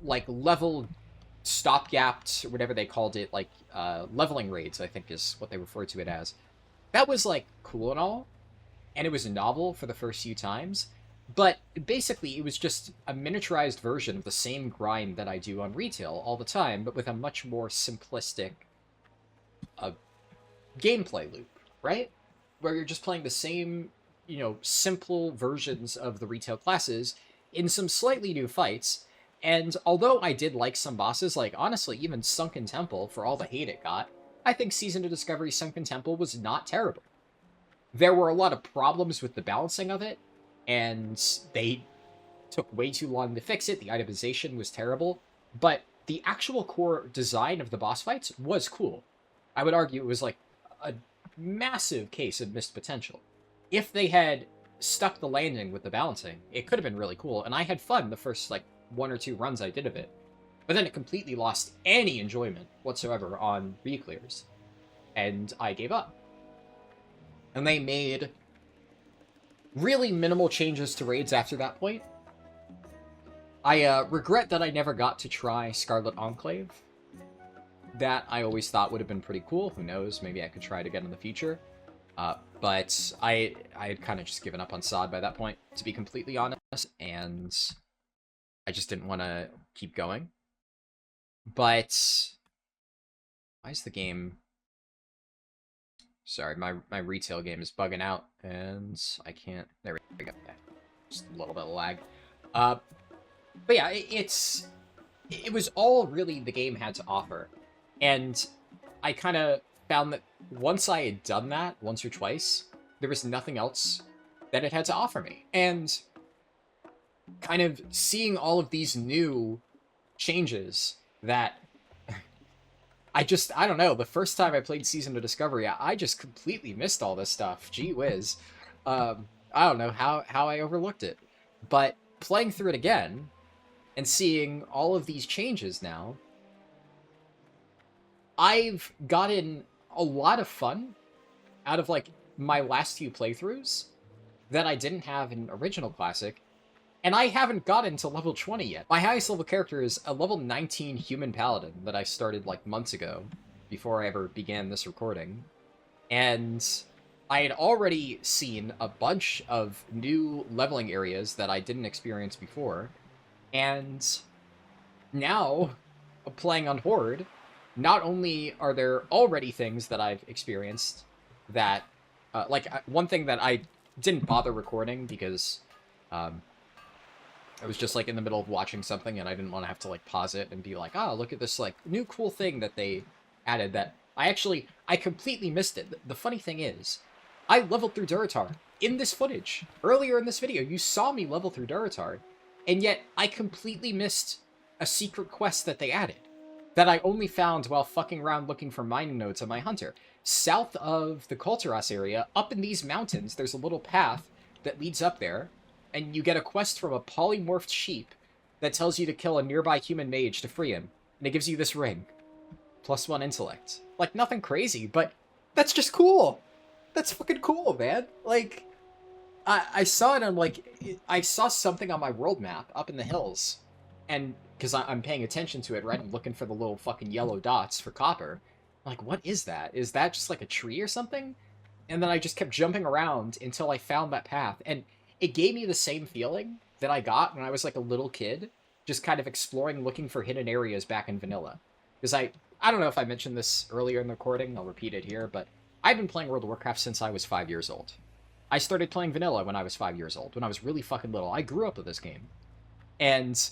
like, level stopgapped, whatever they called it, like, leveling raids, I think is what they refer to it as. That was, like, cool and all, and it was novel for the first few times, but basically it was just a miniaturized version of the same grind that I do on retail all the time, but with a much more simplistic gameplay loop, right? Where you're just playing the same, you know, simple versions of the retail classes in some slightly new fights. And although I did like some bosses, like, honestly, even Sunken Temple, for all the hate it got, I think Season of Discovery Sunken Temple was not terrible. There were a lot of problems with the balancing of it, and they took way too long to fix it. The itemization was terrible, but the actual core design of the boss fights was cool. I would argue it was, like, a massive case of missed potential. If they had stuck the landing with the balancing, it could have been really cool, and I had fun the first, like, 1 or 2 runs I did of it. But then it completely lost any enjoyment whatsoever on re-clears, and I gave up. And they made really minimal changes to raids after that point. I regret that I never got to try Scarlet Enclave. That I always thought would have been pretty cool. Who knows, maybe I could try it again in the future. But I had kind of just given up on SOD by that point, to be completely honest, and I just didn't want to keep going. But why is the game... Sorry, my retail game is bugging out, and I can't... There we go. Just a little bit of lag. But yeah, it was all really the game had to offer. And I kind of found that once I had done that once or twice, there was nothing else that it had to offer me. And kind of seeing all of these new changes that I don't know, the first time I played Season of Discovery, I just completely missed all this stuff. Gee whiz. I don't know how I overlooked it. But playing through it again and seeing all of these changes now, I've gotten a lot of fun out of, like, my last few playthroughs that I didn't have in Original Classic, and I haven't gotten to level 20 yet. My highest level character is a level 19 human paladin that I started, like, months ago, before I ever began this recording, and I had already seen a bunch of new leveling areas that I didn't experience before, and now, playing on Horde, not only are there already things that I've experienced that, like, one thing that I didn't bother recording because I was just, like, in the middle of watching something and I didn't want to have to, like, pause it and be like, oh, look at this, like, new cool thing that they added that I completely missed it. The funny thing is, I leveled through Durotar in this footage. Earlier in this video, you saw me level through Durotar, and yet I completely missed a secret quest that they added that I only found while fucking around looking for mining nodes on my hunter. South of the Kulturas area, up in these mountains, there's a little path that leads up there, and you get a quest from a polymorphed sheep that tells you to kill a nearby human mage to free him, and it gives you this ring. +1 intellect. Like, nothing crazy, but that's just cool! That's fucking cool, man! Like, I saw it on, like, I saw something on my world map up in the hills, and because I'm paying attention to it, right? I'm looking for the little fucking yellow dots for copper. I'm like, what is that? Is that just like a tree or something? And then I just kept jumping around until I found that path. And it gave me the same feeling that I got when I was like a little kid, just kind of exploring, looking for hidden areas back in vanilla. Because I don't know if I mentioned this earlier in the recording, I'll repeat it here, but I've been playing World of Warcraft since I was 5 years old. I started playing vanilla when I was 5 years old, when I was really fucking little. I grew up with this game. And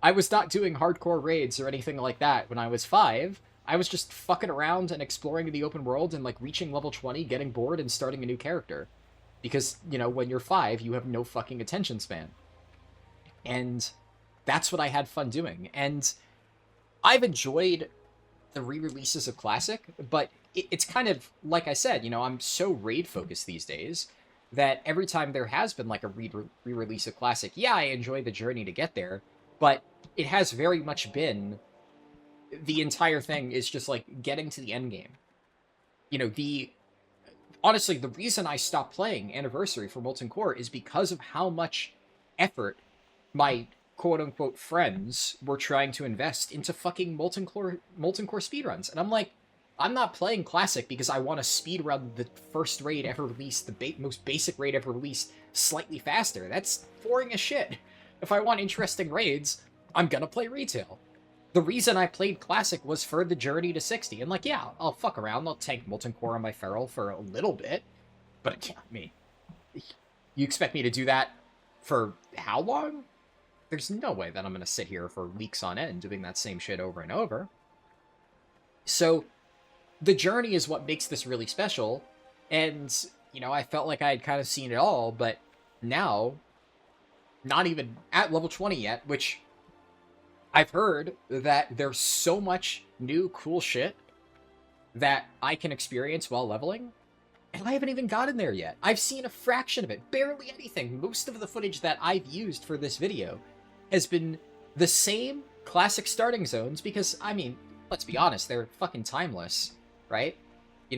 I was not doing hardcore raids or anything like that when I was 5. I was just fucking around and exploring the open world and, like, reaching level 20, getting bored, and starting a new character. Because, you know, when you're 5, you have no fucking attention span. And that's what I had fun doing. And I've enjoyed the re-releases of Classic, but it's kind of, like I said, I'm so raid-focused these days that every time there has been, like, a re-release of Classic, yeah, I enjoy the journey to get there, but it has very much been the entire thing is just, like, getting to the end game. Honestly, the reason I stopped playing Anniversary for Molten Core is because of how much effort my quote-unquote friends were trying to invest into fucking Molten Core speedruns. And I'm like, I'm not playing Classic because I want to speedrun the first raid ever released, the most basic raid ever released, slightly faster. That's boring as shit. If I want interesting raids, I'm gonna play retail. The reason I played Classic was for the journey to 60. And, like, yeah, I'll fuck around. I'll tank Molten Core on my Feral for a little bit. But, yeah, you expect me to do that for how long? There's no way that I'm going to sit here for weeks on end doing that same shit over and over. So, the journey is what makes this really special. And, I felt like I had kind of seen it all, but now, not even at level 20 yet, which I've heard that there's so much new cool shit that I can experience while leveling, and I haven't even gotten there yet. I've seen a fraction of it, barely anything. Most of the footage that I've used for this video has been the same classic starting zones because, I mean, let's be honest, they're fucking timeless, right? You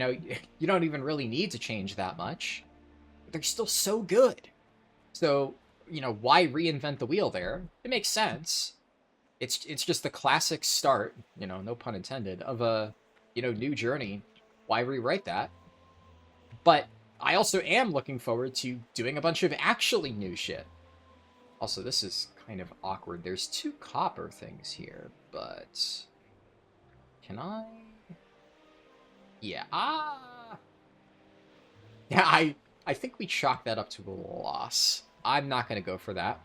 don't even really need to change that much. They're still so good. So, why reinvent the wheel there? It makes sense. It's just the classic start, no pun intended, of a, new journey. Why rewrite that? But I also am looking forward to doing a bunch of actually new shit. Also, this is kind of awkward. There's 2 copper things here, but... Can I? Yeah, Yeah, I think we chalk that up to a loss. I'm not going to go for that.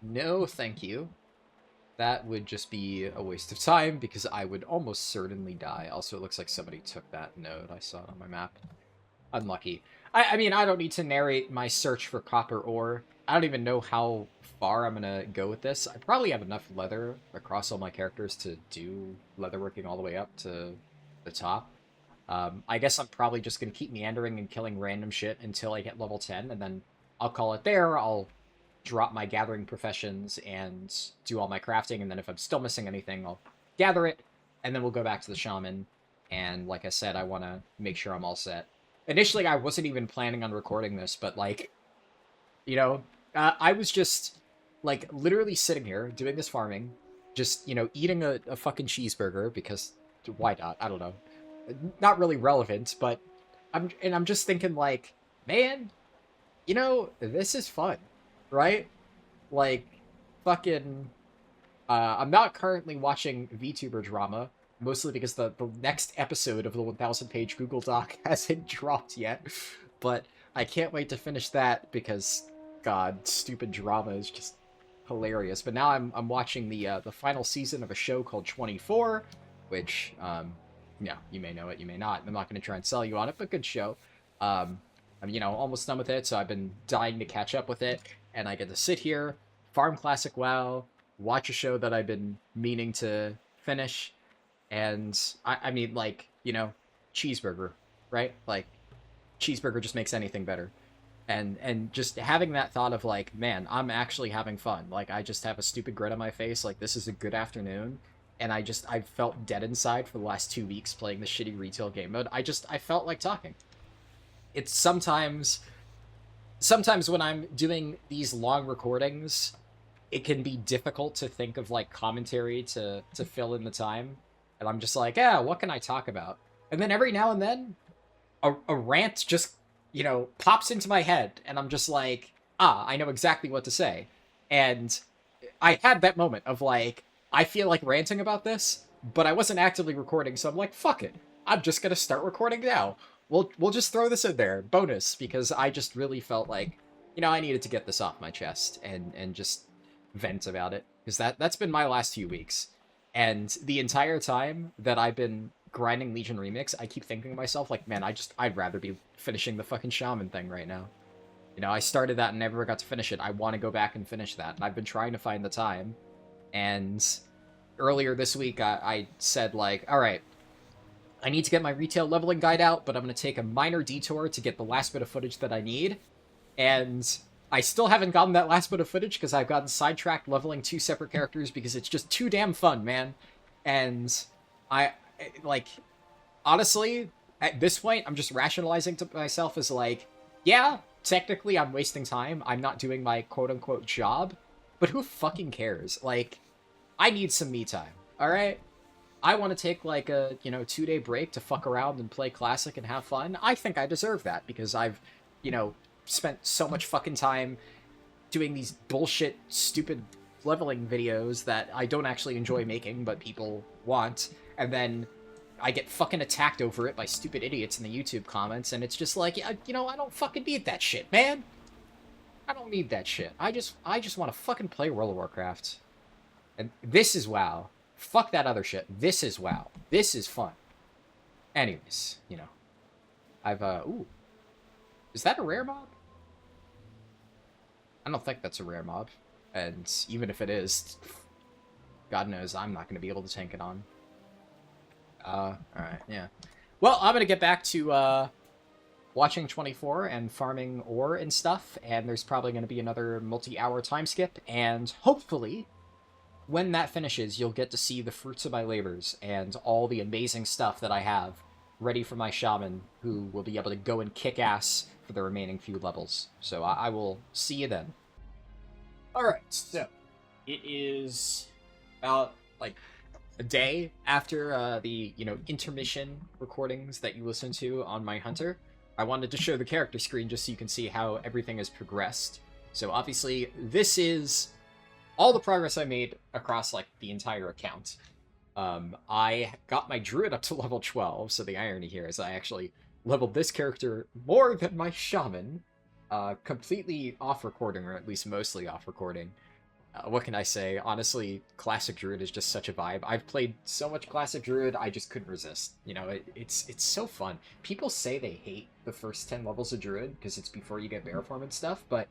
No, thank you. That would just be a waste of time, because I would almost certainly die. Also, it looks like somebody took that node. I saw it on my map. Unlucky. I mean, I don't need to narrate my search for copper ore. I don't even know how far I'm going to go with this. I probably have enough leather across all my characters to do leatherworking all the way up to the top. I guess I'm probably just going to keep meandering and killing random shit until I get level 10, and then I'll call it there. I'll drop my gathering professions and do all my crafting, and then if I'm still missing anything, I'll gather it, and then we'll go back to the shaman. And like I said, I want to make sure I'm all set. Initially, I wasn't even planning on recording this, but like, I was just like literally sitting here doing this farming, just eating a fucking cheeseburger because why not? I don't know, not really relevant, but I'm just thinking like, man, this is fun. Right? Like, fucking... I'm not currently watching VTuber drama, mostly because the next episode of the 1,000-page Google Doc hasn't dropped yet. But I can't wait to finish that because, God, stupid drama is just hilarious. But now I'm watching the final season of a show called 24, which, yeah, you may know it, you may not. I'm not going to try and sell you on it, but good show. I'm, almost done with it, so I've been dying to catch up with it. And I get to sit here, farm classic WoW, watch a show that I've been meaning to finish, and I mean, like, cheeseburger, right? Like, cheeseburger just makes anything better. And just having that thought of like, man, I'm actually having fun. Like, I just have a stupid grin on my face, like, this is a good afternoon, and I felt dead inside for the last 2 weeks playing the shitty retail game mode. I felt like talking. It's sometimes when I'm doing these long recordings, it can be difficult to think of like commentary to fill in the time. And I'm just like, yeah, what can I talk about? And then every now and then a rant just, pops into my head and I'm just like, I know exactly what to say. And I had that moment of like, I feel like ranting about this, but I wasn't actively recording, so I'm like, fuck it. I'm just gonna start recording now. We'll just throw this in there, bonus, because I just really felt like, I needed to get this off my chest and just vent about it, because that's been my last few weeks. And the entire time that I've been grinding Legion Remix, I keep thinking to myself, like, man, I'd rather be finishing the fucking Shaman thing right now. You know, I started that and never got to finish it. I want to go back and finish that. And I've been trying to find the time. And earlier this week, I said, like, all right, I need to get my retail leveling guide out, but I'm going to take a minor detour to get the last bit of footage that I need. And I still haven't gotten that last bit of footage because I've gotten sidetracked leveling 2 separate characters because it's just too damn fun, man. And like, honestly, at this point, I'm just rationalizing to myself as like, yeah, technically I'm wasting time. I'm not doing my quote-unquote job, but who fucking cares? Like, I need some me time, alright? I want to take, like, a, 2-day break to fuck around and play Classic and have fun. I think I deserve that, because I've, spent so much fucking time doing these bullshit, stupid leveling videos that I don't actually enjoy making, but people want, and then I get fucking attacked over it by stupid idiots in the YouTube comments, and it's just like, I don't fucking need that shit, man! I don't need that shit. I just want to fucking play World of Warcraft. And this is WoW. Fuck that other shit. This is WoW. This is fun. Anyways, I've, ooh. Is that a rare mob? I don't think that's a rare mob. And even if it is, God knows I'm not going to be able to tank it on. Alright, yeah. Well, I'm going to get back to, watching 24 and farming ore and stuff, and there's probably going to be another multi-hour time skip, and hopefully, when that finishes, you'll get to see the fruits of my labors and all the amazing stuff that I have ready for my shaman, who will be able to go and kick ass for the remaining few levels. So I will see you then. Alright, so it is about, like, a day after the, intermission recordings that you listen to on my Hunter. I wanted to show the character screen just so you can see how everything has progressed. So obviously, this is all the progress I made across, like, the entire account. I got my Druid up to level 12, so the irony here is I actually leveled this character more than my Shaman, completely off-recording, or at least mostly off-recording. What can I say? Honestly, Classic Druid is just such a vibe. I've played so much Classic Druid, I just couldn't resist. It's so fun. People say they hate the first 10 levels of Druid, because it's before you get Bear Form and stuff, but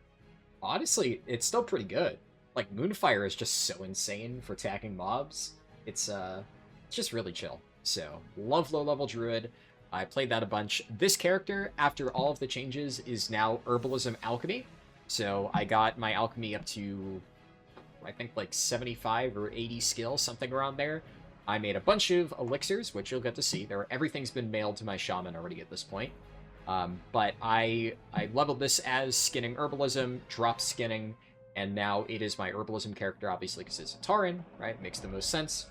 honestly, it's still pretty good. Like, Moonfire is just so insane for attacking mobs. It's just really chill. So, love low-level Druid. I played that a bunch. This character, after all of the changes, is now Herbalism Alchemy. So, I got my Alchemy up to, I think, like 75 or 80 skill, something around there. I made a bunch of elixirs, which you'll get to see. Everything's been mailed to my Shaman already at this point. But I leveled this as skinning Herbalism, dropped skinning, and now it is my Herbalism character, obviously, because it's a Tauren, right? Makes the most sense.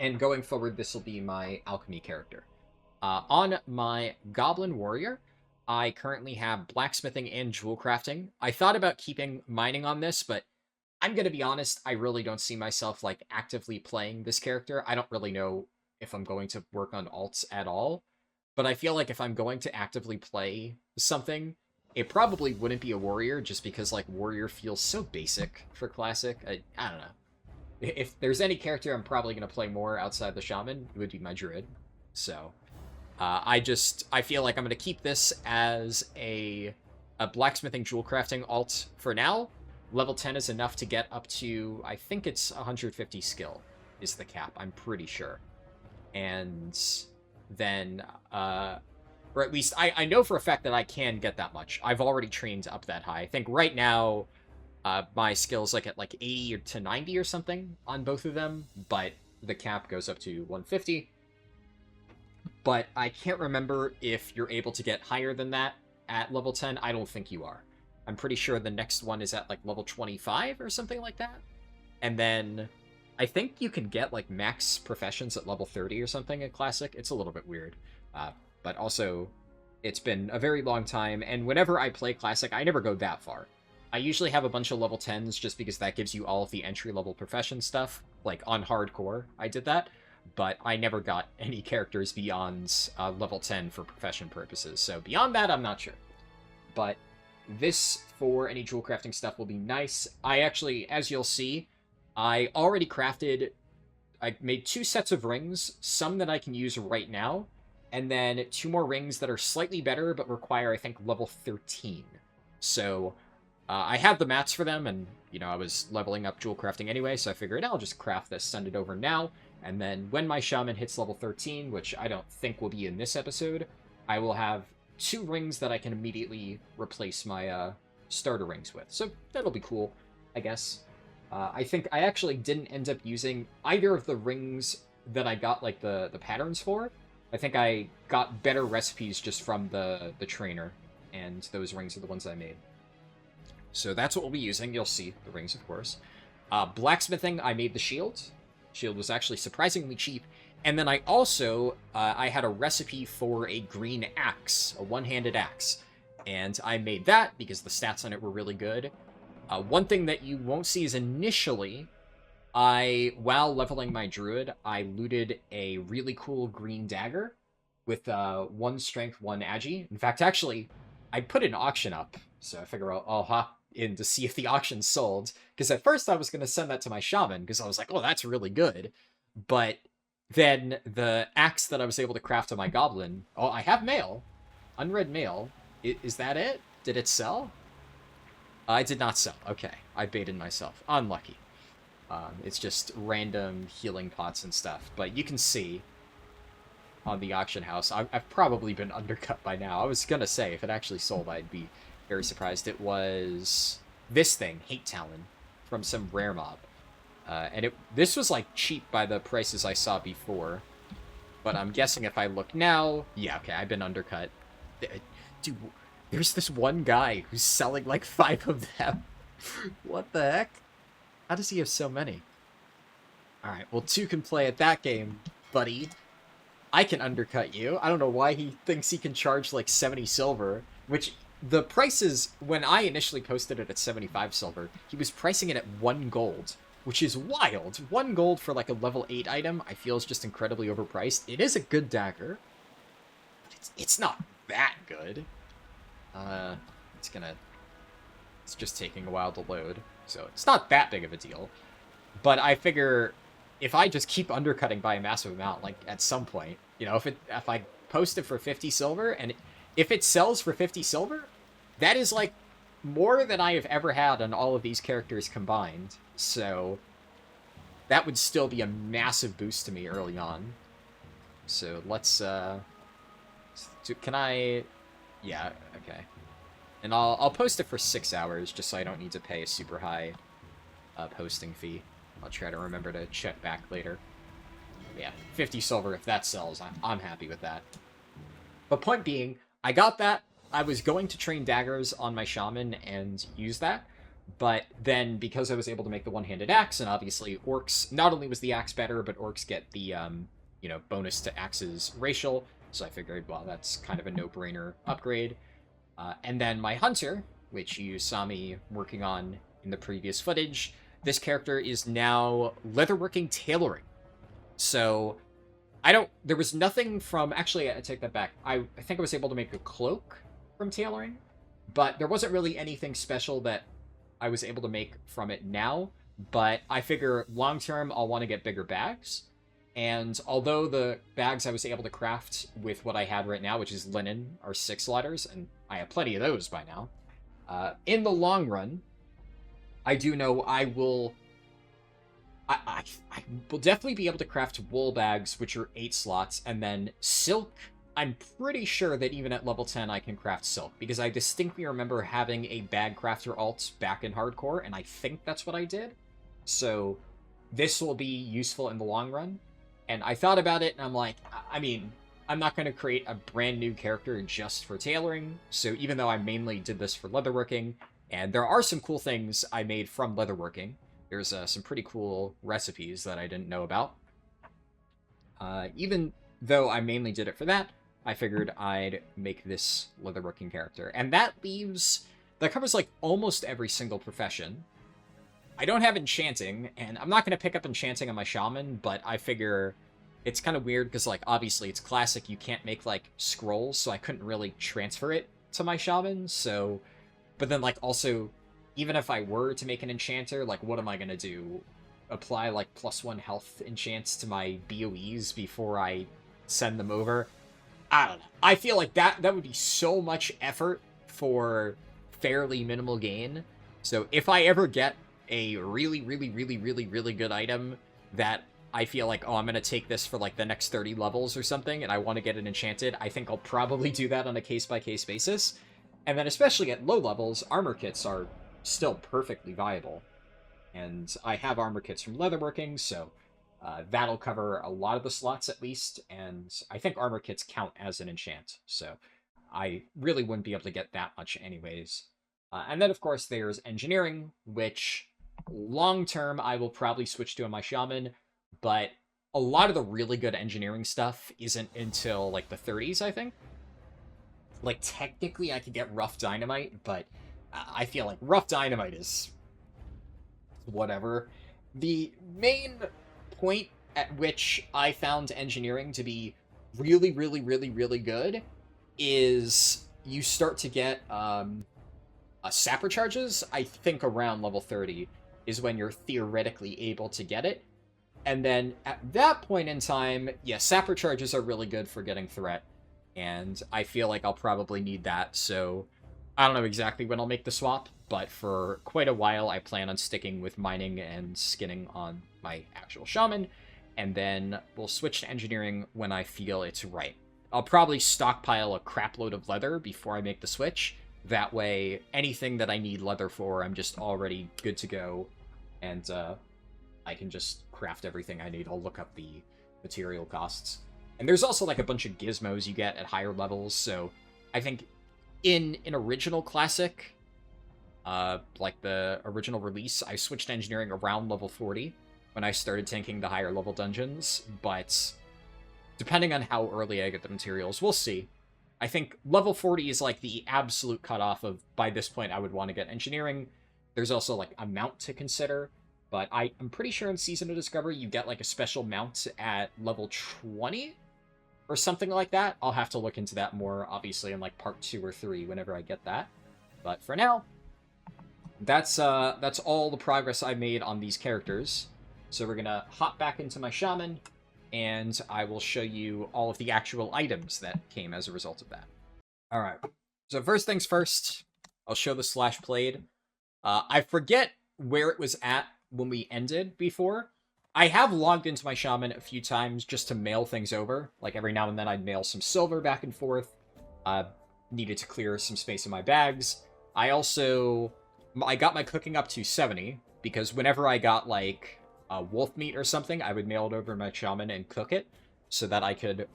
And going forward, this will be my Alchemy character. On my Goblin Warrior, I currently have Blacksmithing and Jewel Crafting. I thought about keeping Mining on this, but I'm going to be honest, I really don't see myself, like, actively playing this character. I don't really know if I'm going to work on alts at all. But I feel like if I'm going to actively play something, it probably wouldn't be a Warrior, just because, like, Warrior feels so basic for Classic. I don't know. If there's any character I'm probably going to play more outside the Shaman, it would be my Druid. So, I feel like I'm going to keep this as a Blacksmithing Jewel Crafting alt for now. Level 10 is enough to get up to, I think it's 150 skill is the cap, I'm pretty sure. And then, or at least, I know for a fact that I can get that much. I've already trained up that high. I think right now, my skill's like at like 80 to 90 or something on both of them, but the cap goes up to 150. But I can't remember if you're able to get higher than that at level 10. I don't think you are. I'm pretty sure the next one is at like level 25 or something like that. And then I think you can get like max professions at level 30 or something at Classic. It's a little bit weird. But also, it's been a very long time, and whenever I play Classic, I never go that far. I usually have a bunch of level 10s just because that gives you all of the entry-level profession stuff. Like, on Hardcore, I did that. But I never got any characters beyond level 10 for profession purposes. So beyond that, I'm not sure. But this, for any jewel crafting stuff, will be nice. I actually, as you'll see, I already crafted... I made 2 sets of rings, some that I can use right now, and then 2 more rings that are slightly better, but require, I think, level 13. So I had the mats for them, and I was leveling up jewel crafting anyway, so I figured I'll just craft this, send it over now, and then when my shaman hits level 13, which I don't think will be in this episode, I will have 2 rings that I can immediately replace my starter rings with. So that'll be cool, I guess. I think I actually didn't end up using either of the rings that I got like the patterns for. I think I got better recipes just from the trainer, and those rings are the ones I made. So that's what we'll be using. You'll see the rings, of course. Blacksmithing, I made the shield. Shield was actually surprisingly cheap. And then I also, I had a recipe for a green axe, a one-handed axe. And I made that because the stats on it were really good. One thing that you won't see is initially, while leveling my druid, I looted a really cool green dagger with 1 strength, 1 agi. In fact, actually, I put an auction up. So I figure I'll hop in to see if the auction sold. Because at first I was going to send that to my shaman, because I was like, oh, that's really good. But then the axe that I was able to craft to my goblin, oh, I have mail. Unread mail. Is that it? Did it sell? I did not sell. Okay, I baited myself. Unlucky. It's just random healing pots and stuff. But you can see on the auction house, I've probably been undercut by now. I was going to say, if it actually sold, I'd be very surprised. It was this thing, Hate Talon, from some rare mob. And this was like cheap by the prices I saw before. But I'm guessing if I look now, yeah, okay, I've been undercut. Dude, there's this one guy who's selling like 5 of them. What the heck? How does he have so many? Alright, well, 2 can play at that game, buddy. I can undercut you. I don't know why he thinks he can charge like 70 silver, which the prices, when I initially posted it at 75 silver, he was pricing it at 1 gold, which is wild. 1 gold for like a level 8 item, I feel is just incredibly overpriced. It is a good dagger, but it's not that good. It's just taking a while to load, so it's not that big of a deal. But I figure if I just keep undercutting by a massive amount, like at some point, if I post it for 50 silver, and if it sells for 50 silver, that is like more than I have ever had on all of these characters combined. So that would still be a massive boost to me early on. So let's, can I, yeah, okay. And I'll post it for 6 hours, just so I don't need to pay a super high posting fee. I'll try to remember to check back later. Yeah, 50 silver, if that sells, I'm happy with that. But point being, I got that. I was going to train daggers on my shaman and use that. But then, because I was able to make the one-handed axe, and obviously orcs, not only was the axe better, but orcs get the, bonus to axes racial. So I figured, well, that's kind of a no-brainer upgrade. And then my hunter, which you saw me working on in the previous footage, this character is now leatherworking tailoring. So there was nothing from, actually, I take that back. I think I was able to make a cloak from tailoring, but there wasn't really anything special that I was able to make from it now. But I figure long-term, I'll want to get bigger bags. And although the bags I was able to craft with what I had right now, which is linen, are 6 letters, and I have plenty of those by now, in the long run, I do know I will definitely be able to craft wool bags, which are 8 slots, and then silk. I'm pretty sure that even at level 10 I can craft silk, because I distinctly remember having a bag crafter alt back in hardcore, and I think that's what I did. So this will be useful in the long run. And I thought about it, and I'm like, I mean, I'm not going to create a brand new character just for tailoring, so even though I mainly did this for leatherworking, and there are some cool things I made from leatherworking, there's some pretty cool recipes that I didn't know about. Even though I mainly did it for that, I figured I'd make this leatherworking character. And that covers like almost every single profession. I don't have enchanting, and I'm not going to pick up enchanting on my shaman, but I figure it's kind of weird because, like, obviously it's classic. You can't make, like, scrolls, so I couldn't really transfer it to my shaman, so... But then, like, also, even if I were to make an enchanter, like, what am I going to do? Apply, like, +1 health enchants to my BOEs before I send them over? I don't know. I feel like that would be so much effort for fairly minimal gain. So if I ever get a really, really, really, really, really good item that I feel like, oh, I'm going to take this for like the next 30 levels or something, and I want to get it enchanted, I think I'll probably do that on a case-by-case basis. And then especially at low levels, armor kits are still perfectly viable. And I have armor kits from leatherworking, so that'll cover a lot of the slots at least, and I think armor kits count as an enchant, so I really wouldn't be able to get that much anyways. And then, of course, there's engineering, which long-term I will probably switch to on my shaman, but a lot of the really good engineering stuff isn't until, like, the 30s, I think. Like, technically I could get rough dynamite, but I feel like rough dynamite is whatever. The main point at which I found engineering to be really, really, really, really good is you start to get sapper charges. I think around level 30 is when you're theoretically able to get it. And then at that point in time, yeah, sapper charges are really good for getting threat. And I feel like I'll probably need that, so I don't know exactly when I'll make the swap, but for quite a while I plan on sticking with mining and skinning on my actual shaman, and then we'll switch to engineering when I feel it's right. I'll probably stockpile a crapload of leather before I make the switch. That way, anything that I need leather for, I'm just already good to go, and I can just craft everything I need. I'll look up the material costs. And there's also like a bunch of gizmos you get at higher levels, so I think in an original classic, like the original release, I switched to engineering around level 40 when I started tanking the higher level dungeons, but depending on how early I get the materials, we'll see. I think level 40 is like the absolute cutoff of, by this point, I would want to get engineering. There's also like a mount to consider, but I'm pretty sure in Season of Discovery you get like a special mount at level 20? Or something like that. I'll have to look into that more, obviously, in like part 2 or 3 whenever I get that. But for now, that's all the progress I made on these characters. So we're gonna hop back into my shaman, and I will show you all of the actual items that came as a result of that. Alright, so first things first, I'll show the slash played. I forget where it was at when we ended before. I have logged into my shaman a few times just to mail things over. Like every now and then I'd mail some silver back and forth. Needed to clear some space in my bags. I got my cooking up to 70 because whenever I got like wolf meat or something, I would mail it over to my shaman and cook it so that I could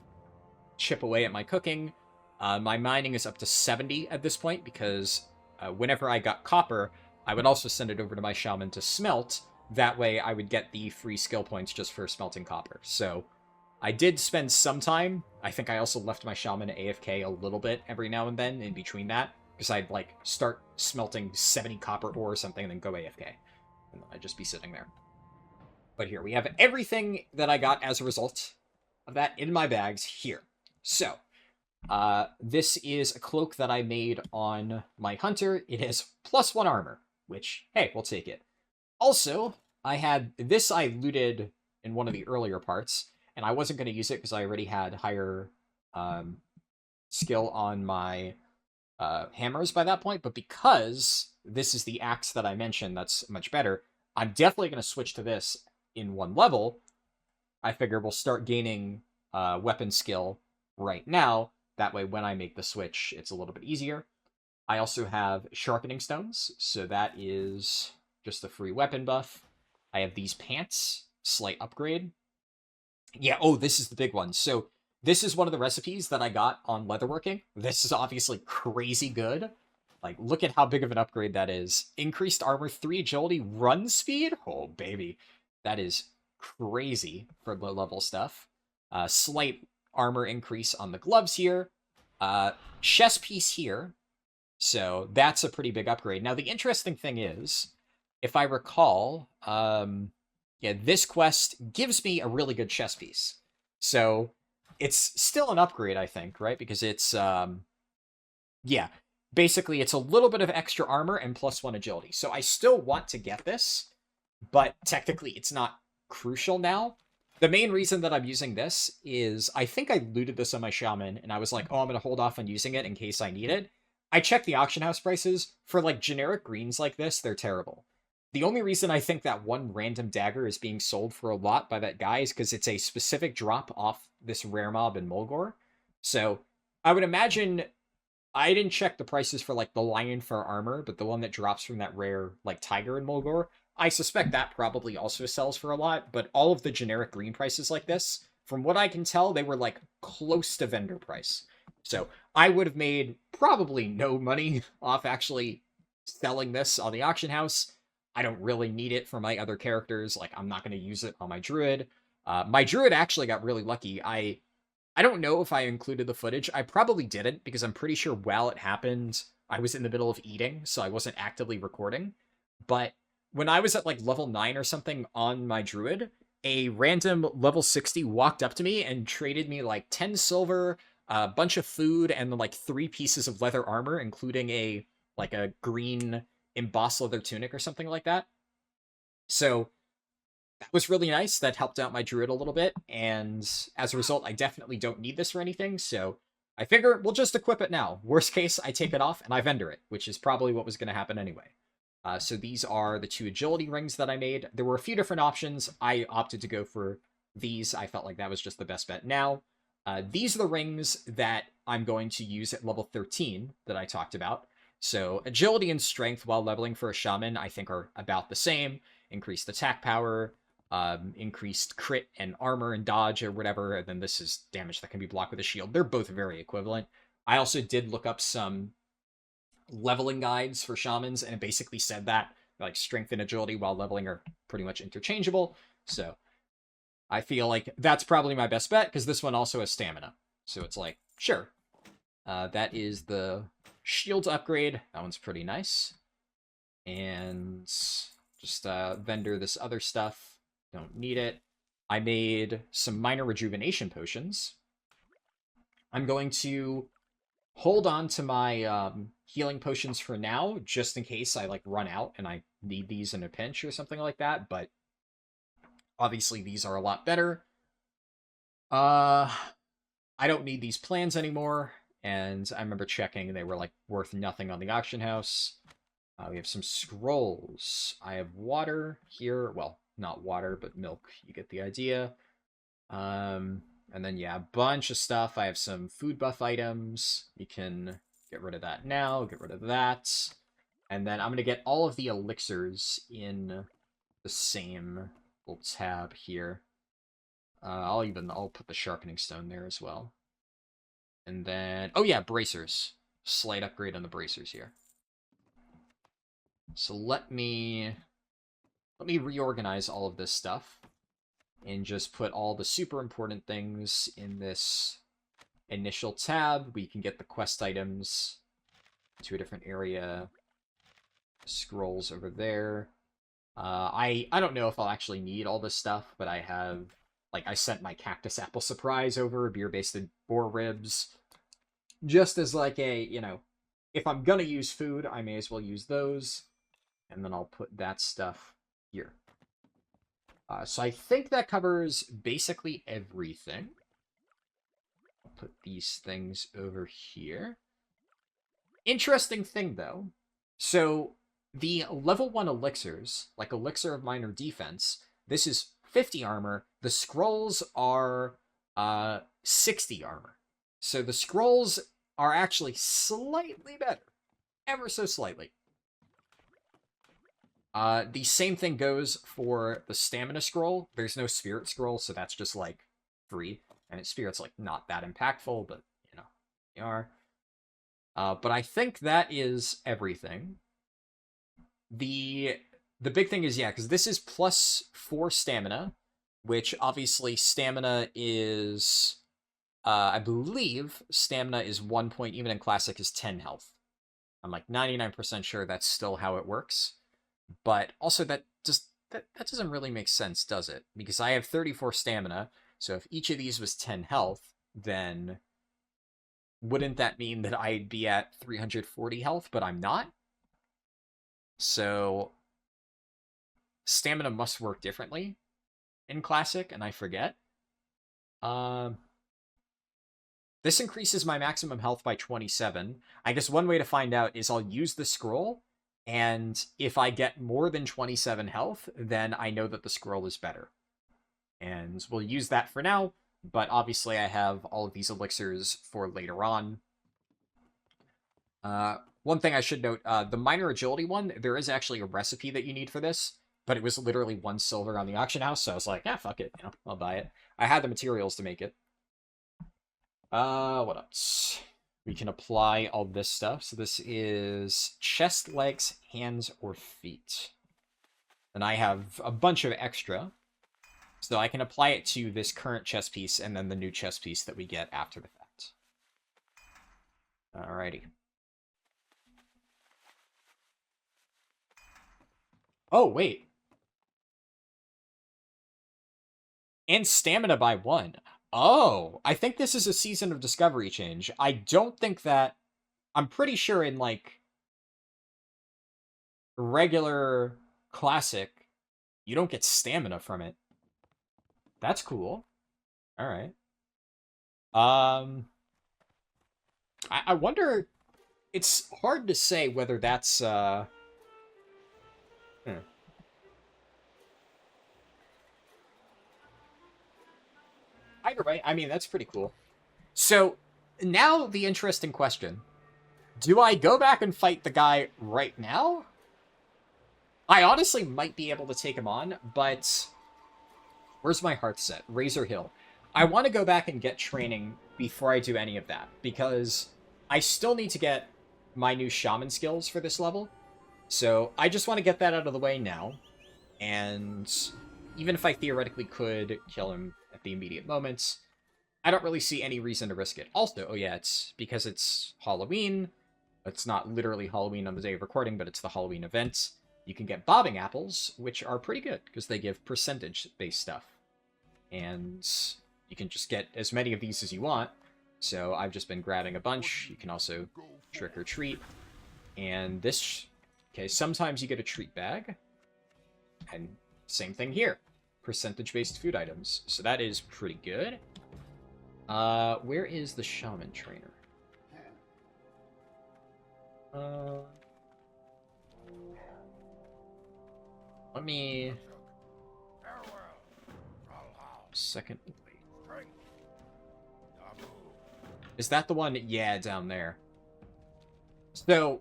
chip away at my cooking. My mining is up to 70 at this point because whenever I got copper, I would also send it over to my shaman to smelt. That way I would get the free skill points just for smelting copper. So I did spend some time. I think I also left my shaman AFK a little bit every now and then in between that, because I'd like start smelting 70 copper ore or something and then go AFK. And then I'd just be sitting there. But here, we have everything that I got as a result of that in my bags here. So, this is a cloak that I made on my hunter. It has +1 armor, which, hey, we'll take it. Also, I had this I looted in one of the earlier parts, and I wasn't going to use it because I already had higher skill on my hammers by that point, but because this is the axe that I mentioned that's much better, I'm definitely going to switch to this in 1 level. I figure we'll start gaining weapon skill right now. That way, when I make the switch, it's a little bit easier. I also have sharpening stones, so that is just a free weapon buff. I have these pants, slight upgrade. Yeah, oh, this is the big one. So this is one of the recipes that I got on leatherworking. This is obviously crazy good. Like, look at how big of an upgrade that is. Increased armor, 3 agility, run speed? Oh, baby. That is crazy for low-level stuff. Slight armor increase on the gloves here. Chest piece here. So that's a pretty big upgrade. Now, the interesting thing is, if I recall, yeah, this quest gives me a really good chest piece. So it's still an upgrade, I think, right? Because it's, yeah, basically it's a little bit of extra armor and +1 agility. So I still want to get this, but technically it's not crucial now. The main reason that I'm using this is I think I looted this on my shaman, and I was like, oh, I'm going to hold off on using it in case I need it. I checked the auction house prices for like generic greens like this, they're terrible. The only reason I think that one random dagger is being sold for a lot by that guy is because it's a specific drop off this rare mob in Mulgore. So I would imagine I didn't check the prices for like the lion fur armor, but the one that drops from that rare like tiger in Mulgore, I suspect that probably also sells for a lot. But all of the generic green prices like this, from what I can tell, they were like close to vendor price. So I would have made probably no money off actually selling this on the auction house. I don't really need it for my other characters. Like, I'm not going to use it on my druid. My druid actually got really lucky. I don't know if I included the footage. I probably didn't, because I'm pretty sure while it happened, I was in the middle of eating, so I wasn't actively recording. But when I was at like level 9 or something on my druid, a random level 60 walked up to me and traded me like 10 silver, a bunch of food, and then like 3 pieces of leather armor, including a like a green embossed leather tunic or something like that. So that was really nice. That helped out my druid a little bit, and as a result, I definitely don't need this for anything, so I figure we'll just equip it now. Worst case, I take it off and I vendor it, which is probably what was going to happen anyway. So these are the 2 agility rings that I made. There were a few different options. I opted to go for these. I felt like that was just the best bet now. These are the rings that I'm going to use at level 13 that I talked about. So agility and strength while leveling for a shaman, I think, are about the same. Increased attack power, increased crit and armor and dodge or whatever, and then this is damage that can be blocked with a shield. They're both very equivalent. I also did look up some leveling guides for shamans, and it basically said that like strength and agility while leveling are pretty much interchangeable. So I feel like that's probably my best bet, because this one also has stamina. So it's like, sure. That is the shield upgrade. That one's pretty nice. And just vendor this other stuff. Don't need it. I made some minor rejuvenation potions. I'm going to hold on to my healing potions for now, just in case I like run out and I need these in a pinch or something like that. But obviously these are a lot better. I don't need these plans anymore, and I remember checking, they were like worth nothing on the auction house. We have some scrolls. I have water here. Well, not water, but milk. You get the idea. And then, yeah, a bunch of stuff. I have some food buff items. You can get rid of that now. Get rid of that. And then I'm going to get all of the elixirs in the same little tab here. I'll put the sharpening stone there as well. And then, oh yeah, bracers. Slight upgrade on the bracers here. So let me reorganize all of this stuff and just put all the super important things in this initial tab. We can get the quest items to a different area. Scrolls over there. I don't know if I'll actually need all this stuff, but I have, like, I sent my cactus apple surprise over, beer-basted boar ribs, just as like a, you know, if I'm gonna use food, I may as well use those. And then I'll put that stuff here. So I think that covers basically everything. I'll put these things over here. Interesting thing, though. So the level 1 elixirs, like Elixir of Minor Defense, this is 50 armor. The scrolls are 60 armor. So the scrolls are actually slightly better. Ever so slightly. The same thing goes for the stamina scroll. There's no spirit scroll, so that's just like free. And spirit's like not that impactful, but you know, they are. But I think that is everything. The big thing is, yeah, because this is +4 stamina, which obviously stamina is, I believe stamina is 1 point, even in classic is 10 health. I'm like 99% sure that's still how it works. But also that doesn't really make sense, does it? Because I have 34 stamina, so if each of these was 10 health, then wouldn't that mean that I'd be at 340 health, but I'm not? So stamina must work differently in Classic, and I forget. This increases my maximum health by 27. I guess one way to find out is I'll use the scroll, and if I get more than 27 health, then I know that the scroll is better. And we'll use that for now, but obviously I have all of these elixirs for later on. One thing I should note, the minor agility one, there is actually a recipe that you need for this, but it was literally 1 silver on the auction house, so I was like, yeah, fuck it, I'll buy it. I had the materials to make it. What else? We can apply all this stuff. So this is chest, legs, hands, or feet. And I have a bunch of extra. So I can apply it to this current chest piece and then the new chest piece that we get after the fact. Alrighty. Oh, wait. And stamina by 1. Oh, I think this is a Season of Discovery change. I don't think that... I'm pretty sure in, like, regular Classic, you don't get stamina from it. That's cool. Alright. I wonder... It's hard to say whether that's, Either way, I mean, that's pretty cool. So, now the interesting question. Do I go back and fight the guy right now? I honestly might be able to take him on, but... Where's my heart set? Razor Hill. I want to go back and get training before I do any of that, because I still need to get my new Shaman skills for this level. So, I just want to get that out of the way now. And even if I theoretically could kill him at the immediate moments, I don't really see any reason to risk it. Also, oh yeah, it's because it's Halloween. It's not literally Halloween on the day of recording, but it's the Halloween event. You can get bobbing apples, which are pretty good, because they give percentage-based stuff. And you can just get as many of these as you want. So I've just been grabbing a bunch. You can also trick or treat. And this... Okay, sometimes you get a treat bag. And same thing here. Percentage-based food items. So that is pretty good. Where is the Shaman Trainer? Let me... Second. Is that the one? Yeah, down there. So,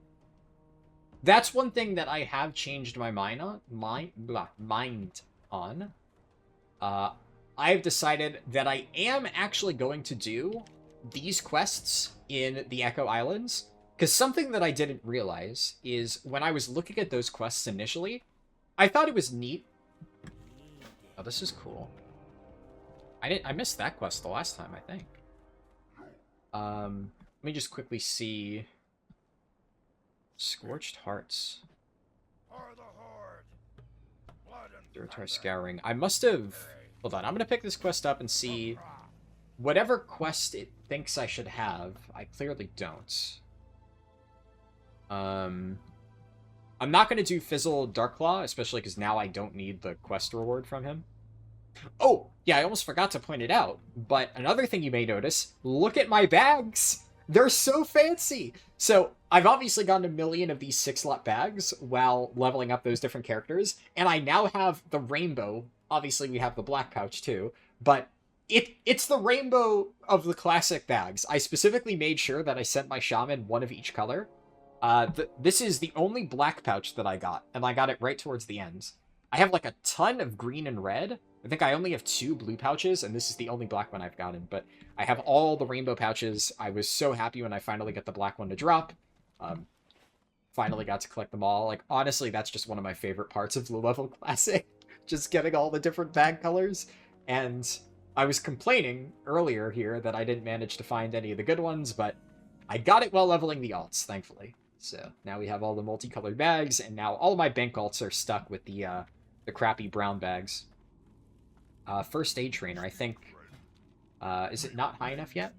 that's one thing that I have changed my mind on. I've decided that I am actually going to do these quests in the Echo Islands. Because something that I didn't realize is when I was looking at those quests initially, I thought it was neat. Oh, this is cool. I missed that quest the last time, I think. Let me just quickly see. Scorched Hearts. Duratar Scouring. I must have... Hold on, I'm gonna pick this quest up and see... Whatever quest it thinks I should have, I clearly don't. I'm not gonna do Fizzle Darklaw, especially because now I don't need the quest reward from him. Oh, yeah, I almost forgot to point it out, but another thing you may notice, look at my bags! They're so fancy! So, I've obviously gotten 1 million of these 6-slot bags while leveling up those different characters, and I now have the rainbow. Obviously, we have the black pouch too, but it's the rainbow of the classic bags. I specifically made sure that I sent my shaman one of each color. This is the only black pouch that I got, and I got it right towards the end. I have like a ton of green and red. I think I only have 2 blue pouches, and this is the only black one I've gotten, but I have all the rainbow pouches. I was so happy when I finally got the black one to drop. Finally got to collect them all. Like, honestly, that's just one of my favorite parts of Blue Level Classic. Just getting all the different bag colors. And I was complaining earlier here that I didn't manage to find any of the good ones, but I got it while leveling the alts, thankfully. So now we have all the multicolored bags, and now all of my bank alts are stuck with the crappy brown bags. First aid trainer, I think. Is it not high enough yet?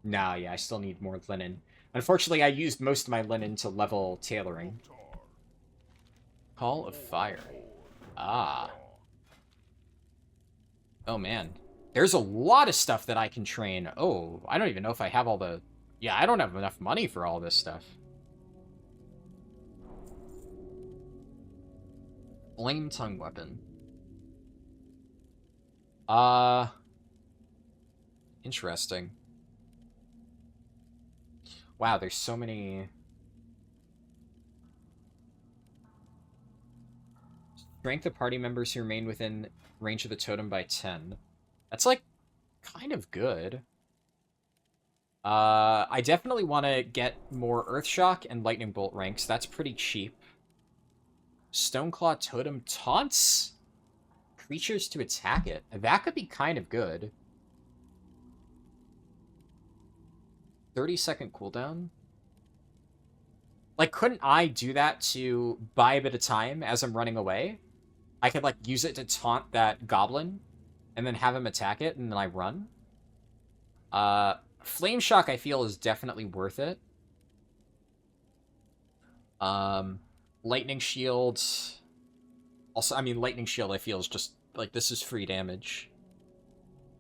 Nah, yeah, I still need more linen. Unfortunately, I used most of my linen to level tailoring. Call of Fire. Ah. Oh, man. There's a lot of stuff that I can train. Oh, I don't even know if I have all the... Yeah, I don't have enough money for all this stuff. Flame tongue weapon. Interesting. Wow, there's so many... Strength of party members who remain within range of the totem by 10. That's, like, kind of good. I definitely want to get more Earthshock and Lightning Bolt ranks. That's pretty cheap. Stoneclaw Totem taunts creatures to attack it. That could be kind of good. 30-second cooldown? Like, couldn't I do that to buy a bit of time as I'm running away? I could, like, use it to taunt that goblin, and then have him attack it, and then I run. Flame Shock, I feel, is definitely worth it. Lightning Shield... Also, I mean, Lightning Shield, I feel, is just, like, this is free damage.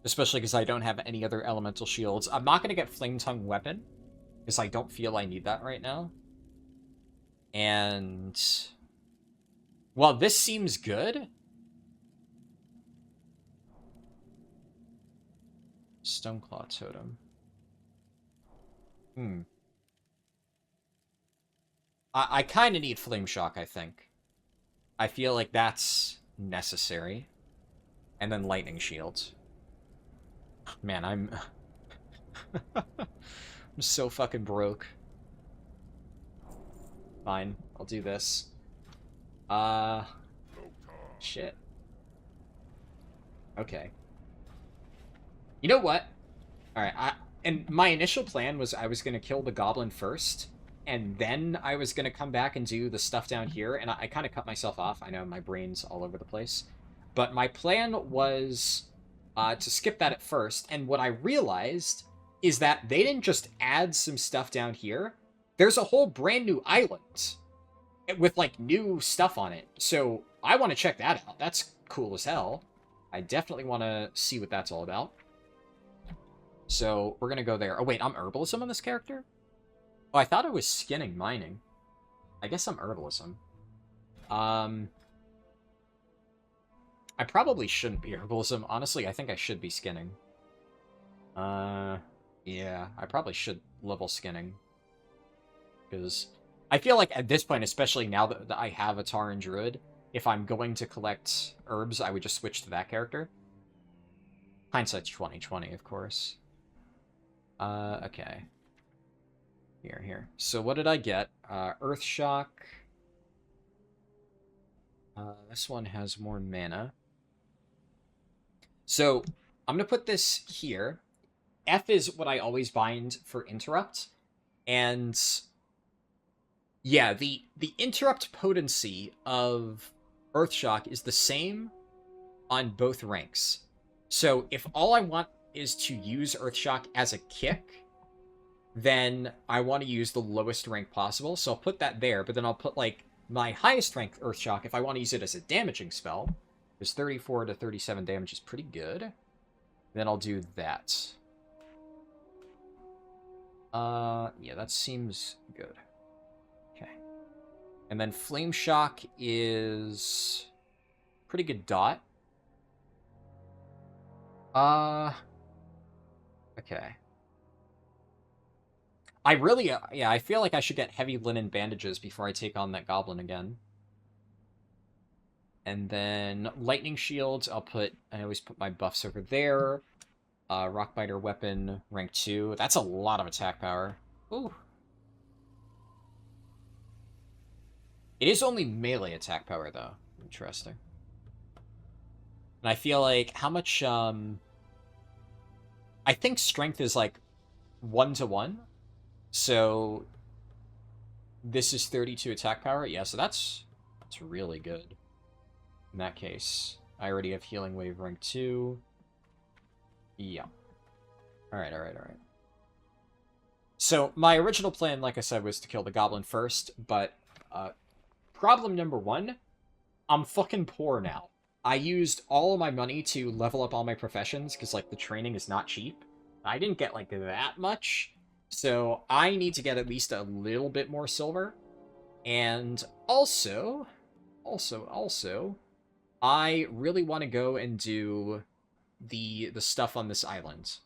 Especially because I don't have any other elemental shields. I'm not going to get Flame Tongue Weapon, because I don't feel I need that right now. And... well, this seems good. Stoneclaw Totem. I kind of need Flame Shock, I think. I feel like that's necessary. And then Lightning Shield. Man, I'm... I'm so fucking broke. Fine, I'll do this. Shit. Okay. You know what? Alright, and my initial plan was I was going to kill the goblin first, and then I was going to come back and do the stuff down here, and I kind of cut myself off. I know my brain's all over the place. But my plan was to skip that at first, and what I realized is that they didn't just add some stuff down here. There's a whole brand new island with, like, new stuff on it. So I want to check that out. That's cool as hell. I definitely want to see what that's all about. So we're going to go there. Oh, wait, I'm Herbalism on this character? Oh, I thought I was skinning mining. I guess I'm Herbalism. I probably shouldn't be Herbalism. Honestly, I think I should be skinning. Yeah, I probably should level skinning. Because I feel like at this point, especially now that I have a Tauren Druid, if I'm going to collect herbs, I would just switch to that character. Hindsight's 20/20, of course. Okay. Here. So what did I get? Earthshock. This one has more mana. So I'm going to put this here. F is what I always bind for interrupt. And yeah, the interrupt potency of Earthshock is the same on both ranks. So if all I want is to use Earthshock as a kick, then I want to use the lowest rank possible. So I'll put that there, but then I'll put, like, my highest rank Earthshock if I want to use it as a damaging spell. Because 34 to 37 damage is pretty good. Then I'll do that. Yeah, that seems good. Okay. And then Flame Shock is pretty good dot. Okay. I really, yeah, I feel like I should get heavy linen bandages before I take on that goblin again. And then lightning shields, I always put my buffs over there. Rockbiter weapon, rank 2. That's a lot of attack power. Ooh. It is only melee attack power, though. Interesting. And I feel like, how much, I think strength is, like, 1-to-1. So, this is 32 attack power. Yeah, so that's really good. In that case, I already have healing wave rank 2. Yeah. Alright. So, my original plan, like I said, was to kill the goblin first, but, problem number 1, I'm fucking poor now. I used all of my money to level up all my professions, because, like, the training is not cheap. I didn't get, like, that much, so I need to get at least a little bit more silver. And also, I really want to go and do the stuff on this island.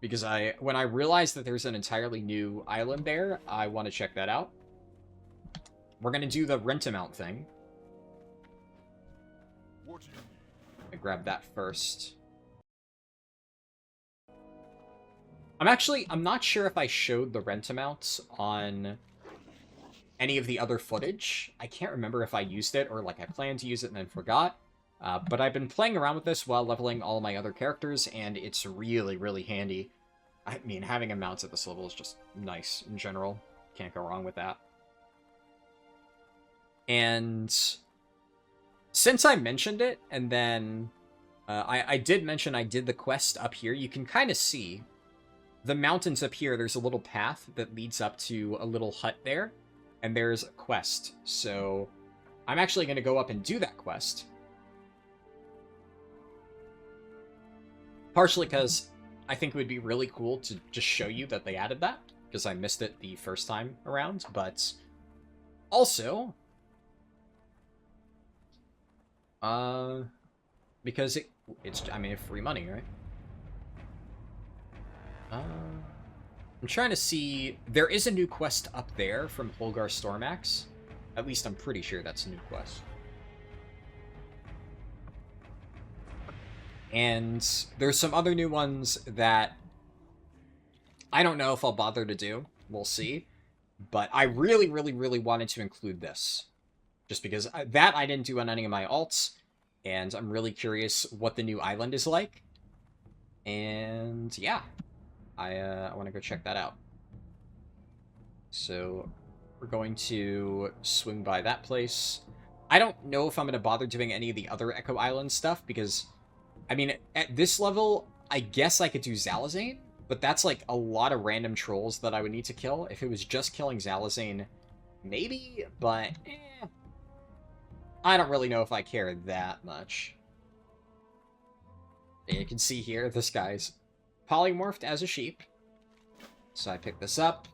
Because when I realized that there's an entirely new island there, I want to check that out. We're going to do the rent amount thing. I grab that first. I'm not sure if I showed the rent amounts on any of the other footage. I can't remember if I used it or, like, I planned to use it and then forgot. But I've been playing around with this while leveling all my other characters, and it's really, really handy. I mean, having a mount at this level is just nice in general. Can't go wrong with that. And since I mentioned it, and then I did mention I did the quest up here, you can kind of see the mountains up here. There's a little path that leads up to a little hut there, and there's a quest. So I'm actually going to go up and do that quest. Partially because I think it would be really cool to just show you that they added that, because I missed it the first time around, but also because it's, I mean, free money, right? I'm trying to see, there is a new quest up there from Holgar Stormax. At least I'm pretty sure that's a new quest. And there's some other new ones that I don't know if I'll bother to do. We'll see. But I really, really, really wanted to include this. Just because that I didn't do on any of my alts. And I'm really curious what the new island is like. And yeah. I want to go check that out. So we're going to swing by that place. I don't know if I'm going to bother doing any of the other Echo Island stuff, because, I mean, at this level, I guess I could do Zalazane, but that's like a lot of random trolls that I would need to kill. If it was just killing Zalazane, maybe, but I don't really know if I care that much. And you can see here, this guy's polymorphed as a sheep. So I pick this up,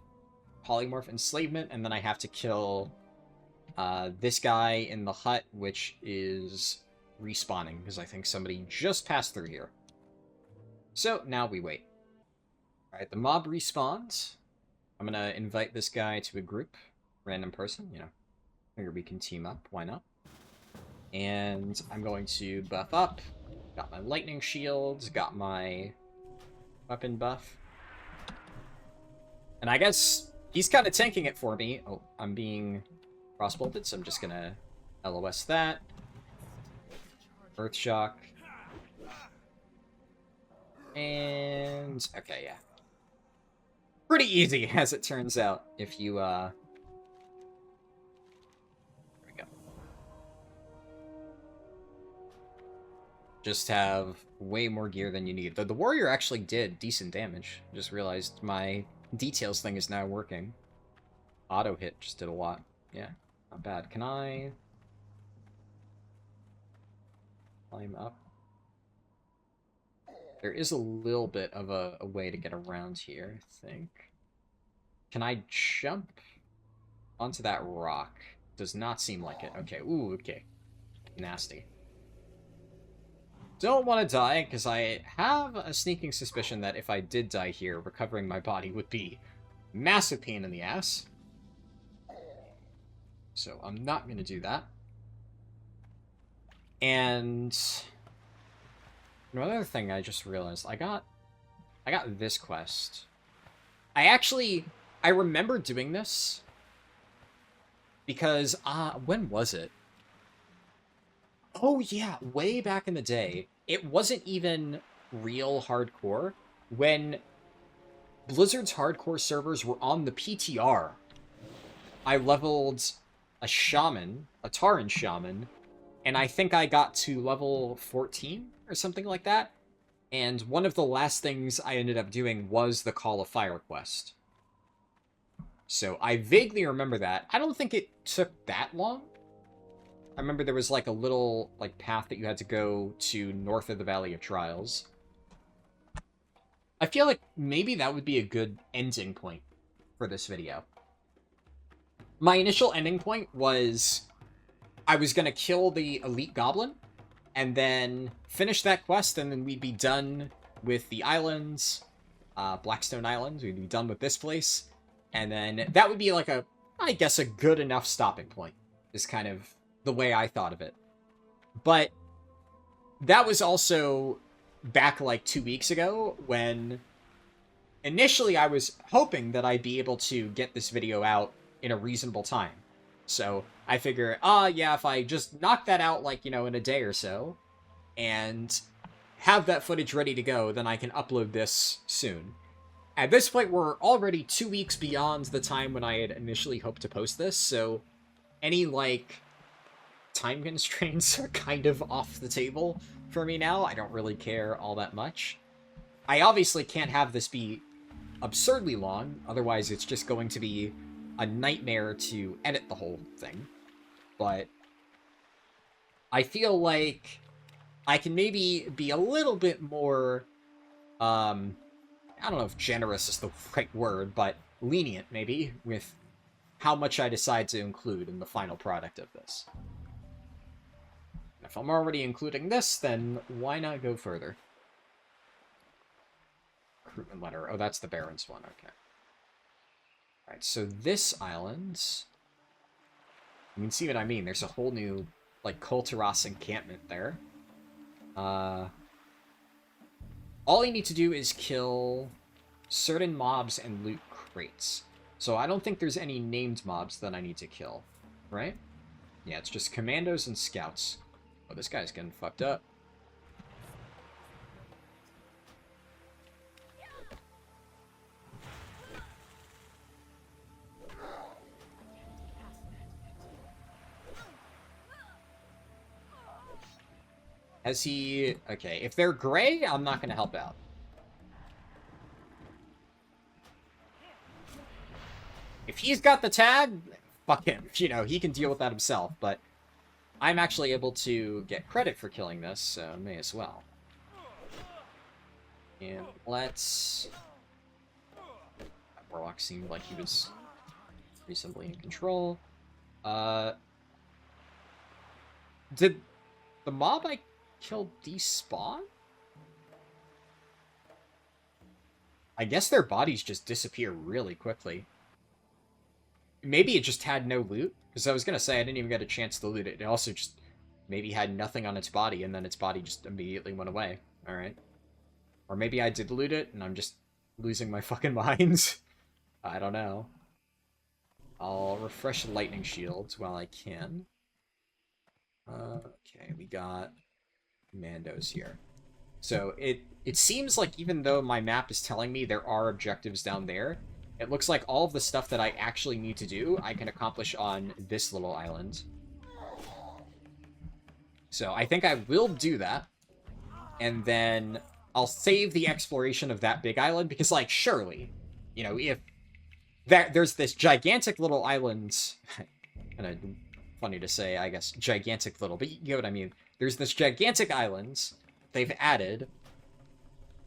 polymorph enslavement, and then I have to kill this guy in the hut, which is respawning, because I think somebody just passed through here. So now we wait. Alright, the mob respawns. I'm gonna invite this guy to a group, random person, you know. Figure we can team up, why not? And I'm going to buff up. Got my lightning shields, got my weapon buff. And I guess he's kind of tanking it for me. Oh, I'm being cross-bolted, so I'm just gonna LOS that. Earth Shock. And okay, yeah. Pretty easy, as it turns out, if you, there we go. Just have way more gear than you need. The warrior actually did decent damage. Just realized my details thing is now working. Auto hit just did a lot. Yeah, not bad. Can I climb up? There is a little bit of a way to get around here, I think. Can I jump onto that rock? Does not seem like it. Okay, ooh, okay. Nasty. Don't want to die, because I have a sneaking suspicion that if I did die here, recovering my body would be massive pain in the ass. So I'm not going to do that. And another thing I just realized, I got this quest. I remember doing this because, when was it? Oh yeah, way back in the day. It wasn't even real hardcore. When Blizzard's hardcore servers were on the PTR, I leveled a shaman, a Tauren shaman, and I think I got to level 14 or something like that. And one of the last things I ended up doing was the Call of Fire quest. So I vaguely remember that. I don't think it took that long. I remember there was like a little like path that you had to go to north of the Valley of Trials. I feel like maybe that would be a good ending point for this video. My initial ending point was I was going to kill the elite goblin and then finish that quest, and then we'd be done with the islands, Blackstone Islands. We'd be done with this place, and then that would be like I guess a good enough stopping point is kind of the way I thought of it. But that was also back like 2 weeks ago when initially I was hoping that I'd be able to get this video out in a reasonable time. So I figure, yeah, if I just knock that out like, in a day or so and have that footage ready to go, then I can upload this soon. At this point, we're already 2 weeks beyond the time when I had initially hoped to post this, so any, time constraints are kind of off the table for me now. I don't really care all that much. I obviously can't have this be absurdly long, otherwise it's just going to be a nightmare to edit the whole thing. But I feel like I can maybe be a little bit more, I don't know if generous is the right word, but lenient, maybe, with how much I decide to include in the final product of this. If I'm already including this, then why not go further? Recruitment letter. Oh, that's the Baron's one. Okay. Alright, so this island... You can see what I mean. There's a whole new, Kulturas encampment there. All you need to do is kill certain mobs and loot crates. So I don't think there's any named mobs that I need to kill, right? Yeah, it's just commandos and scouts. Oh, this guy's getting fucked up. Has he... Okay, if they're gray, I'm not going to help out. If he's got the tag, fuck him. He can deal with that himself, but I'm actually able to get credit for killing this, so may as well. And let's... Warlock seemed like he was reasonably in control. Did the mob I killed despawn? I guess their bodies just disappear really quickly. Maybe it just had no loot, because I was going to say I didn't even get a chance to loot it. It also just maybe had nothing on its body, and then its body just immediately went away. Alright. Or maybe I did loot it, and I'm just losing my fucking mind. I don't know. I'll refresh lightning shields while I can. Okay, we got commandos here. So it seems like even though my map is telling me there are objectives down there, it looks like all of the stuff that I actually need to do, I can accomplish on this little island. So I think I will do that. And then I'll save the exploration of that big island, because, surely, if there's this gigantic little island... kind of funny to say, I guess, gigantic little, but you get what I mean. There's this gigantic island they've added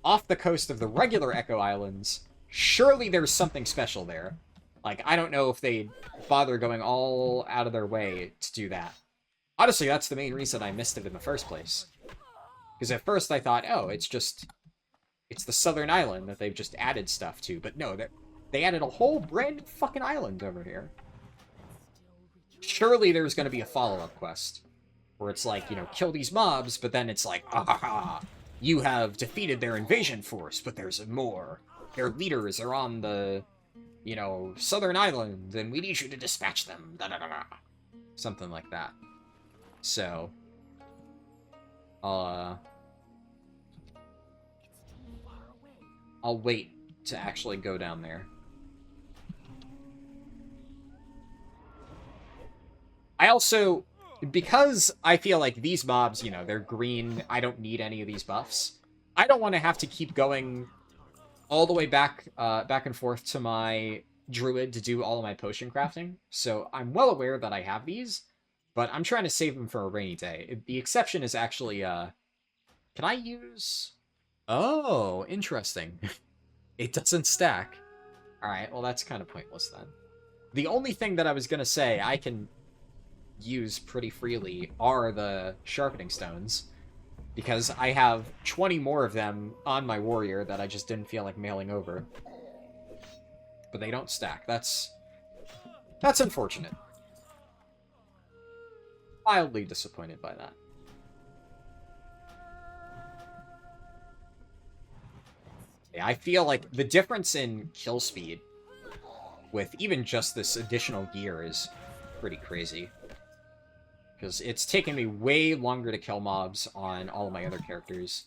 off the coast of the regular Echo Islands. Surely there's something special there. I don't know if they'd bother going all out of their way to do that. Honestly, that's the main reason I missed it in the first place. Because at first I thought, oh, it's the southern island that they've just added stuff to. But no, they added a whole brand new fucking island over here. Surely there's going to be a follow-up quest. Where it's kill these mobs, but then it's you have defeated their invasion force, but there's more. Their leaders are on the, southern island, and we need you to dispatch them. Da -da -da -da. Something like that. So, I'll wait to actually go down there. I also, because I feel like these mobs, they're green, I don't need any of these buffs. I don't want to have to keep going all the way back and forth to my Druid to do all of my potion crafting. So I'm well aware that I have these. But I'm trying to save them for a rainy day. The exception is actually, can I use... Oh, interesting. It doesn't stack. Alright, well that's kind of pointless then. The only thing that I was gonna say I can use pretty freely are the sharpening stones, because I have 20 more of them on my warrior that I just didn't feel like mailing over. But they don't stack. That's unfortunate. Mildly disappointed by that. Yeah, I feel like the difference in kill speed with even just this additional gear is pretty crazy. Because it's taken me way longer to kill mobs on all of my other characters.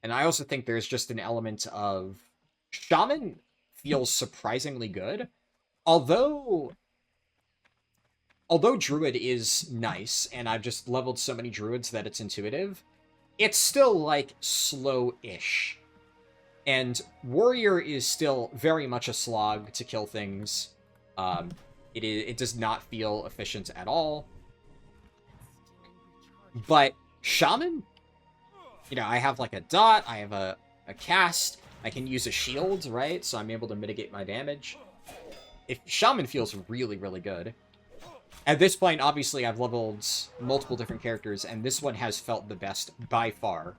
And I also think there's just an element of... Shaman feels surprisingly good. Although Druid is nice, and I've just leveled so many Druids that it's intuitive, it's still, like, slow-ish. And Warrior is still very much a slog to kill things. It does not feel efficient at all. But Shaman, you know, I have like a dot, I have a cast, I can use a shield, right? So I'm able to mitigate my damage. If Shaman feels really, really good. At this point, obviously, I've leveled multiple different characters, and this one has felt the best by far.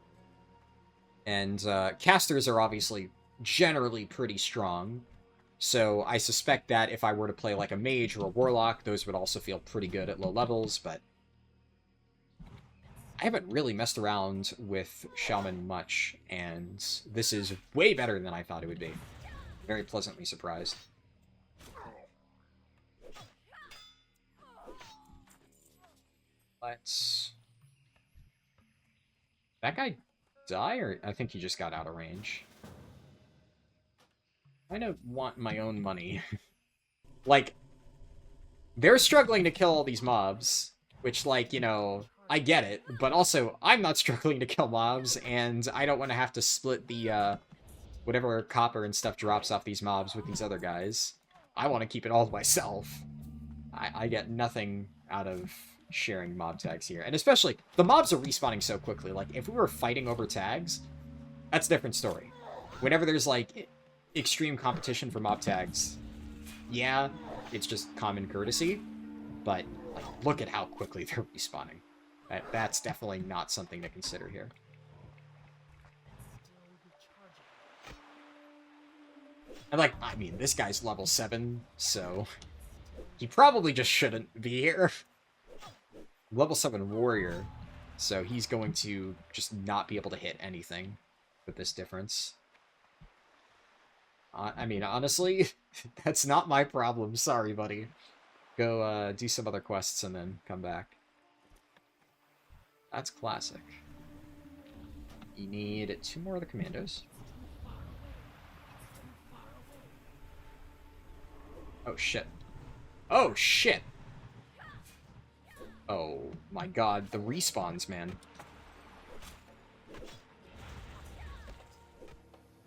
And casters are obviously generally pretty strong. So I suspect that if I were to play like a mage or a warlock, those would also feel pretty good at low levels, but I haven't really messed around with Shaman much, and this is way better than I thought it would be. Very pleasantly surprised. Let's... That guy die, or I think he just got out of range? I don't want my own money. Like, they're struggling to kill all these mobs, which, like, you know, I get it, but also, I'm not struggling to kill mobs, and I don't want to have to split the, whatever copper and stuff drops off these mobs with these other guys. I want to keep it all to myself. I get nothing out of sharing mob tags here. And especially, the mobs are respawning so quickly. Like, if we were fighting over tags, that's a different story. Whenever there's, like, extreme competition for mob tags, yeah, it's just common courtesy, but, like, look at how quickly they're respawning. That's definitely not something to consider here. And, like, I mean, this guy's level 7, so he probably just shouldn't be here. Level 7 warrior, so he's going to just not be able to hit anything with this difference. I mean, honestly, that's not my problem. Sorry, buddy. Go do some other quests and then come back. That's classic. You need 2 more of the commandos. Oh, shit. Oh, shit! Oh, my god. The respawns, man.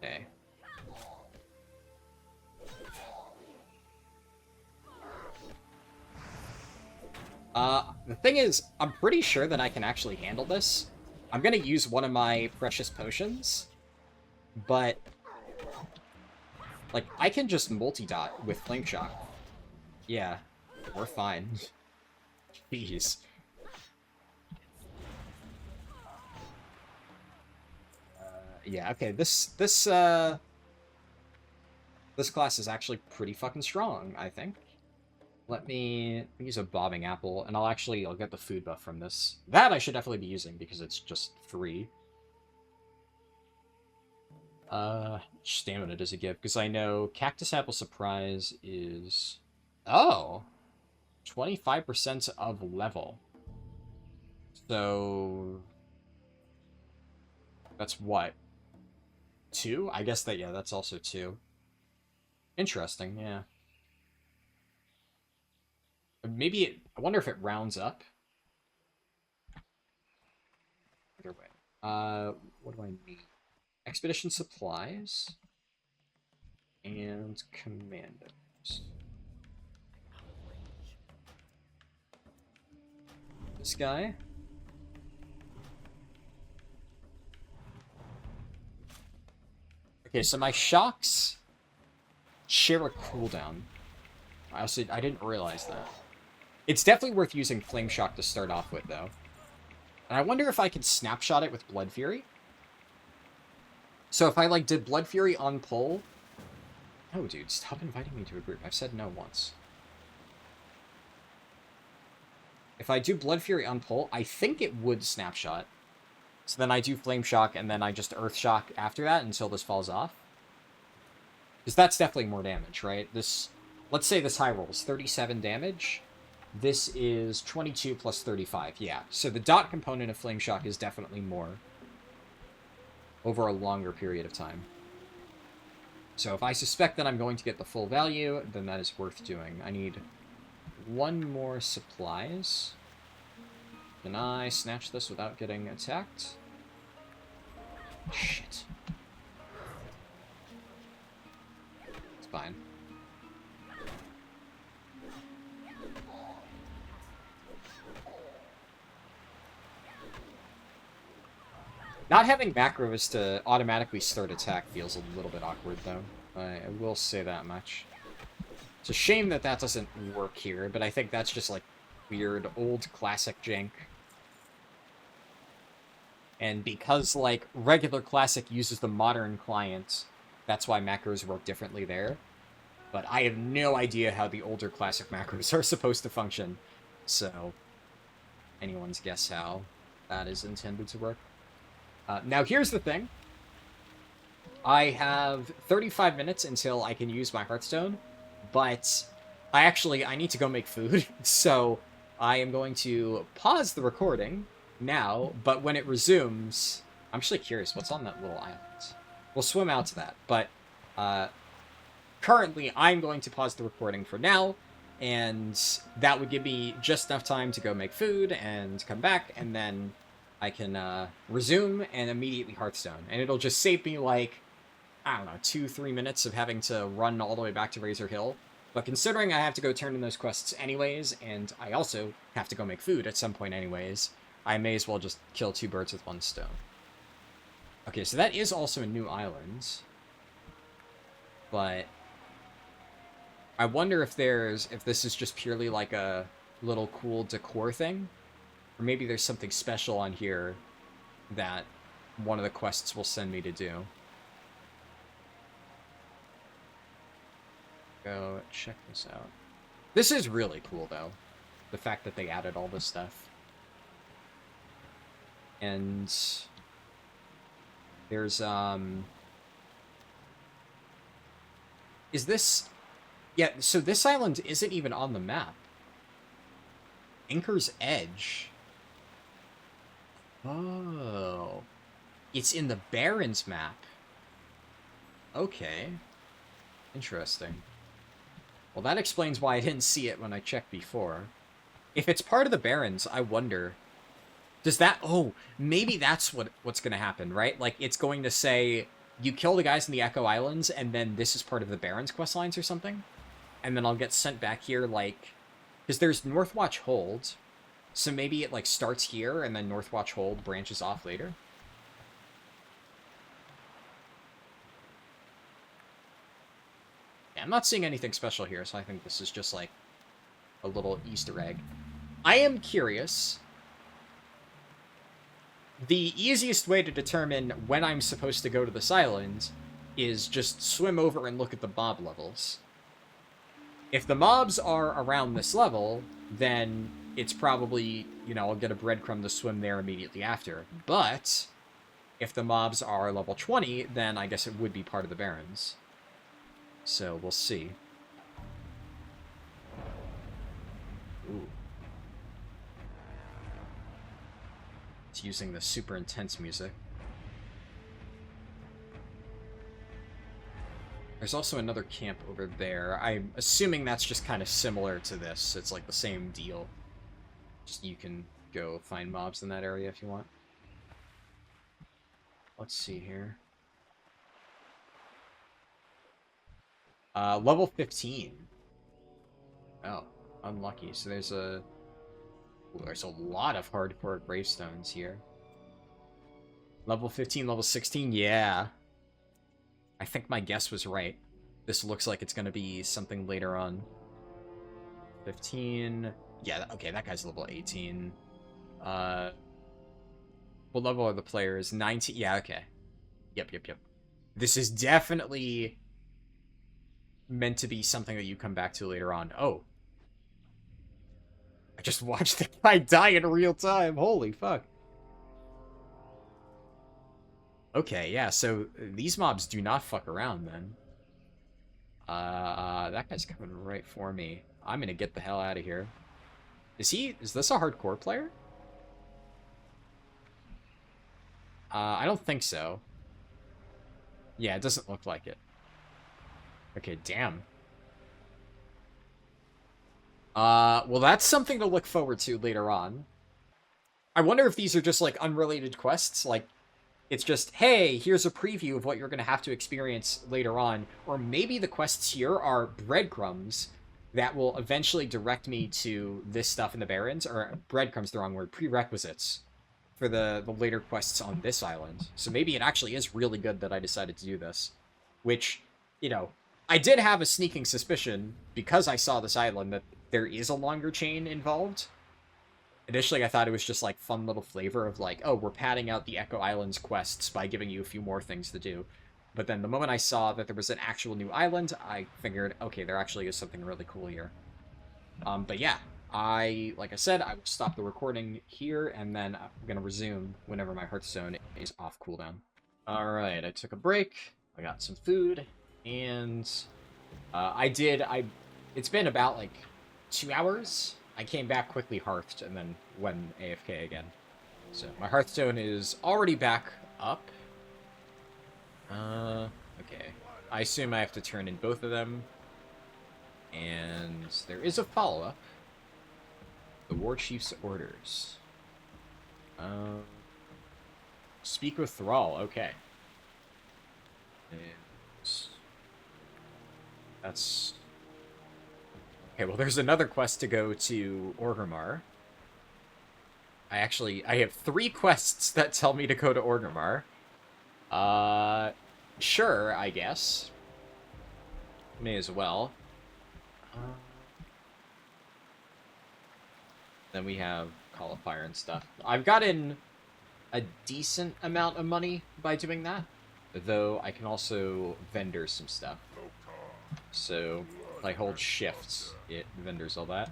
Okay. The thing is, I'm pretty sure that I can actually handle this. I'm gonna use one of my precious potions, but like, I can just multi-dot with Flame Shock. Yeah, we're fine. Jeez. Yeah, okay, this class is actually pretty fucking strong, I think. Let me use a bobbing apple, and I'll get the food buff from this. That I should definitely be using, because it's just 3. Stamina does it give? Because I know Cactus Apple Surprise is... Oh! 25% of level. So... That's what? 2? I guess that, yeah, that's also 2. Interesting, yeah. Maybe I wonder if it rounds up. Either way. What do I need? Expedition supplies. And commandos. this guy. Okay, so my shocks share a cooldown. I didn't realize that. It's definitely worth using Flame Shock to start off with, though. And I wonder if I could snapshot it with Blood Fury. So if I, like, did Blood Fury on pull... Oh, dude, stop inviting me to a group. I've said no once. If I do Blood Fury on pull, I think it would snapshot. So then I do Flame Shock, and then I just Earth Shock after that until this falls off. Because that's definitely more damage, right? This, let's say this high rolls 37 damage. This is 22 plus 35, yeah. So the dot component of Flame Shock is definitely more over a longer period of time. So if I suspect that I'm going to get the full value, then that is worth doing. I need one more supplies. Can I snatch this without getting attacked? Shit. It's fine. Not having macros to automatically start attack feels a little bit awkward, though. I will say that much. It's a shame that that doesn't work here, but I think that's just, like, weird, old, classic jank. And because, like, regular classic uses the modern client, that's why macros work differently there. But I have no idea how the older classic macros are supposed to function. So, anyone's guess how that is intended to work. Now, here's the thing. I have 35 minutes until I can use my Hearthstone, but I need to go make food, so I am going to pause the recording now, but when it resumes, I'm actually curious, what's on that little island? We'll swim out to that, but currently I'm going to pause the recording for now, and that would give me just enough time to go make food and come back, and then I can resume and immediately Hearthstone. And it'll just save me, like, I don't know, 2-3 minutes of having to run all the way back to Razor Hill. But considering I have to go turn in those quests anyways, and I also have to go make food at some point anyways, I may as well just kill 2 birds with 1 stone. Okay, so that is also a new island. But I wonder if this is just purely like a little cool decor thing. Or maybe there's something special on here that one of the quests will send me to do. Go check this out. This is really cool, though. The fact that they added all this stuff. And there's, is this... Yeah, so this island isn't even on the map. Anchor's Edge. Oh. It's in the Barrens map. Okay. Interesting. Well, that explains why I didn't see it when I checked before. If it's part of the Barrens, I wonder... Does that... Oh, maybe that's what's going to happen, right? Like, it's going to say, you kill the guys in the Echo Islands, and then this is part of the Barrens questlines or something? And then I'll get sent back here, like... Because there's Northwatch Hold... So maybe it, like, starts here, and then Northwatch Hold branches off later? Yeah, I'm not seeing anything special here, so I think this is just, like, a little Easter egg. I am curious. The easiest way to determine when I'm supposed to go to this island is just swim over and look at the mob levels. If the mobs are around this level, then it's probably, you know, I'll get a breadcrumb to swim there immediately after. But if the mobs are level 20, then I guess it would be part of the Barrens. So we'll see. Ooh. It's using the super intense music. There's also another camp over there. I'm assuming that's just kind of similar to this. It's like the same deal. Just you can go find mobs in that area if you want. Let's see here. Level 15. Oh, unlucky. So there's a Ooh, there's a lot of hardcore gravestones here. Level 15, level 16, yeah. I think my guess was right. This looks like it's going to be something later on. 15. Yeah, okay, that guy's level 18. What level are the players? 19. Yeah, okay. Yep. This is definitely meant to be something that you come back to later on. Oh. I just watched the guy die in real time. Holy fuck. Okay, yeah, so these mobs do not fuck around then. That guy's coming right for me. I'm gonna get the hell out of here. Is this a hardcore player? I don't think so. Yeah, it doesn't look like it. Okay, damn. Well, that's something to look forward to later on. I wonder if these are just, like, unrelated quests, like, it's just, hey, here's a preview of what you're going to have to experience later on. Or maybe the quests here are breadcrumbs that will eventually direct me to this stuff in the Barrens. Or breadcrumbs, the wrong word. Prerequisites for the later quests on this island. So maybe it actually is really good that I decided to do this. Which, you know, I did have a sneaking suspicion, because I saw this island, that there is a longer chain involved. Initially, I thought it was just, like, fun little flavor of, like, oh, we're padding out the Echo Islands quests by giving you a few more things to do. But then the moment I saw that there was an actual new island, I figured, okay, there actually is something really cool here. But yeah, like I said, I will stop the recording here, and then I'm going to resume whenever my Hearthstone is off cooldown. Alright, I took a break, I got some food, and it's been about, like, 2 hours. I came back quickly hearthed and then went AFK again. So my Hearthstone is already back up. Okay. I assume I have to turn in both of them. And there is a follow-up. The War Chief's orders. Speak with Thrall, okay. And that's... Okay, well, there's another quest to go to Orgrimmar. I have 3 quests that tell me to go to Orgrimmar. Sure, I guess. May as well. Then we have Call of Fire and stuff. I've gotten a decent amount of money by doing that, though I can also vendor some stuff. So... I hold shift, it vendors all that.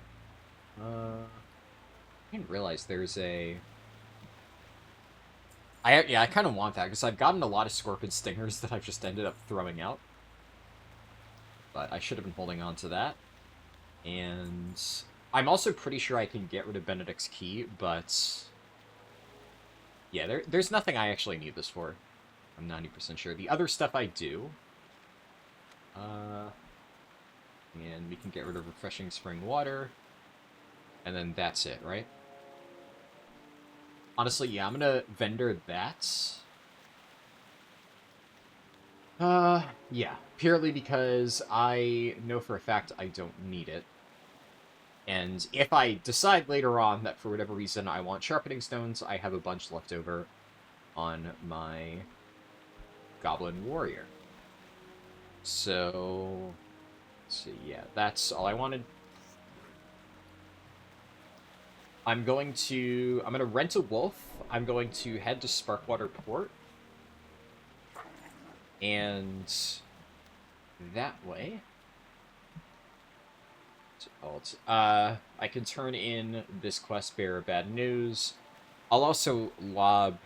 I didn't realize there's a... I kind of want that, because I've gotten a lot of Scorpion Stingers that I've just ended up throwing out. But I should have been holding on to that. And I'm also pretty sure I can get rid of Benedict's Key, but... Yeah, there's nothing I actually need this for. I'm 90% sure. The other stuff I do... And we can get rid of Refreshing Spring Water. And then that's it, right? Honestly, yeah, I'm gonna vendor that. Yeah. Purely because I know for a fact I don't need it. And if I decide later on that for whatever reason I want Sharpening Stones, I have a bunch left over on my Goblin Warrior. So... So yeah, that's all I wanted. I'm gonna rent a wolf. I'm going to head to Sparkwater Port. And that way... I can turn in this quest, Bearer of Bad News. I'll also lob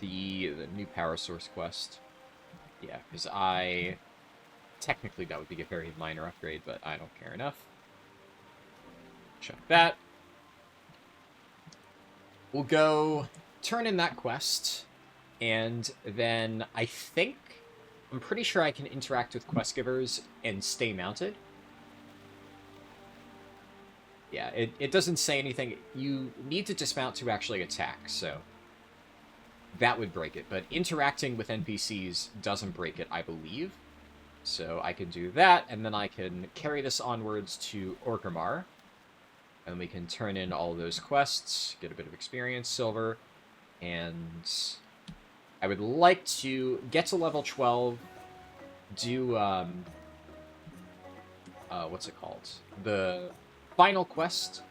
the new power source quest. Yeah, because technically, that would be a very minor upgrade, but I don't care enough. Check that. We'll go turn in that quest, and then I'm pretty sure I can interact with quest givers and stay mounted. Yeah, it doesn't say anything. You need to dismount to actually attack, so that would break it. But interacting with NPCs doesn't break it, I believe. So I can do that, and then I can carry this onwards to Orgrimmar. And we can turn in all of those quests, get a bit of experience, silver, and I would like to get to level 12, do, what's it called? The final quest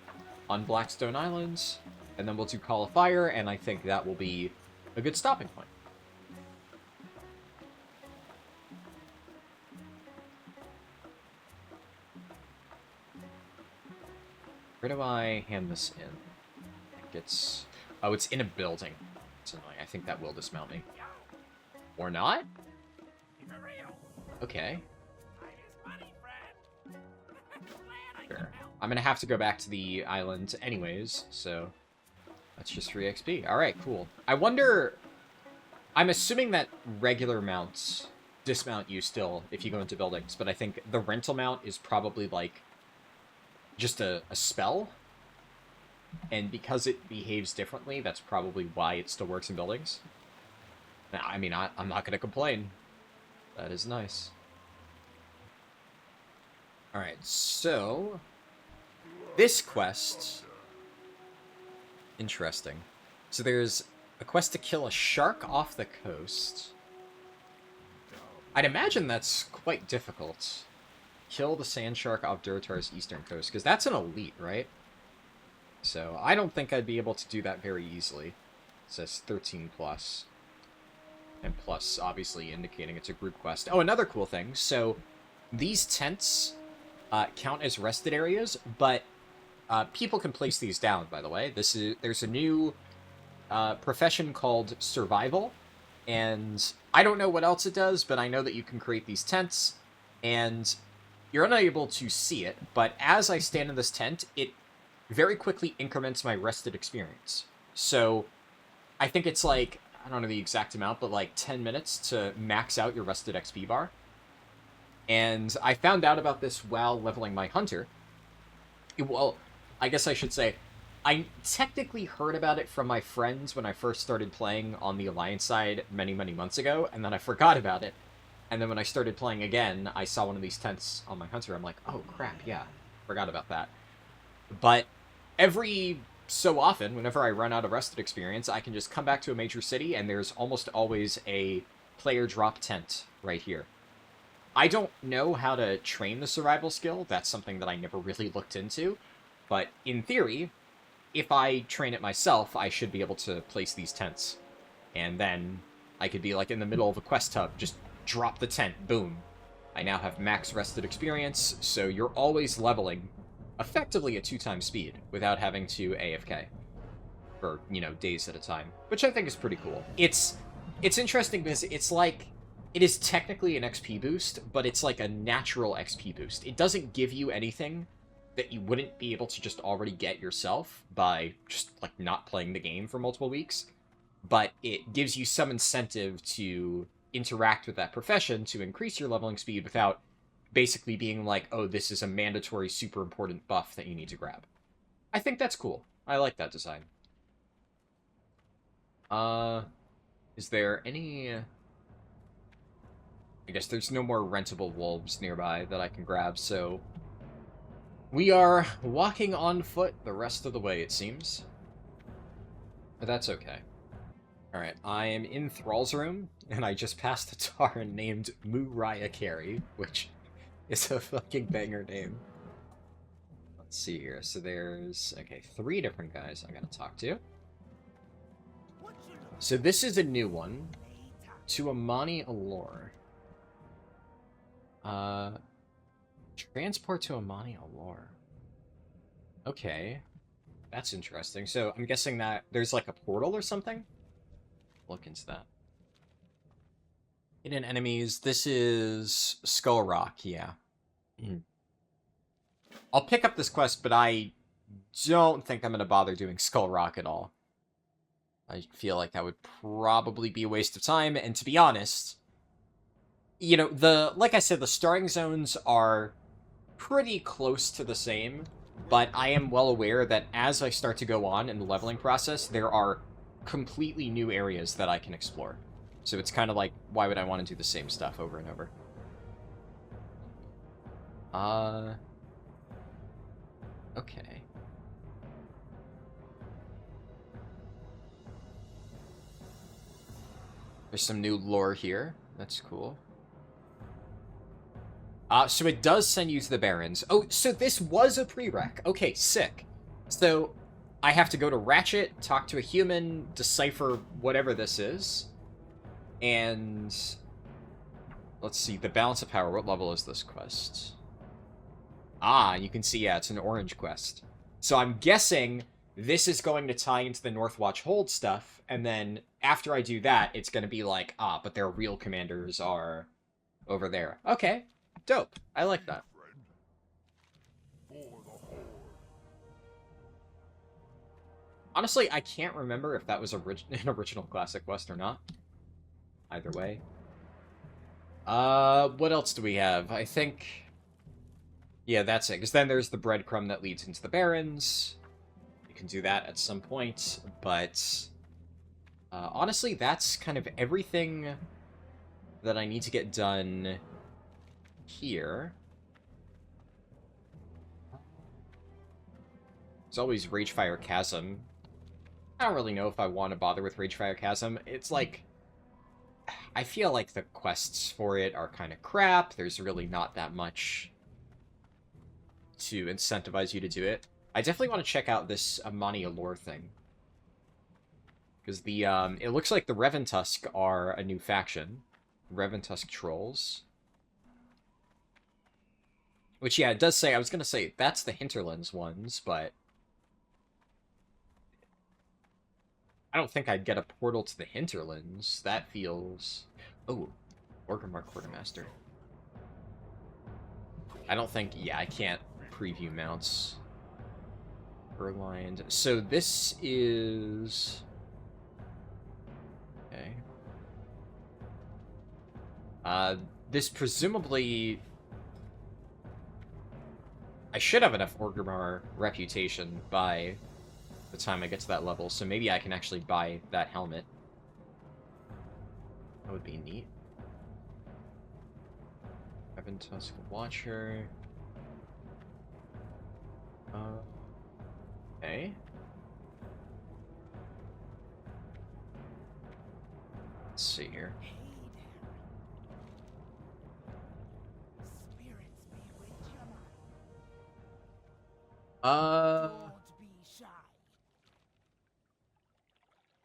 on Blackstone Islands, and then we'll do Call of Fire, and I think that will be a good stopping point. Where do I hand this in? I think it's... Oh, it's in a building. It's annoying. I think that will dismount me. Or not? Okay. Sure. I'm gonna have to go back to the island anyways, so... That's just free XP. Alright, cool. I wonder... I'm assuming that regular mounts dismount you still if you go into buildings, but I think the rental mount is probably, like, just a spell. And because it behaves differently, that's probably why it still works in buildings. Now, I mean, I'm not gonna complain. That is nice. Alright, so... This quest... Interesting. So there's a quest to kill a shark off the coast. I'd imagine that's quite difficult. Kill the sand shark off Durotar's eastern coast, because that's an elite, right? So I don't think I'd be able to do that very easily. It says 13 plus. And plus, obviously, indicating it's a group quest. Oh, another cool thing. So these tents count as rested areas, but people can place these down, by the way. There's a new profession called survival, and I don't know what else it does, but I know that you can create these tents, and you're unable to see it, but as I stand in this tent, it very quickly increments my rested experience. So I think it's like, I don't know the exact amount, but like 10 minutes to max out your rested XP bar. And I found out about this while leveling my hunter. Well, I guess I should say, I technically heard about it from my friends when I first started playing on the Alliance side many, many months ago, and then I forgot about it. And then when I started playing again, I saw one of these tents on my hunter. I'm like, oh crap, yeah, forgot about that. But every so often, whenever I run out of rested experience, I can just come back to a major city, and there's almost always a player drop tent right here. I don't know how to train the survival skill. That's something that I never really looked into. But in theory, if I train it myself, I should be able to place these tents. And then I could be like in the middle of a quest hub, just drop the tent, boom. I now have max rested experience, so you're always leveling effectively at 2x speed without having to AFK for, you know, days at a time, which I think is pretty cool. It's interesting because it's like, it is technically an XP boost, but it's like a natural XP boost. It doesn't give you anything that you wouldn't be able to just already get yourself by just, like, not playing the game for multiple weeks. But it gives you some incentive to interact with that profession to increase your leveling speed without basically being like, oh, this is a mandatory super important buff that you need to grab. I think that's cool. I like that design. Is there any... I guess there's no more rentable wolves nearby that I can grab, so... We are walking on foot the rest of the way, it seems. But that's okay. Alright, I am in Thrall's room, and I just passed a Tauren named Muraya Carey, which is a fucking banger name. Let's see here. So there's, okay, 3 different guys I gotta talk to. So this is a new one. To Amani Allure. Transport to Amani Allure. Okay. That's interesting. So I'm guessing that there's like a portal or something? Look into that. Hidden enemies. This is Skull Rock, yeah. I'll pick up this quest, but I don't think I'm going to bother doing Skull Rock at all. I feel like that would probably be a waste of time, and to be honest, you know, like I said, the starting zones are pretty close to the same, but I am well aware that as I start to go on in the leveling process, there are completely new areas that I can explore. So it's kind of like, why would I want to do the same stuff over and over? Okay. There's some new lore here. That's cool. So it does send you to the Barrens. Oh, so this was a prereq. Okay, sick. So I have to go to Ratchet, talk to a human, decipher whatever this is. And let's see, the Balance of Power. What level is this quest? Ah, you can see, yeah, it's an orange quest. So I'm guessing this is going to tie into the Northwatch Hold stuff, and then after I do that, it's going to be like, ah, but their real commanders are over there. Okay, dope. I like that. Honestly, I can't remember if that was an original classic quest or not. Either way. What else do we have? I think... Yeah, that's it. Because then there's the breadcrumb that leads into the Barrens. You can do that at some point, but... honestly, that's kind of everything that I need to get done here. There's always Ragefire Chasm. I don't really know if I want to bother with Ragefire Chasm. It's like... I feel like the quests for it are kind of crap. There's really not that much to incentivize you to do it. I definitely want to check out this Amani Allure thing. Because the, it looks like the Reventusk are a new faction. Reventusk Trolls. Which, yeah, it does say, I was going to say, that's the Hinterlands ones, but... I don't think I'd get a portal to the Hinterlands. That feels... Oh, Orgrimmar Quartermaster. I don't think... Yeah, I can't preview mounts. Berlined. So this is... Okay. This presumably... I should have enough Orgrimmar reputation by the time I get to that level, so maybe I can actually buy that helmet. That would be neat. Reventusk Watcher. Okay. Let's see here.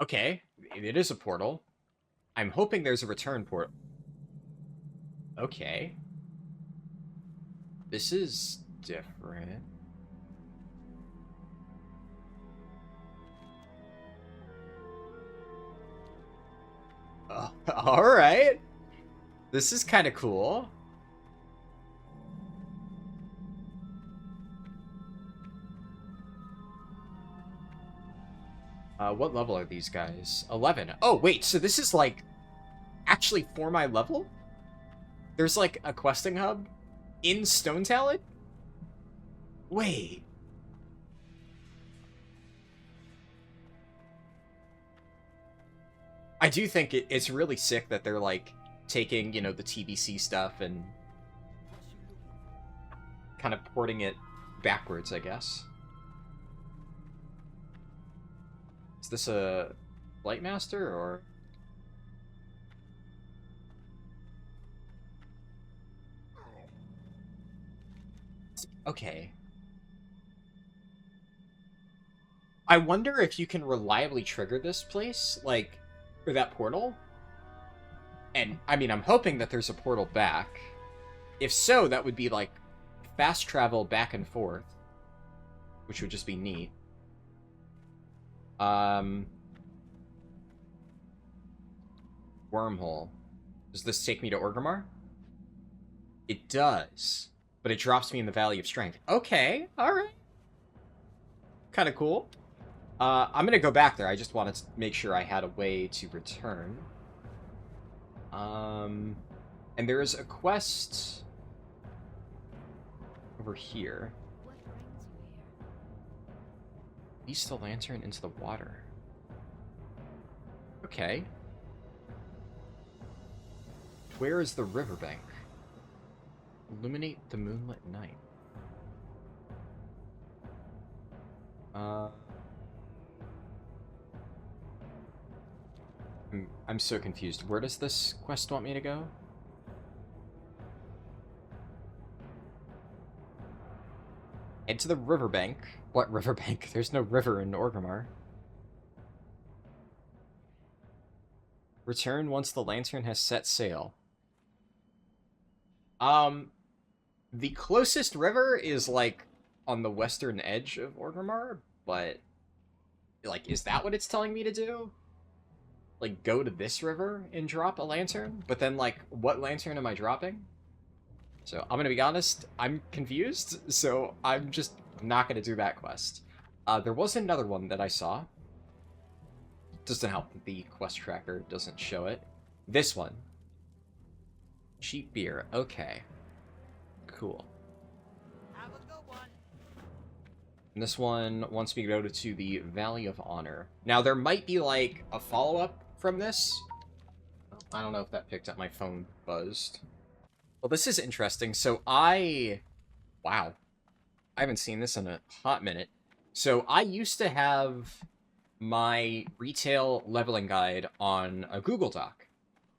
Okay, it is a portal. I'm hoping there's a return portal. Okay. This is different. Alright. This is kind of cool. What level are these guys? 11. Oh, wait, so this is, like, actually for my level? There's, like, a questing hub in Stone Talent? Wait. I do think it's really sick that they're, like, taking, you know, the TBC stuff and kind of porting it backwards, I guess. Is this a Lightmaster, or... Okay. I wonder if you can reliably trigger this place, like, or that portal. And, I mean, I'm hoping that there's a portal back. If so, that would be, like, fast travel back and forth, which would just be neat. Wormhole. Does this take me to Orgrimmar? It does. But it drops me in the Valley of Strength. Okay, alright. Kind of cool. I'm gonna go back there. I just wanted to make sure I had a way to return. And there is a quest over here. East the lantern into the water. Okay. Where is the riverbank? Illuminate the moonlit night. I'm so confused. Where does this quest want me to go? Head to the riverbank. What riverbank? There's no river in Orgrimmar. Return once the lantern has set sail. The closest river is, like, on the western edge of Orgrimmar, but, like, is that what it's telling me to do? Like, go to this river and drop a lantern? But then, like, what lantern am I dropping? So, I'm gonna be honest, I'm confused, so I'm just not gonna do that quest. There was another one that I saw. Doesn't help that the quest tracker doesn't show it. This one. Cheap beer. Okay. Cool. Have a good one. And this one wants me to go to the Valley of Honor. Now, there might be, like, a follow-up from this. I don't know if that picked up. My phone buzzed. Well, this is interesting. So wow. I haven't seen this in a hot minute. So I used to have my retail leveling guide on a Google Doc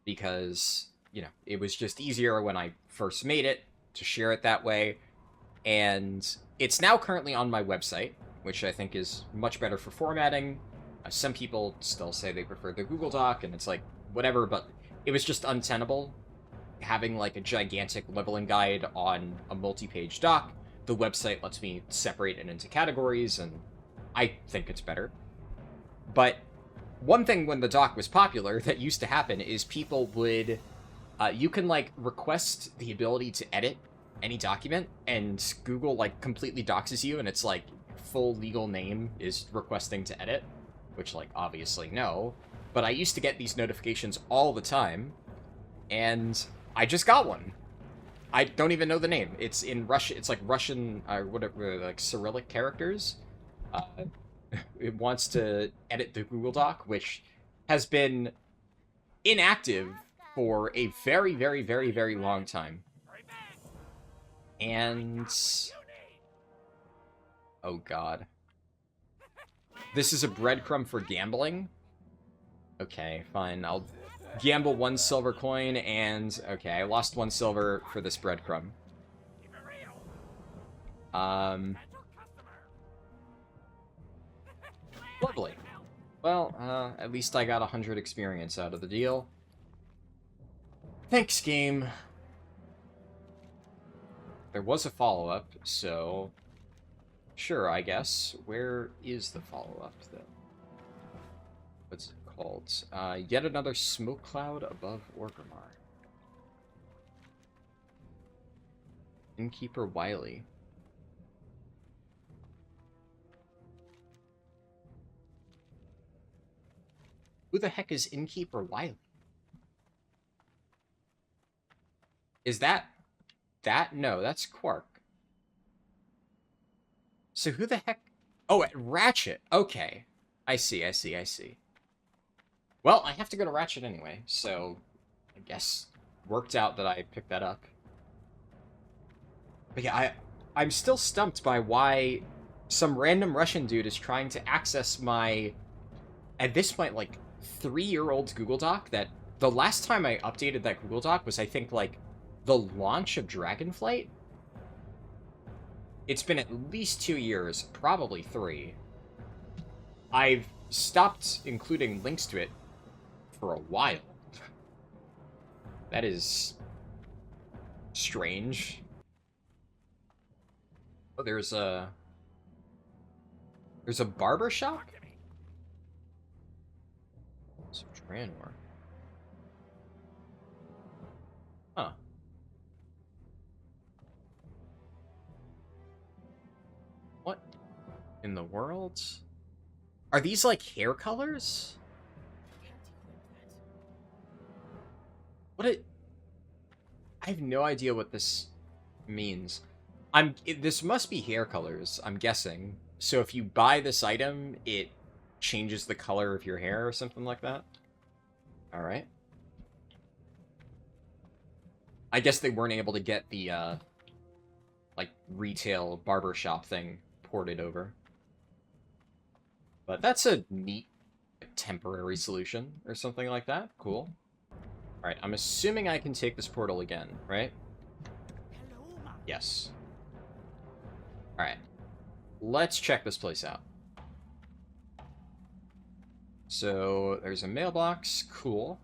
because, you know, it was just easier when I first made it to share it that way. And it's now currently on my website, which I think is much better for formatting. Some people still say they prefer the Google Doc, and it's like, whatever, but it was just untenable having, like, a gigantic leveling guide on a multi-page doc. The website lets me separate it into categories, and I think it's better. But one thing when the doc was popular that used to happen is people would... you can, like, request the ability to edit any document, and Google, like, completely doxes you, and it's like, full legal name is requesting to edit, which, like, obviously no. But I used to get these notifications all the time, and I just got one. I don't even know the name. It's in Russian. It's like Russian, whatever, like Cyrillic characters. It wants to edit the Google Doc, which has been inactive for a very, very, very, very long time. And... oh god. This is a breadcrumb for gambling? Okay, fine. I'll gamble 1 silver coin, and... okay, I lost 1 silver for this breadcrumb. Lovely. Well, at least I got 100 experience out of the deal. Thanks, game. There was a follow-up, so... sure, I guess. Where is the follow-up, though? What's it called? Yet another smoke cloud above Orgrimmar. Innkeeper Wily. Who the heck is Innkeeper Wily? Is that... no, that's Quark. So who the heck... oh, Ratchet. Okay. I see. Well, I have to go to Ratchet anyway, so... I guess worked out that I picked that up. But yeah, I'm still stumped by why some random Russian dude is trying to access my... at this point, like, 3-year-old Google Doc that... the last time I updated that Google Doc was, I think, like, the launch of Dragonflight? It's been at least 2 years, probably 3. I've stopped including links to it for a while. That is... strange. Oh, there's a barber shop? Some Tranor. Huh. What in the world? Are these, like, hair colors? I have no idea what this means. This must be hair colors, I'm guessing. So if you buy this item, it changes the color of your hair or something like that? Alright. I guess they weren't able to get the, like, retail barbershop thing ported over. But that's a neat A temporary solution or something like that. Cool. Alright, I'm assuming I can take this portal again, right? Yes. Alright. Let's check this place out. So, there's a mailbox. Cool.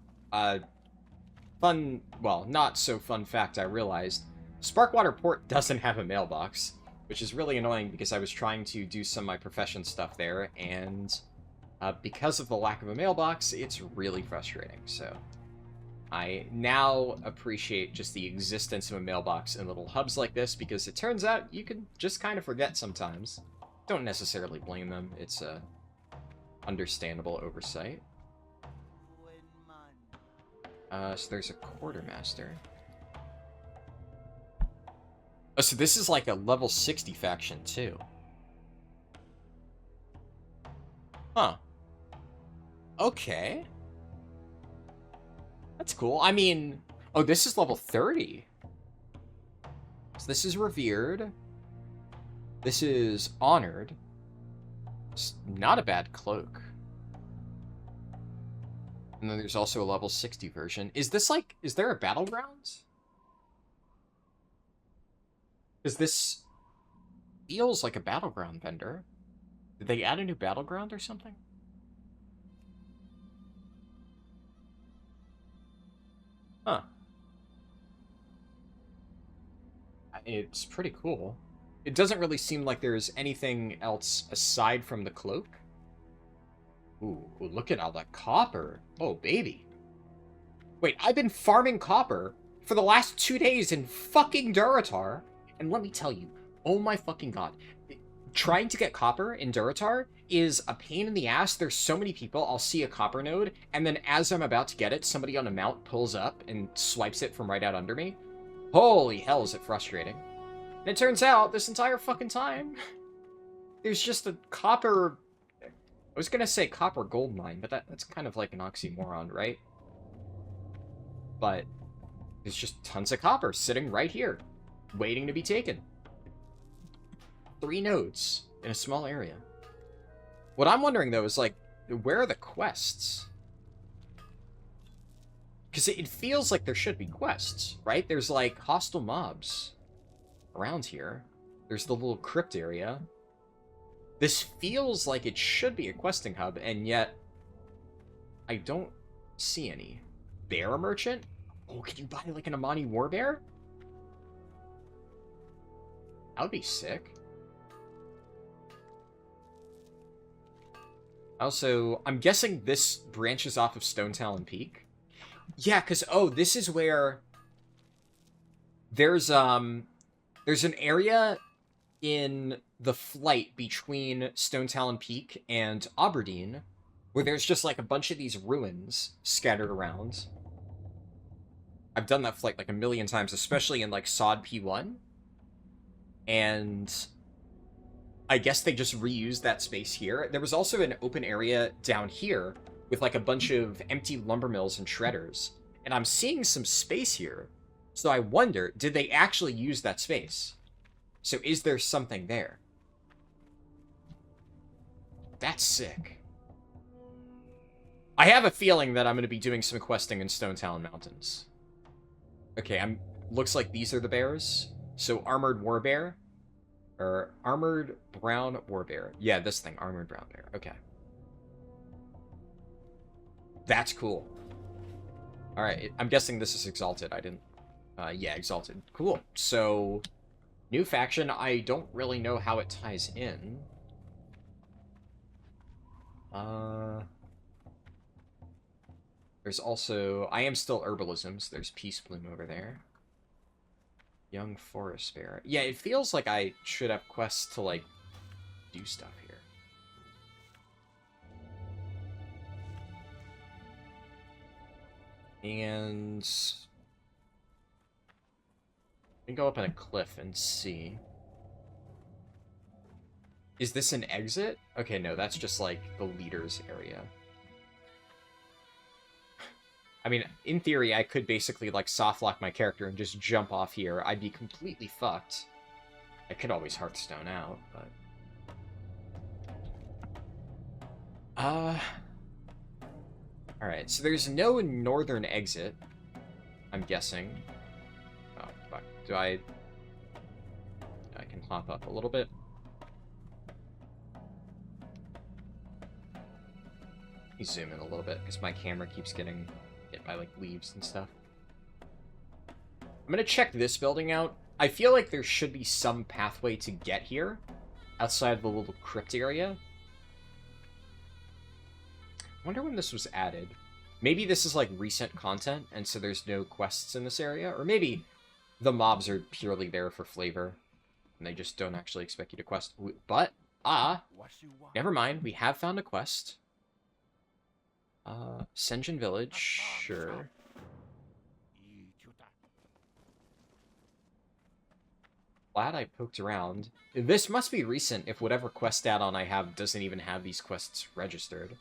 Fun, well, not so fun fact I realized. Sparkwater Port doesn't have a mailbox, which is really annoying because I was trying to do some of my profession stuff there, and because of the lack of a mailbox, it's really frustrating. So I now appreciate just the existence of a mailbox in little hubs like this, because it turns out you can just kind of forget sometimes. Don't necessarily blame them. It's a understandable oversight. So there's a quartermaster. Oh, so this is like a level 60 faction too. Huh. Okay. That's cool. I mean, oh, this is level 30. So this is revered. This is honored. It's not a bad cloak. And then there's also a level 60 version. Is this like, is there a battleground? Because this feels like a battleground vendor. Did they add a new battleground or something? Huh. It's pretty cool. It doesn't really seem like there's anything else aside from the cloak. Ooh, look at all that copper. Oh, baby. Wait, I've been farming copper for the last 2 days in fucking Durotar. And let me tell you, oh my fucking god. Trying to get copper in Durotar is a pain in the ass. There's so many people. I'll see a copper node, and then as I'm about to get it, somebody on a mount pulls up and swipes it from right out under me. Holy hell, is it frustrating. And it turns out, this entire fucking time, there's just a copper... I was gonna say copper gold mine, but that's kind of like an oxymoron, right? But there's just tons of copper sitting right here, waiting to be taken. 3 nodes in a small area. What I'm wondering, though, is, like, where are the quests? Because it feels like there should be quests, right? There's, like, hostile mobs around here. There's the little crypt area. This feels like it should be a questing hub, and yet I don't see any. Bear merchant? Oh, can you buy, like, an Amani warbear? That would be sick. Also, I'm guessing this branches off of Stone Talon Peak. Yeah, because, oh, this is where there's an area in the flight between Stone Talon Peak and Aberdeen where there's just, like, a bunch of these ruins scattered around. I've done that flight, like, a million times, especially in, like, SOD P1. And I guess they just reused that space here. There was also an open area down here with, like, a bunch of empty lumber mills and shredders. And I'm seeing some space here. So I wonder, did they actually use that space? So is there something there? That's sick. I have a feeling that I'm going to be doing some questing in Stone Talon Mountains. Okay, looks like these are the bears. So Armored Warbear. Or Armored Brown Warbear. Yeah, this thing, Armored Brown Bear. Okay. That's cool. Alright, I'm guessing this is Exalted. I didn't... yeah, Exalted. Cool. So, new faction. I don't really know how it ties in. There's also... I am still Herbalisms. There's Peace Bloom over there. Young Forest Bear. Yeah, it feels like I should have quests to, like, do stuff here. And... we can go up on a cliff and see. Is this an exit? Okay, no, that's just, like, the leader's area. I mean, in theory, I could basically, like, softlock my character and just jump off here. I'd be completely fucked. I could always Hearthstone out, but... Alright, so there's no northern exit, I'm guessing. Oh, fuck. I can hop up a little bit. Let me zoom in a little bit, because my camera keeps getting hit by, like, leaves and stuff. I'm gonna check this building out. I feel like there should be some pathway to get here, outside the little crypt area. I wonder when this was added. Maybe this is, like, recent content, and so there's no quests in this area. Or maybe the mobs are purely there for flavor, and they just don't actually expect you to quest. But, never mind. We have found a quest. Senjin Village, sure. Glad I poked around. This must be recent if whatever quest add-on I have doesn't even have these quests registered.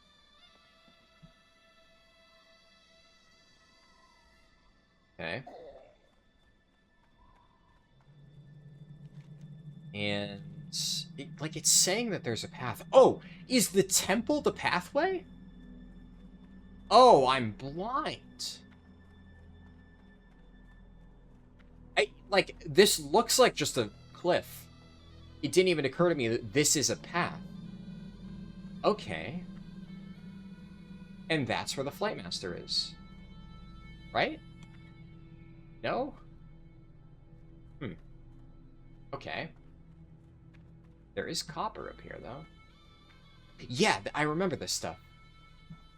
Okay. And it's saying that there's a path. Oh, is the temple the pathway? Oh, I'm blind. This looks like just a cliff. It didn't even occur to me that this is a path. Okay. And that's where the Flightmaster is. Right? No? Okay. There is copper up here, though. Yeah, I remember this stuff.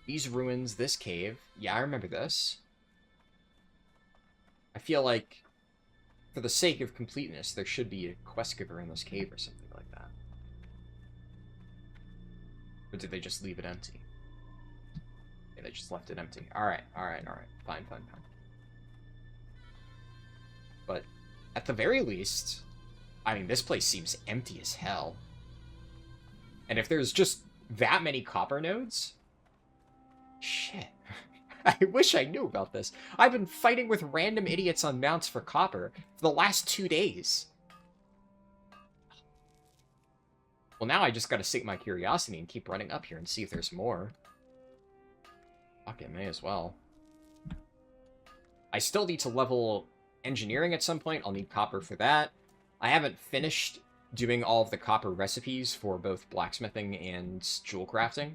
These ruins, this cave. Yeah, I remember this. I feel like, for the sake of completeness, there should be a quest giver in this cave or something like that. Or did they just leave it empty? Yeah, they just left it empty. Alright. Fine. But, at the very least, I mean, this place seems empty as hell. And if there's just that many copper nodes... Shit. I wish I knew about this. I've been fighting with random idiots on mounts for copper for the last 2 days. Well, now I just gotta sate my curiosity and keep running up here and see if there's more. Fuck it, may as well. I still need to level engineering at some point. I'll need copper for that. I haven't finished doing all of the copper recipes for both blacksmithing and jewel crafting.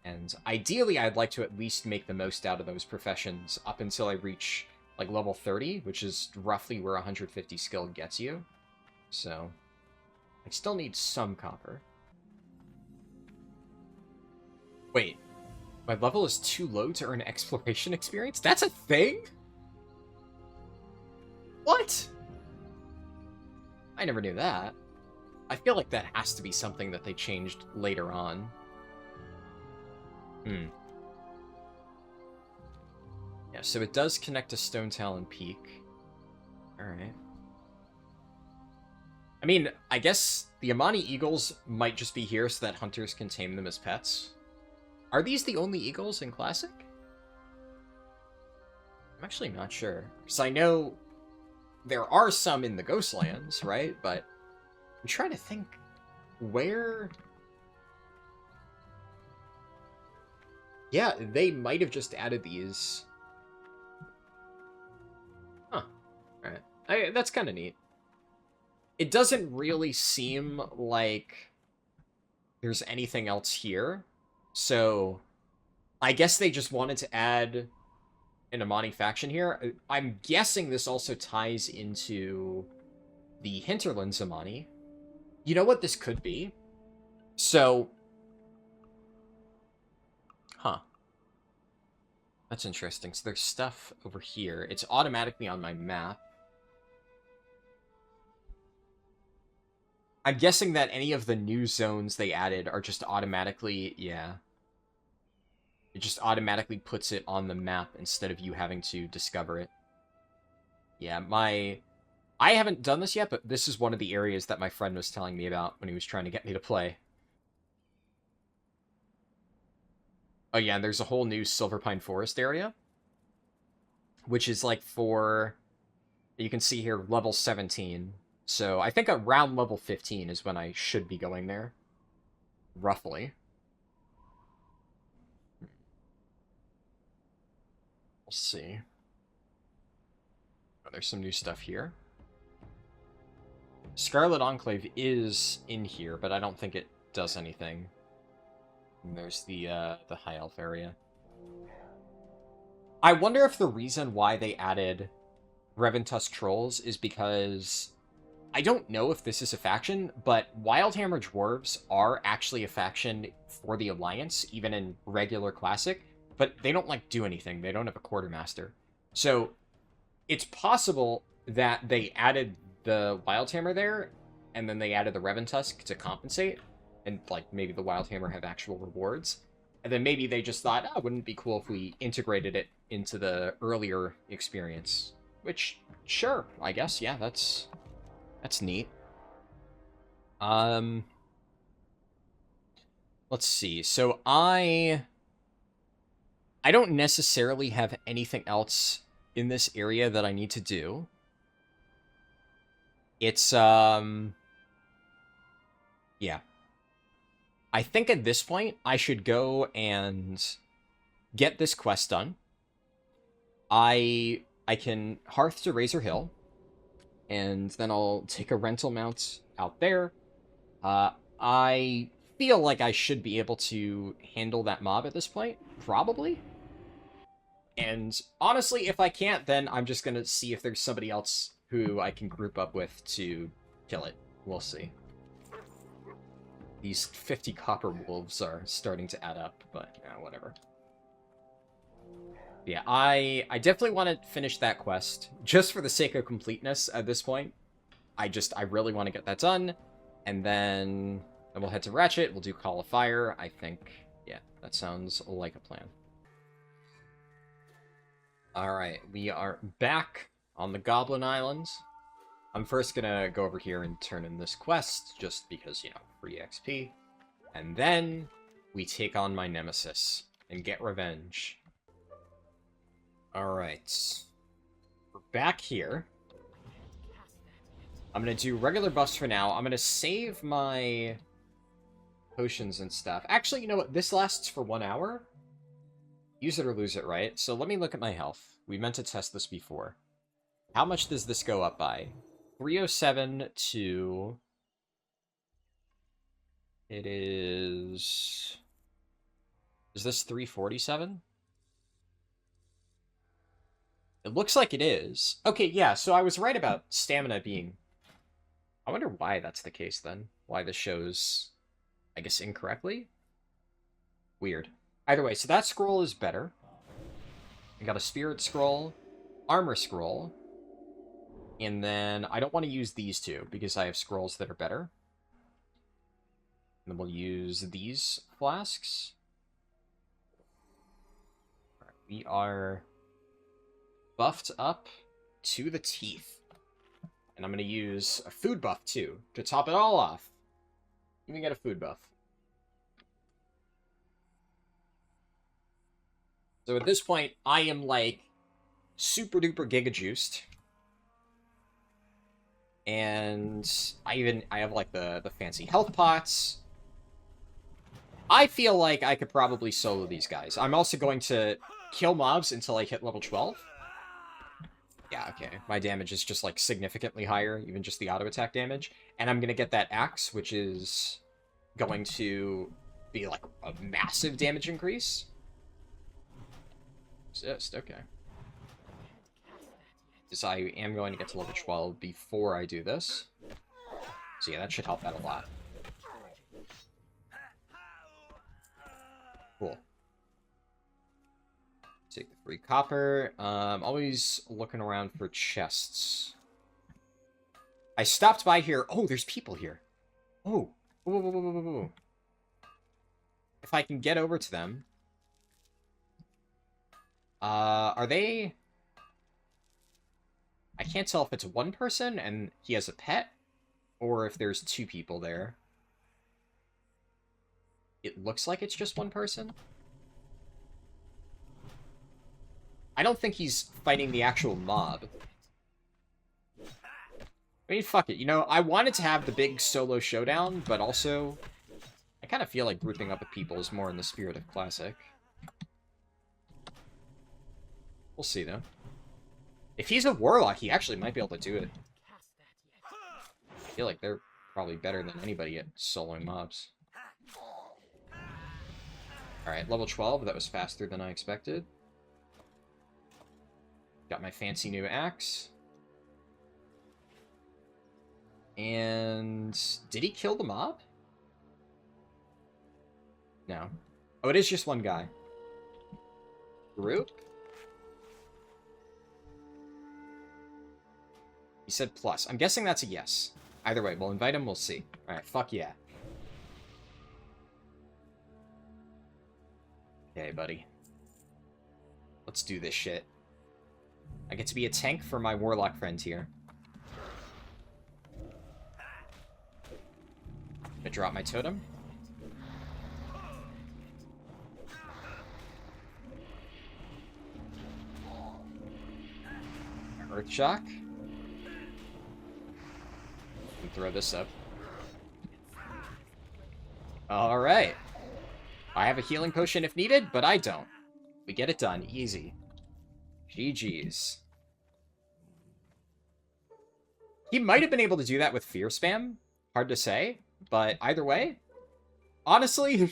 And ideally, I'd like to at least make the most out of those professions up until I reach, like, level 30, which is roughly where 150 skill gets you. So, I still need some copper. Wait, my level is too low to earn exploration experience? That's a thing? What? I never knew that. I feel like that has to be something that they changed later on. Yeah, so it does connect to Stone Talon Peak. Alright. I mean, I guess the Amani Eagles might just be here so that hunters can tame them as pets. Are these the only eagles in Classic? I'm actually not sure. Because I know there are some in the Ghostlands, right? But I'm trying to think where... Yeah, they might have just added these. Huh. Alright. That's kind of neat. It doesn't really seem like there's anything else here. So, I guess they just wanted to add an Amani faction here. I'm guessing this also ties into the Hinterlands Amani. You know what this could be? So... Huh. That's interesting. So there's stuff over here. It's automatically on my map. I'm guessing that any of the new zones they added are just automatically... Yeah. It just automatically puts it on the map instead of you having to discover it. Yeah, I haven't done this yet, but this is one of the areas that my friend was telling me about when he was trying to get me to play. Oh yeah, there's a whole new Silverpine Forest area. Which is like for... You can see here, level 17. So I think around level 15 is when I should be going there. Roughly. Let's see. Oh, there's some new stuff here. Scarlet Enclave is in here, but I don't think it does anything. And there's the High Elf area. I wonder if the reason why they added Reventusk Trolls is because... I don't know if this is a faction, but Wildhammer Dwarves are actually a faction for the Alliance, even in regular Classic, but they don't, like, do anything. They don't have a Quartermaster. So, it's possible that they added the Wildhammer there, and then they added the Reventusk to compensate, and, like, maybe the Wildhammer have actual rewards. And then maybe they just thought, oh, wouldn't it be cool if we integrated it into the earlier experience? Which, sure, I guess, yeah, that's neat. Let's see. So I don't necessarily have anything else in this area that I need to do. It's, yeah. I think at this point, I should go and get this quest done. I can Hearth to Razor Hill. And then I'll take a rental mount out there. I feel like I should be able to handle that mob at this point. Probably. And honestly, if I can't, then I'm just going to see if there's somebody else who I can group up with to kill it. We'll see. These 50 copper wolves are starting to add up, but yeah, whatever. Yeah, I definitely want to finish that quest, just for the sake of completeness at this point. I really want to get that done, and then we'll head to Ratchet, we'll do Call of Fire, I think. Yeah, that sounds like a plan. Alright, we are back on the Goblin Islands. I'm first gonna go over here and turn in this quest, just because, you know, free XP. And then we take on my nemesis and get revenge. Alright. We're back here. I'm going to do regular buffs for now. I'm going to save my potions and stuff. Actually, you know what? This lasts for 1 hour. Use it or lose it, right? So let me look at my health. We meant to test this before. How much does this go up by? 307 to... It is... Is this 347? It looks like it is. Okay, yeah, so I was right about stamina being... I wonder why that's the case, then. Why this shows, I guess, incorrectly? Weird. Either way, so that scroll is better. I got a Spirit Scroll, Armor Scroll, and then I don't want to use these two, because I have scrolls that are better. And then we'll use these flasks. All right, we are... buffed up to the teeth. And I'm going to use a food buff, too, to top it all off. Even get a food buff. So at this point, I am, like, super duper giga juiced. And I have, like, the fancy health pots. I feel like I could probably solo these guys. I'm also going to kill mobs until I hit level 12. Yeah, okay. My damage is just, like, significantly higher, even just the auto-attack damage. And I'm gonna get that axe, which is going to be, like, a massive damage increase. Exist, okay. Because I am going to get to level 12 before I do this. So yeah, that should help out a lot. Cool. Take the free copper. Always looking around for chests. I stopped by here. Oh, there's people here. Oh. Whoa, whoa, whoa, whoa, whoa. If I can get over to them. Are they... I can't tell if it's one person and he has a pet, or if there's two people there. It looks like it's just one person. I don't think he's fighting the actual mob. I mean, fuck it. You know, I wanted to have the big solo showdown, but also... I kind of feel like grouping up with people is more in the spirit of Classic. We'll see, though. If he's a warlock, he actually might be able to do it. I feel like they're probably better than anybody at soloing mobs. Alright, level 12. That was faster than I expected. Got my fancy new axe. And... did he kill the mob? No. Oh, it is just one guy. Group? He said plus. I'm guessing that's a yes. Either way, we'll invite him, we'll see. Alright, fuck yeah. Okay, buddy. Let's do this shit. I get to be a tank for my warlock friend here. Gonna drop my totem. Earth shock. And throw this up. Alright. I have a healing potion if needed, but I don't. We get it done. Easy. GG's. He might have been able to do that with fear spam. Hard to say. But either way, honestly,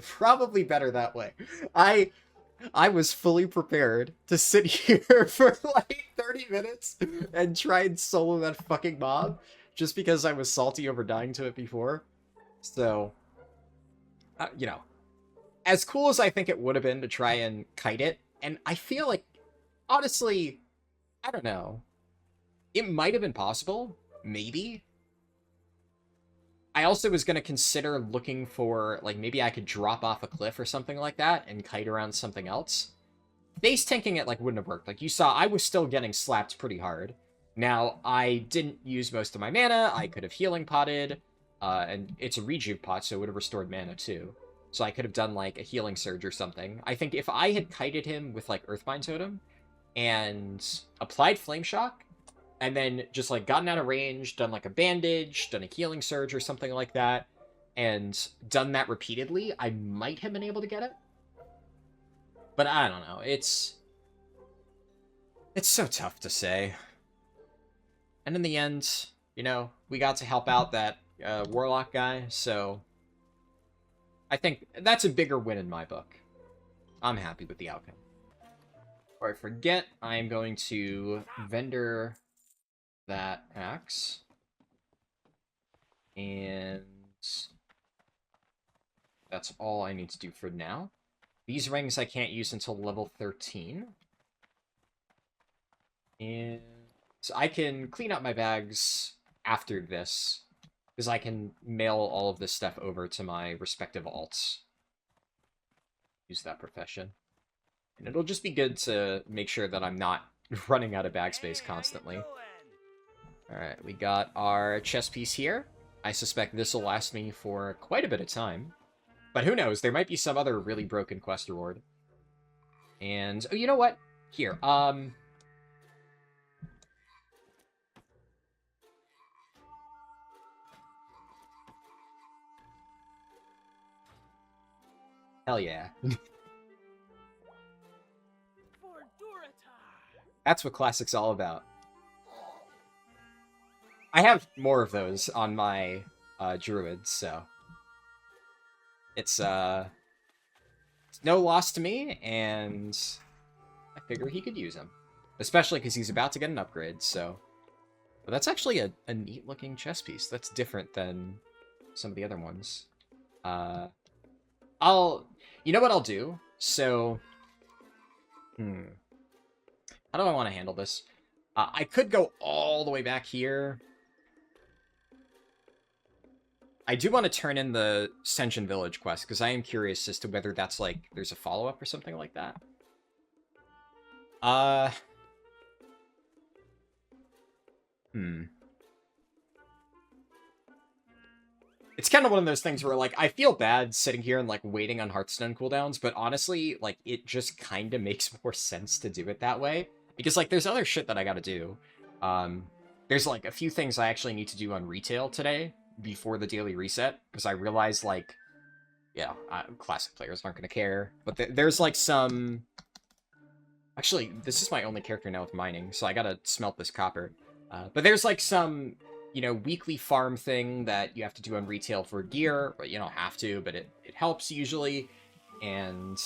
probably better that way. I was fully prepared to sit here for like 30 minutes and try and solo that fucking mob just because I was salty over dying to it before. So, you know, as cool as I think it would have been to try and kite it, and I feel like, honestly, I don't know. It might have been possible. Maybe. I also was going to consider looking for, like, maybe I could drop off a cliff or something like that and kite around something else. Base tanking it, like, wouldn't have worked. Like, you saw, I was still getting slapped pretty hard. Now, I didn't use most of my mana. I could have healing potted, and it's a rejuve pot, so it would have restored mana, too. So I could have done, like, a healing surge or something. I think if I had kited him with, like, Earthbind Totem and applied Flame Shock, and then just, like, gotten out of range, done, like, a bandage, done a healing surge or something like that, and done that repeatedly, I might have been able to get it. But I don't know. It's so tough to say. And in the end, you know, we got to help out that warlock guy, so I think that's a bigger win in my book. I'm happy with the outcome. Before I forget, I'm going to vendor that axe. And that's all I need to do for now. These rings I can't use until level 13. And so I can clean up my bags after this, because I can mail all of this stuff over to my respective alts. Use that profession. And it'll just be good to make sure that I'm not running out of bag space constantly. Alright, we got our chest piece here. I suspect this will last me for quite a bit of time. But who knows, there might be some other really broken quest reward. And, oh, you know what? Here, hell yeah. That's what Classic's all about. I have more of those on my Druid, so it's no loss to me, and I figure he could use him. Especially because he's about to get an upgrade, so... But that's actually a neat-looking chess piece. That's different than some of the other ones. You know what I'll do? So... How do I want to handle this? I could go all the way back here. I do want to turn in the Senjin Village quest, because I am curious as to whether that's, like, there's a follow-up or something like that. It's kind of one of those things where, like, I feel bad sitting here and, like, waiting on Hearthstone cooldowns, but honestly, like, it just kind of makes more sense to do it that way. Because, like, there's other shit that I gotta do. There's, like, a few things I actually need to do on retail today before the daily reset, because I realized, like, yeah, Classic players aren't gonna care, but there's, like, some Actually, this is my only character now with mining, so I gotta smelt this copper. But there's like some, weekly farm thing that you have to do on retail for gear, but you don't have to, but it helps usually. And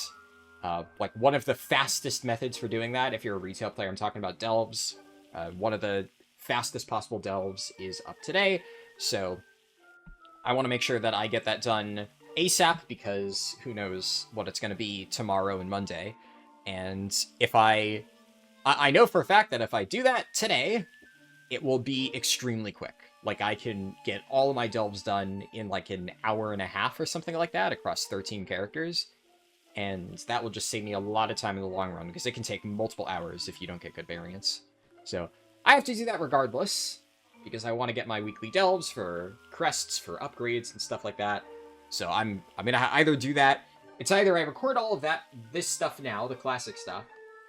like one of the fastest methods for doing that, if you're a retail player, I'm talking about delves. One of the fastest possible delves is up today, so I want to make sure that I get that done ASAP, because who knows what it's going to be tomorrow and Monday. And if I know for a fact that if I do that today, it will be extremely quick. Like, I can get all of my delves done in like an hour and a half or something like that across 13 characters. And that will just save me a lot of time in the long run, because it can take multiple hours if you don't get good variants. So I have to do that regardless, because I want to get my weekly delves for crests, for upgrades, and stuff like that. So I'm gonna either do that. It's either I record all of this stuff now, the classic stuff,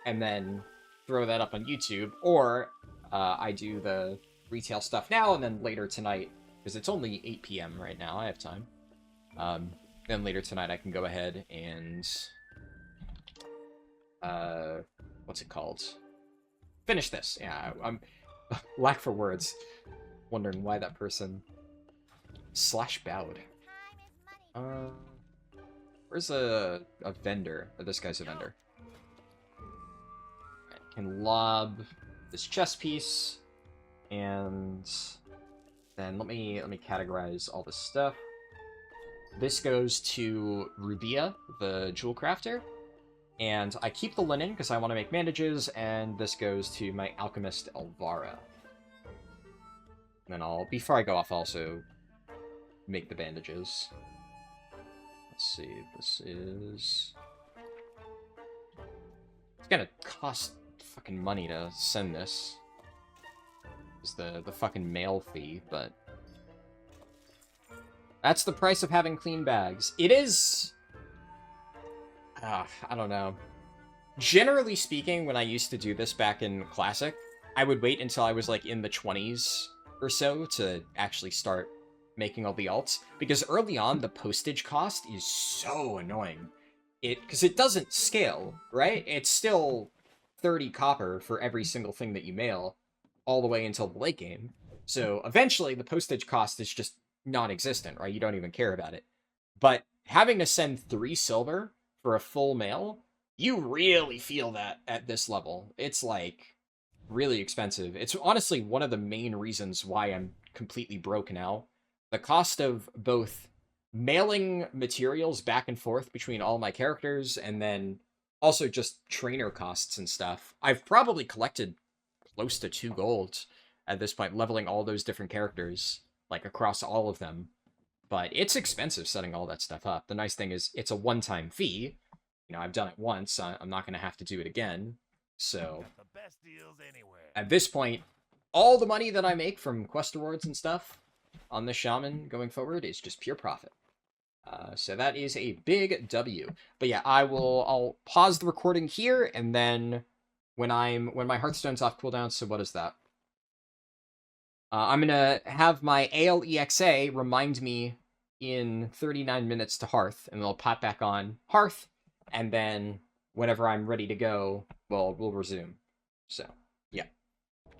and then throw that up on YouTube, or I do the retail stuff now, and then later tonight, because it's only 8 p.m. right now, I have time. Then later tonight I can go ahead and, what's it called? Finish this. Yeah, I'm lack for words. Wondering why that person /bowed. Where's a vendor? Oh, this guy's a vendor. I can lob this chest piece, and then let me categorize all this stuff. This goes to Rubia, the jewel crafter, and I keep the linen because I want to make bandages, and this goes to my alchemist Elvara. And then before I go off, I'll also make the bandages. Let's see, this is... It's gonna cost fucking money to send this. It's the fucking mail fee, but... That's the price of having clean bags. It is... I don't know. Generally speaking, when I used to do this back in Classic, I would wait until I was like in the 20s or so to actually start making all the alts, because early on the postage cost is so annoying. Because it doesn't scale, right? It's still 30 copper for every single thing that you mail, all the way until the late game. So eventually the postage cost is just non-existent, right? You don't even care about it. But having to send 3 silver for a full mail, you really feel that at this level. It's like really expensive. It's honestly one of the main reasons why I'm completely broke now. The cost of both mailing materials back and forth between all my characters, and then also just trainer costs and stuff. I've probably collected close to 2 gold at this point, leveling all those different characters, like across all of them. But it's expensive setting all that stuff up. The nice thing is it's a one-time fee. I've done it once. I'm not going to have to do it again. So The best deals anywhere. at this point, all the money that I make from quest rewards and stuff on the Shaman going forward is just pure profit. So that is a big W. But yeah, I'll pause the recording here, and then when my Hearthstone's off cooldown, so what is that? I'm gonna have my ALEXA remind me in 39 minutes to Hearth, and then I'll pop back on Hearth, and then whenever I'm ready to go, we'll resume. So, yeah.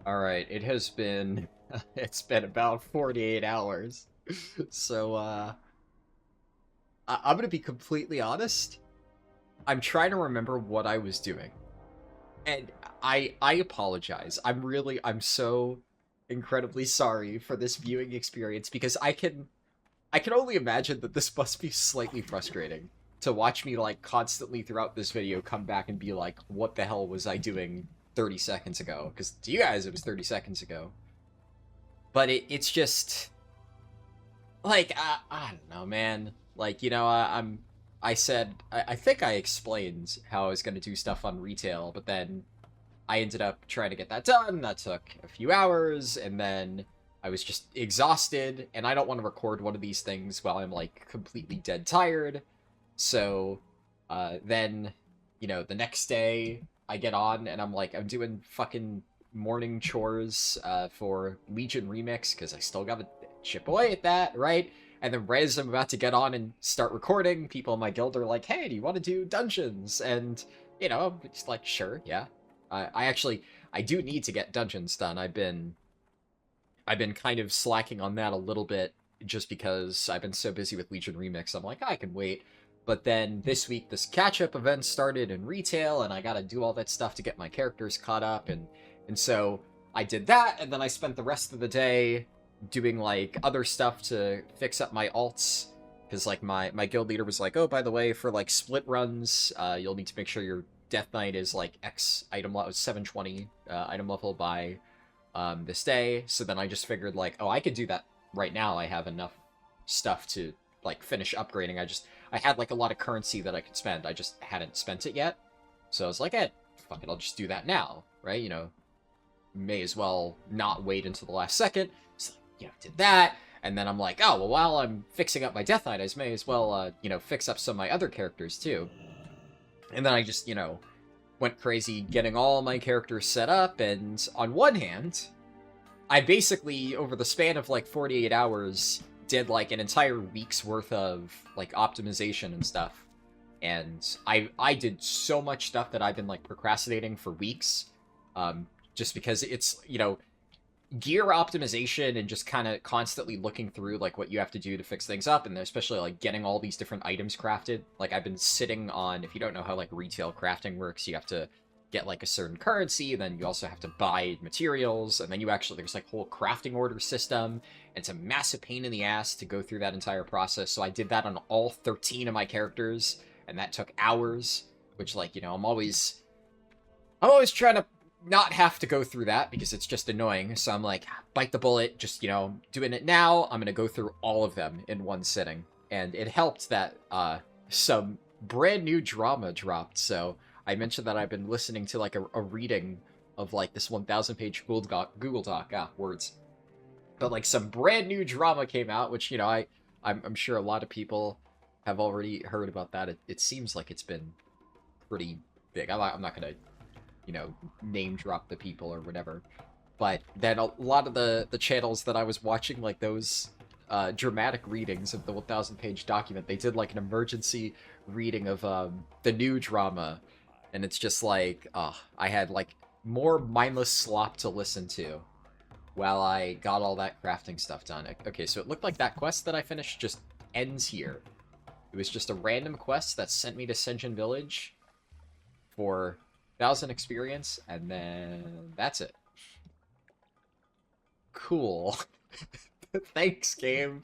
Alright, it has been... it's been about 48 hours. So, I'm gonna be completely honest. I'm trying to remember what I was doing. And I apologize. I'm so incredibly sorry for this viewing experience, because I can only imagine that this must be slightly frustrating to watch me, like, constantly throughout this video come back and be like, what the hell was I doing 30 seconds ago? Because to you guys, it was 30 seconds ago. But it's just... like, I don't know, man. Like, I said... I think I explained how I was going to do stuff on retail, but then I ended up trying to get that done. That took a few hours, and then I was just exhausted, and I don't want to record one of these things while I'm, like, completely dead tired. So, then, the next day, I get on, and I'm like, I'm doing fucking morning chores, for Legion Remix, because I still gotta chip away at that, right? And then right as I'm about to get on and start recording, people in my guild are like, hey, do you want to do dungeons? And, I'm just like, sure, yeah. I do need to get dungeons done. I've been kind of slacking on that a little bit just because I've been so busy with Legion Remix. I'm like, I can wait. But then this week, this catch-up event started in retail, and I gotta do all that stuff to get my characters caught up, and so I did that, and then I spent the rest of the day doing, like, other stuff to fix up my alts, because, like, my guild leader was like, oh, by the way, for, like, split runs, you'll need to make sure your Death Knight is, like, X item level, 720 item level by this day. So then I just figured, like, oh, I could do that right now. I have enough stuff to, like, finish upgrading. I had, like, a lot of currency that I could spend. I just hadn't spent it yet. So I was like, fuck it, I'll just do that now, right? You know, may as well not wait until the last second. So, you know, did that. And then I'm like, oh, well, while I'm fixing up my Death Knight, I may as well, you know, fix up some of my other characters, too. And then I just, you know, went crazy getting all my characters set up, and on one hand, I basically, over the span of, like, 48 hours, did, like, an entire week's worth of, like, optimization and stuff. And I did so much stuff that I've been, like, procrastinating for weeks, just because it's, you know, gear optimization and just kind of constantly looking through, like, what you have to do to fix things up, and especially, like, getting all these different items crafted. Like, I've been sitting on, if you don't know how, like, retail crafting works, you have to get, like, a certain currency, then you also have to buy materials, and then you actually, there's, like, whole crafting order system, and it's a massive pain in the ass to go through that entire process. So I did that on all 13 of my characters, and that took hours, which, like, you know, I'm always trying to not have to go through that because it's just annoying. So I'm like, bite the bullet, just, you know, doing it now. I'm going to go through all of them in one sitting. And it helped that some brand new drama dropped. So I mentioned that I've been listening to, like, a reading of, like, this 1,000-page Google Doc. Words. But, like, some brand new drama came out, which, you know, I'm sure a lot of people have already heard about that. It seems like it's been pretty big. I'm not going to, you know, name drop the people or whatever. But then a lot of the channels that I was watching, like, those dramatic readings of the 1,000-page document, they did, like, an emergency reading of the new drama. And it's just like, I had, like, more mindless slop to listen to while I got all that crafting stuff done. Okay, so it looked like that quest that I finished just ends here. It was just a random quest that sent me to Senjin Village for 1,000 experience, and then that's it. Cool. Thanks, game.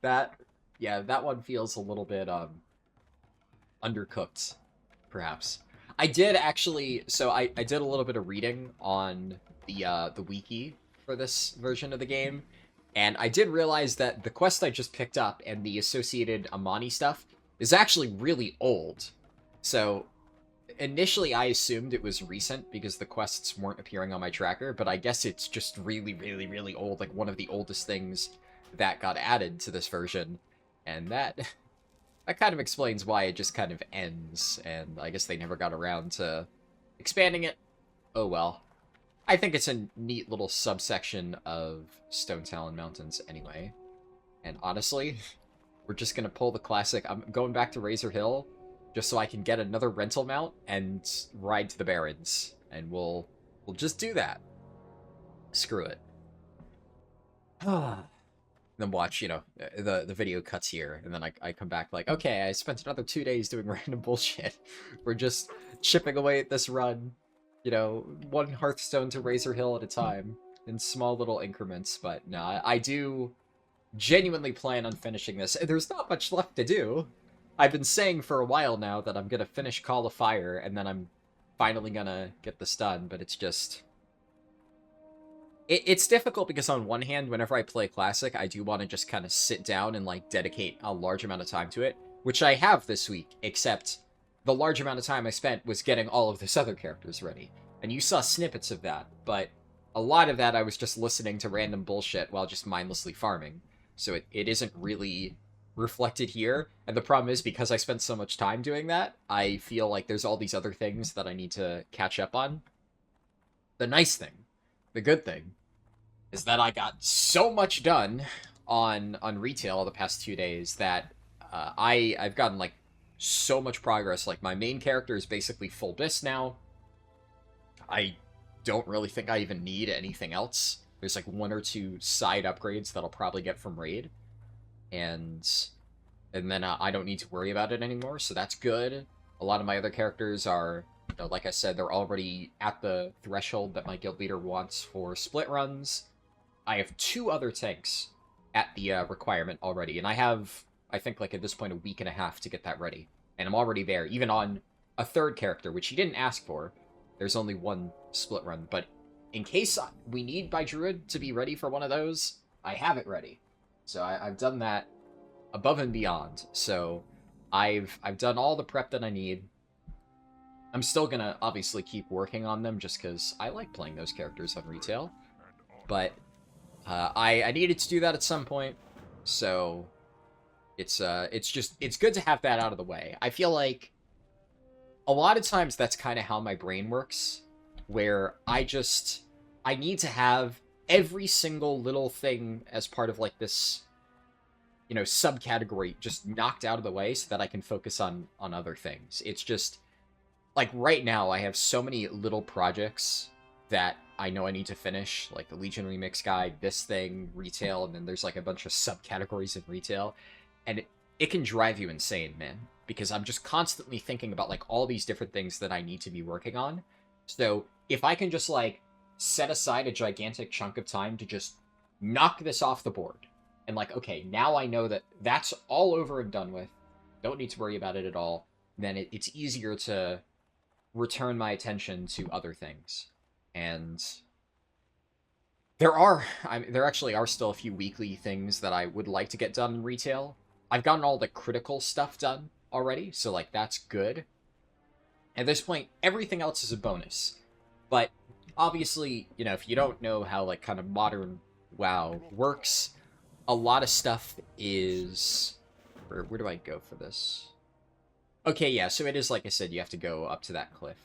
That one feels a little bit undercooked, perhaps. I did actually, so I did a little bit of reading on the wiki for this version of the game, and I did realize that the quest I just picked up and the associated Amani stuff is actually really old. So initially I assumed it was recent because the quests weren't appearing on my tracker, but I guess it's just really, really, really old, like one of the oldest things that got added to this version, and that kind of explains why it just kind of ends, and I guess they never got around to expanding it. Oh well. I think it's a neat little subsection of Stone Talon Mountains anyway. And honestly, we're just gonna pull the classic. I'm going back to Razor Hill just so I can get another rental mount and ride to the Barrens. And we'll just do that. Screw it. Then watch, you know, the video cuts here, and then I come back like, okay, I spent another 2 days doing random bullshit. We're just chipping away at this run, you know, one Hearthstone to Razor Hill at a time, in small little increments. But no, I do genuinely plan on finishing this. There's not much left to do. I've been saying for a while now that I'm gonna finish Call of Fire, and then I'm finally gonna get this done, but it's just... It's difficult because on one hand, whenever I play Classic, I do want to just kind of sit down and, like, dedicate a large amount of time to it, which I have this week, except the large amount of time I spent was getting all of this other characters ready. And you saw snippets of that, but a lot of that I was just listening to random bullshit while just mindlessly farming. So it isn't really reflected here, and the problem is, because I spent so much time doing that, I feel like there's all these other things that I need to catch up on. The nice thing, the good thing, is that I got so much done on retail the past 2 days that I've gotten, like, so much progress. Like, my main character is basically full bis now. I don't really think I even need anything else. There's like 1 or 2 side upgrades that I'll probably get from Raid, and then I don't need to worry about it anymore, so that's good. A lot of my other characters are, you know, like I said, they're already at the threshold that my guild leader wants for split runs. I have 2 other tanks at the requirement already, and I have, I think, like at this point, a week and a half to get that ready. And I'm already there, even on a 3rd character, which he didn't ask for. There's only 1 split run, but in case we need my Druid to be ready for one of those, I have it ready. So I've done that above and beyond. So I've done all the prep that I need. I'm still gonna obviously keep working on them just because I like playing those characters on retail. But I needed to do that at some point, so it's good to have that out of the way. I feel like a lot of times that's kind of how my brain works, where I need to have every single little thing as part of like this, you know, subcategory just knocked out of the way so that I can focus on other things. It's just like right now I have so many little projects that I know I need to finish, like the Legion Remix Guide, this thing, retail, and then there's like a bunch of subcategories in retail, and it can drive you insane, man, because I'm just constantly thinking about like all these different things that I need to be working on. So if I can just like set aside a gigantic chunk of time to just knock this off the board, and like, okay, now I know that that's all over and done with, don't need to worry about it at all, then it's easier to return my attention to other things. And there actually are still a few weekly things that I would like to get done in retail. I've gotten all the critical stuff done already, so like that's good. At this point, everything else is a bonus. But obviously, you know, if you don't know how like kind of modern WoW works, a lot of stuff is... Where do I go for this? Okay, yeah, so it is, like I said, you have to go up to that cliff.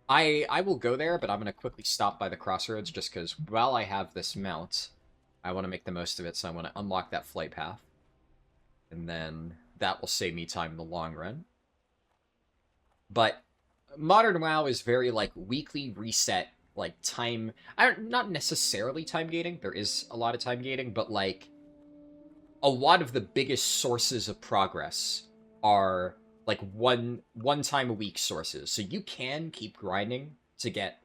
I will go there, but I'm going to quickly stop by the crossroads just because while I have this mount, I want to make the most of it, so I want to unlock that flight path. And then that will save me time in the long run. But modern WoW is very, like, weekly reset, like, time... not necessarily time gating. There is a lot of time gating, but, like, a lot of the biggest sources of progress are like one time a week sources. So you can keep grinding to get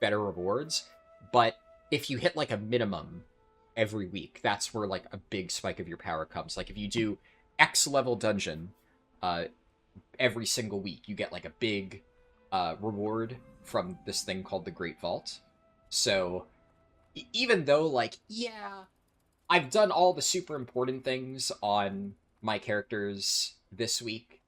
better rewards, but if you hit like a minimum every week, that's where like a big spike of your power comes. Like if you do X level dungeon every single week, you get like a big reward from this thing called the Great Vault. So even though like, yeah, I've done all the super important things on my characters this week,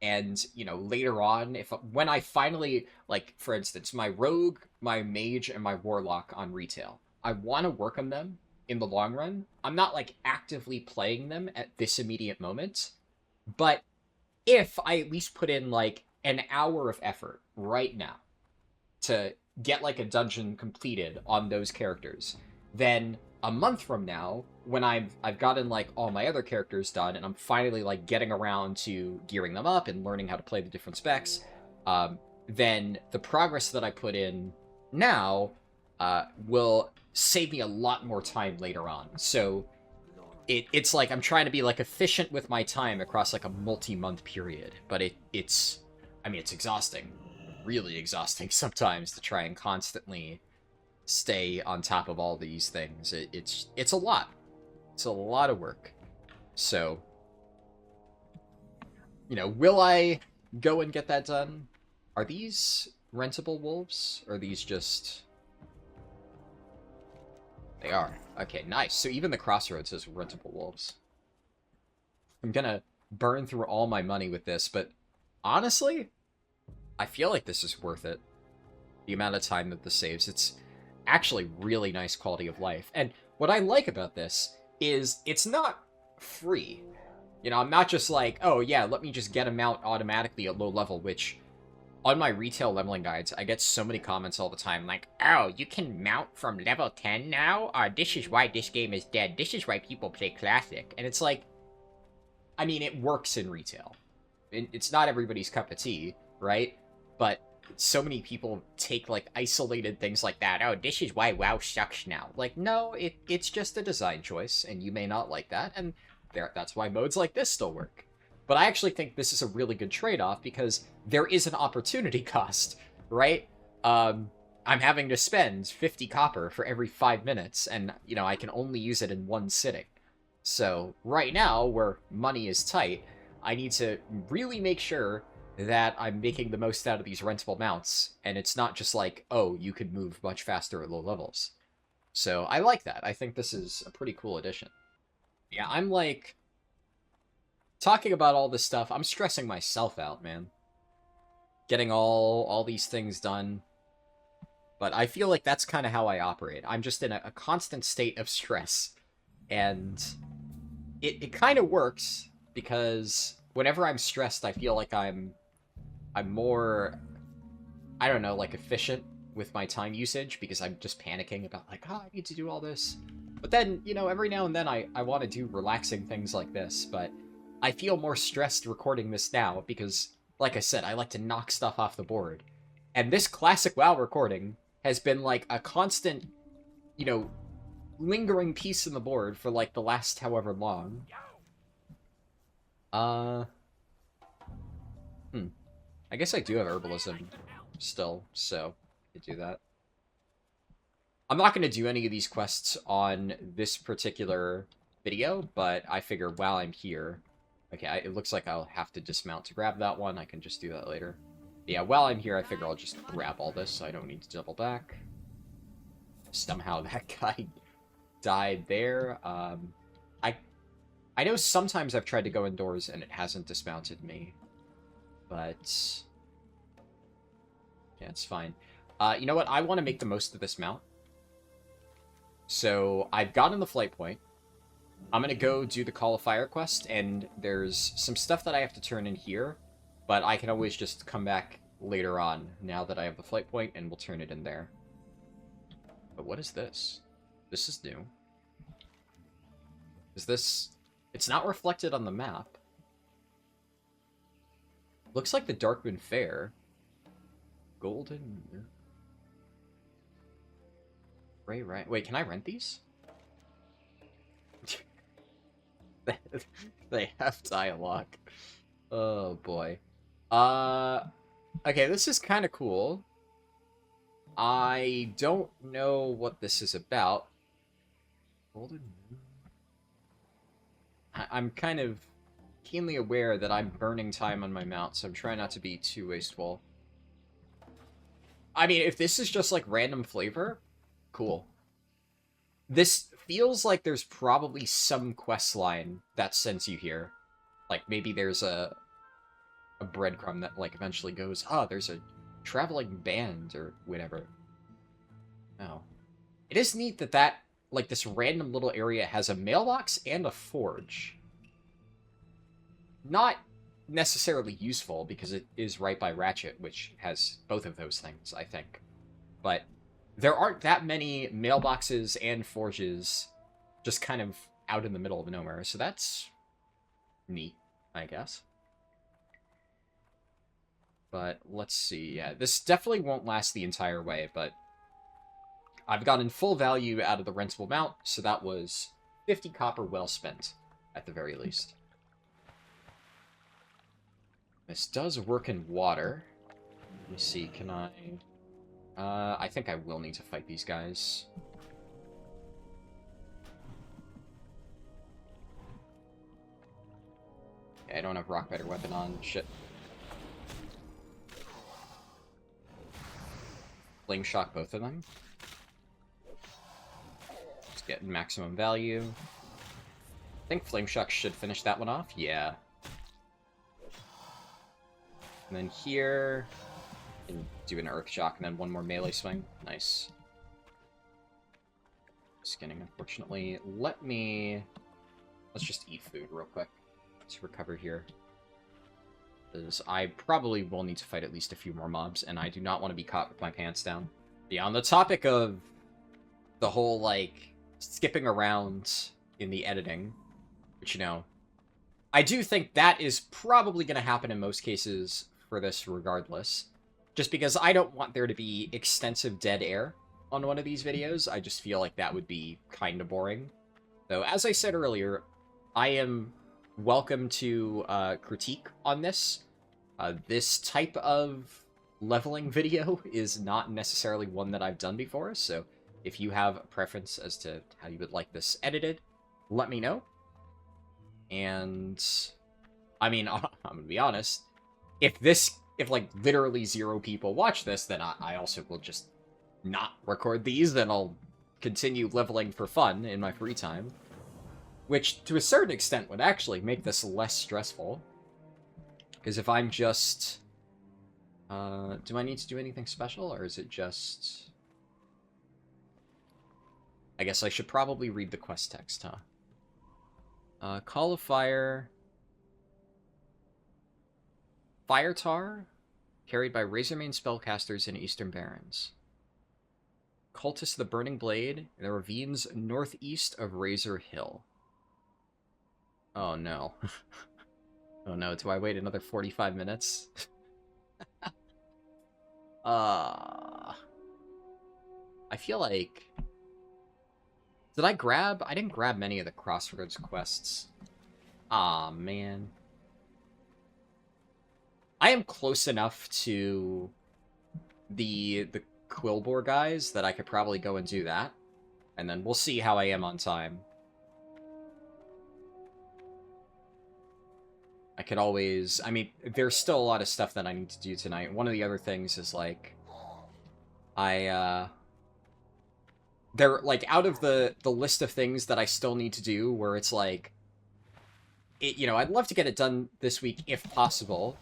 and, you know, later on, when I finally, like, for instance, my rogue, my mage, and my warlock on retail, I want to work on them in the long run. I'm not, like, actively playing them at this immediate moment, but if I at least put in, like, an hour of effort right now to get, like, a dungeon completed on those characters, then a month from now, when I've gotten like all my other characters done, and I'm finally like getting around to gearing them up and learning how to play the different specs, then the progress that I put in now will save me a lot more time later on. So it's like I'm trying to be like efficient with my time across like a multi-month period, but it's exhausting, really exhausting sometimes to try and constantly stay on top of all these things. It's a lot. It's a lot of work. So, you know, will I go and get that done? Are these rentable wolves? Or are these just... They are. Okay, nice. So even the crossroads has rentable wolves. I'm gonna burn through all my money with this, but honestly, I feel like this is worth it. The amount of time that this saves. It's actually really nice quality of life. And what I like about this is it's not free. You know, I'm not just like, oh yeah, let me just get a mount automatically at low level, which on my retail leveling guides, I get so many comments all the time like, oh, you can mount from level 10 now? This is why this game is dead. This is why people play Classic. And it's like, I mean, it works in retail. It's not everybody's cup of tea, right? But so many people take, like, isolated things like that. Oh, this is why WoW sucks now. Like, no, it's just a design choice, and you may not like that, and that's why modes like this still work. But I actually think this is a really good trade-off, because there is an opportunity cost, right? I'm having to spend 50 copper for every 5 minutes, and, you know, I can only use it in one sitting. So, right now, where money is tight, I need to really make sure that I'm making the most out of these rentable mounts, and it's not just like, oh, you could move much faster at low levels. So, I like that. I think this is a pretty cool addition. Yeah, I'm like... talking about all this stuff, I'm stressing myself out, man. Getting all these things done. But I feel like that's kind of how I operate. I'm just in a constant state of stress. And it kind of works, because whenever I'm stressed, I feel like I'm more, I don't know, like, efficient with my time usage, because I'm just panicking about, like, oh, I need to do all this. But then, you know, every now and then I want to do relaxing things like this, but I feel more stressed recording this now, because, like I said, I like to knock stuff off the board. And this classic WoW recording has been, like, a constant, you know, lingering piece in the board for, like, the last however long. I guess I do have herbalism still, so I could do that. I'm not going to do any of these quests on this particular video, but I figure while I'm here... Okay, it looks like I'll have to dismount to grab that one. I can just do that later. Yeah, while I'm here, I figure I'll just grab all this, so I don't need to double back. Somehow that guy died there. I know sometimes I've tried to go indoors and it hasn't dismounted me. But... yeah, it's fine. You know what? I want to make the most of this mount. So, I've gotten the flight point. I'm going to go do the Call of Fire quest, and there's some stuff that I have to turn in here, but I can always just come back later on, now that I have the flight point, and we'll turn it in there. But what is this? This is new. Is this... it's not reflected on the map. Looks like the Darkwind Fair. Golden... Right. Wait, can I rent these? They have dialogue. Oh, boy. Okay, this is kind of cool. I don't know what this is about. Golden Moon? I'm kind of keenly aware that I'm burning time on my mount, so I'm trying not to be too wasteful. I mean, if this is just, like, random flavor, cool. This feels like there's probably some quest line that sends you here. Like, maybe there's a breadcrumb that, like, eventually goes, oh, there's a traveling band, or whatever. Oh. It is neat that, like, this random little area has a mailbox and a forge. Not necessarily useful, because it is right by Ratchet, which has both of those things, I think. But there aren't that many mailboxes and forges just kind of out in the middle of nowhere, so that's neat, I guess. But let's see. Yeah, this definitely won't last the entire way, but I've gotten full value out of the rentable mount, so that was 50 copper well spent, at the very least. This does work in water. Let me see, can I think I will need to fight these guys. Okay, I don't have Rock Biter weapon on. Shit. Flame Shock both of them. Just getting maximum value. I think Flame Shock should finish that one off. Yeah. And then here... and do an Earth Shock, and then one more melee swing. Nice. Skinning, unfortunately. Let's just eat food real quick to recover here. Because I probably will need to fight at least a few more mobs, and I do not want to be caught with my pants down. Yeah, on the topic of the whole, like, skipping around in the editing, which, you know, I do think that is probably going to happen in most cases for this regardless. Just because I don't want there to be extensive dead air on one of these videos. I just feel like that would be kind of boring. Though, as I said earlier, I am welcome to critique on this. This type of leveling video is not necessarily one that I've done before, so if you have a preference as to how you would like this edited, let me know. And, I mean, I'm gonna be honest, if like literally 0 people watch this, then I also will just not record these, then I'll continue leveling for fun in my free time. Which, to a certain extent, would actually make this less stressful. Because if I'm just... do I need to do anything special, or is it just... I guess I should probably read the quest text, huh? Call of Fire... Fire Tar, carried by Razormane spellcasters in Eastern Barrens. Cultists of the Burning Blade, in the ravines northeast of Razor Hill. Oh no. Oh no, do I wait another 45 minutes? I feel like... Did I grab... I didn't grab many of the Crossroads quests. Aw, man. I am close enough to the Quillbore guys that I could probably go and do that. And then we'll see how I am on time. I could always... I mean, there's still a lot of stuff that I need to do tonight. One of the other things is, like... They're, like, out of the list of things that I still need to do, where it's, like... you know, I'd love to get it done this week, if possible.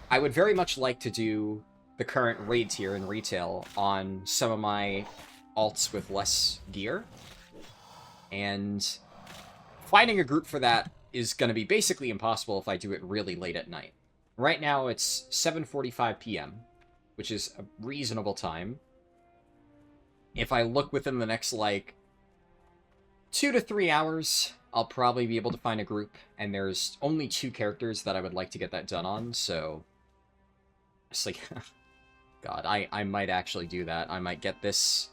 I would very much like to do the current raid tier in retail on some of my alts with less gear. And finding a group for that is going to be basically impossible if I do it really late at night. Right now it's 7:45 p.m., which is a reasonable time. If I look within the next, like, 2 to 3 hours, I'll probably be able to find a group, and there's only 2 characters that I would like to get that done on, so... It's like... God, I might actually do that. I might get this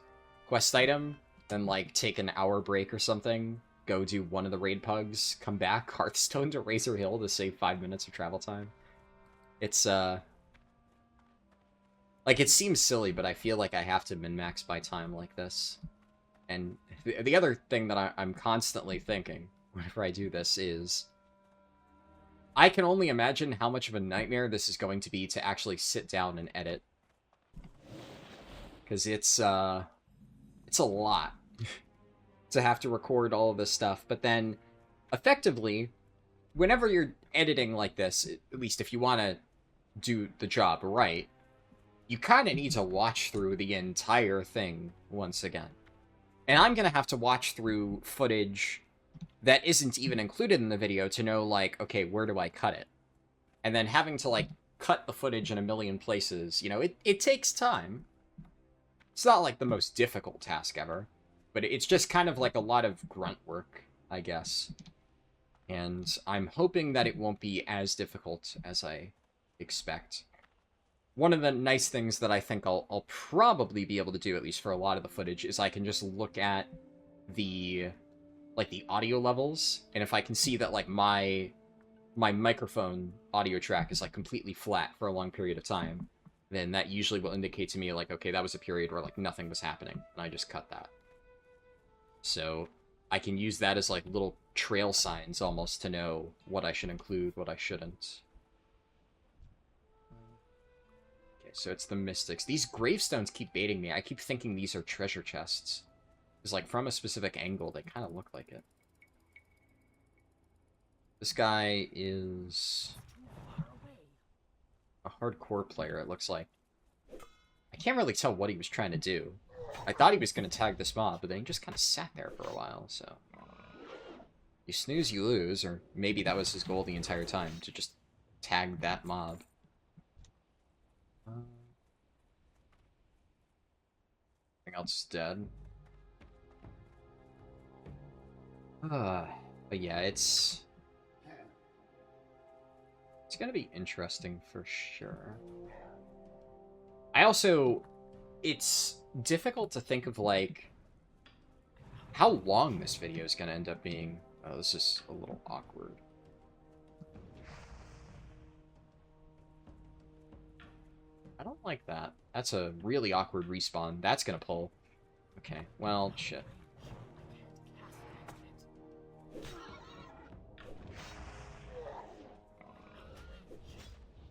quest item, then, like, take an hour break or something, go do one of the raid pugs, come back, Hearthstone to Razor Hill to save 5 minutes of travel time. It's, like, it seems silly, but I feel like I have to min-max by time like this. And the other thing that I'm constantly thinking whenever I do this is... I can only imagine how much of a nightmare this is going to be to actually sit down and edit. Because it's a lot to have to record all of this stuff. But then, effectively, whenever you're editing like this, at least if you want to do the job right, you kind of need to watch through the entire thing once again. And I'm going to have to watch through footage that isn't even included in the video to know, like, okay, where do I cut it? And then having to, like, cut the footage in a million places, you know, it takes time. It's not, like, the most difficult task ever, but it's just kind of like a lot of grunt work, I guess. And I'm hoping that it won't be as difficult as I expect. One of the nice things that I think I'll probably be able to do, at least for a lot of the footage, is I can just look at the, like, the audio levels, and if I can see that, like, my microphone audio track is, like, completely flat for a long period of time, then that usually will indicate to me, like, okay, that was a period where, like, nothing was happening, and I just cut that. So I can use that as, like, little trail signs, almost, to know what I should include, what I shouldn't. Okay, so it's the Mystics. These gravestones keep baiting me. I keep thinking these are treasure chests. Because, like, from a specific angle, they kind of look like it. This guy is a hardcore player, it looks like. I can't really tell what he was trying to do. I thought he was going to tag this mob, but then he just kind of sat there for a while, so... You snooze, you lose, or maybe that was his goal the entire time, to just tag that mob. Everything else is dead. But yeah, it's gonna be interesting for sure. I also... It's difficult to think of, like, how long this video is going to end up being. Oh, this is a little awkward. I don't like that. That's a really awkward respawn. That's going to pull. Okay, well, shit.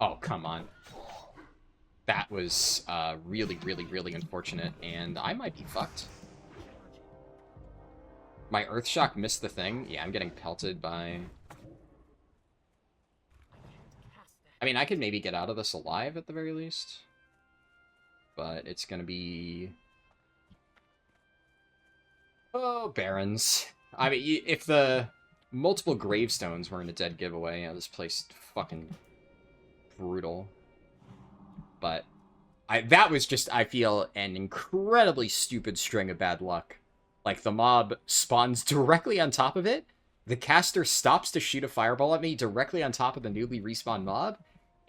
Oh, come on. That was really, really, really unfortunate, and I might be fucked. My Earthshock missed the thing. Yeah, I'm getting pelted by... I mean, I could maybe get out of this alive at the very least. But it's gonna be... Oh, Barons. I mean, if the multiple gravestones weren't a dead giveaway, yeah, this place is fucking brutal. But that was just, I feel, an incredibly stupid string of bad luck. Like, the mob spawns directly on top of it, the caster stops to shoot a fireball at me directly on top of the newly respawned mob,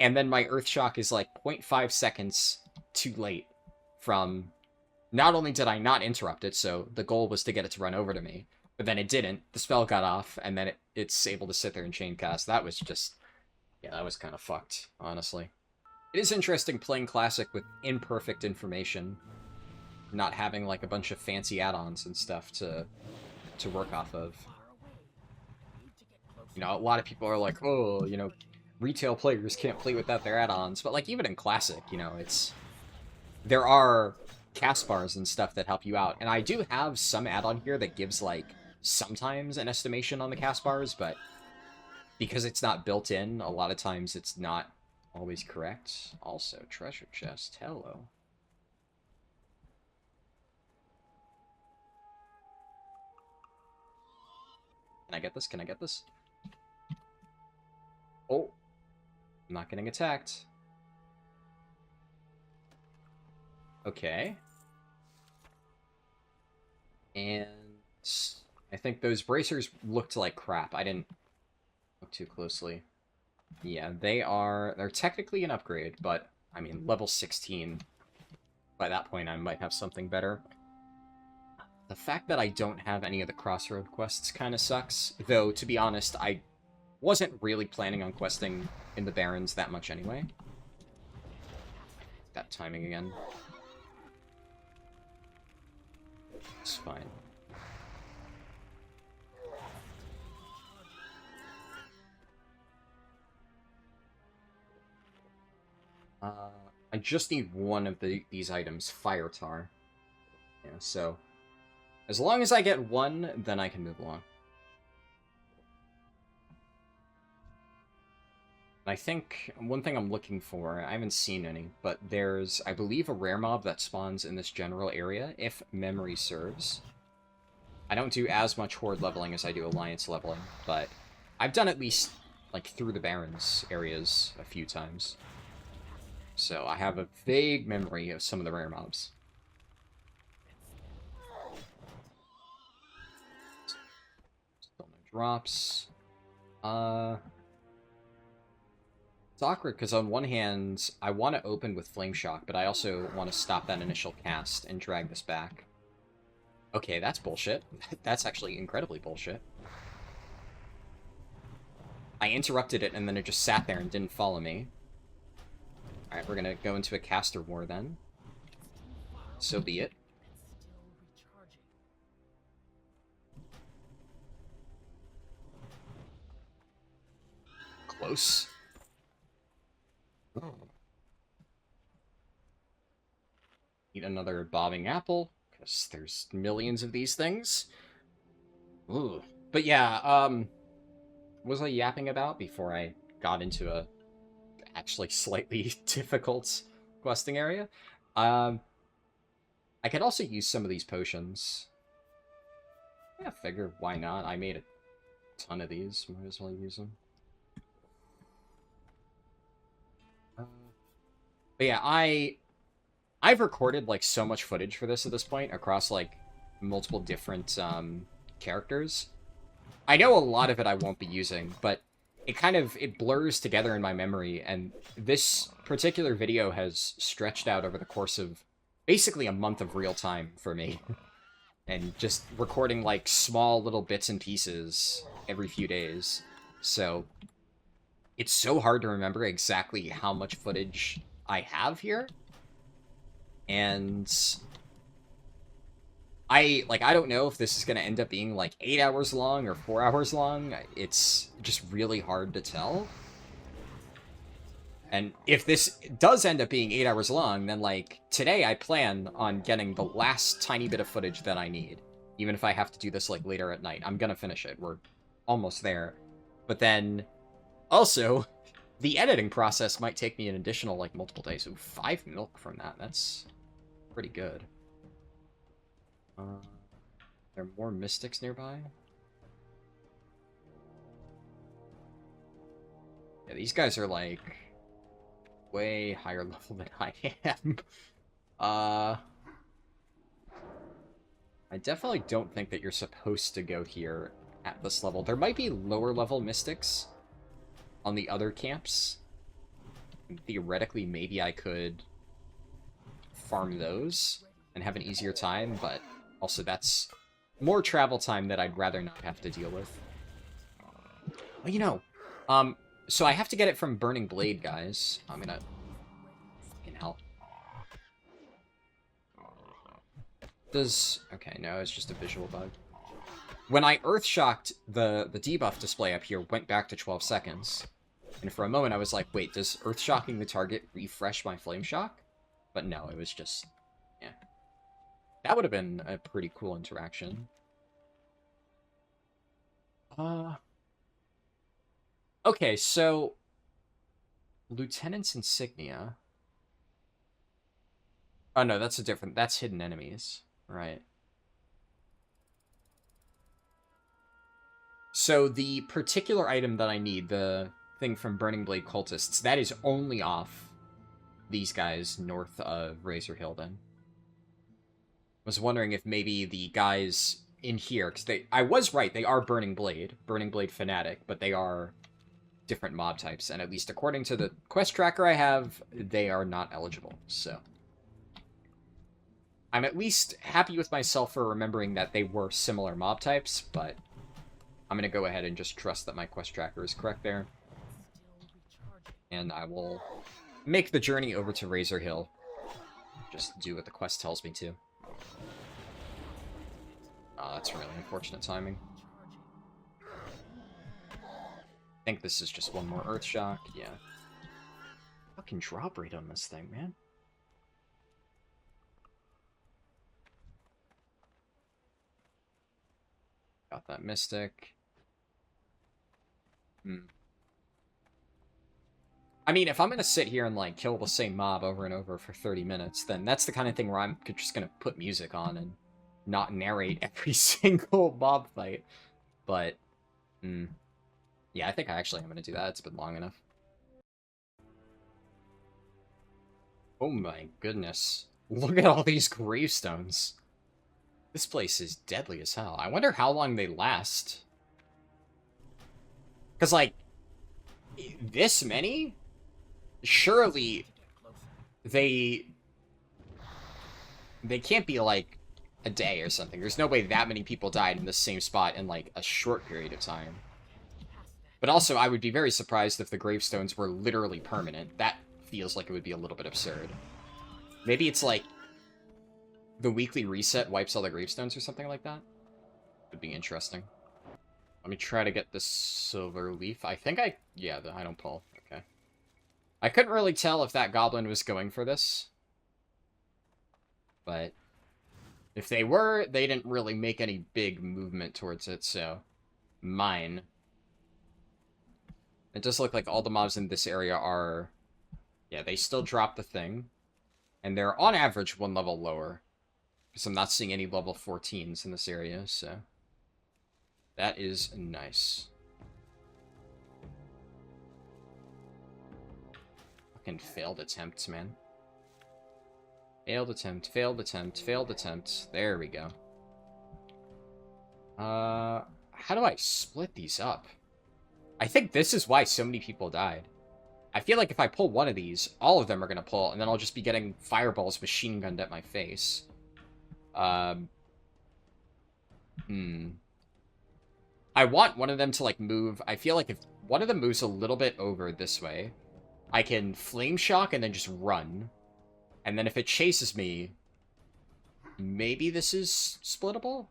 and then my Earthshock is like 0.5 seconds too late from... Not only did I not interrupt it, so the goal was to get it to run over to me, but then it didn't, the spell got off, and then it's able to sit there and chain cast. That was just... Yeah, that was kind of fucked, honestly. It is interesting playing Classic with imperfect information, not having like a bunch of fancy add-ons and stuff to work off of. You know, a lot of people are like, oh, you know, retail players can't play without their add-ons, but like even in Classic, you know, there are cast bars and stuff that help you out, and I do have some add-on here that gives like sometimes an estimation on the cast bars, but because it's not built in, a lot of times it's not always correct. Also, treasure chest. Hello. Can I get this? Can I get this? Oh. I'm not getting attacked. Okay. And I think those bracers looked like crap. I didn't look too closely. Yeah, they're technically an upgrade, but, I mean, level 16. By that point, I might have something better. The fact that I don't have any of the Crossroad quests kind of sucks, though, to be honest, I wasn't really planning on questing in the Barrens that much anyway. That timing again. It's fine. I just need one of these items, Fire Tar. Yeah, so as long as I get one, then I can move along. I think one thing I'm looking for, I haven't seen any, but there's, I believe, a rare mob that spawns in this general area, if memory serves. I don't do as much Horde leveling as I do Alliance leveling, but I've done at least, like, through the Barrens areas a few times. So I have a vague memory of some of the rare mobs. Still no drops. It's awkward because on one hand, I want to open with Flame Shock, but I also want to stop that initial cast and drag this back. Okay, that's bullshit. That's actually incredibly bullshit. I interrupted it and then it just sat there and didn't follow me. Alright, we're gonna go into a caster war then. So be it. Close. Oh. Eat another bobbing apple, because there's millions of these things. Ooh. But yeah, what was I yapping about before I got into a actually slightly difficult questing area? I could also use some of these potions. Yeah, figure, why not? I made a ton of these, might as well use them. But yeah, I've recorded like so much footage for this at this point across like multiple different characters. I know a lot of it I won't be using, but it blurs together in my memory, and this particular video has stretched out over the course of basically a month of real time for me. And just recording, like, small little bits and pieces every few days. So, it's so hard to remember exactly how much footage I have here. And I don't know if this is going to end up being, like, 8 hours long or 4 hours long. It's just really hard to tell. And if this does end up being 8 hours long, then, like, today I plan on getting the last tiny bit of footage that I need. Even if I have to do this, like, later at night. I'm gonna finish it. We're almost there. But then, also, the editing process might take me an additional, like, multiple days. So 5 milk from that. That's pretty good. There are more mystics nearby? Yeah, these guys are, like, way higher level than I am. I definitely don't think that you're supposed to go here at this level. There might be lower level mystics on the other camps. Theoretically, maybe I could farm those and have an easier time, but also that's more travel time that I'd rather not have to deal with. Well, you know, so I have to get it from Burning Blade, guys. I'm gonna... fucking hell. Okay, no, it's just a visual bug. When I Earthshocked, the debuff display up here went back to 12 seconds. And for a moment I was like, wait, does Earthshocking the target refresh my Flame Shock? But no, it was just... yeah. That would have been a pretty cool interaction. Okay, so... Lieutenant's Insignia... Oh no, that's a different... that's hidden enemies. Right. So the particular item that I need, the thing from Burning Blade Cultists, that is only off these guys north of Razor Hill, then. Was wondering if maybe the guys in here, because I was right, they are Burning Blade Fanatic, but they are different mob types, and at least according to the quest tracker I have, they are not eligible, so... I'm at least happy with myself for remembering that they were similar mob types, but I'm going to go ahead and just trust that my quest tracker is correct there. And I will make the journey over to Razor Hill. Just do what the quest tells me to. Oh, that's really unfortunate timing. I think this is just one more Earthshock, yeah. Fucking drop rate on this thing, man. Got that Mystic. I mean, if I'm gonna sit here and, like, kill the same mob over and over for 30 minutes, then that's the kind of thing where I'm just gonna put music on and not narrate every single mob fight. But, yeah, I think I actually am gonna do that. It's been long enough. Oh my goodness. Look at all these gravestones. This place is deadly as hell. I wonder how long they last. Because, like, this many? Surely they can't be, like, a day or something. There's no way that many people died in the same spot in, like, a short period of time. But also, I would be very surprised if the gravestones were literally permanent. That feels like it would be a little bit absurd. Maybe it's, like, the weekly reset wipes all the gravestones or something like that? Would be interesting. Let me try to get this silver leaf. I think yeah, I don't pull. Okay. I couldn't really tell if that goblin was going for this. But if they were, they didn't really make any big movement towards it, so... mine. It does look like all the mobs in this area are... yeah, they still drop the thing. And they're, on average, one level lower. Because I'm not seeing any level 14s in this area, so... that is nice. Fucking failed attempts, man. Failed attempt, failed attempt, failed attempt. There we go. How do I split these up? I think this is why so many people died. I feel like if I pull one of these, all of them are going to pull, and then I'll just be getting fireballs machine gunned at my face. I want one of them to, like, move. I feel like if one of them moves a little bit over this way, I can flame shock and then just run. And then if it chases me, maybe this is splittable?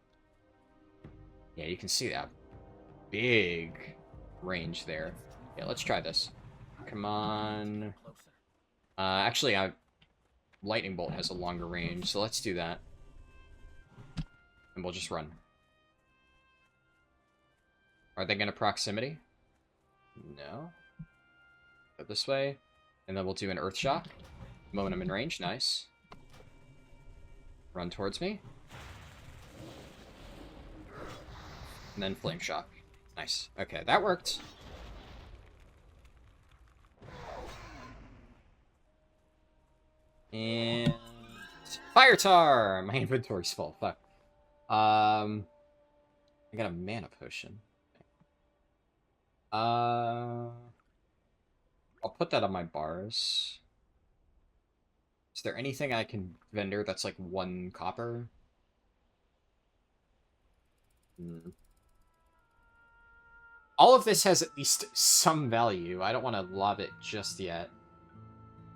Yeah, you can see that. Big range there. Yeah, let's try this. Come on. Actually, Lightning Bolt has a longer range, so let's do that. And we'll just run. Are they going to proximity? No. Go this way. And then we'll do an Earth Shock. Moment I'm in range. Nice. Run towards me. And then Flame Shock. Nice. Okay, that worked. And... Fire Tar! My inventory's full. Fuck. I got a mana potion. I'll put that on my bars. Is there anything I can vendor that's like 1 copper? All of this has at least some value. I don't want to lob it just yet.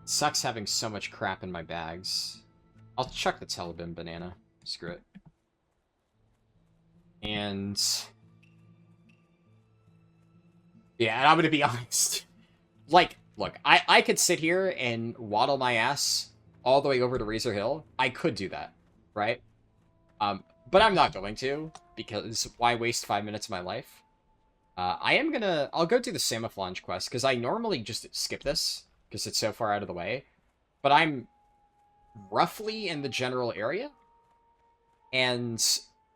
It sucks having so much crap in my bags. I'll chuck the Telebim banana. Screw it. And... yeah, and I'm gonna be honest. Like, look, I could sit here and waddle my ass all the way over to Razor Hill. I could do that, right? But I'm not going to, because why waste 5 minutes of my life? I'll go do the Samaflange quest, because I normally just skip this, because it's so far out of the way. But I'm roughly in the general area, and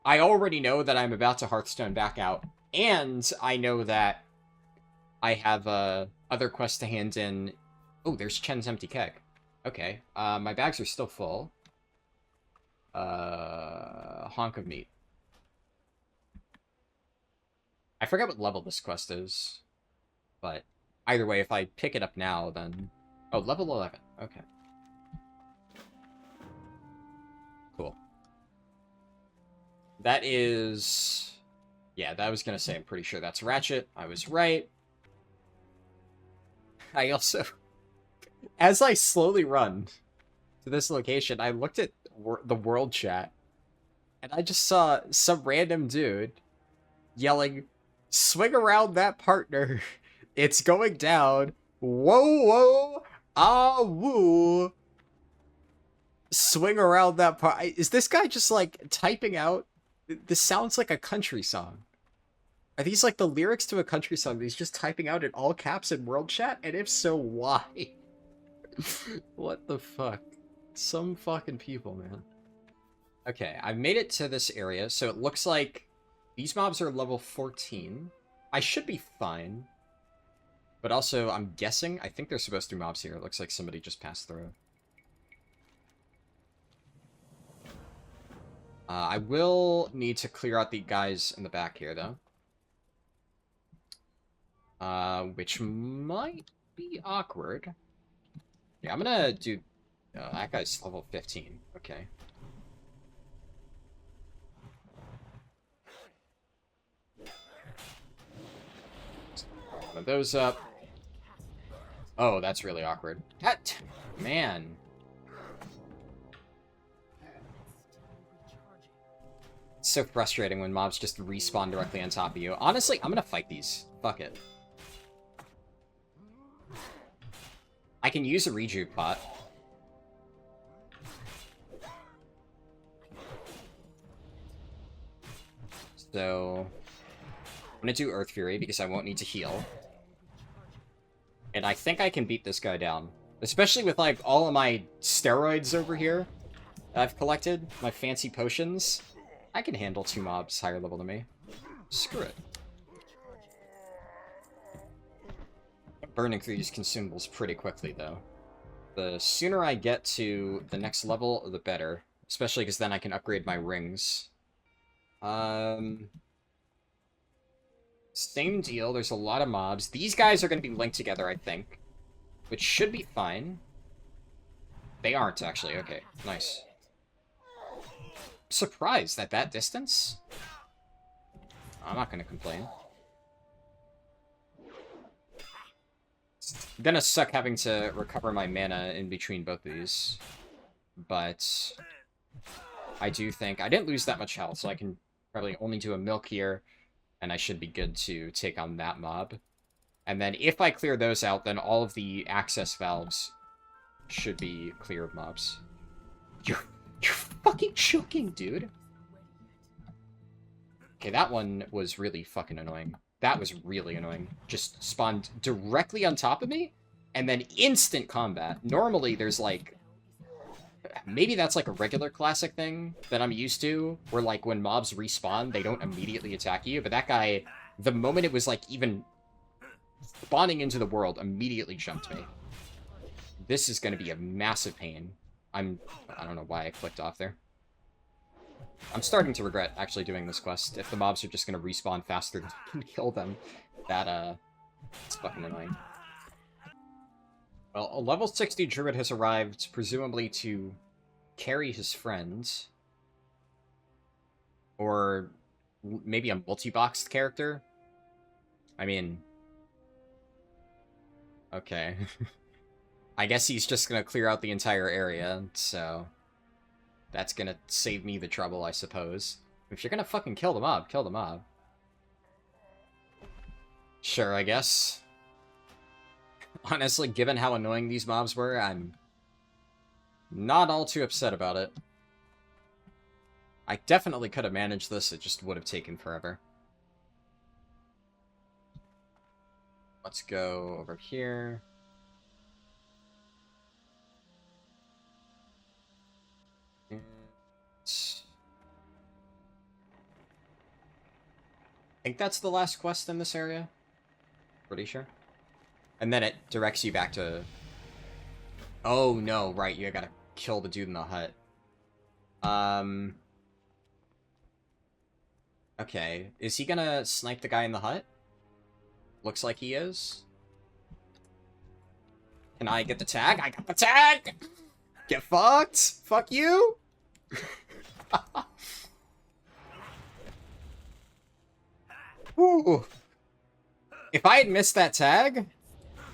I already know that I'm about to Hearthstone back out, and I know that I have other quests to hand in. Oh, there's Chen's empty keg. Okay, my bags are still full. Honk of meat. I forget what level this quest is, but either way, if I pick it up now, then... oh, level 11. Okay. Cool. That is... yeah, that was gonna say, I'm pretty sure that's Ratchet. I was right. I also... as I slowly run to this location, I looked at the world chat, and I just saw some random dude yelling, "Swing around that partner. It's going down. Whoa, whoa, ah, woo. Swing around that part." Is this guy just, like, typing out? This sounds like a country song. Are these, like, the lyrics to a country song that he's just typing out in all caps in world chat? And if so, why? What the fuck? Some fucking people, man. Okay, I've made it to this area, so it looks like these mobs are level 14. I should be fine. But also, I'm guessing, I think there's supposed to be mobs here. It looks like somebody just passed through. I will need to clear out the guys in the back here, though. Which might be awkward. Yeah, I'm gonna do... that guy's level 15. Okay. One of those up. Oh, that's really awkward. That... man. It's so frustrating when mobs just respawn directly on top of you. Honestly, I'm gonna fight these. Fuck it. I can use a rejuve pot. So... I'm gonna do Earth Fury because I won't need to heal. And I think I can beat this guy down. Especially with, like, all of my steroids over here that I've collected. My fancy potions. I can handle 2 mobs higher level than me. Screw it. Burning through these consumables pretty quickly, though. The sooner I get to the next level, the better. Especially because then I can upgrade my rings. Same deal, there's a lot of mobs. These guys are going to be linked together, I think. which should be fine. They aren't, actually. Okay, nice. Surprised at that distance? I'm not gonna complain. It's gonna suck having to recover my mana in between both of these. But I do think... I didn't lose that much health, so I can probably only do a milk here, and I should be good to take on that mob. And then if I clear those out, then all of the access valves should be clear of mobs. You're fucking choking, dude. Okay, that one was really fucking annoying. That was really annoying. Just spawned directly on top of me, and then instant combat. Normally, there's like... Maybe that's like a regular classic thing that I'm used to, where like when mobs respawn, they don't immediately attack you, but that guy, the moment it was like even spawning into the world, immediately jumped me. This is going to be a massive pain. I don't know why I clicked off there. I'm starting to regret actually doing this quest. If the mobs are just going to respawn faster than I can kill them, it's fucking annoying. Well, a level 60 Druid has arrived, presumably to carry his friends. Or maybe a multi-boxed character. I mean... Okay. I guess he's just gonna clear out the entire area, so... That's gonna save me the trouble, I suppose. If you're gonna fucking kill the mob, kill the mob. Sure, I guess. Honestly, given how annoying these mobs were, I'm not all too upset about it. I definitely could have managed this, it just would have taken forever. Let's go over here. And... I think that's the last quest in this area. Pretty sure. And then it directs you back to... Oh, no, right, you gotta kill the dude in the hut. Okay, is he gonna snipe the guy in the hut? Looks like he is. Can I get the tag? I got the tag! Get fucked! Fuck you! Ooh. If I had missed that tag,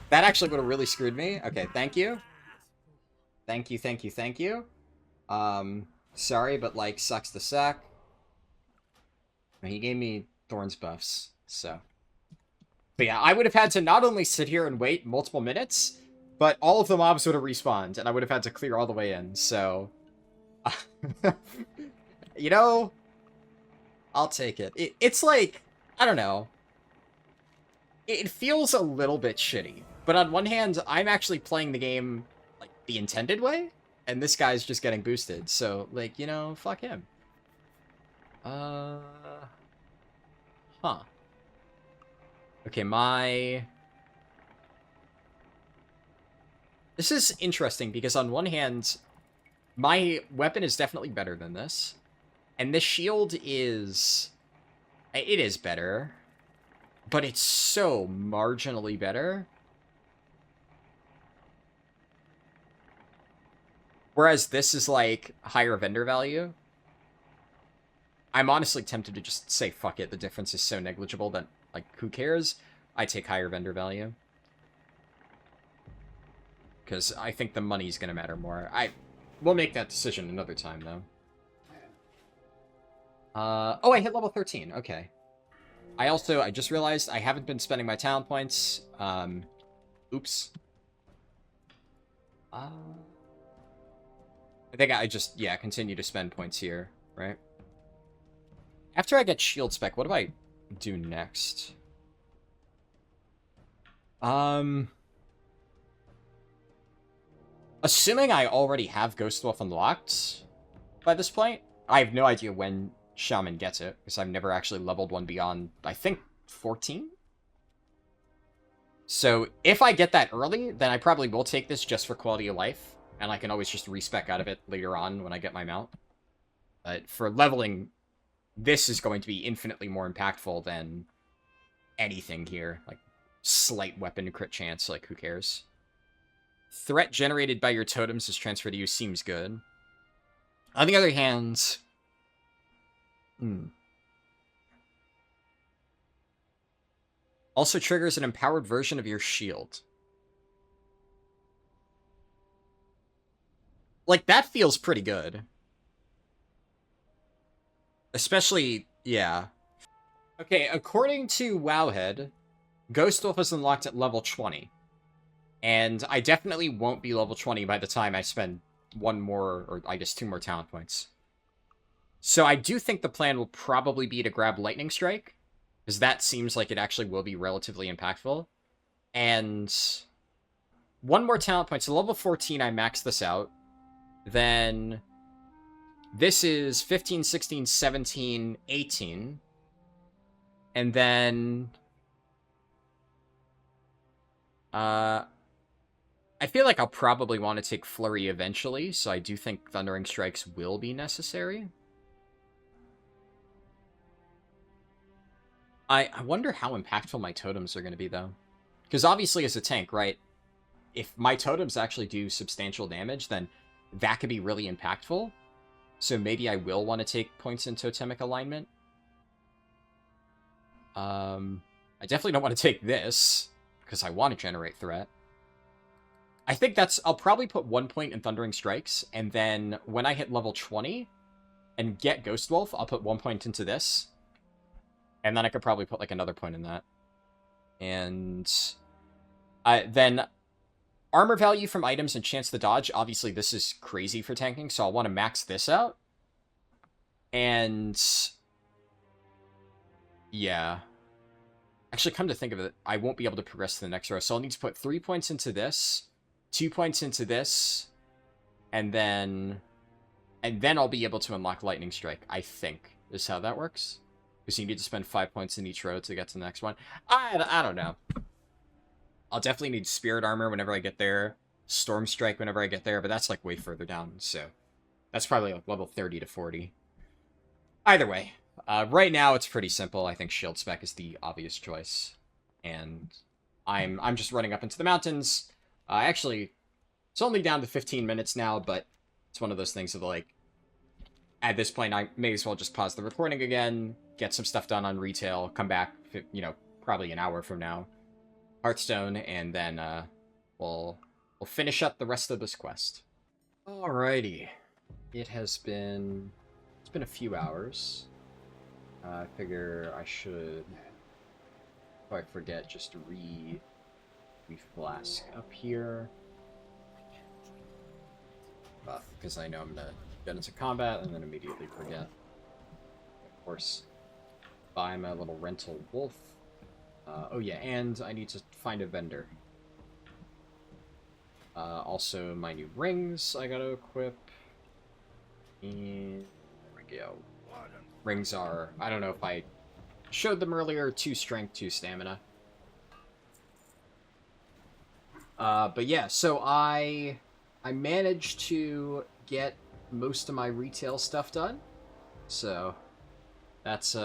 that actually would have really screwed me. Okay, thank you. Thank you, thank you, thank you. Sorry, but, like, sucks to suck. He gave me Thorns buffs, so... But yeah, I would have had to not only sit here and wait multiple minutes, but all of the mobs would have respawned, and I would have had to clear all the way in, so... You know... I'll take it. It's like... I don't know. It feels a little bit shitty. But on one hand, I'm actually playing the game, like, the intended way, and this guy's just getting boosted, so, like, you know, fuck him. Huh. Okay, This is interesting, because on one hand, my weapon is definitely better than this. And this shield is... It is better. But it's so marginally better. Whereas this is, like, higher vendor value. I'm honestly tempted to just say, fuck it, the difference is so negligible that, like, who cares? I take higher vendor value. Because I think the money's gonna matter more. We'll make that decision another time, though. Oh, I hit level 13. Okay. I just realized I haven't been spending my talent points. Oops. I think I just, yeah, continue to spend points here, right? After I get shield spec, what do I do next? Assuming I already have Ghost Wolf unlocked by this point, I have no idea when Shaman gets it, because I've never actually leveled one beyond, I think, 14? So, if I get that early, then I probably will take this just for quality of life, and I can always just respec out of it later on when I get my mount. But for leveling, this is going to be infinitely more impactful than anything here. Like, slight weapon crit chance, like, who cares? threat generated by your totems is transferred to you seems good. On the other hand... Also triggers an empowered version of your shield. Like, that feels pretty good. Especially, yeah. Okay, according to Wowhead, Ghost Wolf is unlocked at level 20. And I definitely won't be level 20 by the time I spend one more, or I guess 2 more talent points. So I do think the plan will probably be to grab Lightning Strike, because that seems like it actually will be relatively impactful. And 1 more talent point. So level 14, I max this out. Then this is 15, 16, 17, 18. And then... I feel like I'll probably want to take Flurry eventually, so I do think Thundering Strikes will be necessary. I wonder how impactful my totems are going to be, though. Because obviously as a tank, right, if my totems actually do substantial damage, then that could be really impactful. So maybe I will want to take points in Totemic Alignment. I definitely don't want to take this, because I want to generate threat. I think that's... I'll probably put 1 point in Thundering Strikes, and then when I hit level 20 and get Ghost Wolf, I'll put 1 point into this. And then I could probably put, like, another point in that. And... then... Armor value from items and chance to dodge. Obviously, this is crazy for tanking, so I'll want to max this out. And... yeah. Actually, come to think of it, I won't be able to progress to the next row, so I'll need to put 3 points into this, 2 points into this, and then I'll be able to unlock Lightning Strike, I think, is how that works. Because you need to spend 5 points in each row to get to the next one. I don't know. I'll definitely need Spirit Armor whenever I get there, Storm Strike whenever I get there, but that's, like, way further down, so that's probably, like, level 30 to 40. Either way. Right now, it's pretty simple. I think Shield Spec is the obvious choice. And I'm just running up into the mountains. Actually, it's only down to 15 minutes now, but it's one of those things of, like, at this point, I may as well just pause the recording again, get some stuff done on retail, come back, you know, probably an hour from now, Hearthstone, and then we'll finish up the rest of this quest. Alrighty. It's been a few hours. I figure I should, if I forget, just re-flask up here. Because I know I'm going to get into combat and then immediately forget. Of course, buy my little rental wolf. Oh yeah, and I need to find a vendor. Also, my new rings I gotta equip. And there we go. Rings are, I don't know if I showed them earlier, 2 strength, 2 stamina. But yeah, so I managed to get most of my retail stuff done. So that's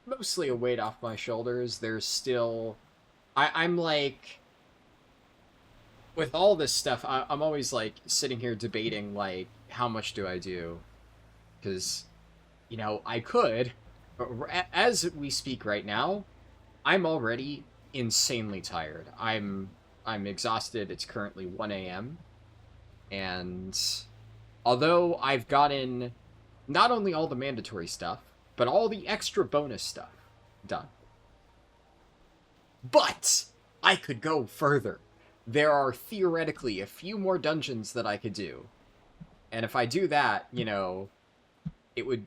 mostly a weight off my shoulders. There's still... I'm like... With all this stuff, I'm always like sitting here debating, like, how much do I do? Because... you know, I could, but as we speak right now, I'm already insanely tired. I'm exhausted. It's currently 1 a.m. And although I've gotten not only all the mandatory stuff, but all the extra bonus stuff done. But I could go further. There are theoretically a few more dungeons that I could do. And if I do that, you know, it would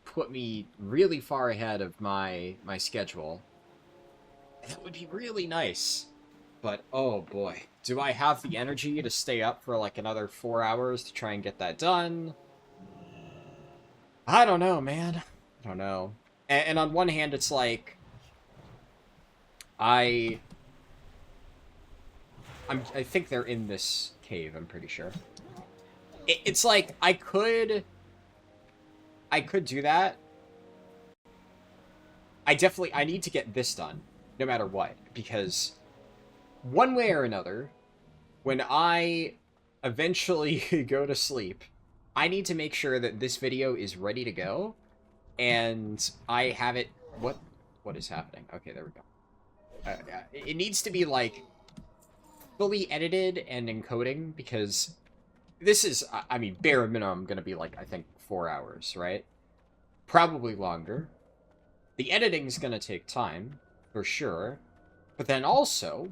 put me really far ahead of my schedule. That would be really nice. But, oh boy. Do I have the energy to stay up for like another 4 hours to try and get that done? I don't know, man. I don't know. And on one hand, it's like... I think they're in this cave, I'm pretty sure. It's like, I could do that. I need to get this done, no matter what, because one way or another, when I eventually go to sleep, I need to make sure that this video is ready to go, and I have it... What is happening? Okay, there we go. It needs to be, like, fully edited and encoding, because this is, I mean, bare minimum gonna be, like, I think 4 hours, right? Probably longer. The editing's gonna take time, for sure. But then also,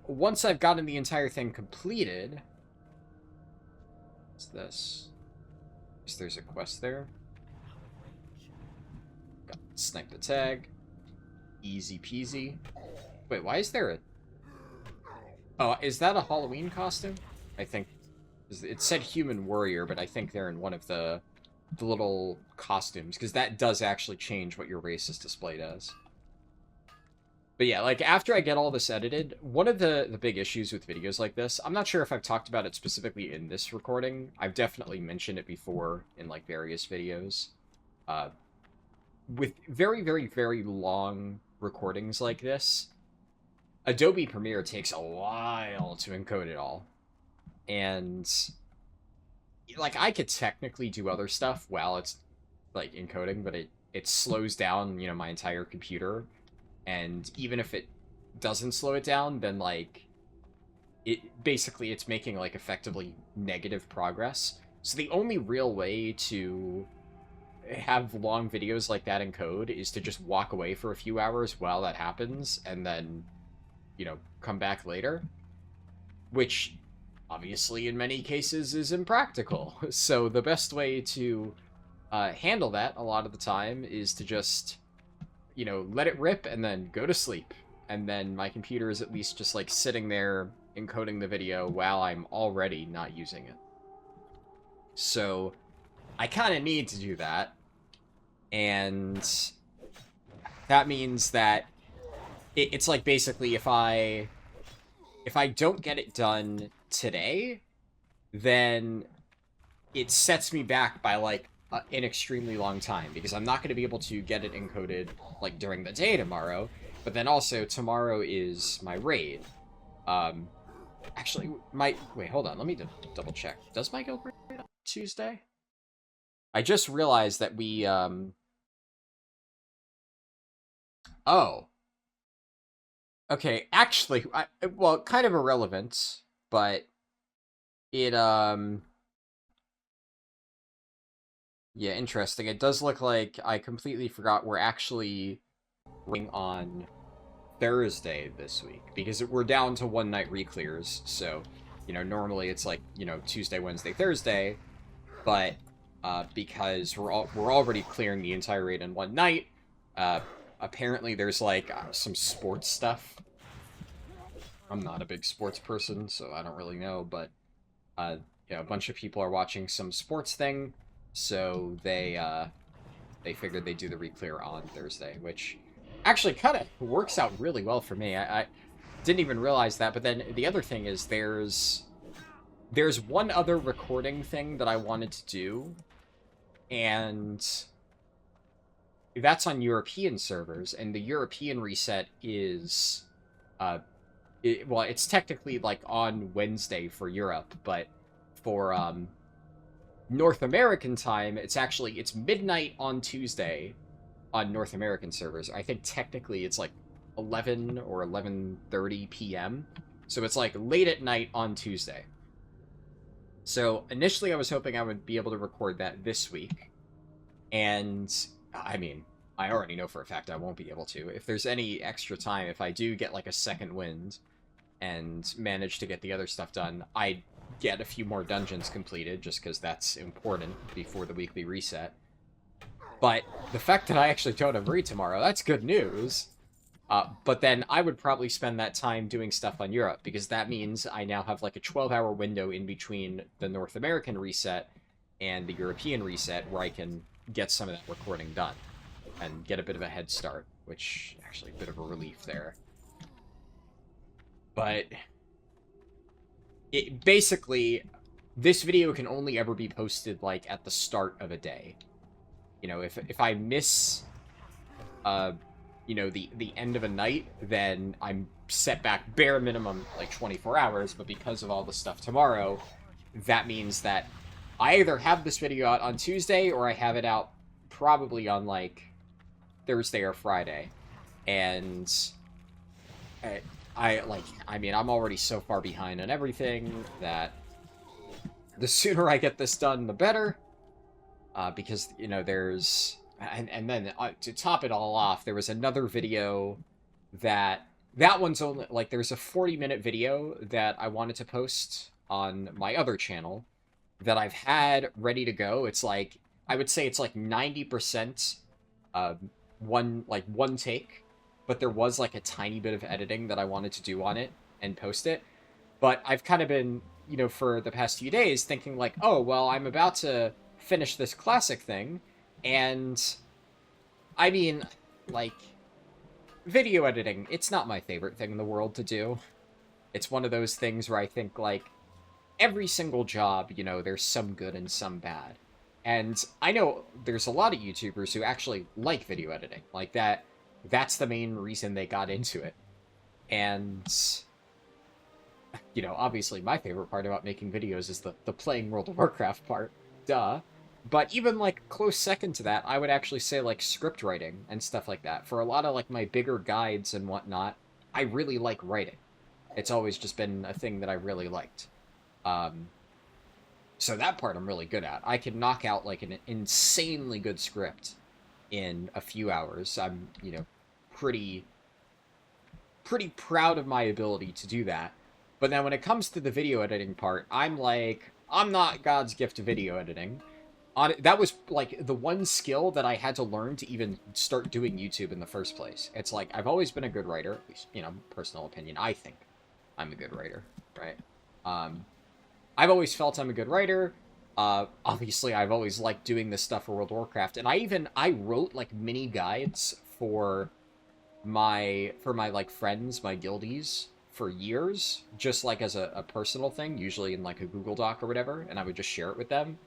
once I've gotten the entire thing completed... What's this? There's a quest there. Got snipe the tag. Easy peasy. Wait, why is there a... Oh, is that a Halloween costume? I think... It said human warrior, but I think they're in one of the little costumes, because that does actually change what your race is displayed as. But yeah, like, after I get all this edited, one of the big issues with videos like this, I'm not sure if I've talked about it specifically in this recording. I've definitely mentioned it before in, like, various videos. With very, very, very long recordings like this, Adobe Premiere takes a while to encode it all. And, like, I could technically do other stuff while it's, like, encoding, but it slows down, you know, my entire computer. And even if it doesn't slow it down, then, like, it's making, like, effectively negative progress. So the only real way to have long videos like that encode is to just walk away for a few hours while that happens, and then, you know, come back later. Which, obviously, in many cases is impractical. So the best way to handle that a lot of the time is to just... you know, let it rip and then go to sleep. And then my computer is at least just, like, sitting there encoding the video while I'm already not using it. So I kind of need to do that. And that means that it's like, basically, if I don't get it done today, then it sets me back by, like, an extremely long time, because I'm not going to be able to get it encoded, like, during the day tomorrow, but then also tomorrow is my raid. Actually, wait, hold on, let me double check. Does my guild raid on Tuesday? I just realized that we, Oh. Okay, actually, well, kind of irrelevant, but it, yeah, interesting. It does look like I completely forgot we're actually running on Thursday this week, because we're down to one night reclears. So, you know, normally it's like, you know, Tuesday, Wednesday, Thursday, but because we're already clearing the entire raid in one night, apparently there's like some sports stuff. I'm not a big sports person, so I don't really know, but you know, a bunch of people are watching some sports thing. So they figured they'd do the re-clear on Thursday, which actually kind of works out really well for me. I didn't even realize that, but then the other thing is there's one other recording thing that I wanted to do, and that's on European servers, and the European reset is, well, it's technically, like, on Wednesday for Europe, but for, North American time, it's midnight on Tuesday on North American servers. I think technically it's like 11 or 11:30 p.m. So it's like late at night on Tuesday. So initially I was hoping I would be able to record that this week. And, I mean, I already know for a fact I won't be able to. If there's any extra time, if I do get like a second wind and manage to get the other stuff done, I'd get a few more dungeons completed, just because that's important before the weekly reset. But the fact that I actually don't have raid tomorrow, that's good news. But then I would probably spend that time doing stuff on Europe, because that means I now have like a 12-hour window in between the North American reset and the European reset where I can get some of that recording done and get a bit of a head start, which actually a bit of a relief there. But basically, this video can only ever be posted, like, at the start of a day. You know, if I miss you know, the end of a night, then I'm set back bare minimum like 24 hours. But because of all the stuff tomorrow, that means that I either have this video out on Tuesday or I have it out probably on like Thursday or Friday. And I mean, I'm already so far behind on everything that the sooner I get this done, the better. Because, you know, there's... And then, to top it all off, there was another video that... That one's only... Like, there's a 40-minute video that I wanted to post on my other channel that I've had ready to go. It's like... I would say it's like 90% one take. But there was, like, a tiny bit of editing that I wanted to do on it and post it. But I've kind of been, you know, for the past few days thinking, like, oh, well, I'm about to finish this classic thing, and I mean, like, video editing, it's not my favorite thing in the world to do. It's one of those things where I think, like, every single job, you know, there's some good and some bad. And I know there's a lot of YouTubers who actually like video editing. Like, that's the main reason they got into it. And, you know, obviously my favorite part about making videos is the playing World of Warcraft part. Duh. But even, like, close second to that, I would actually say, like, script writing and stuff like that. For a lot of, like, my bigger guides and whatnot, I really like writing. It's always just been a thing that I really liked. So that part I'm really good at. I can knock out, like, an insanely good script in a few hours. I'm, you know, pretty proud of my ability to do that. But then when it comes to the video editing part, I'm like, I'm not God's gift to video editing. That was, like, the one skill that I had to learn to even start doing YouTube in the first place. It's like, I've always been a good writer, at least, you know, personal opinion. I think I'm a good writer, right? I've always felt I'm a good writer. Obviously, I've always liked doing this stuff for World of Warcraft. And I wrote, like, mini guides for my like, friends, my guildies, for years, just, like, as a personal thing, usually in, like, a Google Doc or whatever, and I would just share it with them.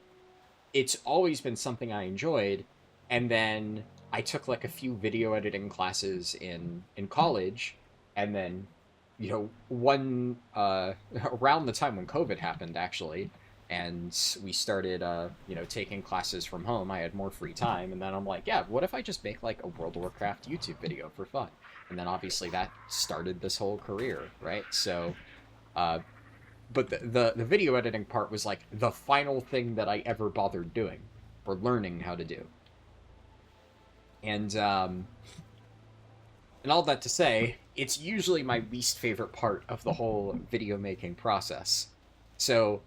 It's always been something I enjoyed, and then I took, like, a few video editing classes in college, and then, you know, around the time when COVID happened, actually, and we started, you know, taking classes from home, I had more free time, and then I'm like, yeah, what if I just make, like, a World of Warcraft YouTube video for fun? And then, obviously, that started this whole career, right? So, but the video editing part was, like, the final thing that I ever bothered doing, or learning how to do. And all that to say, it's usually my least favorite part of the whole video making process. So,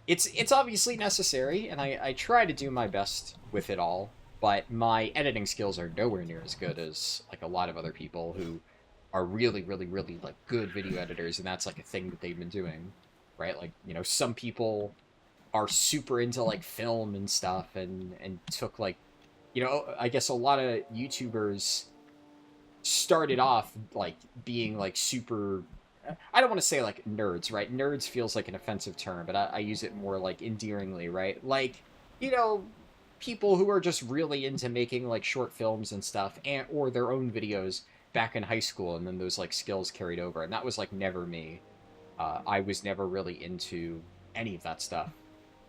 it's obviously necessary, and I try to do my best with it all, but my editing skills are nowhere near as good as, like, a lot of other people who are really, really, really, like, good video editors, and that's, like, a thing that they've been doing, right? Like, you know, some people are super into, like, film and stuff, and took, like, you know, I guess a lot of YouTubers started off, like, being, like, super... I don't want to say, like, nerds, right? Nerds feels like an offensive term, but I use it more, like, endearingly, right? Like, you know, people who are just really into making, like, short films and stuff, or their own videos back in high school, and then those, like, skills carried over, and that was, like, never me. I was never really into any of that stuff,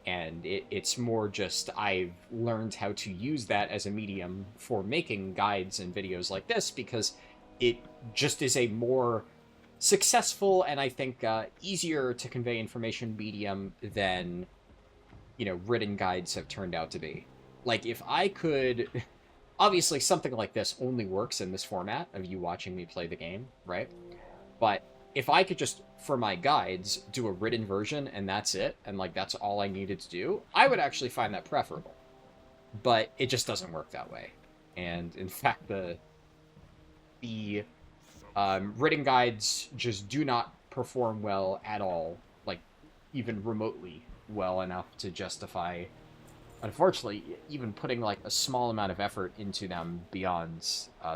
and it's more just I've learned how to use that as a medium for making guides and videos like this, because it just is a more successful and I think easier to convey information medium than, you know, written guides have turned out to be. Like, if I could... Obviously, something like this only works in this format of you watching me play the game, right? But if I could just, for my guides, do a written version and that's it, and, like, that's all I needed to do, I would actually find that preferable. But it just doesn't work that way. And, in fact, the written guides just do not perform well at all, like, even remotely well enough to justify, unfortunately, even putting, like, a small amount of effort into them beyond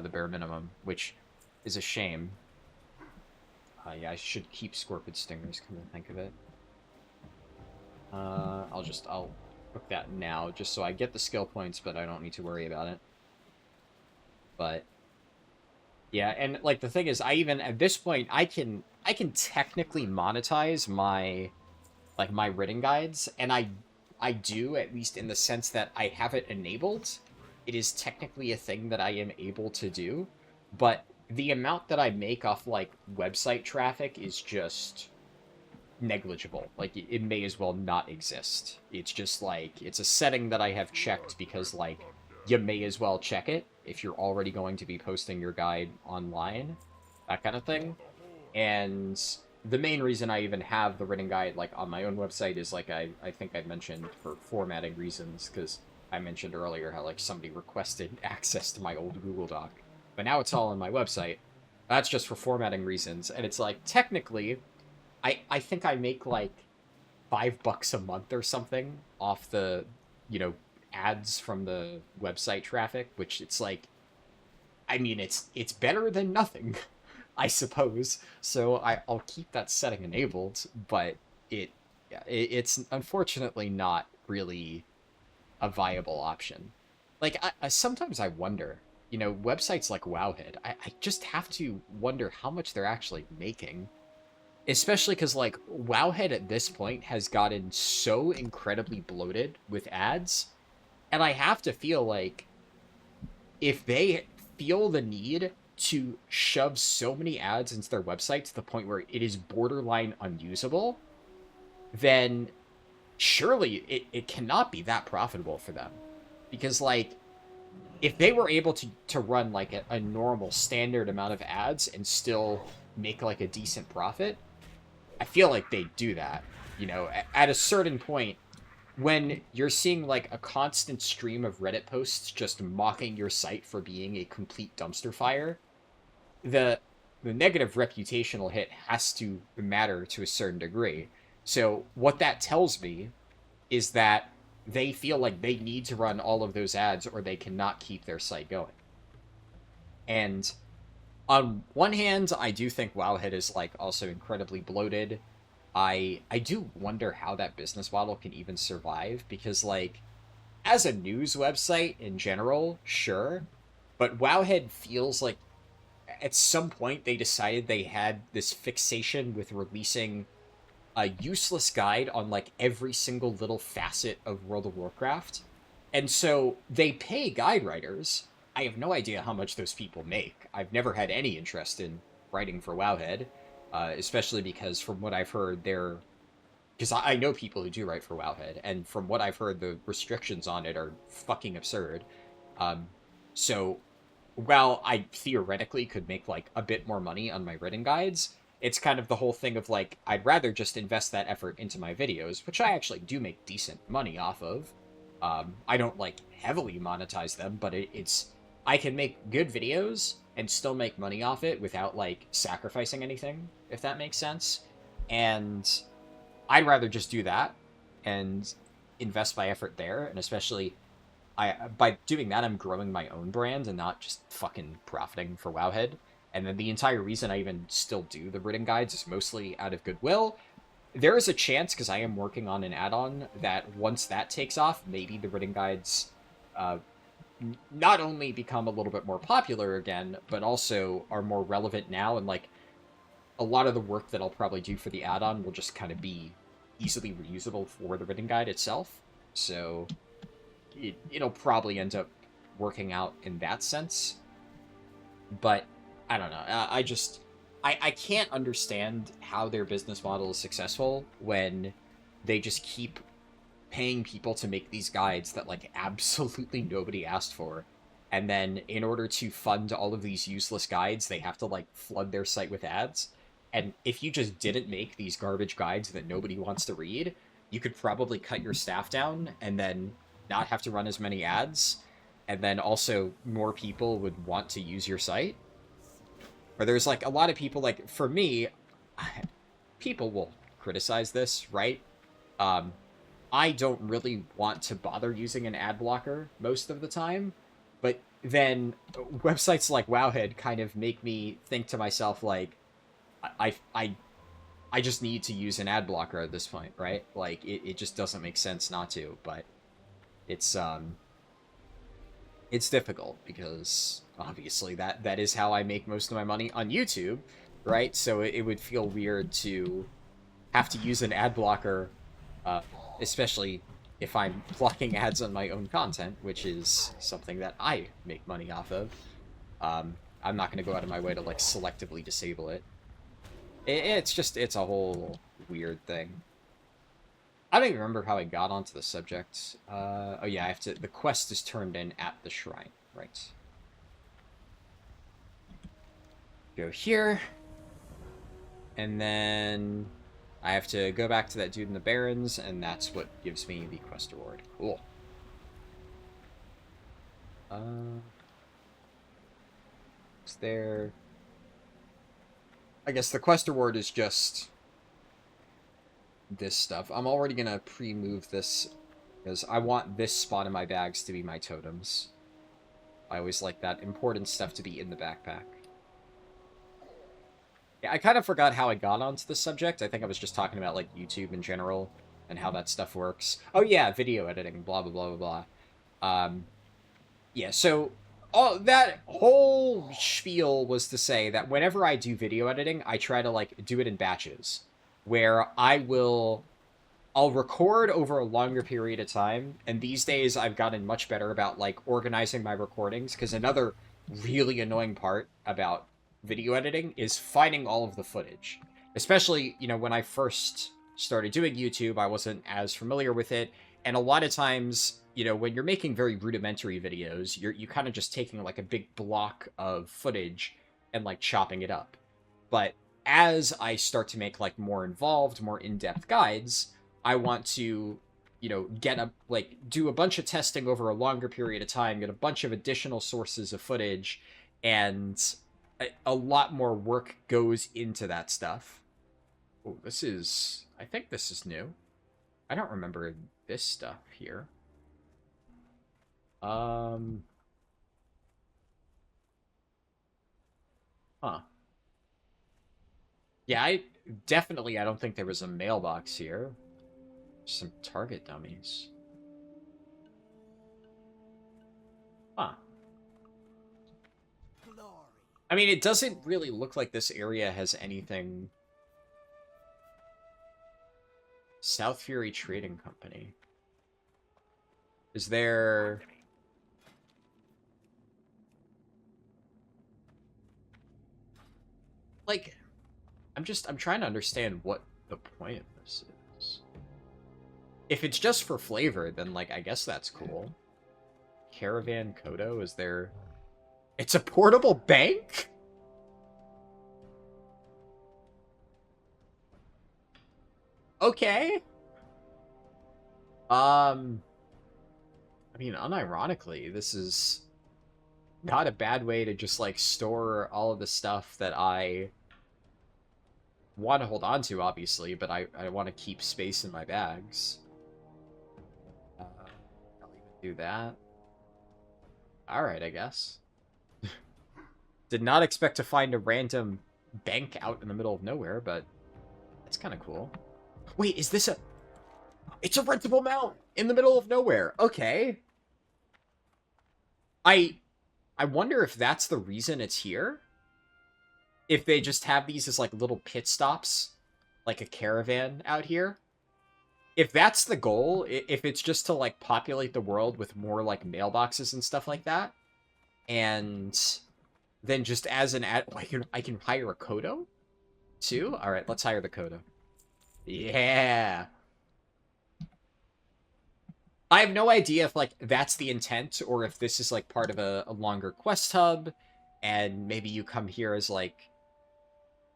the bare minimum, which is a shame. Yeah, I should keep Scorpid Stingers, come to think of it. I'll book that now, just so I get the skill points, but I don't need to worry about it. But Yeah, and like the thing is, I even at this point I can technically monetize my like my written guides, and I do, at least in the sense that I have it enabled. It is technically a thing that I am able to do, but the amount that I make off like website traffic is just negligible. Like it may as well not exist. It's just like it's a setting that I have checked because like you may as well check it if you're already going to be posting your guide online, that kind of thing. And the main reason I even have the written guide like on my own website is like I think I mentioned for formatting reasons, because I mentioned earlier how like somebody requested access to my old Google Doc, but now it's all on my website. That's just for formatting reasons, and it's like technically I think I make like $5 a month or something off the, you know, ads from the website traffic, which it's like, I mean, it's better than nothing, I suppose. So I'll keep that setting enabled, but it yeah, it's unfortunately not really a viable option. Like sometimes I wonder, you know, websites like Wowhead, I just have to wonder how much they're actually making. Especially because, like, Wowhead at this point has gotten so incredibly bloated with ads, and I have to feel like if they feel the need to shove so many ads into their website to the point where it is borderline unusable, then surely it cannot be that profitable for them. Because, like, if they were able to run, like, a normal standard amount of ads and still make, like, a decent profit, I feel like they do that. You know, at a certain point, when you're seeing like a constant stream of Reddit posts just mocking your site for being a complete dumpster fire, the the negative reputational hit has to matter to a certain degree. So what that tells me is that they feel like they need to run all of those ads or they cannot keep their site going. And on one hand, I do think Wowhead is like also incredibly bloated. I do wonder how that business model can even survive, because like as a news website in general, sure, but Wowhead feels like at some point they decided they had this fixation with releasing a useless guide on like every single little facet of World of Warcraft. And so they pay guide writers. I have no idea how much those people make. I've never had any interest in writing for Wowhead, especially because from what I've heard, they're because I know people who do write for Wowhead, and from what I've heard, the restrictions on it are fucking absurd. Um, so while I theoretically could make like a bit more money on my written guides, it's kind of the whole thing of like I'd rather just invest that effort into my videos, which I actually do make decent money off of. I don't like heavily monetize them, but it's I can make good videos and still make money off it without like sacrificing anything, if that makes sense. And I'd rather just do that and invest my effort there, and especially I by doing that I'm growing my own brand and not just fucking profiting for Wowhead. And then the entire reason I even still do the written guides is mostly out of goodwill. There is a chance, because I am working on an add-on, that once that takes off, maybe the written guides uh, not only become a little bit more popular again, but also are more relevant now, and like a lot of the work that I'll probably do for the add-on will just kind of be easily reusable for the written guide itself. So it'll probably end up working out in that sense. But I don't know. I can't understand how their business model is successful when they just keep paying people to make these guides that like absolutely nobody asked for. And then in order to fund all of these useless guides, they have to like flood their site with ads. And if you just didn't make these garbage guides that nobody wants to read, you could probably cut your staff down and then not have to run as many ads. And then also more people would want to use your site. Or there's like a lot of people, like for me, people will criticize this, right? I don't really want to bother using an ad blocker most of the time, but then websites like Wowhead kind of make me think to myself like, I I I just need to use an ad blocker at this point, right? Like it just doesn't make sense not to, but it's difficult because obviously that is how I make most of my money on YouTube, right? So it would feel weird to have to use an ad blocker, uh, especially if I'm blocking ads on my own content, which is something that I make money off of. I'm not going to go out of my way to like selectively disable it. It's a whole weird thing. I don't even remember how I got onto the subject. Oh yeah, I have to. The quest is turned in at the shrine, right? Go here, and then I have to go back to that dude in the Barrens, and that's what gives me the quest reward. Cool. Is there? I guess the quest reward is just this stuff. I'm already gonna pre-move this because I want this spot in my bags to be my totems. I always like that important stuff to be in the backpack. Yeah, I kind of forgot how I got onto the subject. I think I was just talking about like YouTube in general and how that stuff works. Oh yeah, video editing, blah blah blah blah blah. Yeah, so all that whole spiel was to say that whenever I do video editing, I try to like do it in batches, where I'll record over a longer period of time, and these days I've gotten much better about like organizing my recordings, because another really annoying part about video editing is finding all of the footage. Especially, you know, when I first started doing YouTube, I wasn't as familiar with it, and a lot of times, you know, when you're making very rudimentary videos, you kind of just taking like a big block of footage and like chopping it up. But as I start to make like more involved, more in-depth guides, I want to, you know, do a bunch of testing over a longer period of time, get a bunch of additional sources of footage, and a lot more work goes into that stuff. Oh, I think this is new. I don't remember this stuff here. Huh. Yeah, I don't think there was a mailbox here. Some target dummies. Huh. I mean, it doesn't really look like this area has anything. South Fury Trading Company. Is there... Like, I'm trying to understand what the point of this is. If it's just for flavor, then, like, I guess that's cool. Caravan Kodo, is there... It's a portable bank? Okay. I mean, unironically, this is not a bad way to just, like, store all of the stuff that I want to hold on to, obviously, but I want to keep space in my bags. I'll even do that. Alright, I guess. Did not expect to find a random bank out in the middle of nowhere, but that's kind of cool. Wait, is this a... It's a rentable mount in the middle of nowhere. Okay. I wonder if that's the reason it's here. If they just have these as like little pit stops, like a caravan out here. If that's the goal, if it's just to like populate the world with more like mailboxes and stuff like that, and then just as an ad, oh, I can hire a Kodo too. All right, let's hire the Kodo. Yeah. I have no idea if, like, that's the intent, or if this is, like, part of a longer quest hub, and maybe you come here as, like,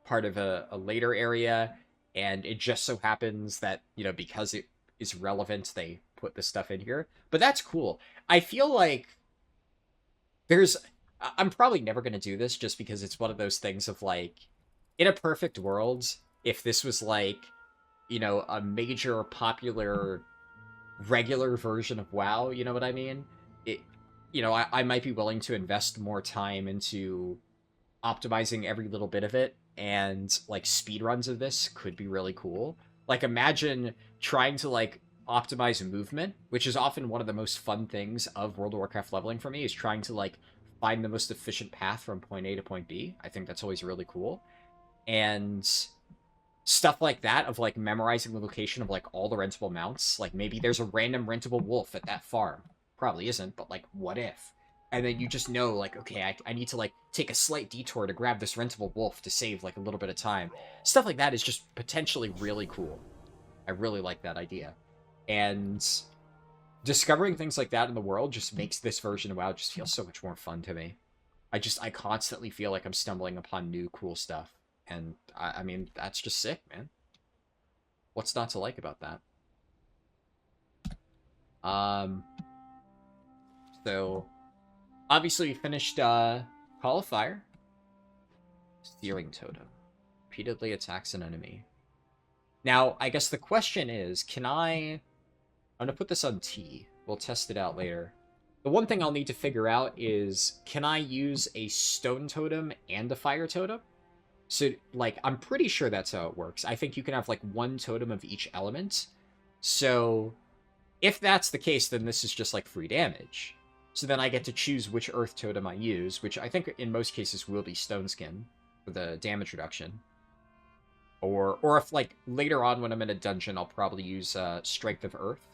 part of a later area, and it just so happens that, you know, because it is relevant, they put this stuff in here. But that's cool. I feel like I'm probably never going to do this, just because it's one of those things of, like, in a perfect world, if this was, like, you know, a major popular regular version of WoW, you know what I mean? You know, I might be willing to invest more time into optimizing every little bit of it, and, like, speedruns of this could be really cool. Like, imagine trying to, like, optimize movement, which is often one of the most fun things of World of Warcraft leveling for me, is trying to, like, find the most efficient path from point A to point B. I think that's always really cool. And stuff like that of like memorizing the location of like all the rentable mounts. Like maybe there's a random rentable wolf at that farm. Probably isn't, but like what if? And then you just know like, okay, I need to like take a slight detour to grab this rentable wolf to save like a little bit of time. Stuff like that is just potentially really cool. I really like that idea. And discovering things like that in the world just makes this version of WoW just feel so much more fun to me. I constantly feel like I'm stumbling upon new cool stuff. And, I mean, that's just sick, man. What's not to like about that? So, obviously we finished, Call of Fire. Searing Totem. Repeatedly attacks an enemy. Now, I guess the question is, can I'm gonna put this on T. We'll test it out later. The one thing I'll need to figure out is, can I use a stone totem and a fire totem? So, like, I'm pretty sure that's how it works. I think you can have, like, one totem of each element. So, if that's the case, then this is just, like, free damage. So then I get to choose which earth totem I use, which I think in most cases will be stone skin for the damage reduction. Or if, like, later on when I'm in a dungeon, I'll probably use Strength of Earth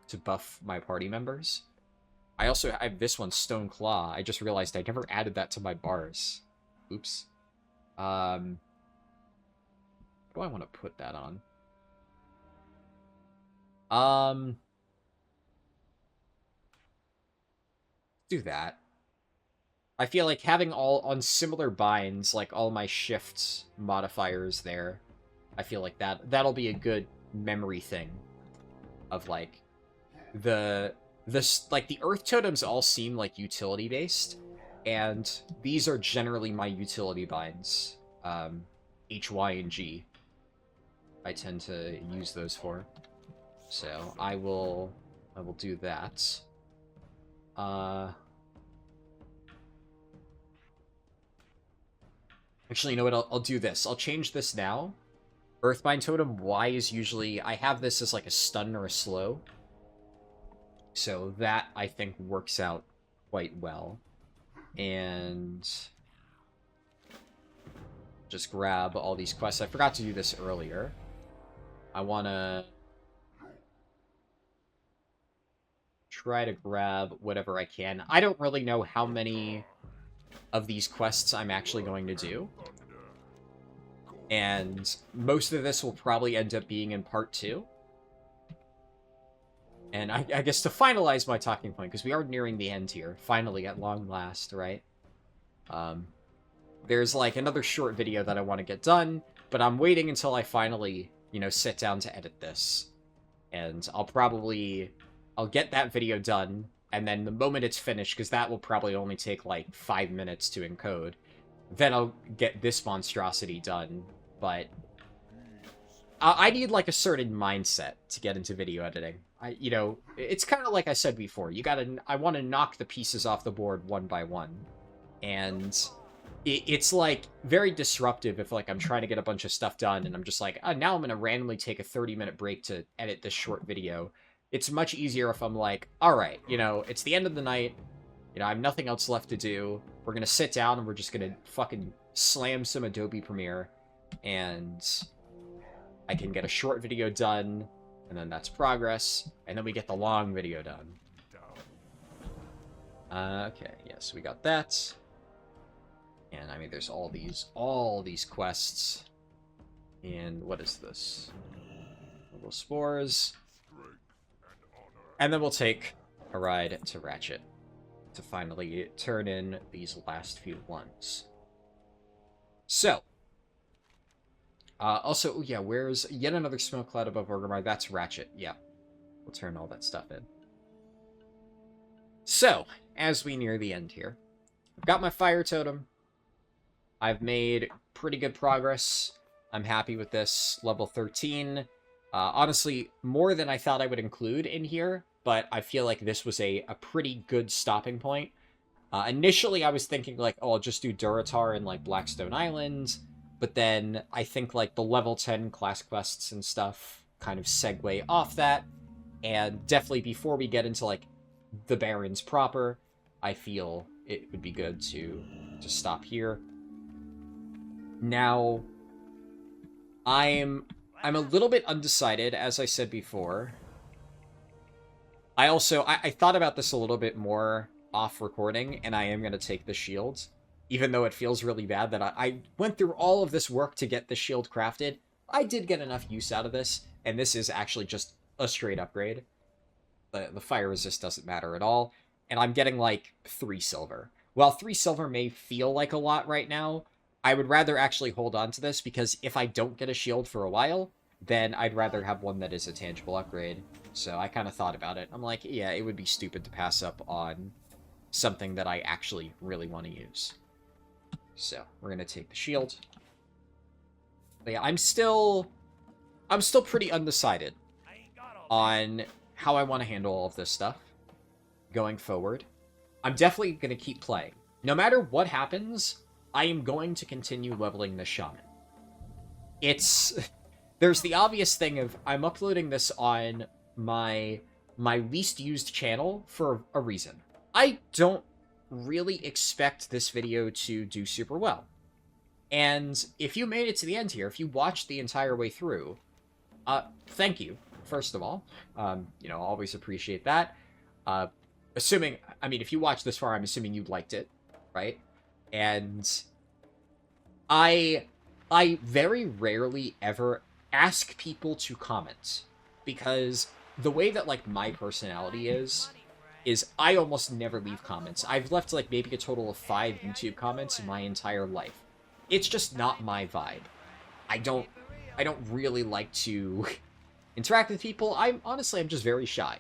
to buff my party members. I have this one, Stone Claw. I just realized I never added that to my bars. Oops. What do I want to put that on? Do that. I feel like having all on similar binds, like all my shift modifiers there, I feel like that'll be a good memory thing of like the earth totems all seem like utility based, and these are generally my utility binds. H, Y, and G. I tend to use those for. So I will do that. Actually, you know what? I'll do this. I'll change this now. Earthbind Totem Y is usually... I have this as like a stun or a slow. So that, I think, works out quite well. And... just grab all these quests. I forgot to do this earlier. I want to... try to grab whatever I can. I don't really know how many of these quests I'm actually going to do. And most of this will probably end up being in part 2. And I guess to finalize my talking point, because we are nearing the end here, finally at long last, right? There's like another short video that I want to get done, but I'm waiting until I finally, you know, sit down to edit this. And I'll get that video done, and then the moment it's finished, because that will probably only take like 5 minutes to encode, then I'll get this monstrosity done. But I need like a certain mindset to get into video editing. You know, it's kind of like I said before. I want to knock the pieces off the board one by one, and it's like very disruptive if like I'm trying to get a bunch of stuff done, and I'm just like, oh, now I'm gonna randomly take a 30-minute break to edit this short video. It's much easier if I'm like, all right, you know, it's the end of the night. You know, I have nothing else left to do. We're going to sit down and we're just going to fucking slam some Adobe Premiere. And I can get a short video done. And then that's progress. And then we get the long video done. Okay, yes, we got that. And I mean, there's all these quests. And what is this? Little spores. And then we'll take a ride to Ratchet to finally turn in these last few ones. So, also, yeah, where's yet another smoke cloud above Orgrimmar? That's Ratchet, yeah. We'll turn all that stuff in. So, as we near the end here, I've got my fire totem. I've made pretty good progress. I'm happy with this. Level 13. Honestly, more than I thought I would include in here, but I feel like this was a pretty good stopping point. Initially, I was thinking, like, oh, I'll just do Durotar and, like, Blackstone Island, but then I think, like, the level 10 class quests and stuff kind of segue off that, and definitely before we get into, like, the Barrens proper, I feel it would be good to stop here. Now, I'm a little bit undecided, as I said before. I thought about this a little bit more off recording, and I am going to take the shield. Even though it feels really bad that I went through all of this work to get the shield crafted, I did get enough use out of this, and this is actually just a straight upgrade. The fire resist doesn't matter at all, and I'm getting like 3 silver. While 3 silver may feel like a lot right now, I would rather actually hold on to this, because if I don't get a shield for a while, then I'd rather have one that is a tangible upgrade. So I kind of thought about it. I'm like, yeah, it would be stupid to pass up on something that I actually really want to use. So we're going to take the shield. But yeah, I'm still pretty undecided on how I want to handle all of this stuff going forward. I'm definitely going to keep playing. No matter what happens, I am going to continue leveling the Shaman. There's the obvious thing of I'm uploading this on my least used channel for a reason. I don't really expect this video to do super well. And if you made it to the end here, if you watched the entire way through, thank you, first of all. Always appreciate that. If you watched this far, I'm assuming you liked it, right? And I very rarely ever ask people to comment, because the way that, like, my personality is I almost never leave comments. I've left, like, maybe a total of 5 YouTube comments in my entire life. It's just not my vibe. I don't really like to interact with people. I'm just very shy.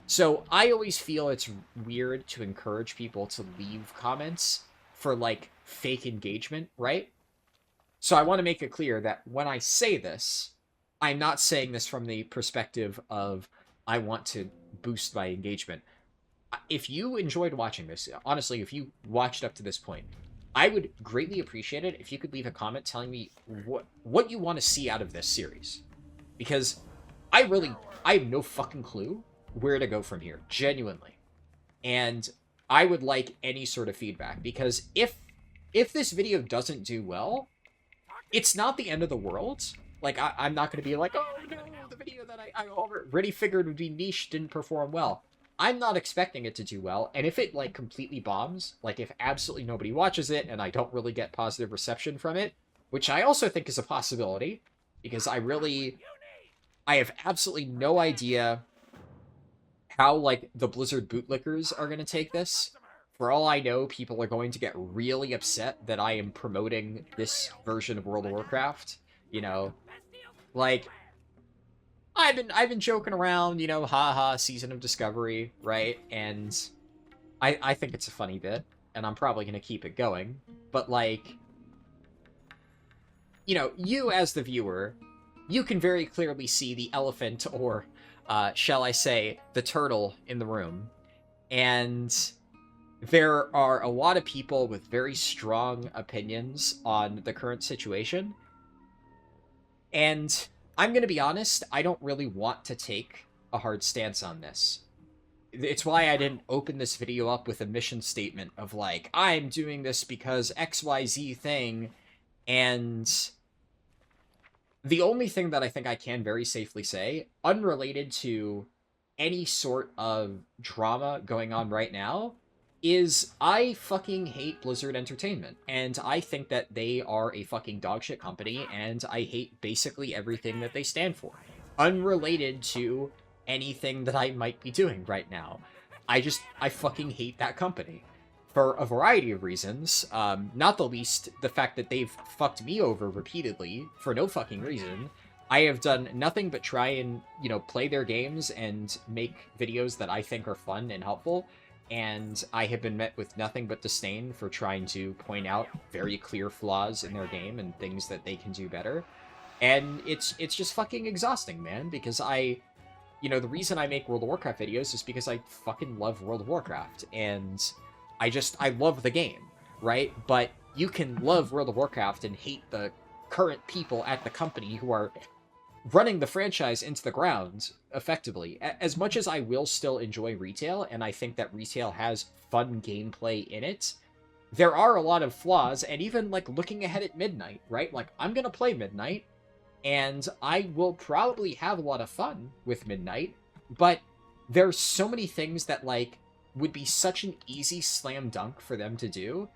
So I always feel it's weird to encourage people to leave comments for, like, fake engagement, right? So I want to make it clear that when I say this, I'm not saying this from the perspective of I want to boost my engagement. If you enjoyed watching this, honestly, if you watched up to this point, I would greatly appreciate it if you could leave a comment telling me what you want to see out of this series. Because I have no fucking clue where to go from here, genuinely. And I would like any sort of feedback, because if this video doesn't do well, it's not the end of the world. Like, I'm not going to be like, oh no, the video that I already figured would be niche didn't perform well. I'm not expecting it to do well, and if it, like, completely bombs, like, if absolutely nobody watches it, and I don't really get positive reception from it, which I also think is a possibility, because I have absolutely no idea how, like, the Blizzard bootlickers are going to take this. For all I know, people are going to get really upset that I am promoting this version of World of Warcraft. Like, I've been joking around, haha, Season of Discovery, right? And I think it's a funny bit, and I'm probably going to keep it going. But, like, you as the viewer, you can very clearly see the elephant, or, shall I say, the turtle in the room. And there are a lot of people with very strong opinions on the current situation. And I'm going to be honest, I don't really want to take a hard stance on this. It's why I didn't open this video up with a mission statement of, like, I'm doing this because XYZ thing, and the only thing that I think I can very safely say, unrelated to any sort of drama going on right now, is I fucking hate Blizzard Entertainment, and I think that they are a fucking dogshit company, and I hate basically everything that they stand for, unrelated to anything that I might be doing right now. I fucking hate that company for a variety of reasons, not the least the fact that they've fucked me over repeatedly for no fucking reason. I have done nothing but try and, play their games and make videos that I think are fun and helpful, and I have been met with nothing but disdain for trying to point out very clear flaws in their game and things that they can do better. And it's just fucking exhausting, man, because the reason I make World of Warcraft videos is because I fucking love World of Warcraft, and I love the game, right? But you can love World of Warcraft and hate the current people at the company who are running the franchise into the ground effectively. As much as I will still enjoy retail, and I think that retail has fun gameplay in it, there are a lot of flaws, and even, like, looking ahead at Midnight, right? Like, I'm gonna play Midnight, and I will probably have a lot of fun with Midnight, but there's so many things that, like, would be such an easy slam dunk for them to do,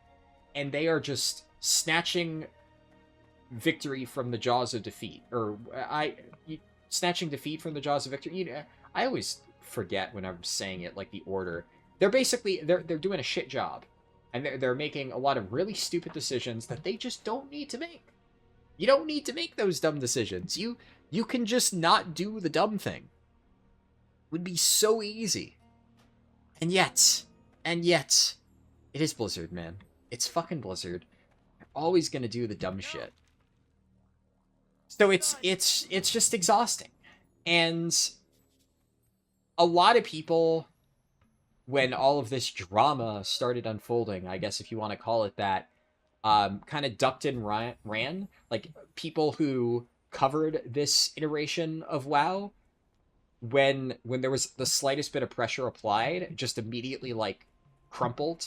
and they are just snatching victory from the jaws of defeat, or snatching defeat from the jaws of victory. You know, I always forget when I'm saying it, like, the order. They're basically they're doing a shit job, and they're making a lot of really stupid decisions that they just don't need to make. You don't need to make those dumb decisions. You can just not do the dumb thing. It would be so easy. And yet, it is Blizzard, man. It's fucking Blizzard. They're always gonna do the dumb shit. So it's just exhausting. And a lot of people, when all of this drama started unfolding, I guess if you want to call it that, kind of ducked and ran. Like, people who covered this iteration of WoW, when there was the slightest bit of pressure applied, just immediately, like, crumpled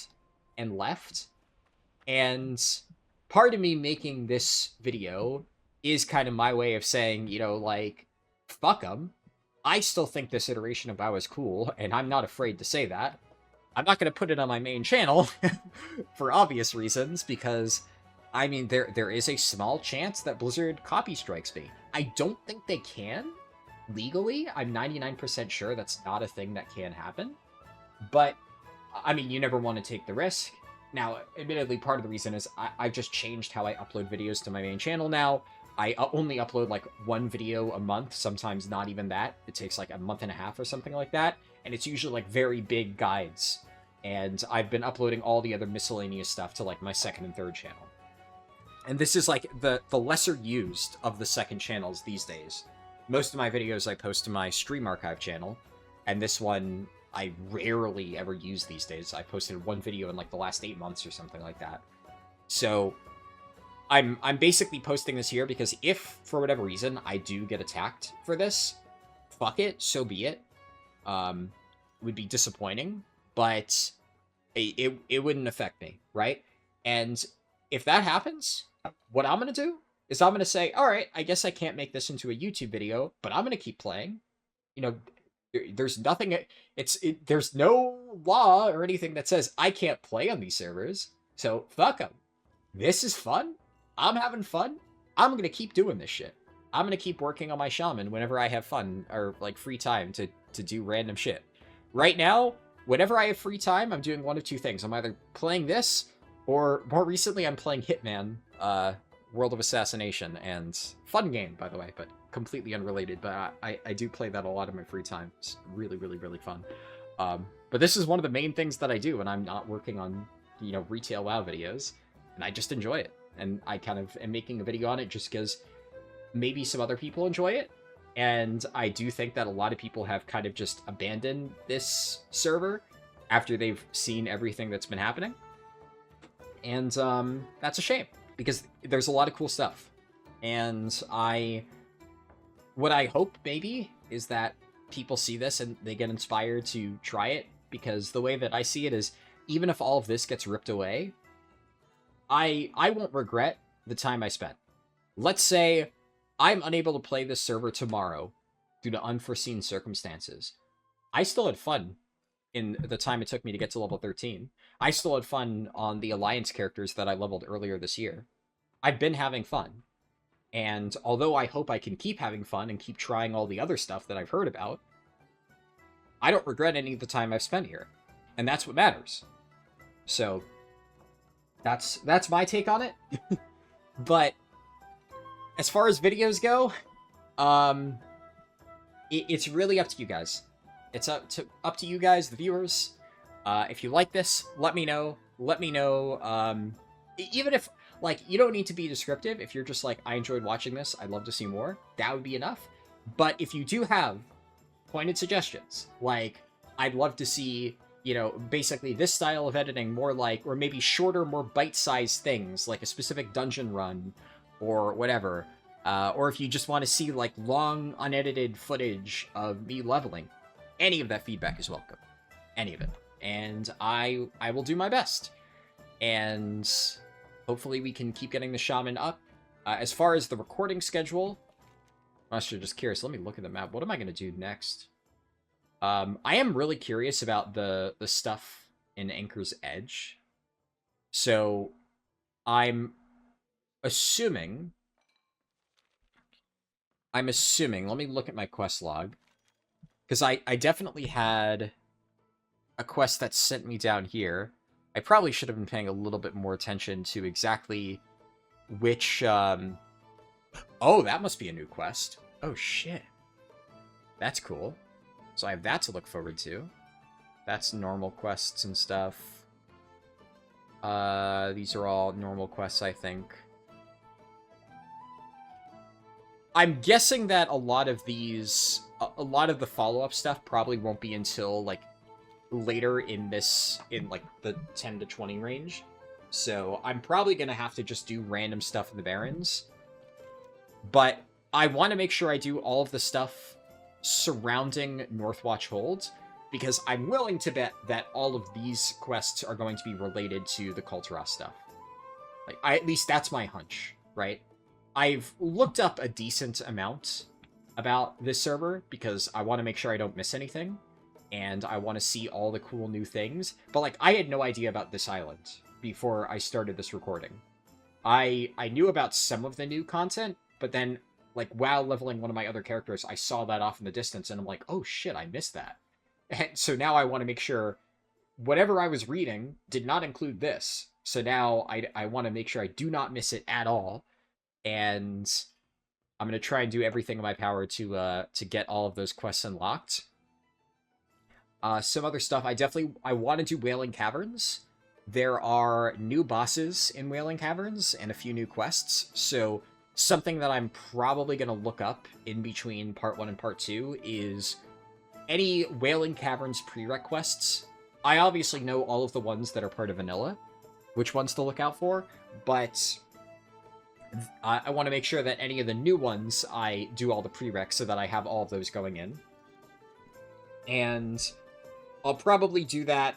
and left. And part of me making this video is kind of my way of saying, you know, like, fuck them. I still think this iteration of WoW is cool, and I'm not afraid to say that. I'm not going to put it on my main channel for obvious reasons, because, I mean, there is a small chance that Blizzard copy strikes me. I don't think they can, legally. I'm 99% sure that's not a thing that can happen. But, I mean, you never want to take the risk. Now, admittedly, part of the reason is I've just changed how I upload videos to my main channel now. I only upload, like, one video a month, sometimes not even that. It takes, like, a month and a half or something like that, and it's usually, like, very big guides. And I've been uploading all the other miscellaneous stuff to, like, my second and third channel. And this is, like, the lesser used of the second channels these days. Most of my videos I post to my Stream Archive channel, and this one I rarely ever use these days. I posted one video in, like, the last 8 months or something like that. So I'm basically posting this here because if, for whatever reason, I do get attacked for this, fuck it, so be it. It would be disappointing, but it wouldn't affect me, right? And if that happens, what I'm going to do is I'm going to say, all right, I guess I can't make this into a YouTube video, but I'm going to keep playing. You know, there's nothing, there's no law or anything that says I can't play on these servers, so fuck them. This is fun. I'm having fun. I'm going to keep doing this shit. I'm going to keep working on my shaman whenever I have fun or, like, free time to do random shit. Right now, whenever I have free time, I'm doing one of two things. I'm either playing this, or more recently, I'm playing Hitman, World of Assassination, and fun game, by the way, but completely unrelated. But I do play that a lot in my free time. It's really, really, really fun. But this is one of the main things that I do when I'm not working on, you know, retail WoW videos, and I just enjoy it. And I kind of am making a video on it just because maybe some other people enjoy it. And I do think that a lot of people have kind of just abandoned this server after they've seen everything that's been happening. And that's a shame, because there's a lot of cool stuff. And what I hope maybe is that people see this and they get inspired to try it, because the way that I see it is, even if all of this gets ripped away, I won't regret the time I spent. Let's say I'm unable to play this server tomorrow due to unforeseen circumstances. I still had fun in the time it took me to get to level 13. I still had fun on the Alliance characters that I leveled earlier this year. I've been having fun. And although I hope I can keep having fun and keep trying all the other stuff that I've heard about, I don't regret any of the time I've spent here. And that's what matters. So that's my take on it. But as far as videos go, it's really up to you guys. It's up to you guys, the viewers. If you like this, let me know. Let me know. Even if, like, you don't need to be descriptive. If you're just like, I enjoyed watching this, I'd love to see more, that would be enough. But if you do have pointed suggestions, like, I'd love to see, you know, basically this style of editing, more like, or maybe shorter, more bite-sized things, like a specific dungeon run, or whatever, or if you just want to see like long unedited footage of me leveling, any of that feedback is welcome. Any of it. And I will do my best. And hopefully we can keep getting the Shaman up. As far as the recording schedule, I'm actually just curious. Let me look at the map. What am I going to do next? I am really curious about the stuff in Anchor's Edge. So I'm assuming, let me look at my quest log. Because I definitely had a quest that sent me down here. I probably should have been paying a little bit more attention to exactly which, Oh, that must be a new quest. Oh, shit. That's cool. So I have that to look forward to. That's normal quests and stuff. These are all normal quests, I think. I'm guessing that a lot of these, a lot of the follow-up stuff probably won't be until, like, later in like, the 10 to 20 range. So I'm probably going to have to just do random stuff in the Barrens. But I want to make sure I do all of the stuff surrounding Northwatch Hold, because I'm willing to bet that all of these quests are going to be related to the Kulturas stuff. Like, at least that's my hunch, right? I've looked up a decent amount about this server, because I want to make sure I don't miss anything, and I want to see all the cool new things. But, like, I had no idea about this island before I started this recording. I knew about some of the new content, but then, like, while leveling one of my other characters, I saw that off in the distance, and I'm like, oh shit, I missed that. And so now I want to make sure whatever I was reading did not include this. So now I want to make sure I do not miss it at all. And I'm going to try and do everything in my power to get all of those quests unlocked. Some other stuff, I want to do Wailing Caverns. There are new bosses in Wailing Caverns and a few new quests, so something that I'm probably going to look up in between Part 1 and Part 2 is any Wailing Caverns prereq quests. I obviously know all of the ones that are part of Vanilla, which ones to look out for, but I want to make sure that any of the new ones, I do all the prereqs so that I have all of those going in. And I'll probably do that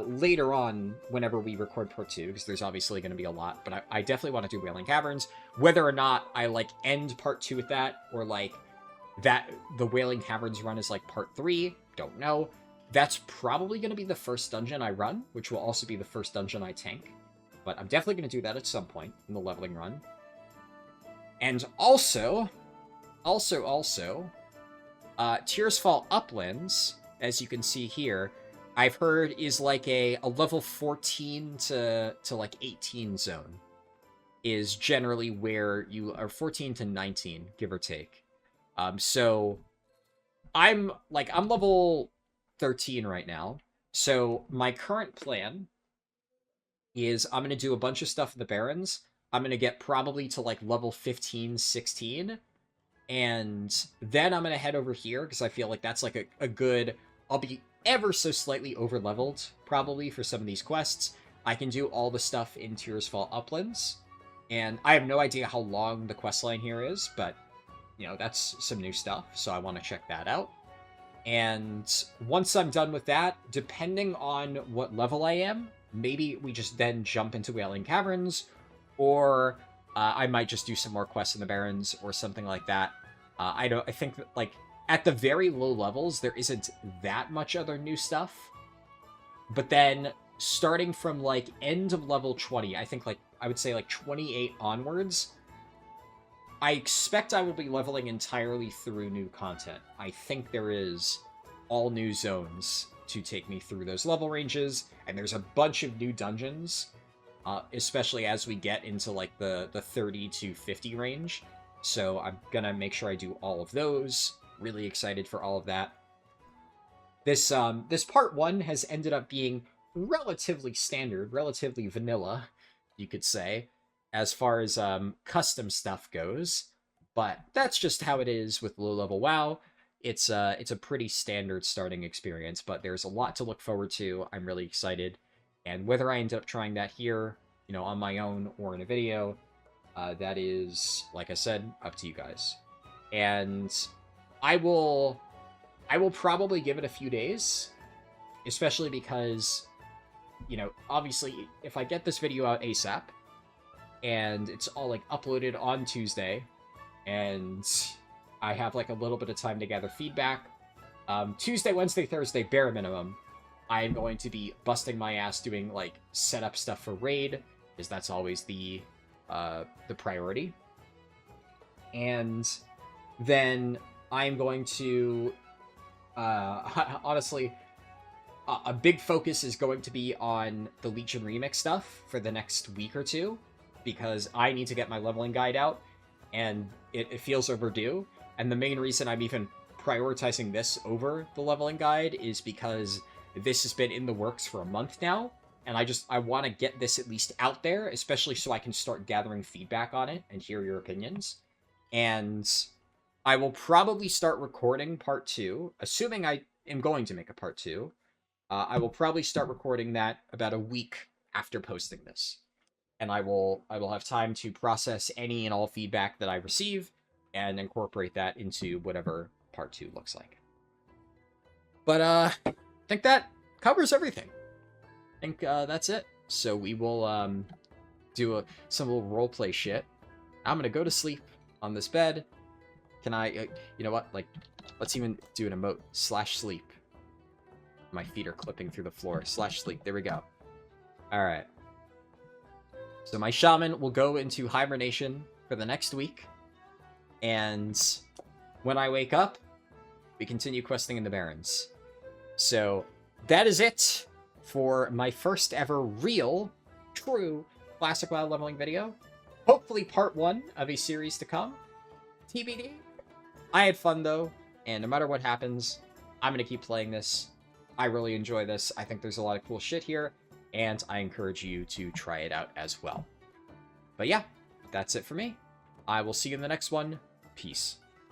later on whenever we record Part 2, because there's obviously going to be a lot, but I definitely want to do Wailing Caverns. Whether or not I, like, end Part 2 with that, or, like, that the Wailing Caverns run is, like, Part 3, don't know. That's probably going to be the first dungeon I run, which will also be the first dungeon I tank. But I'm definitely going to do that at some point in the leveling run. And also, Tears Fall Uplands, as you can see here, I've heard is like a level 14 to like 18 zone is generally where you are, 14 to 19, give or take. So I'm level 13 right now. So my current plan is I'm going to do a bunch of stuff in the Barrens. I'm going to get probably to like level 15, 16. And then I'm going to head over here because I feel like that's like a good... I'll be ever so slightly over-leveled, probably, for some of these quests. I can do all the stuff in Tears Fall Uplands. And I have no idea how long the questline here is, but, you know, that's some new stuff, so I want to check that out. And once I'm done with that, depending on what level I am, maybe we just then jump into Wailing Caverns, or I might just do some more quests in the Barrens, or something like that. I think that, like, at the very low levels, there isn't that much other new stuff. But then, starting from, like, end of level 20, I think, like, I would say, like, 28 onwards, I expect I will be leveling entirely through new content. I think there is all new zones to take me through those level ranges, and there's a bunch of new dungeons, especially as we get into, like, the 30 to 50 range. So I'm gonna make sure I do all of those. Really excited for all of that. This part 1 has ended up being relatively standard, relatively vanilla, you could say, as far as custom stuff goes. But that's just how it is with low-level WoW. It's a pretty standard starting experience, but there's a lot to look forward to. I'm really excited. And whether I end up trying that here, you know, on my own or in a video, That is, like I said, up to you guys. And I will probably give it a few days, especially because, you know, obviously, if I get this video out ASAP, and it's all, like, uploaded on Tuesday, and I have, like, a little bit of time to gather feedback, Tuesday, Wednesday, Thursday, bare minimum, I am going to be busting my ass doing, like, setup stuff for Raid, because that's always the priority. And then I'm going to, honestly, a big focus is going to be on the Legion Remix stuff for the next week or two, because I need to get my leveling guide out, and it feels overdue. And the main reason I'm even prioritizing this over the leveling guide is because this has been in the works for a month now, and I want to get this at least out there, especially so I can start gathering feedback on it and hear your opinions. And I will probably start recording part 2, assuming I am going to make a part 2. I will probably start recording that about a week after posting this. And I will have time to process any and all feedback that I receive and incorporate that into whatever part 2 looks like. But I think that covers everything. I think that's it. So we will do some little roleplay shit. I'm gonna go to sleep on this bed. Can I, you know what, like, let's even do an emote, /sleep. My feet are clipping through the floor, /sleep, there we go. Alright. So my shaman will go into hibernation for the next week, and when I wake up, we continue questing in the Barrens. So that is it for my first ever real, true Classic WoW leveling video. Hopefully part 1 of a series to come. TBD. I had fun though, and no matter what happens, I'm going to keep playing this. I really enjoy this. I think there's a lot of cool shit here, and I encourage you to try it out as well. But yeah, that's it for me. I will see you in the next one. Peace.